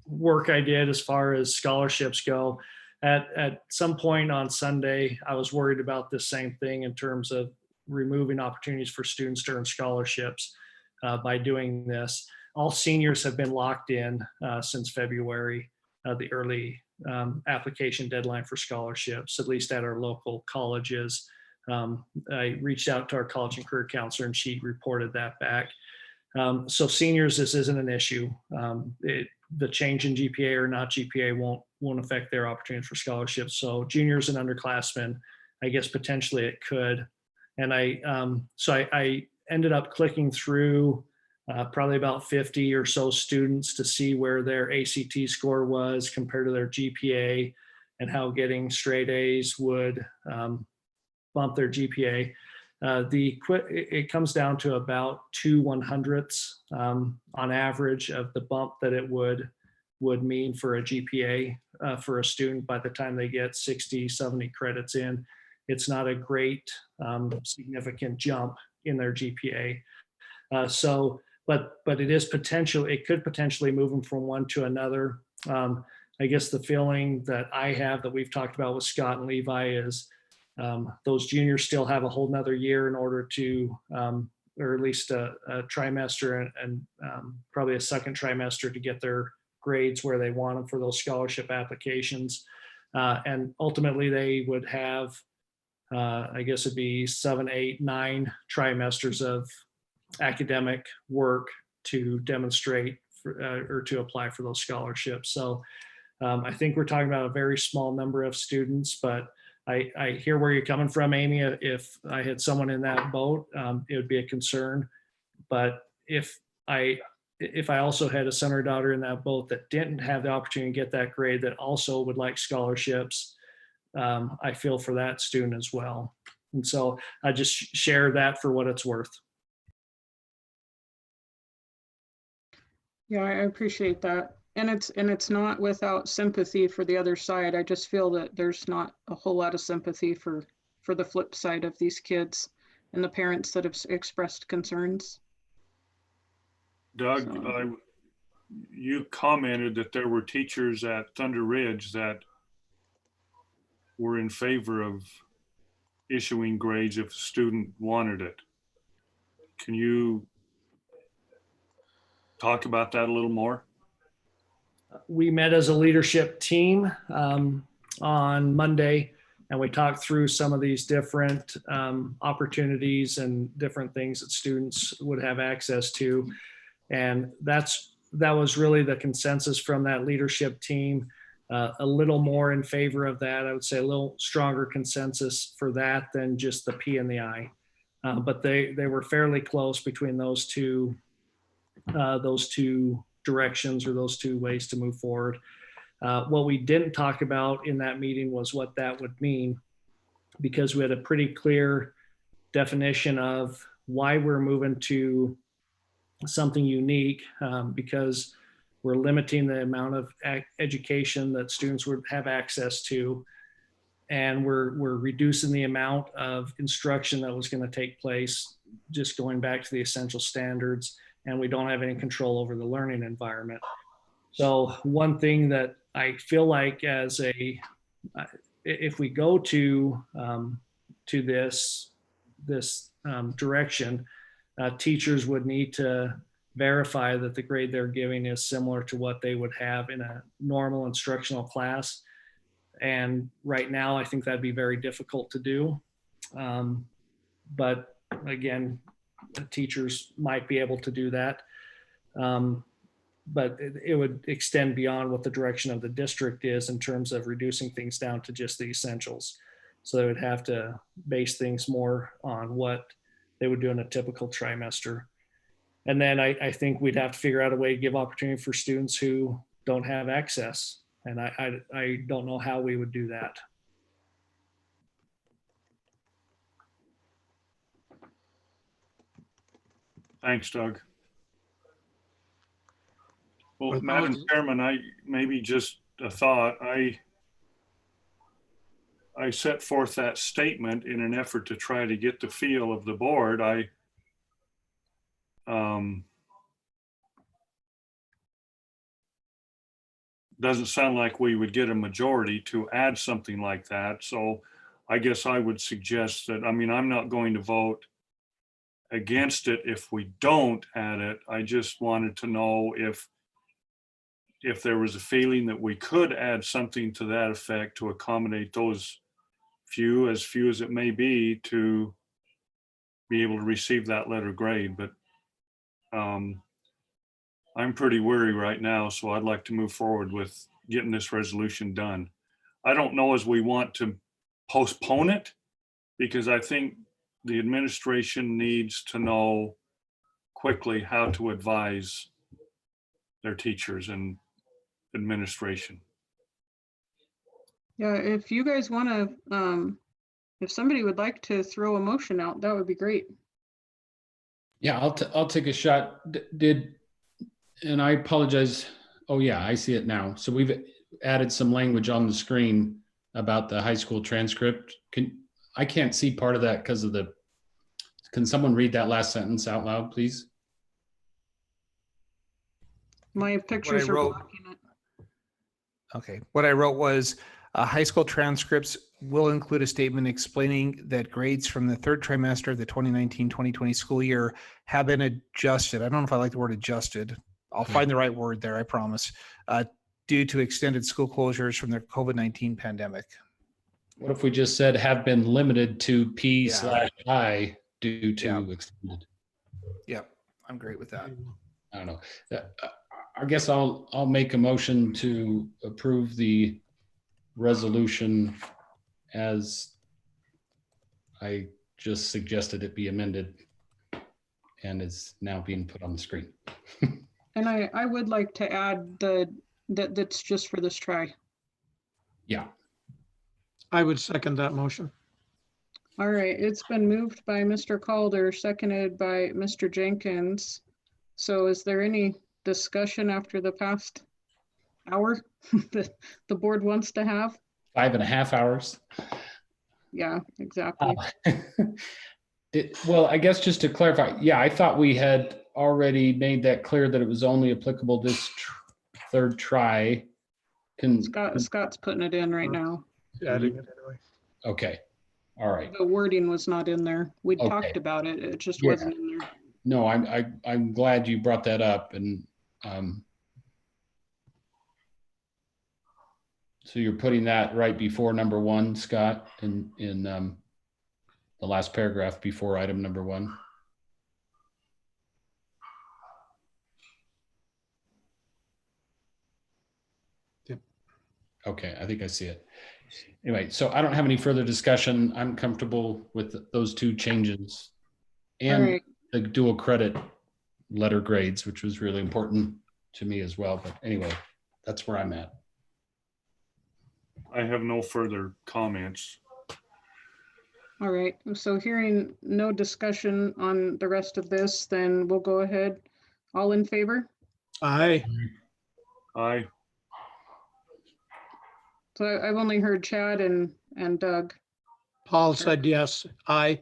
work I did as far as scholarships go? At some point on Sunday, I was worried about the same thing in terms of removing opportunities for students to earn scholarships by doing this. All seniors have been locked in since February, the early application deadline for scholarships, at least at our local colleges. I reached out to our college and career counselor, and she reported that back. So seniors, this isn't an issue. The change in GPA or not GPA won't affect their opportunities for scholarships. So juniors and underclassmen, I guess potentially it could. And I ended up clicking through probably about 50 or so students to see where their ACT score was compared to their GPA, and how getting straight A's would bump their GPA. It comes down to about 2/100ths on average of the bump that it would mean for a GPA for a student by the time they get 60, 70 credits in. It's not a great significant jump in their GPA. But it is potential. It could potentially move them from one to another. I guess the feeling that I have, that we've talked about with Scott and Levi, is those juniors still have a whole nother year in order to, or at least a trimester and probably a second trimester to get their grades where they want them for those scholarship applications. And ultimately they would have, I guess it'd be 7, 8, 9 trimesters of academic work to demonstrate or to apply for those scholarships. So I think we're talking about a very small number of students, but I hear where you're coming from, Amy. If I had someone in that boat, it would be a concern. But if I also had a son or daughter in that boat that didn't have the opportunity to get that grade, that also would like scholarships, I feel for that student as well. And so I just share that for what it's worth. yeah, I appreciate that. And it's not without sympathy for the other side. I just feel that there's not a whole lot of sympathy for the flip side of these kids and the parents that have expressed concerns. Doug, you commented that there were teachers at Thunder Ridge that were in favor of issuing grades if a student wanted it. Can you talk about that a little more? We met as a leadership team on Monday, and we talked through some of these different opportunities and different things that students would have access to. And that was really the consensus from that leadership team. A little more in favor of that. I would say a little stronger consensus for that than just the P and the I. But they were fairly close between those two directions, or those two ways to move forward. What we didn't talk about in that meeting was what that would mean, because we had a pretty clear definition of why we're moving to something unique, because we're limiting the amount of education that students would have access to, and we're reducing the amount of instruction that was going to take place, just going back to the essential standards, and we don't have any control over the learning environment. So one thing that I feel like if we go to this direction, teachers would need to verify that the grade they're giving is similar to what they would have in a normal instructional class. And right now, I think that'd be very difficult to do. But again, teachers might be able to do that. But it would extend beyond what the direction of the district is in terms of reducing things down to just the essentials. So they would have to base things more on what they would do in a typical trimester. And then I think we'd have to figure out a way to give opportunity for students who don't have access. And I don't know how we would do that. Thanks, Doug. Well, Madam Chairman, maybe just a thought. I set forth that statement in an effort to try to get the feel of the board. Doesn't sound like we would get a majority to add something like that. So I guess I would suggest that, I mean, I'm not going to vote against it if we don't add it. I just wanted to know if there was a feeling that we could add something to that effect to accommodate those few as it may be to be able to receive that letter grade. But I'm pretty weary right now, so I'd like to move forward with getting this resolution done. I don't know as we want to postpone it, because I think the administration needs to know quickly how to advise their teachers and administration. Yeah, if you guys want to, if somebody would like to throw a motion out, that would be great. Yeah, I'll take a shot. And I apologize. Oh yeah, I see it now. So we've added some language on the screen about the high school transcript. I can't see part of that because of can someone read that last sentence out loud, please? My pictures are blocking it. Okay, what I wrote was high school transcripts will include a statement explaining that grades from the third trimester of the 2019-2020 school year have been adjusted. I don't know if I like the word adjusted. I'll find the right word there, I promise, due to extended school closures from the COVID-19 pandemic. What if we just said have been limited to P/I due to extended? Yep, I'm great with that. I don't know. I guess I'll make a motion to approve the resolution as I just suggested it be amended and is now being put on the screen. And I would like to add that's just for this try. Yeah. I would second that motion. All right, it's been moved by Mr. Calder, seconded by Mr. Jenkins. So is there any discussion after the past hour that the board wants to have? 5.5 hours. Yeah, exactly. Well, I guess just to clarify, yeah, I thought we had already made that clear that it was only applicable this third try. Scott's putting it in right now. Adding it anyway. Okay. All right. The wording was not in there. We talked about it. It just wasn't in there. No, I'm glad you brought that up. And so you're putting that right before number 1, Scott, in the last paragraph before item number 1. Yep. Okay, I think I see it. Anyway, so I don't have any further discussion. I'm comfortable with those 2 changes and the dual credit letter grades, which was really important to me as well. But anyway, that's where I'm at. I have no further comments. All right, so hearing no discussion on the rest of this, then we'll go ahead. All in favor? Aye. Aye. So I've only heard Chad and Doug. Paul said yes. Aye.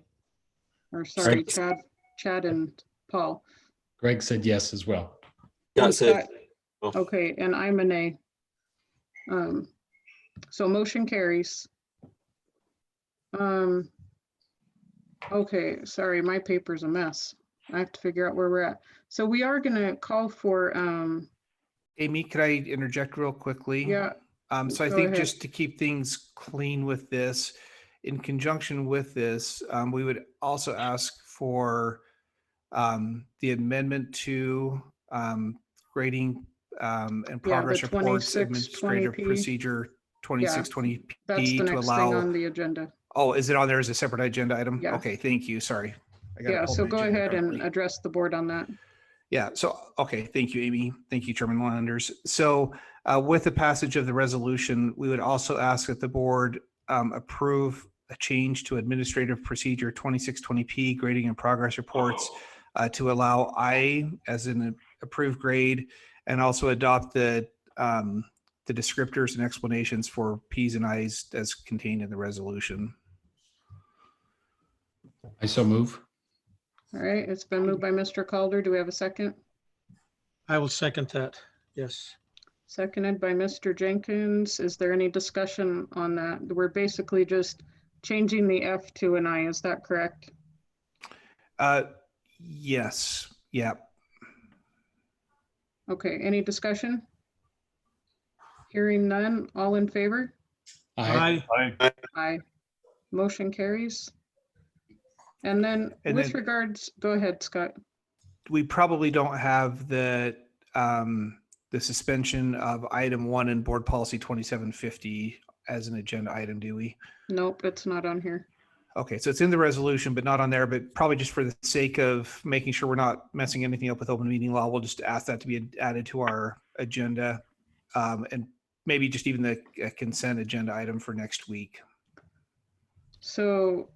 Or sorry, Chad and Paul. Greg said yes as well. That's it. Okay, and I'm a nay. So motion carries. Okay, sorry, my paper's a mess. I have to figure out where we're at. So we are gonna call for Amy, could I interject real quickly? Yeah. So I Go think ahead. just to keep things clean with this, in conjunction with this, we would also ask for The amendment to grading and progress the reports, 2620P. administrative procedure That's 2620P the to next thing allow. on the agenda. Oh, is it on there as a separate agenda item? Yeah. Okay, thank you. Sorry. I gotta Yeah, pull so my go agenda ahead and correctly. address the board on that. Yeah, so, okay, thank you, Amy. Thank you, Chairman Landers. So with the passage of the resolution, we would also ask that the board approve a change to Administrative Procedure 2620P grading and progress reports to allow I as an approved grade, and also adopt the descriptors and explanations for Ps and Is as contained in the resolution. I so move. All right, it's been moved by Mr. Calder. Do we have a second? I will second that. Yes. Seconded by Mr. Jenkins. Is there any discussion on that? We're basically just changing the F to an I. Is that correct? Yes. Yeah. Okay, any discussion? Hearing none, all in favor? Aye. Aye. Motion carries. And then with regards, go ahead, Scott. We probably don't have the suspension of item 1 in board policy 2750 as an agenda item, do we? Nope, it's not on here. Okay, so it's in the resolution, but not on there, but probably just for the sake of making sure we're not messing anything up with open meeting law, we'll just ask that to be added to our agenda, and maybe just even the consent agenda item for next week. So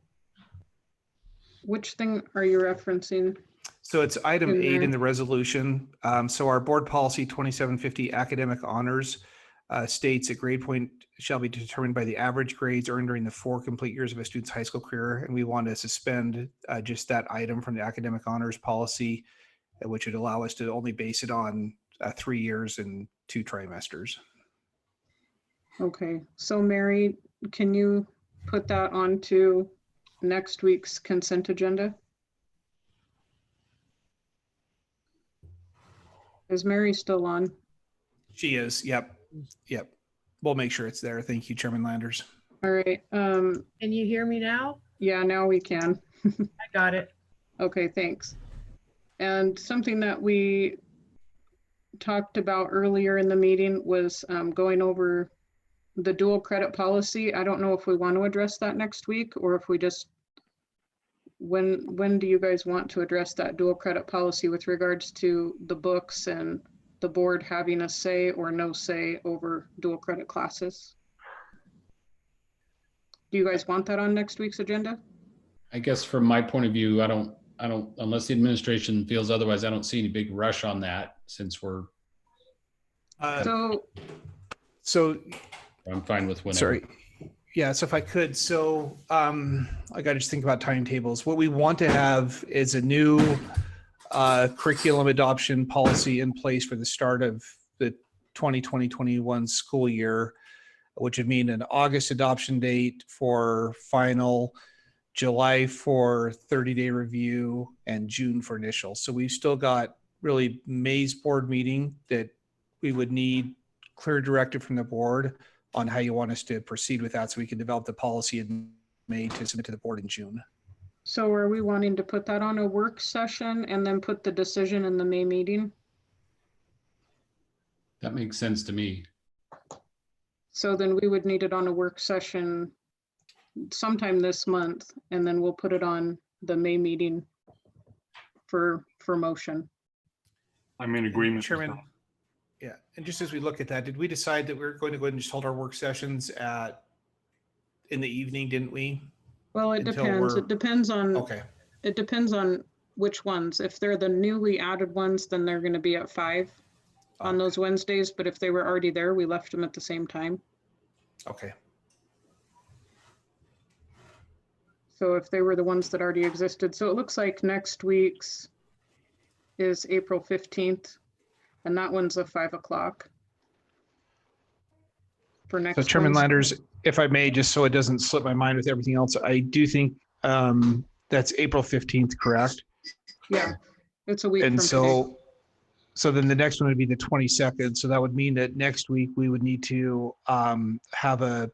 which thing are you referencing? So it's item In 8 there. in the resolution. So our board policy 2750 academic honors states a grade point shall be determined by the average grades earned during the 4 complete years of a student's high school career. And we want to suspend just that item from the academic honors policy, which would allow us to only base it on 3 years and 2 trimesters. Okay, so Mary, can you put that onto next week's consent agenda? Is Mary still on? She is. Yep. Yep. We'll make sure it's there. Thank you, Chairman Landers. All right. Can you hear me now? Yeah, now we can. I got it. Okay, thanks. And something that we talked about earlier in the meeting was going over the dual credit policy. I don't know if we want to address that next week or if we just, when do you guys want to address that dual credit policy with regards to the books and the board having a say or no say over dual credit classes? Do you guys want that on next week's agenda? I guess from my point of view, I don't, unless the administration feels otherwise, I don't see any big rush on that since we're. So I'm fine with whenever. Sorry. Yeah, so if I could, so I got to just think about timetables. What we want to have is a new curriculum adoption policy in place for the start of the 2020-21 school year, which would mean an August adoption date for final, July for 30-day review, and June for initial. So we've still got really May's board meeting that we would need clear directive from the board on how you want us to proceed with that so we can develop the policy in May to submit to the board in June. So are we wanting to put that on a work session and then put the decision in the May meeting? That makes sense to me. So then we would need it on a work session sometime this month, and then we'll put it on the May meeting for motion. I'm in agreement. Chairman, yeah, and just as we look at that, did we decide that we we're going to go ahead and just hold our work sessions in the evening, didn't we? Well, it depends. It depends on, Okay. It depends on which ones. If they're the newly added ones, then they're going to be at 5 on those Wednesdays. But if they were already there, we left them at the same time. Okay. So if they were the ones that already existed. So it looks like next week's is April 15th. And that one's at 5 o'clock. For next So Chairman Wednesday. Landers, if I may, just so it doesn't slip my mind with everything else, I do think that's April 15th, correct? Yeah, it's a week And from so, so then the next one would be the 22nd. So that would mean that next week we would need to have a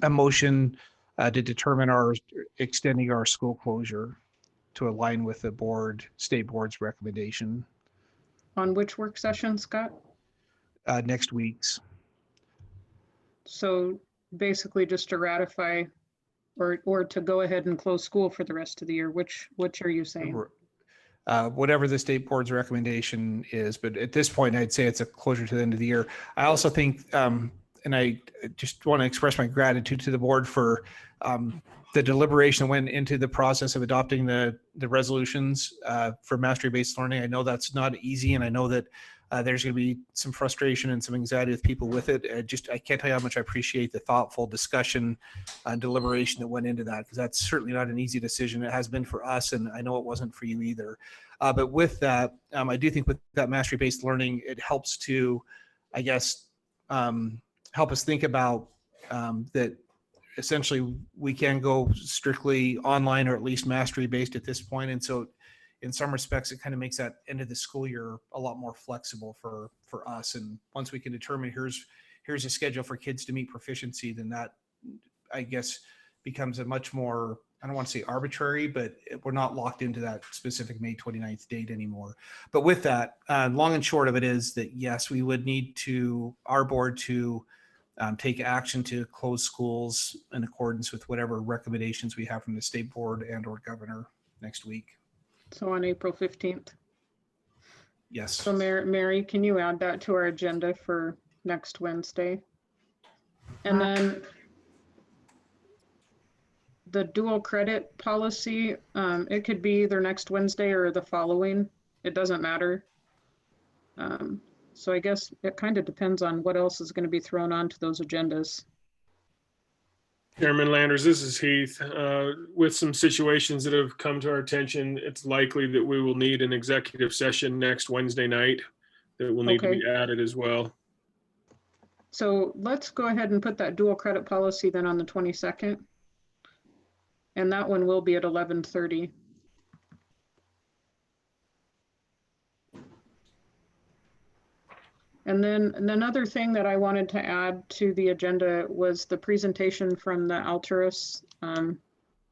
motion to determine our extending our school closure. to align with the state board's recommendation On which work session, Scott? next week's. So basically just to ratify or to go ahead and close school for the rest of the year, which are you saying? Whatever the state board's recommendation is, but at this point, I'd say it's a closer to the end of the year. I also think, and I just want to express my gratitude to the board for the deliberation that went into the process of adopting the resolutions for mastery-based learning. I know that's not easy, and I know that there's going to be some frustration and some anxiety with people with it. I can't tell you how much I appreciate the thoughtful discussion and deliberation that went into that, because that's certainly not an easy decision. It has been for us, and I know it wasn't for you either. But with that, I do think with that mastery-based learning, it helps to, I guess, help us think about that essentially we can go strictly online or at least mastery-based at this point. And so in some respects, it kind of makes that end of the school year a lot more flexible for us. And once we can determine here's a schedule for kids to meet proficiency, then that, I guess, becomes a much more, I don't want to say arbitrary, but we're not locked into that specific May 29th date anymore. But with that, long and short of it is that, yes, we would need our board to take action to close schools in accordance with whatever recommendations we have from the state board and or governor next week. So on April 15th. Yes. So Mary, can you add that to our agenda for next Wednesday? And then the dual credit policy, it could be either next Wednesday or the following. It doesn't matter. So I guess it kind of depends on what else is going to be thrown onto those agendas. Chairman Landers, this is Heath. With some situations that have come to our attention, it's likely that we will need an executive session next Wednesday night that will need to be added as well. So let's go ahead and put that dual credit policy then on the 22nd. And that one will be at 11:30. And then another thing that I wanted to add to the agenda was the presentation from the Alturas,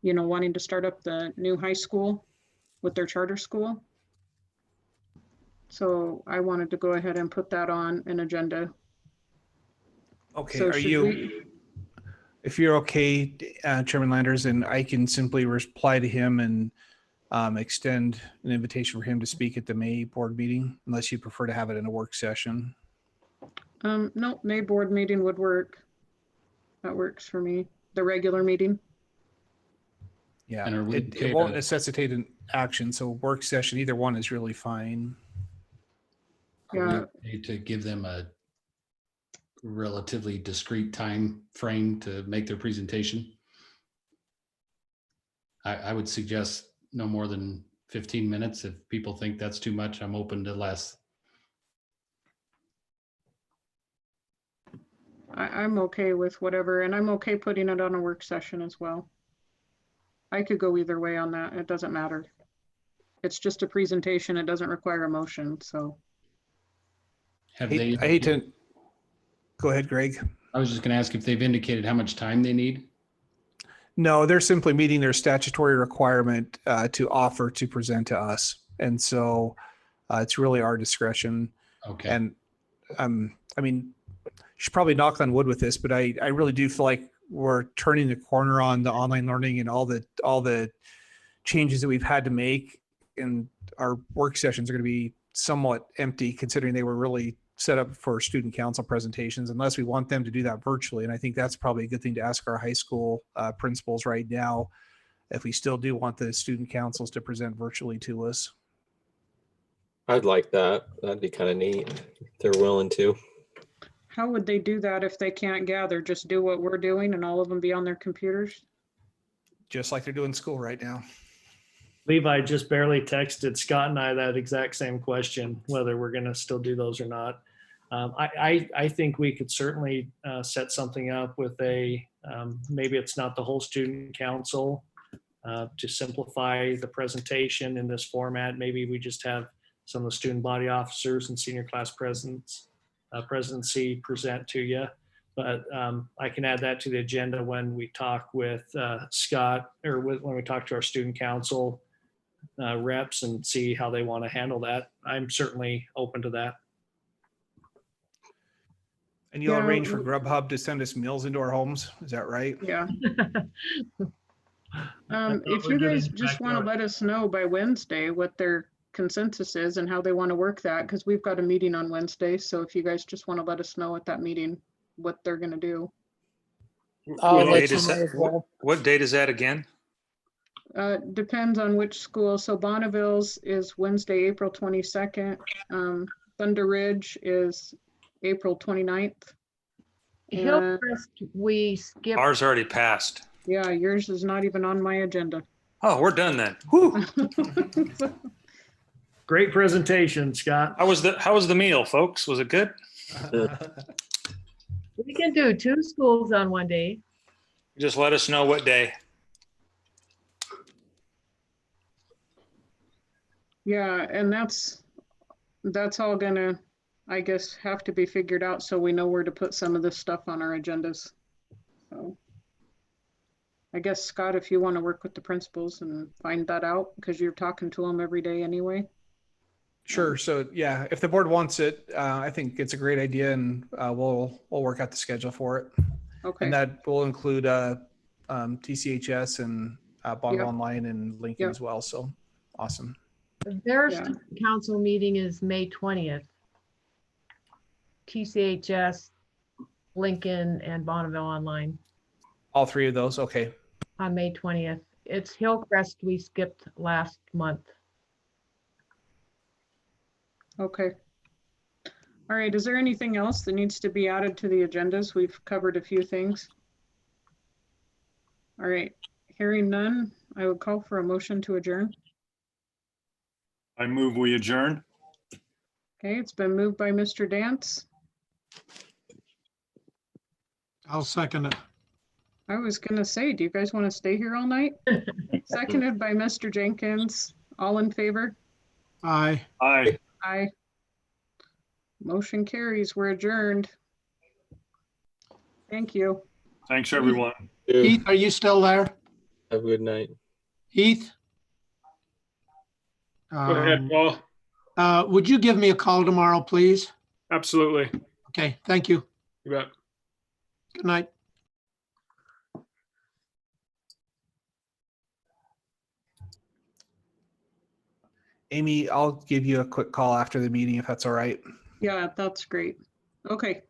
wanting to start up the new high school with their charter school. So I wanted to go ahead and put that on an agenda. Okay, So if you're okay, Chairman Landers, and I can simply reply to him and extend an invitation for him to speak at the May board meeting, unless you prefer to have it in a work session. No, May board meeting would work. That works for me. The regular meeting. Yeah, it won't necessitate an action, so work session, either one is really fine. Yeah. We need to give them a relatively discrete time frame to make their presentation. I would suggest no more than 15 minutes. If people think that's too much, I'm open to less. I'm okay with whatever, and I'm okay putting it on a work session as well. I could go either way on that. It doesn't matter. It's just a presentation. It doesn't require a motion, so. I hate to, go ahead, Greg. I was just going to ask if they've indicated how much time they need. No, they're simply meeting their statutory requirement to offer to present to us. And so it's really our discretion. Okay. And I mean, you should probably knock on wood with this, but I really do feel like we're turning the corner on the online learning and all the changes that we've had to make. And our work sessions are going to be somewhat empty, considering they were really set up for student council presentations, unless we want them to do that virtually. And I think that's probably a good thing to ask our high school principals right now, if we still do want the student councils to present virtually to us. I'd like that. That'd be kind of neat if they're willing to. How would they do that if they can't gather? Just do what we're doing and all of them be on their computers? Just like they're doing school right now. Levi just barely texted Scott and I that exact same question, whether we're going to still do those or not. I think we could certainly set something up with maybe it's not the whole student council to simplify the presentation in this format. Maybe we just have some of the student body officers and senior class presidency present to you. But I can add that to the agenda when we talk with Scott, or when we talk to our student council reps and see how they want to handle that. I'm certainly open to that. And you'll Yeah, arrange for Grubhub to send us meals into our homes. Is that right? Yeah. If you guys just want to let us know by Wednesday what their consensus is and how they want to work that, because we've got a meeting on Wednesday. So if you guys just want to let us know at that meeting what they're going to do. What date is that again? Depends on which school. So Bonneville's is Wednesday, April 22nd. Thunder Ridge is April 29th. Hillcrest, we skipped. Ours already passed. Yeah, yours is not even on my agenda. Oh, we're done then. Whew. Great presentation, Scott. How was the meal, folks? Was it good? We can do 2 schools on one day. Just let us know what day. Yeah, and that's all gonna, I guess, have to be figured out so we know where to put some of this stuff on our agendas. So I guess, Scott, if you want to work with the principals and find that out, because you're talking to them every day anyway. Sure. So yeah, if the board wants it, I think it's a great idea, and we'll work out the schedule for it. Okay. And that will include TCHS and Bonneville Online and Lincoln as well. So awesome. Their student council meeting is May 20th. TCHS, Lincoln, and Bonneville Online All 3 of those. Okay. on May 20th. It's Hillcrest we skipped last month. Okay. All right, is there anything else that needs to be added to the agendas? We've covered a few things. All right, hearing none, I would call for a motion to adjourn. I move we adjourn. Okay, it's been moved by Mr. Dance. I'll second it. I was gonna say, do you guys want to stay here all night? Seconded by Mr. Jenkins. All in favor? Aye. Aye. Aye. Motion carries. We're adjourned. Thank you. Thanks, everyone. Heath, are you still there? Have a good night. Heath? Go ahead, Paul. Would you give me a call tomorrow, please? Absolutely. Okay, thank you. You bet. Good night. Amy, I'll give you a quick call after the meeting if that's all right. Yeah, that's great. Okay.